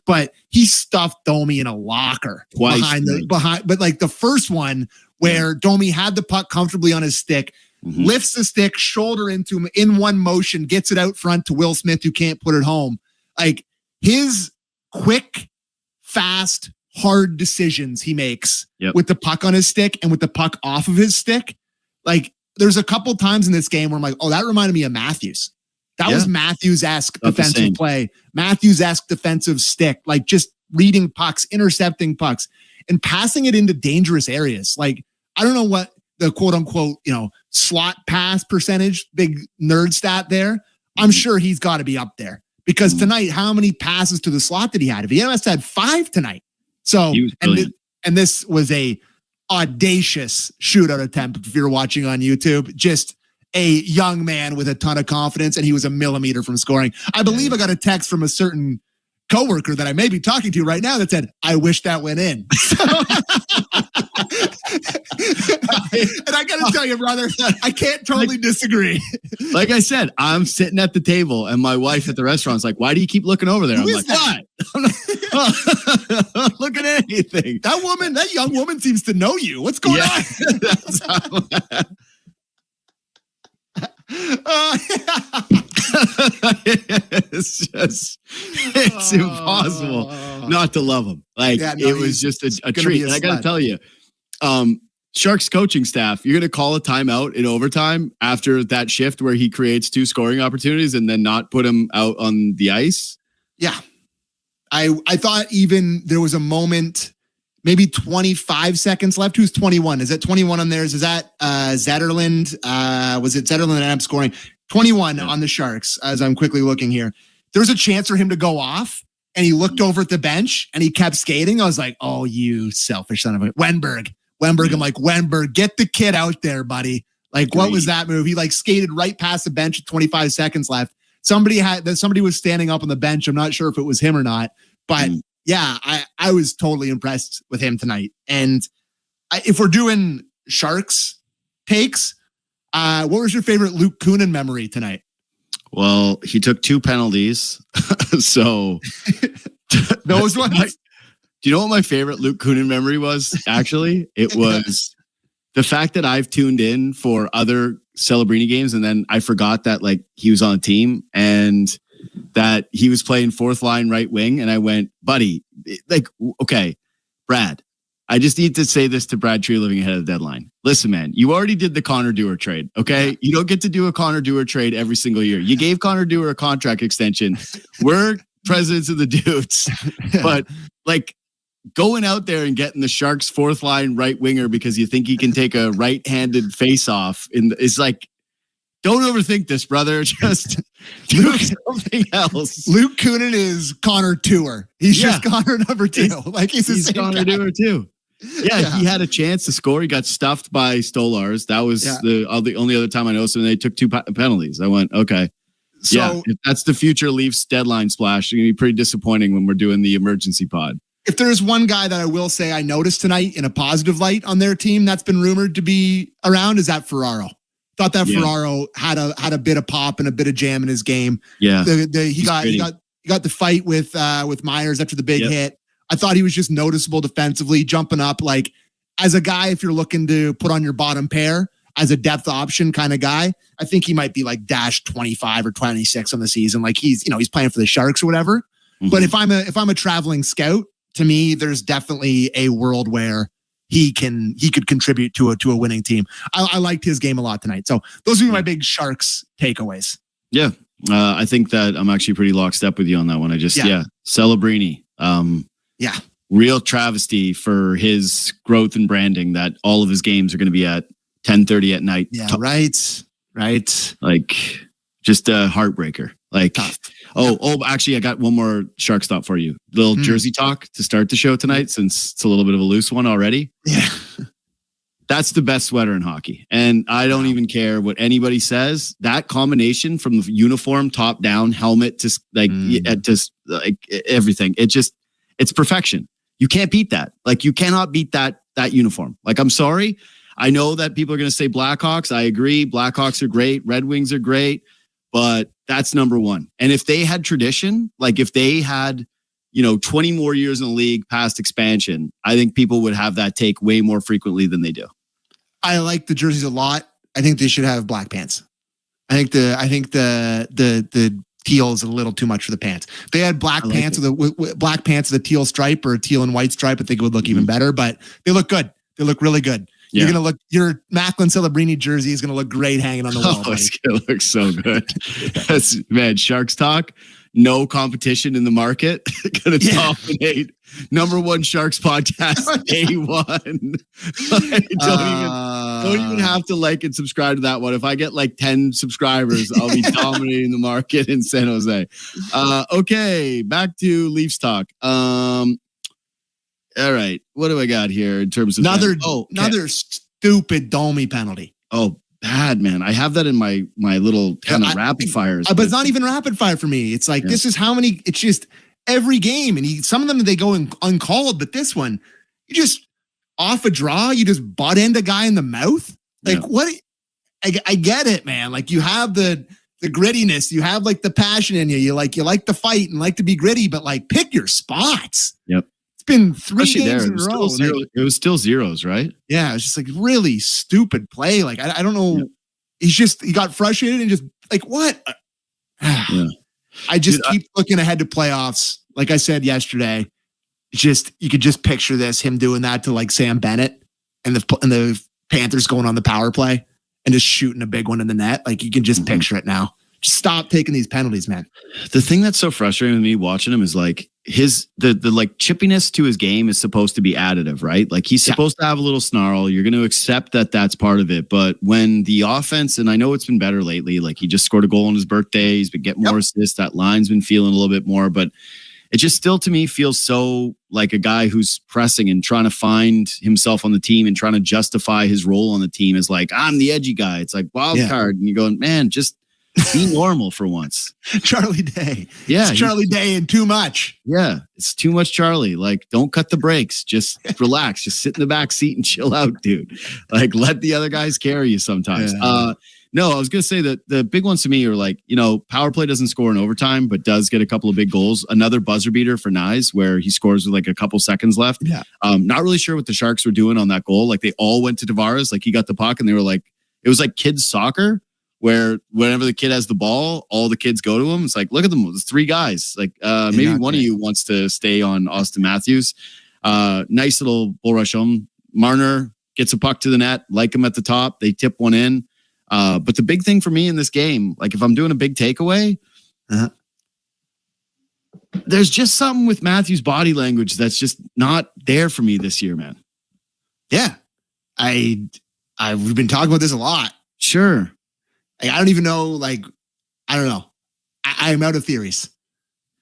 But he stuffed Domi in a locker behind. But like the first one where Domi had the puck comfortably on his stick, lifts the stick, shoulder into him in one motion, gets it out front to Will Smith, who can't put it home. Like, his quick, fast, hard decisions he makes with the puck on his stick and with the puck off of his stick. Like, there's a couple times in this game where I'm like, oh, that reminded me of Matthews. That was Matthews-esque Not the defensive same. play. Matthews-esque defensive stick, like just reading pucks, intercepting pucks, and passing it into dangerous areas. Like, I don't know what the quote unquote, slot pass percentage, big nerd stat there. I'm sure he's got to be up there because tonight, how many passes to the slot did he have? If he must have 5 tonight. So, and this was a audacious shootout attempt. If you're watching on YouTube, just a young man with a ton of confidence, and he was a millimeter from scoring. I believe I got a text from a certain coworker that I may be talking to right now that said, "I wish that went in." And I got to tell you, brother, I can't totally disagree. Like I said, I'm sitting at the table, and my wife at the restaurant's like, "Why do you keep looking over there?" I'm like, "What? I'm not looking at anything." That young woman seems to know you. What's going on? That's it's impossible not to love him. Like, it was just a treat. And I got to tell you, Sharks coaching staff, you're going to call a timeout in overtime after that shift where he creates 2 scoring opportunities and then not put him out on the ice. Yeah. I thought even there was a moment, maybe 25 seconds left. Who's 21? Is it 21 on theirs? Is that Zetterlund? Was it Zetterlund that ended up scoring? 21 on the Sharks, as I'm quickly looking here. There was a chance for him to go off, and he looked over at the bench, and he kept skating. I was like, "Oh, you selfish son of a..." Wenberg. I'm like, "Wenberg, get the kid out there, buddy." Like, what was that move? He like skated right past the bench with 25 seconds left. Somebody was standing up on the bench. I'm not sure if it was him or not, but yeah, I was totally impressed with him tonight. And if we're doing Sharks takes, what was your favorite Luke Kunin memory tonight? Well, he took 2 penalties. So those ones. Do you know what my favorite Luke Kunin memory was? Actually, it was the fact that I've tuned in for other Celebrini games, and then I forgot that like he was on a team and that he was playing 4th line right wing. And I went, "Buddy, like, okay, Brad, I just need to say this to Brad Tree living ahead of the deadline. Listen, man, you already did the Connor Dewar trade, okay? You don't get to do a Connor Dewar trade every single year. You gave Connor Dewar a contract extension. We're presidents of the Dudes. But, like, going out there and getting the Sharks 4th line right winger because you think he can take a right-handed face-off is like, don't overthink this, brother. Just do something else. Luke Kunin is Connor Dewar. He's just Connor number 2. Like he's Connor Dewar too. Yeah, he had a chance to score. He got stuffed by Stolars. That was the only other time I noticed him. They took 2 penalties. I went, okay. So if that's the future Leafs deadline splash, it's going to be pretty disappointing when we're doing the emergency pod. If there's one guy that I will say I noticed tonight in a positive light on their team that's been rumored to be around, is that Ferraro. Thought that Ferraro had a bit of pop and a bit of jam in his game. Yeah, he got the fight with Myers after the big hit. I thought he was just noticeable defensively, jumping up. Like, as a guy, if you're looking to put on your bottom pair as a depth option kind of guy, I think he might be like dash 25 or 26 on the season. Like he's playing for the Sharks or whatever. Mm-hmm. But if I'm a traveling scout, to me, there's definitely a world where he could contribute to a winning team. I liked his game a lot tonight. So those are my big Sharks takeaways. Yeah. I think that I'm actually pretty lockstep with you on that one. Celebrini. Real travesty for his growth and branding that all of his games are going to be at 10:30 at night. Yeah, right. Like, just a heartbreaker. Like, actually, I got one more Sharks thought for you. Little Jersey talk to start the show tonight, since it's a little bit of a loose one already. Yeah. That's the best sweater in hockey. And I don't even care what anybody says. That combination from the uniform, top down, helmet to everything. It's perfection. You can't beat that. Like, you cannot beat that uniform. Like, I'm sorry. I know that people are going to say Blackhawks. I agree. Blackhawks are great. Red Wings are great. But that's number one. And if they had tradition, like if they had, 20 more years in the league past expansion, I think people would have that take way more frequently than they do. I like the jerseys a lot. I think they should have black pants. I think the teal is a little too much for the pants. If they had black pants with black pants with a teal stripe or a teal and white stripe, I think it would look even better, but they look good. They look really good. You're gonna look. Your Macklin Celebrini jersey is gonna look great hanging on the wall. Oh, it's gonna look so good. Man, Sharks Talk. No competition in the market. Gonna dominate. Number one Sharks podcast. A1. Don't even have to like and subscribe to that one. If I get like 10 subscribers, I'll be dominating the market in San Jose. Okay, back to Leafs talk. All right, what do I got here in terms of another stupid Domi penalty? Oh, bad, man. I have that in my little kind of rapid fires. But it's not even rapid fire for me. It's like this is how many. It's just every game, and some of them they go uncalled, but this one you just off a draw, you just butt end a guy in the mouth. Like what? I get it, man. Like you have the grittiness, you have like the passion in you. You like to fight and like to be gritty, but like pick your spots. Yep. Been 3 Especially games there. in a row. It was still zeros, right? Yeah, it's just like really stupid play. Like I don't know. Yeah. He got frustrated and just like what? I just keep looking ahead to playoffs. Like I said yesterday, just you could just picture him doing that to like Sam Bennett and the Panthers going on the power play and just shooting a big one in the net. Like you can just picture it now. Just stop taking these penalties, man. The thing that's so frustrating with me watching him is like the like chippiness to his game is supposed to be additive, right? Like he's supposed to have a little snarl. You're going to accept that that's part of it. But when the offense, and I know it's been better lately, like he just scored a goal on his birthday. He's been getting more assists. That line's been feeling a little bit more, but it just still to me feels so like a guy who's pressing and trying to find himself on the team and trying to justify his role on the team as like, I'm the edgy guy. It's like wild card. And you're going, man, just be normal for once. Charlie Day. Yeah. It's Charlie Day and too much. Yeah. It's too much Charlie. Like, don't cut the brakes. Just relax. Just sit in the back seat and chill out, dude. Like, let the other guys carry you sometimes. No, I was going to say that the big ones to me are like, power play doesn't score in overtime, but does get a couple of big goals. Another buzzer beater for Nyes where he scores with like a couple seconds left. Yeah. Not really sure what the Sharks were doing on that goal. Like they all went to Tavares. Like he got the puck and they were like, it was like kids soccer where whenever the kid has the ball, all the kids go to him. It's like, look at them. There's 3 guys. Like maybe one of you wants to stay on Austin Matthews. Nice little bull rush home. Marner gets a puck to the net, like him at the top. They tip one in. But the big thing for me in this game, like if I'm doing a big takeaway, there's just something with Matthews' body language that's just not there for me this year, man. Yeah. We've been talking about this a lot. Sure. I don't even know, like, I don't know. I'm out of theories.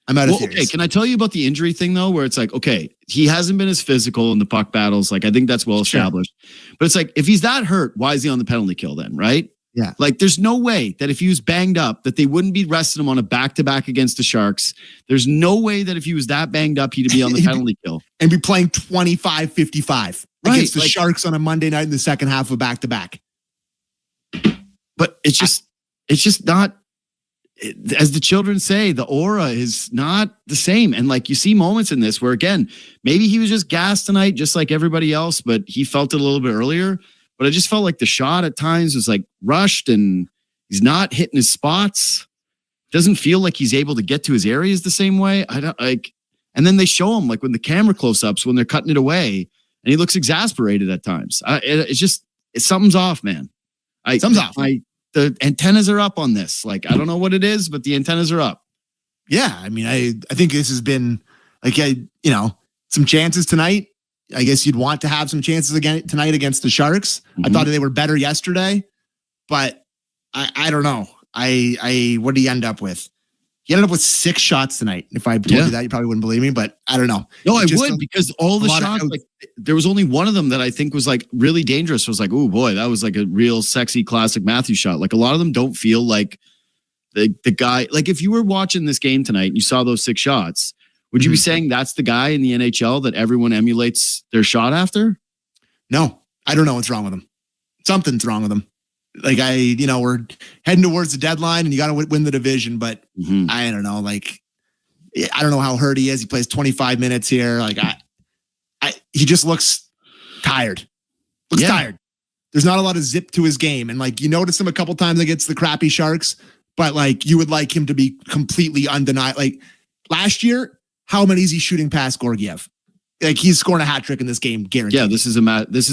Okay, can I tell you about the injury thing, though, where it's like, okay, he hasn't been as physical in the puck battles. Like, I think that's well established. But it's like, if he's that hurt, why is he on the penalty kill then, right? Yeah. Like, there's no way that if he was banged up, that they wouldn't be resting him on a back-to-back against the Sharks. There's no way that if he was that banged up, he'd be on the penalty kill. And be playing 25-55 against the Sharks on a Monday night in the second half of back-to-back. But it's just not, as the children say, the aura is not the same. And like you see moments in this where, again, maybe he was just gassed tonight, just like everybody else, but he felt it a little bit earlier. But I just felt like the shot at times was like rushed and he's not hitting his spots. Doesn't feel like he's able to get to his areas the same way. I don't like, and then they show him like when the camera close-ups, when they're cutting it away and he looks exasperated at times. Something's off, man. Something's off. The antennas are up on this. Like, I don't know what it is, but the antennas are up. Yeah. I mean, I think this has been like, some chances tonight. I guess you'd want to have some chances again tonight against the Sharks. I thought they were better yesterday, but I don't know. What did he end up with? He ended up with 6 shots tonight. If I told you that, you probably wouldn't believe me, but I don't know. No, I would, because all the shots, like there was only one of them that I think was like really dangerous. I was like, oh boy, that was like a real sexy classic Matthews shot. Like a lot of them don't feel like the guy. Like if you were watching this game tonight and you saw those 6 shots, would you be saying that's the guy in the NHL that everyone emulates their shot after? No, I don't know what's wrong with him. Something's wrong with him. Like we're heading towards the deadline and you got to win the division, but I don't know. Like, I don't know how hurt he is. He plays 25 minutes here. Like he just looks tired. Tired. There's not a lot of zip to his game. And like, you notice him a couple times against the crappy Sharks, but like you would like him to be completely undeniable. Like last year, how many is he shooting past Gorgiev? like he's scoring a hat trick in this game, guaranteed. Yeah, this is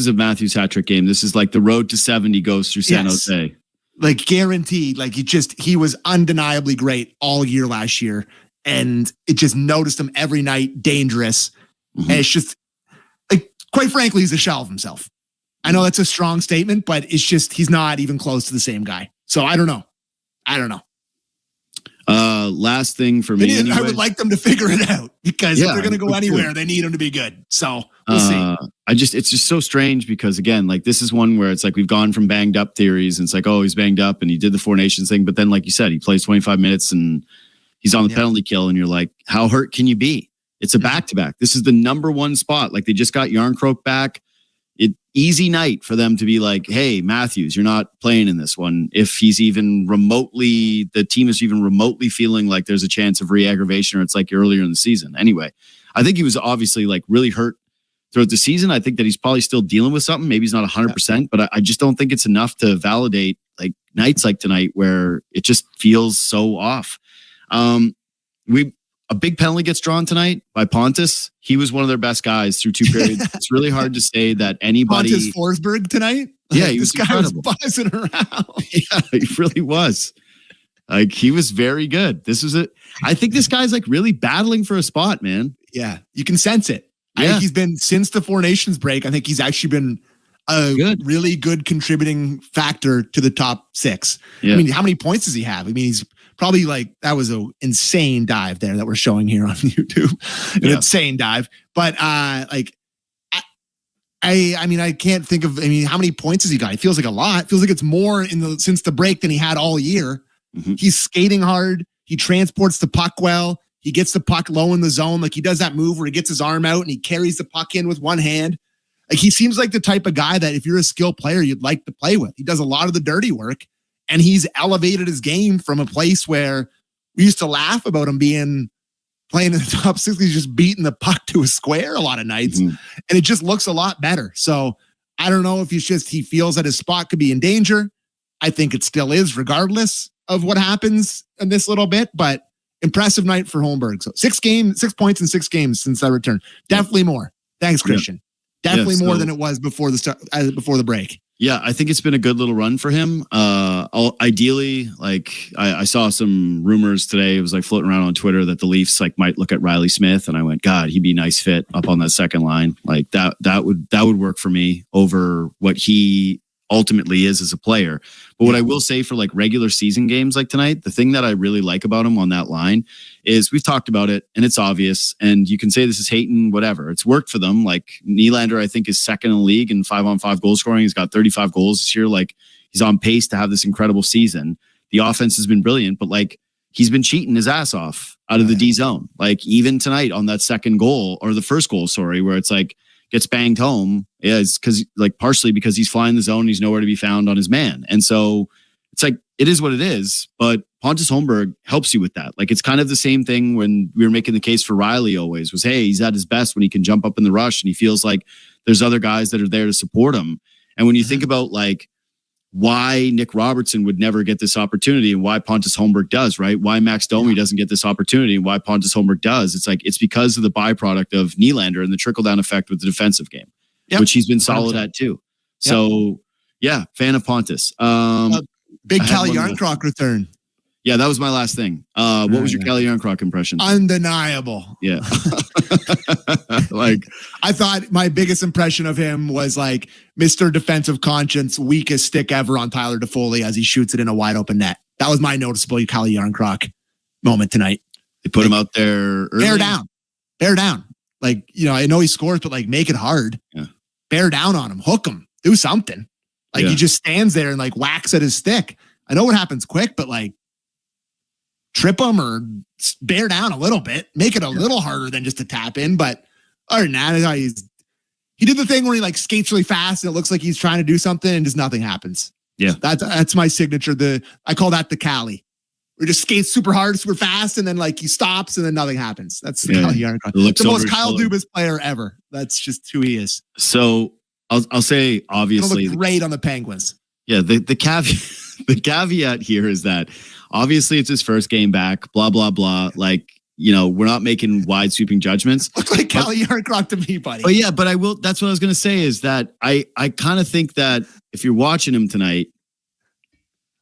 a Matthews hat trick game. This is like the road to 70 goes through San Jose. Like guaranteed. Like he was undeniably great all year last year, and it just noticed him every night, dangerous. And it's just like, quite frankly, he's a shell of himself. I know that's a strong statement, but it's just he's not even close to the same guy. So I don't know. Last thing for me, anyway. I would like them to figure it out, because if they're going to go anywhere, they need him to be good. So we'll see. It's just so strange, because again, like this is one where it's like we've gone from banged up theories, and it's like, oh, he's banged up and he did the Four Nations thing, but then like you said, he plays 25 minutes and he's on the penalty kill, and you're like, how hurt can you be? It's a back-to-back. This is the number one spot. Like they just got Yarncroke back. Easy night for them to be like, hey, Matthews, you're not playing in this one. If he's even remotely, the team is even remotely feeling like there's a chance of re-aggravation, or it's like earlier in the season. Anyway, I think he was obviously like really hurt throughout the season. I think that he's probably still dealing with something. Maybe he's not 100%, but I just don't think it's enough to validate like nights like tonight where it just feels so off. A big penalty gets drawn tonight by Pontus. He was one of their best guys through 2 periods. It's really hard to say that anybody. Pontus Forsberg tonight? Yeah, this guy was buzzing around. Yeah, he really was. Like, he was very good. I think this guy's like really battling for a spot, man. Yeah, you can sense it. I think he's been, since the Four Nations break, I think he's actually been a really good contributing factor to the top 6. Yeah. I mean, how many points does he have? I mean, he's probably like, that was an insane dive there that we're showing here on YouTube. An insane dive. But like, I mean, I can't think of, how many points has he got? It feels like a lot. It feels like it's more since the break than he had all year. Mm-hmm. He's skating hard. He transports the puck well. He gets the puck low in the zone. Like, he does that move where he gets his arm out and he carries the puck in with one hand. Like, he seems like the type of guy that if you're a skilled player, you'd like to play with. He does a lot of the dirty work, and he's elevated his game from a place where we used to laugh about him playing in the top 6. He's just beating the puck to a square a lot of nights, and it just looks a lot better. So I don't know if he feels that his spot could be in danger. I think it still is, regardless of what happens in this little bit, but impressive night for Holmberg. So 6 points in 6 games since I returned. Definitely more. Thanks, Christian. Definitely more than it was before the break. Yeah, I think it's been a good little run for him. Ideally, like I saw some rumors today. It was like floating around on Twitter that the Leafs like might look at Riley Smith, and I went, God, he'd be a nice fit up on that second line. Like that would work for me over what he ultimately is as a player. But what I will say for like regular season games like tonight, the thing that I really like about him on that line is we've talked about it, and it's obvious, and you can say this is hating, whatever. It's worked for them. Like Nylander, I think, is second in the league in 5-on-5 goal scoring. He's got 35 goals this year. Like, he's on pace to have this incredible season. The offense has been brilliant, but like, he's been cheating his ass off out of the D zone. Like, even tonight on that second goal, or the first goal, sorry, where it's like gets banged home, it's because like partially because he's flying the zone, he's nowhere to be found on his man. And so it's like, it is what it is, but Pontus Holmberg helps you with that. Like, it's kind of the same thing when we were making the case for Riley always was, hey, he's at his best when he can jump up in the rush and he feels like there's other guys that are there to support him. And when you think about like why Nick Robertson would never get this opportunity and why Pontus Holmberg does, right? Why Max Domi doesn't get this opportunity and why Pontus Holmberg does. It's like, it's because of the byproduct of Nylander and the trickle-down effect with the defensive game, which he's been solid at too. So yeah, fan of Pontus. Big Calle Yarncroc return. Yeah, that was my last thing. What was your Calle Yarncroc impression? Undeniable. Yeah. Like, I thought my biggest impression of him was like Mr. Defensive Conscience, weakest stick ever on Tyler Toffoli as he shoots it in a wide open net. That was my noticeable Calle Yarncroc moment tonight. They put him out there early. Bear down. Like, you know, I know he scores, but like, make it hard. Yeah. Bear down on him. Hook him. Do something. Like, he just stands there and like whacks at his stick. I know it happens quick, but like, trip him or bear down a little bit, make it a little harder than just to tap in. But other than that, he did the thing where he like skates really fast and it looks like he's trying to do something and just nothing happens. Yeah. That's my signature. I call that the Cali. Where he just skates super hard, super fast, and then like he stops and then nothing happens. That's the Calle Yarncroc. The most Kyle Dubas player ever. That's just who he is. So I'll say, obviously, look great on the Penguins. Yeah. The caveat here is that obviously it's his first game back, blah, blah, blah. Like, we're not making wide sweeping judgments. Looks like Kelly Yarncroc to me, buddy. But yeah, but that's what I was going to say is that I kind of think that if you're watching him tonight,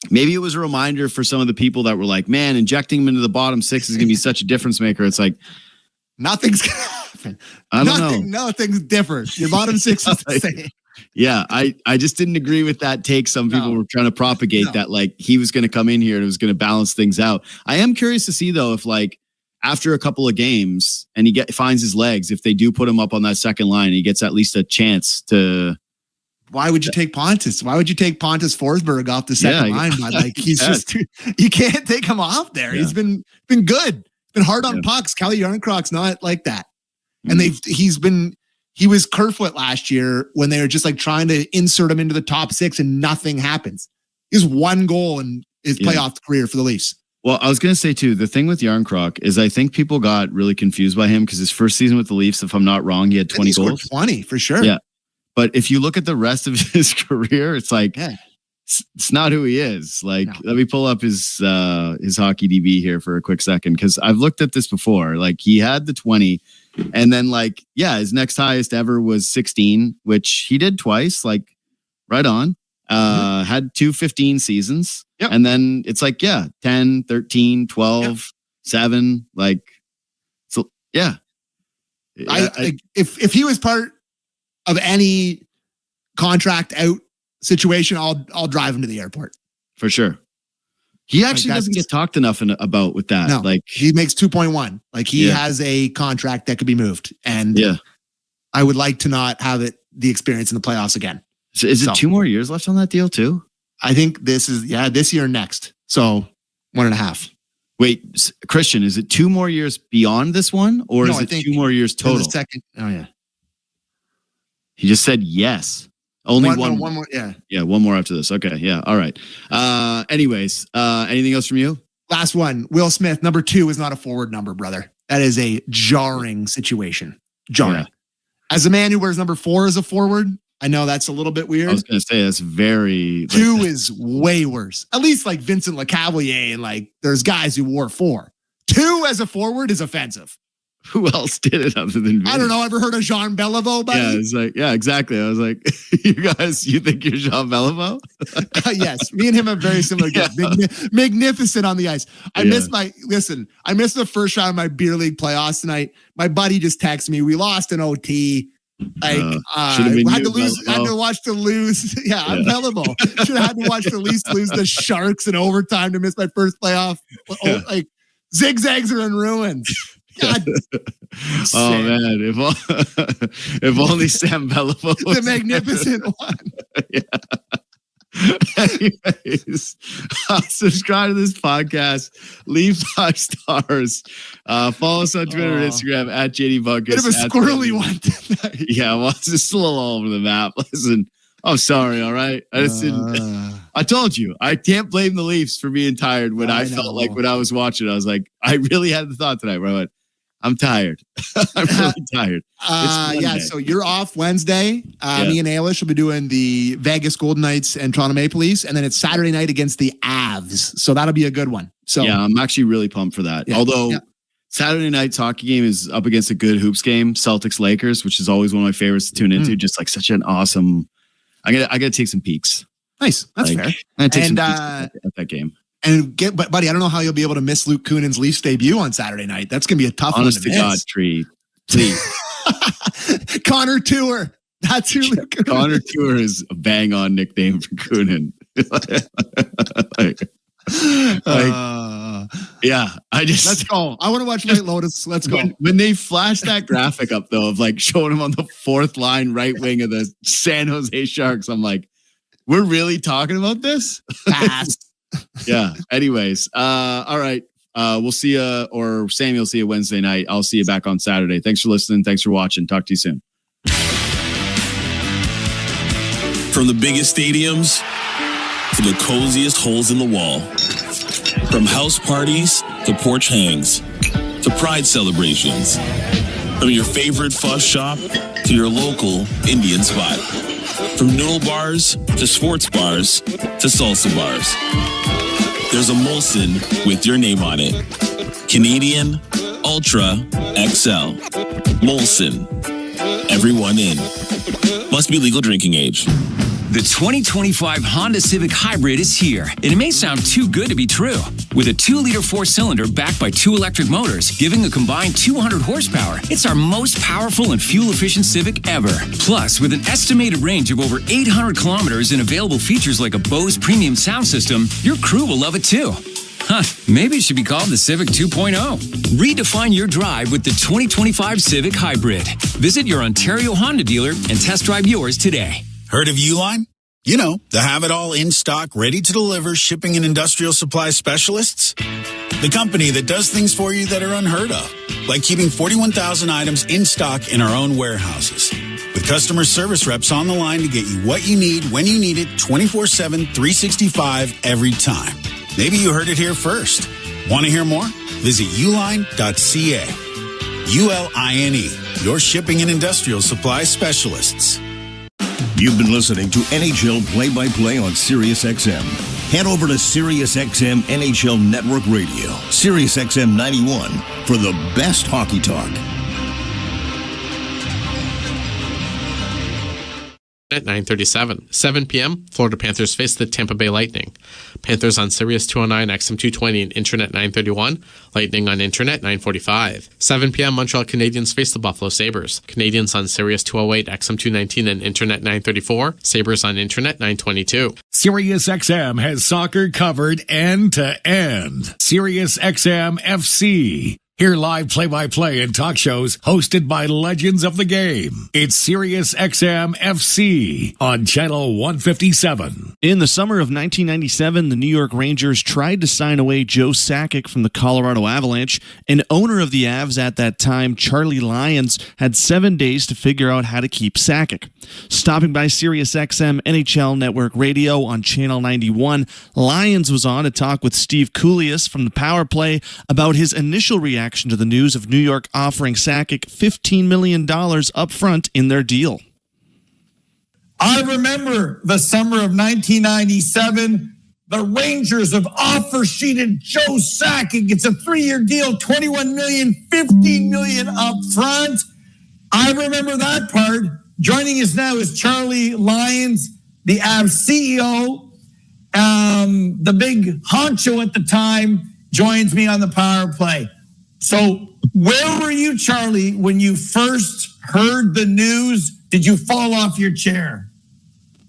maybe it was a reminder for some of the people that were like, man, injecting him into the bottom six is going to be such a difference maker. It's like, nothing's going to happen. I don't know. Nothing's different. Your bottom six is the same. Yeah, I just didn't agree with that take. Some people were trying to propagate that like he was going to come in here and it was going to balance things out. I am curious to see though if like after a couple of games and he finds his legs, if they do put him up on that second line, he gets at least a chance to. Why would you take Pontus? Why would you take Pontus Forsberg off the second line? But like he's just you can't take him off there. Yeah. He's been good. Been hard on pucks. Kelly Yarncroc's not like that, and he was Kerfoot last year when they were just like trying to insert him into the top six and nothing happens. He has one goal in his playoff career for the Leafs. Well, I was going to say too, the thing with Yarncroc is I think people got really confused by him because his first season with the Leafs, if I'm not wrong, he had 20 goals. 20 for sure. Yeah. But if you look at the rest of his career, it's like, it's not who he is. Like, let me pull up his hockey DB here for a quick second. Cause I've looked at this before. Like he had the 20 and then like, his next highest ever was 16, which he did twice, like right on, had 2 15 seasons. Yep. And then it's like, 10, 13, 12, 7, like, so yeah. If he was part of any contract out situation, I'll drive him to the airport for sure. He actually doesn't get talked enough about with that. No, like he makes 2.1. Like he has a contract that could be moved, and I would like to not have the experience in the playoffs again. So is it 2 more years left on that deal too? I think this is this year and next. So 1.5. Wait, Christian, is it 2 more years beyond this one, or is it 2 more years total? The second. Oh yeah. He just said yes. Only one more. Yeah, one more after this. Okay. Yeah. All right. Anyways, anything else from you? Last one. Will Smith, number 2 is not a forward number, brother. That is a jarring situation. Jarring. Yeah. As a man who wears number 4 as a forward, I know that's a little bit weird. I was going to say that's very. 2 is way worse. At least like Vincent LeCavalier and like there's guys who wore 4. 2 as a forward is offensive. Who else did it other than I don't know. Ever heard of Jean Beliveau, buddy? Yeah, it's like, exactly. I was like, you think you're Jean Beliveau? Yes. Me and him have very similar games. Magnificent on the ice. I missed the first round of my beer league playoffs tonight. My buddy just texted me. We lost an OT. Like, had to watch the lose. Yeah, I'm Beliveau. Should have had to watch the Leafs lose the Sharks in overtime to miss my first playoff. Like, zigzags are in ruins. God. Oh man, if only Sam Beliveau was the magnificent one. Anyways, subscribe to this podcast. Leave 5 stars. Follow us on Twitter and Instagram at JD Buckus. Bit of a squirrely one tonight. Yeah, well, it's just a little all over the map. Listen, I'm sorry. All right, I just didn't. I told you I can't blame the Leafs for being tired. When I felt like when I was watching, I was like, I really had the thought tonight where I went, I'm tired. I'm really tired. So you're off Wednesday. Me and Ailish will be doing the Vegas Golden Knights and Toronto Maple Leafs, and then it's Saturday night against the Avs. So that'll be a good one. So yeah, I'm actually really pumped for that. Although Saturday night's hockey game is up against a good hoops game, Celtics Lakers, which is always one of my favorites to tune into. Just like such an awesome. I gotta take some peeks. Nice, that's fair. I take some peeks at that game. But buddy, I don't know how you'll be able to miss Luke Kunin's Leafs debut on Saturday night. That's going to be a tough Honest one to to God, Tree. Please. Connor Tour. That's who Luke Kunin. Connor Tour is a bang-on nickname for Kunin. Let's go. I want to watch White Lotus. Let's go. When they flash that graphic up, though, of like showing him on the 4th line right wing of the San Jose Sharks, I'm like, we're really talking about this? Pass. Yeah. Anyways, all right. We'll see you, or Sammy will see you Wednesday night. I'll see you back on Saturday. Thanks for listening. Thanks for watching. Talk to you soon. From the biggest stadiums to the coziest holes in the wall, from house parties to porch hangs to pride celebrations, from your favorite fuss shop to your local Indian spot, from noodle bars to sports bars to salsa bars. There's a Molson with your name on it. Canadian, Ultra XL. Molson. Everyone in. Must be legal drinking age. The 2025 Honda Civic Hybrid is here, and it may sound too good to be true. With a 2-liter 4-cylinder backed by 2 electric motors, giving a combined 200 horsepower, it's our most powerful and fuel-efficient Civic ever. Plus, with an estimated range of over 800 kilometers and available features like a Bose premium sound system, your crew will love it too. Huh, maybe it should be called the Civic 2.0. Redefine your drive with the 2025 Civic Hybrid. Visit your Ontario Honda dealer and test drive yours today. Heard of Uline? You know, the have-it-all in-stock, ready-to-deliver shipping and industrial supply specialists. The company that does things for you that are unheard of, like keeping 41,000 items in stock in our own warehouses. With customer service reps on the line to get you what you need, when you need it, 24/7, 365, every time. Maybe you heard it here first. Want to hear more? Visit uline.ca. ULINE, your shipping and industrial supply specialists. You've been listening to NHL Play-by-Play on SiriusXM. Head over to SiriusXM NHL Network Radio, SiriusXM 91, for the best hockey talk. At 9:37, 7 p.m., Florida Panthers face the Tampa Bay Lightning. Panthers on Sirius 209, XM 220, and Internet 931. Lightning on Internet 945. 7 p.m., Montreal Canadiens face the Buffalo Sabres. Canadiens on Sirius 208, XM 219, and Internet 934. Sabres on Internet 922. SiriusXM has soccer covered end to end. SiriusXM FC. Hear live play-by-play and talk shows hosted by legends of the game. It's SiriusXM FC on Channel 157. In the summer of 1997, the New York Rangers tried to sign away Joe Sakic from the Colorado Avalanche, and owner of the Avs at that time, Charlie Lyons, had 7 days to figure out how to keep Sakic. Stopping by SiriusXM NHL Network Radio on Channel 91, Lyons was on to talk with Steve Koulias from the Power Play about his initial reaction to the news of New York offering Sakic $15 million up front in their deal. I remember the summer of 1997. The Rangers have offer sheeted Joe Sakic. It's a 3-year deal, $21 million, $15 million up front. I remember that part. Joining us now is Charlie Lyons, the Avs CEO. The big honcho at the time joins me on the Power Play. So where were you, Charlie, when you first heard the news? Did you fall off your chair?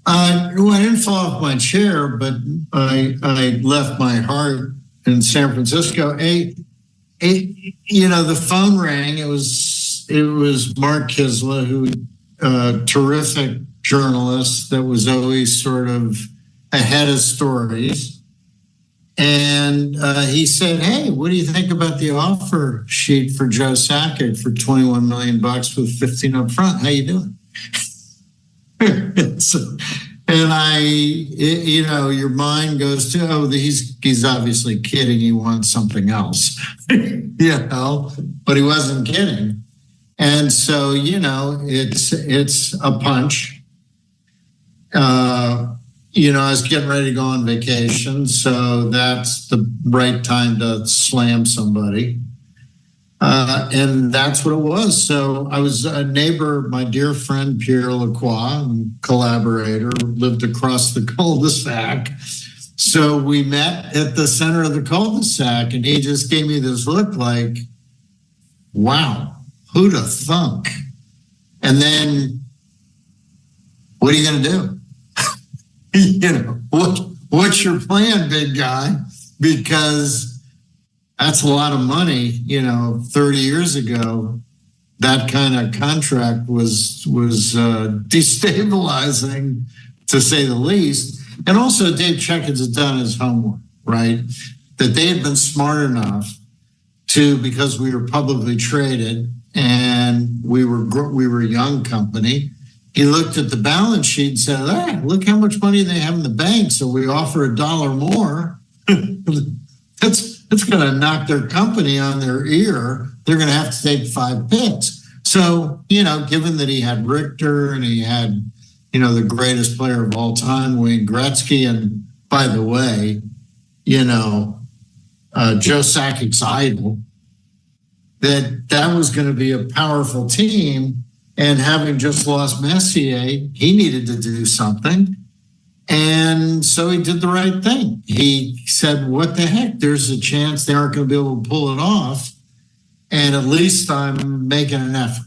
Well, I didn't fall off my chair, but I left my heart in San Francisco. The phone rang. It was Mark Kisla, who terrific journalist that was always sort of ahead of stories. And he said, "Hey, what do you think about the offer sheet for Joe Sakic for $21 million with 15 up front? How you doing?" Your mind goes to, he's obviously kidding. He wants something else, but he wasn't kidding. And so, it's a punch. I was getting ready to go on vacation, so that's the right time to slam somebody. And that's what it was. So I was a neighbor, my dear friend Pierre Lacroix, collaborator, lived across the cul-de-sac. So we met at the center of the cul-de-sac, and he just gave me this look like, wow, who'd have thunk? And then, what are you going to do? What's your plan, big guy? Because that's a lot of money. 30 years ago, that kind of contract was destabilizing, to say the least. And also, Dave Checkins had done his homework, right? That they had been smart enough to, because we were publicly traded and we were a young company. He looked at the balance sheet and said, look how much money they have in the bank. So we offer $1 more. That's going to knock their company on their ear. They're going to have to take 5 picks. So, given that he had Richter and he had, the greatest player of all time, Wayne Gretzky. And by the way, Joe Sakic's idol, that was going to be a powerful team. And having just lost Messier, he needed to do something. And so he did the right thing. He said, what the heck? There's a chance they aren't going to be able to pull it off. And at least I'm making an effort.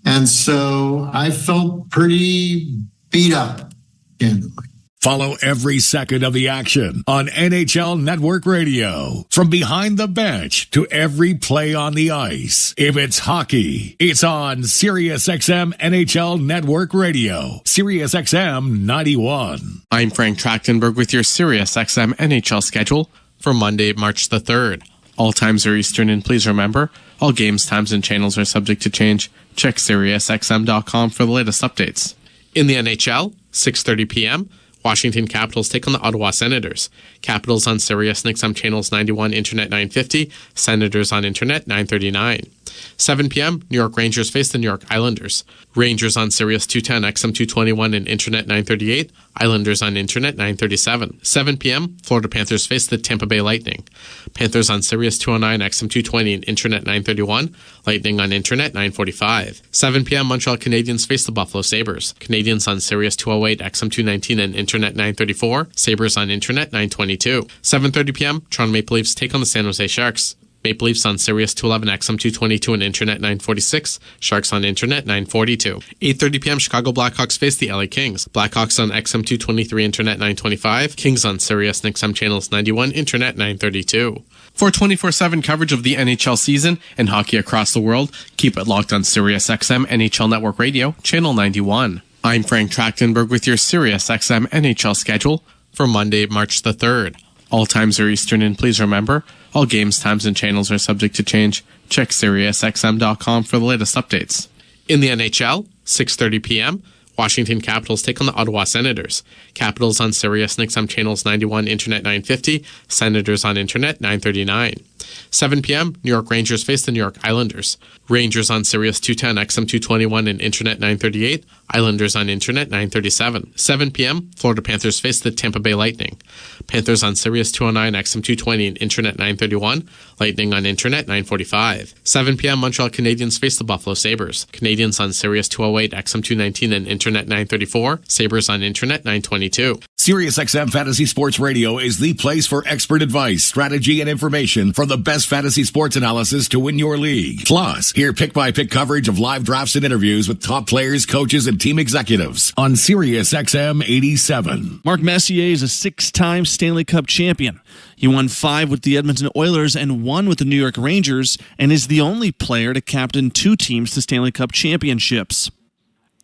And so I felt pretty beat up, candidly. Follow every second of the action on NHL Network Radio. From behind the bench to every play on the ice. If it's hockey, it's on SiriusXM NHL Network Radio. SiriusXM 91. I'm Frank Trachtenberg with your SiriusXM NHL schedule for Monday, March the 3rd. All times are Eastern, and please remember, all games, times, and channels are subject to change. Check SiriusXM.com for the latest updates. In the NHL, 6:30 p.m., Washington Capitals take on the Ottawa Senators. Capitals on Sirius XM channels 91, Internet 950, Senators on Internet 939. 7 p.m., New York Rangers face the New York Islanders. Rangers on Sirius 210, XM 221, and Internet 938. Islanders on Internet 937. 7 p.m., Florida Panthers face the Tampa Bay Lightning. Panthers on Sirius 209, XM 220, and Internet 931. Lightning on Internet 945. 7 p.m., Montreal Canadiens face the Buffalo Sabres. Canadiens on Sirius 208, XM 219, and Internet 934. Sabres on Internet 922. 7:30 p.m., Toronto Maple Leafs take on the San Jose Sharks. Maple Leafs on Sirius 211, XM 222, and Internet 946. Sharks on Internet 942. 8:30 p.m. Chicago Blackhawks face the LA Kings. Blackhawks on XM 223, Internet 925. Kings on Sirius and XM channels 91, Internet 932. For 24/7 coverage of the NHL season and hockey across the world, keep it locked on Sirius XM NHL Network Radio, channel 91. I'm Frank Trachtenberg with your Sirius XM NHL schedule for Monday, March the 3rd. All times are Eastern, and please remember, all games, times, and channels are subject to change. Check SiriusXM.com for the latest updates. In the NHL, 6:30 p.m., Washington Capitals take on the Ottawa Senators. Capitals on Sirius XM channels 91, Internet 950, Senators on Internet 939. 7 p.m., New York Rangers face the New York Islanders. Rangers on Sirius 210, XM 221, and Internet 938. Islanders on Internet 937. 7 p.m., Florida Panthers face the Tampa Bay Lightning. Panthers on Sirius 209, XM 220, and Internet 931. Lightning on Internet 945. 7 p.m., Montreal Canadiens face the Buffalo Sabres. Canadiens on Sirius 208, XM 219, and Internet 934. Sabres on Internet 922. SiriusXM Fantasy Sports Radio is the place for expert advice, strategy, and information from the best fantasy sports analysis to win your league. Plus, hear pick-by-pick coverage of live drafts and interviews with top players, coaches, and team executives on SiriusXM 87. Mark Messier is a 6-time Stanley Cup champion. He won 5 with the Edmonton Oilers and 1 with the New York Rangers, and is the only player to captain 2 teams to Stanley Cup championships.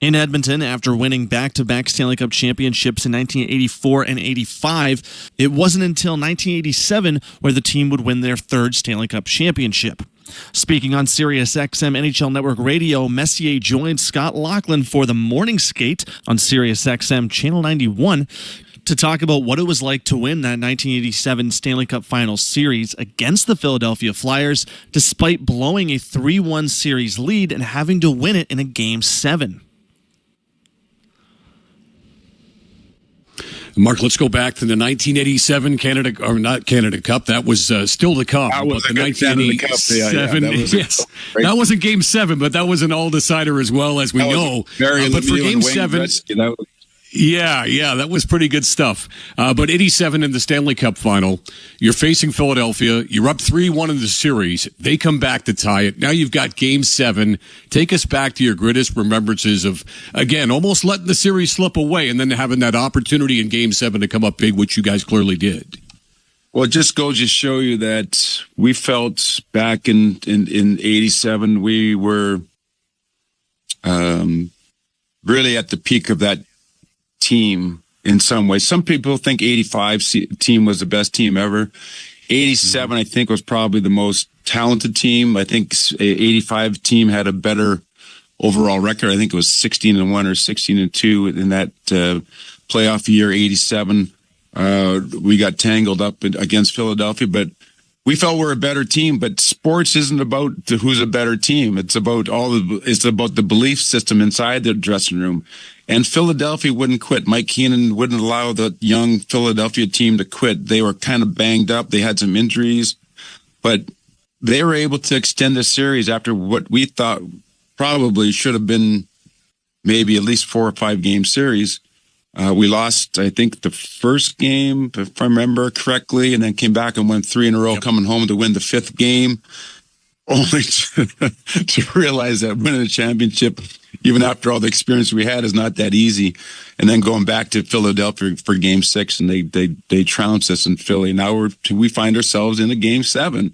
In Edmonton, after winning back-to-back Stanley Cup championships in 1984 and 85, it wasn't until 1987 where the team would win their 3rd Stanley Cup championship. Speaking on SiriusXM NHL Network Radio, Messier joined Scott Laughlin for the morning skate on SiriusXM Channel 91 to talk about what it was like to win that 1987 Stanley Cup Finals series against the Philadelphia Flyers, despite blowing a 3-1 series lead and having to win it in a Game 7. Mark, let's go back to the 1987 Canada, or not Canada Cup. That was still to come. That was the the 1987. That wasn't Game 7, but that was an all-decider as well, as we know. But for Game 7, yeah, that was pretty good stuff. But 87 in the Stanley Cup final, you're facing Philadelphia. You're up 3-1 in the series. They come back to tie it. Now you've got Game 7. Take us back to your greatest remembrances of, again, almost letting the series slip away and then having that opportunity in Game 7 to come up big, which you guys clearly did. Well, it just goes to show you that we felt back in 87, we were really at the peak of that team in some ways. Some people think 85 team was the best team ever. 87, I think, was probably the most talented team. I think 85 team had a better overall record. I think it was 16-1 or 16-2 in that playoff year. 87, we got tangled up against Philadelphia, but we felt we're a better team. But sports isn't about who's a better team. It's about it's about the belief system inside the dressing room. And Philadelphia wouldn't quit. Mike Keenan wouldn't allow the young Philadelphia team to quit. They were kind of banged up. They had some injuries, but they were able to extend the series after what we thought probably should have been maybe at least 4 or 5 game series. We lost, I think, the first game, if I remember correctly, and then came back and won 3 in a row, coming home to win the 5th game, only to realize that winning a championship, even after all the experience we had, is not that easy. And then going back to Philadelphia for Game 6, and they trounced us in Philly. Now we find ourselves in a Game 7,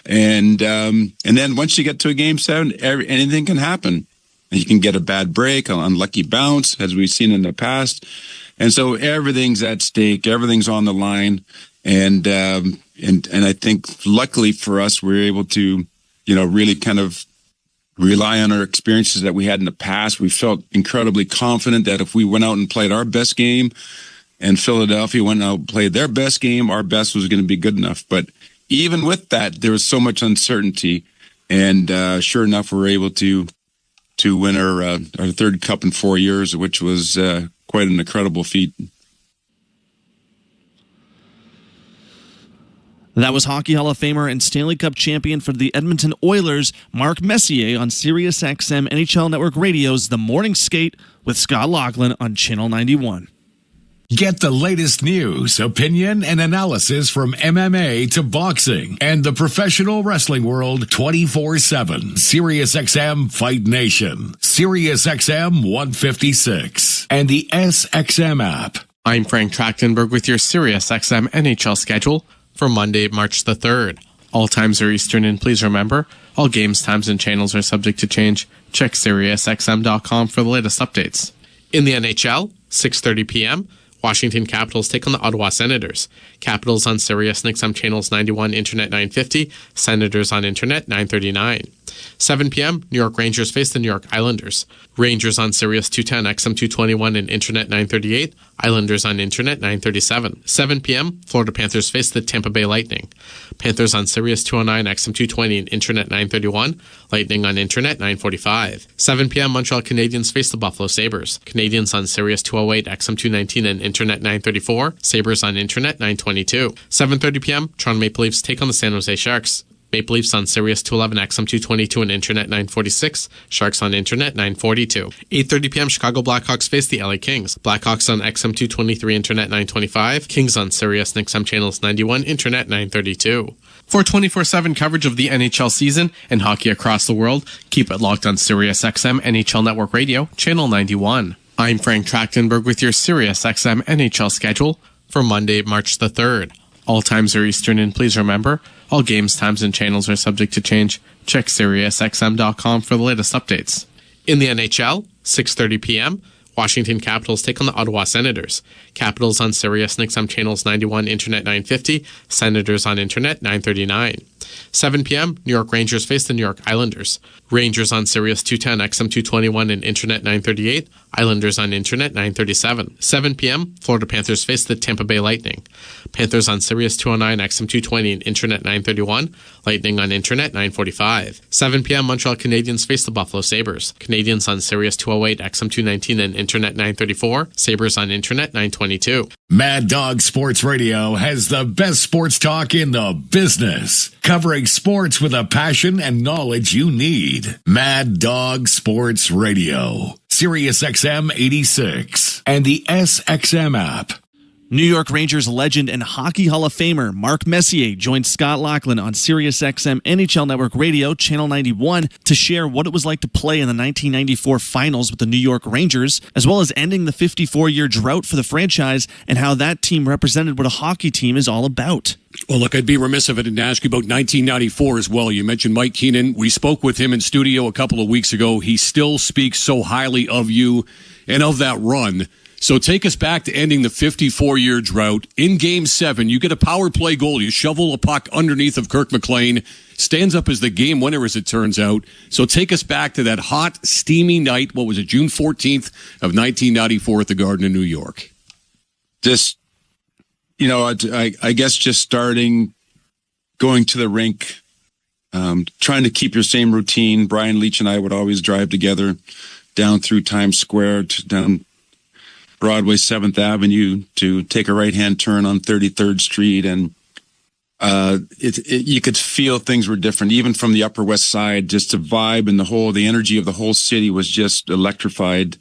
and then once you get to a Game 7, anything can happen. And you can get a bad break, an unlucky bounce, as we've seen in the past. And so everything's at stake, everything's on the line, and I think luckily for us, we're able to, really kind of rely on our experiences that we had in the past. We felt incredibly confident that if we went out and played our best game, and Philadelphia went out and played their best game, our best was going to be good enough. But even with that, there was so much uncertainty, and sure enough, we're able to win our 3rd cup in 4 years, which was quite an incredible feat. That was Hockey Hall of Famer and Stanley Cup champion for the Edmonton Oilers, Mark Messier, on SiriusXM NHL Network Radio's The Morning Skate with Scott Laughlin on Channel 91. Get the latest news, opinion, and analysis from MMA to boxing and the professional wrestling world 24/7. SiriusXM Fight Nation, SiriusXM 156, and the SXM app. I'm Frank Trachtenberg with your SiriusXM NHL schedule for Monday, March the 3rd. All times are Eastern, and please remember, all games, times, and channels are subject to change. Check SiriusXM.com for the latest updates. In the NHL, 6:30 p.m., Washington Capitals take on the Ottawa Senators. Capitals on Sirius XM channels 91, Internet 950, Senators on Internet 939. 7 p.m., New York Rangers face the New York Islanders. Rangers on Sirius 210, XM 221, and Internet 938, Islanders on Internet 937. 7 p.m., Florida Panthers face the Tampa Bay Lightning. Panthers on Sirius 209, XM 220, and Internet 931, Lightning on Internet 945. 7 p.m., Montreal Canadiens face the Buffalo Sabres. Canadiens on Sirius 208, XM 219, and Internet 934, Sabres on Internet 922. 7:30 p.m., Toronto Maple Leafs take on the San Jose Sharks. Maple Leafs on Sirius 211, XM 222, and Internet 946. Sharks on Internet 942. 8:30 p.m. Chicago Blackhawks face the LA Kings. Blackhawks on XM 223, Internet 925. Kings on Sirius and XM channels 91, Internet 932. For 24/7 coverage of the NHL season and hockey across the world, keep it locked on Sirius XM NHL Network Radio, Channel 91. I'm Frank Trachtenberg with your Sirius XM NHL schedule for Monday, March the 3rd. All times are Eastern, and please remember, all games, times, and channels are subject to change. Check SiriusXM.com for the latest updates. In the NHL, 6:30 p.m., Washington Capitals take on the Ottawa Senators. Capitals on Sirius XM channels 91, Internet 950, Senators on Internet 939. 7 p.m., New York Rangers face the New York Islanders. Rangers on Sirius 210, XM 221, and Internet 938, Islanders on Internet 937. 7 p.m., Florida Panthers face the Tampa Bay Lightning. Panthers on Sirius 209, XM 220, and Internet 931, Lightning on Internet 945. 7 p.m., Montreal Canadiens face the Buffalo Sabres. Canadiens on Sirius 208, XM 219, and Internet 934, Sabres on Internet 922. Mad Dog Sports Radio has the best sports talk in the business, covering sports with a passion and knowledge you need. Mad Dog Sports Radio, Sirius XM 86, and the SXM app. New York Rangers legend and Hockey Hall of Famer Mark Messier joined Scott Laughlin on SiriusXM NHL Network Radio, Channel 91, to share what it was like to play in the 1994 finals with the New York Rangers, as well as ending the 54-year drought for the franchise and how that team represented what a hockey team is all about. Well, look, I'd be remiss if I didn't ask you about 1994 as well. You mentioned Mike Keenan. We spoke with him in studio a couple of weeks ago. He still speaks so highly of you and of that run. So take us back to ending the 54-year drought. In Game 7, you get a power play goal. You shovel a puck underneath of Kirk McLean. Stands up as the game winner, as it turns out. So take us back to that hot, steamy night. What was it, June 14th of 1994 at the Garden in New York? Just, I guess just starting, going to the rink, trying to keep your same routine. Brian Leach and I would always drive together down through Times Square, down Broadway 7th Avenue to take a right-hand turn on 33rd Street. And you could feel things were different, even from the Upper West Side. Just the vibe and the energy of the whole city was just electrified.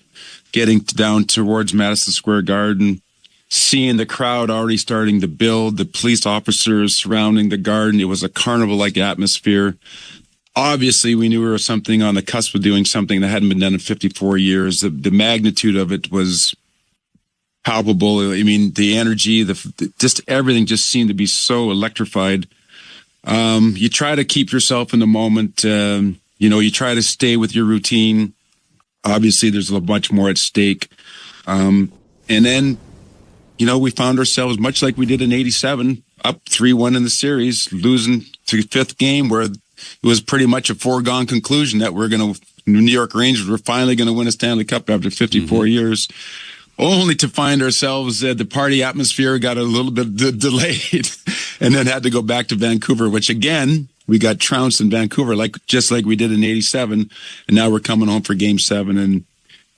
Getting down towards Madison Square Garden, seeing the crowd already starting to build, the police officers surrounding the garden. It was a carnival-like atmosphere. Obviously, we knew we were something on the cusp of doing something that hadn't been done in 54 years. The magnitude of it was palpable. I mean, the energy, just everything just seemed to be so electrified. You try to keep yourself in the moment. You try to stay with your routine. Obviously, there's a much more at stake. And then, we found ourselves much like we did in 87, up 3-1 in the series, losing to the fifth game, where it was pretty much a foregone conclusion that New York Rangers were finally going to win a Stanley Cup after 54 years, only to find ourselves the party atmosphere got a little bit delayed and then had to go back to Vancouver, which again, we got trounced in Vancouver, just like we did in 87. And now we're coming home for Game 7.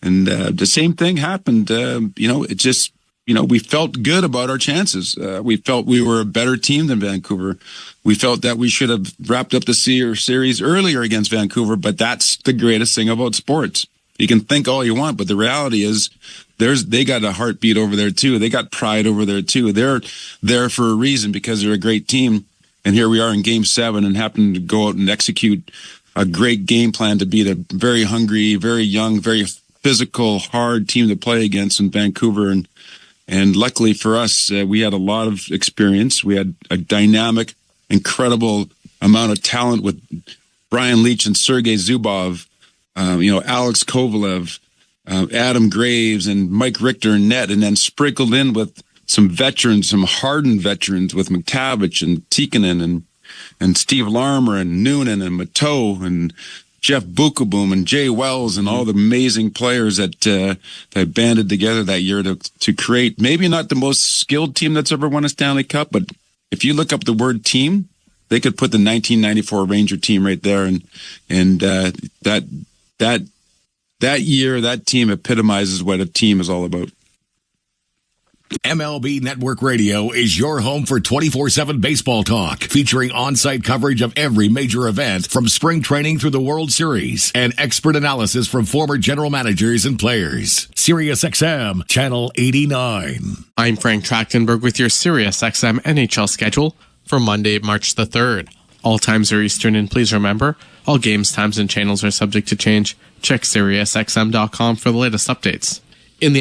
And the same thing happened. We felt good about our chances. We felt we were a better team than Vancouver. We felt that we should have wrapped up the series earlier against Vancouver, but that's the greatest thing about sports. You can think all you want, but the reality is they got a heartbeat over there too. They got pride over there too. They're there for a reason because they're a great team. And here we are in Game 7 and happen to go out and execute a great game plan to beat a very hungry, very young, very physical, hard team to play against in Vancouver. And luckily for us, we had a lot of experience. We had a dynamic, incredible amount of talent with Brian Leetch and Sergei Zubov, Alex Kovalev, Adam Graves, and Mike Richter and net, and then sprinkled in with some veterans, some hardened veterans with McTavish and Tikkanen and Steve Larmer and Noonan and Mateau and Jeff Bukaboom and Jay Wells and all the amazing players that banded together that year to create maybe not the most skilled team that's ever won a Stanley Cup, but if you look up the word team, they could put the 1994 Ranger team right there, and that year, that team epitomizes what a team is all about. MLB Network Radio is your home for 24/7 baseball talk, featuring on-site coverage of every major event from spring training through the World Series and expert analysis from former general managers and players. SiriusXM Channel 89. I'm Frank Trachtenberg with your SiriusXM NHL schedule for Monday, March the 3rd. All times are Eastern, and please remember, all games, times, and channels are subject to change. Check SiriusXM.com for the latest updates. In the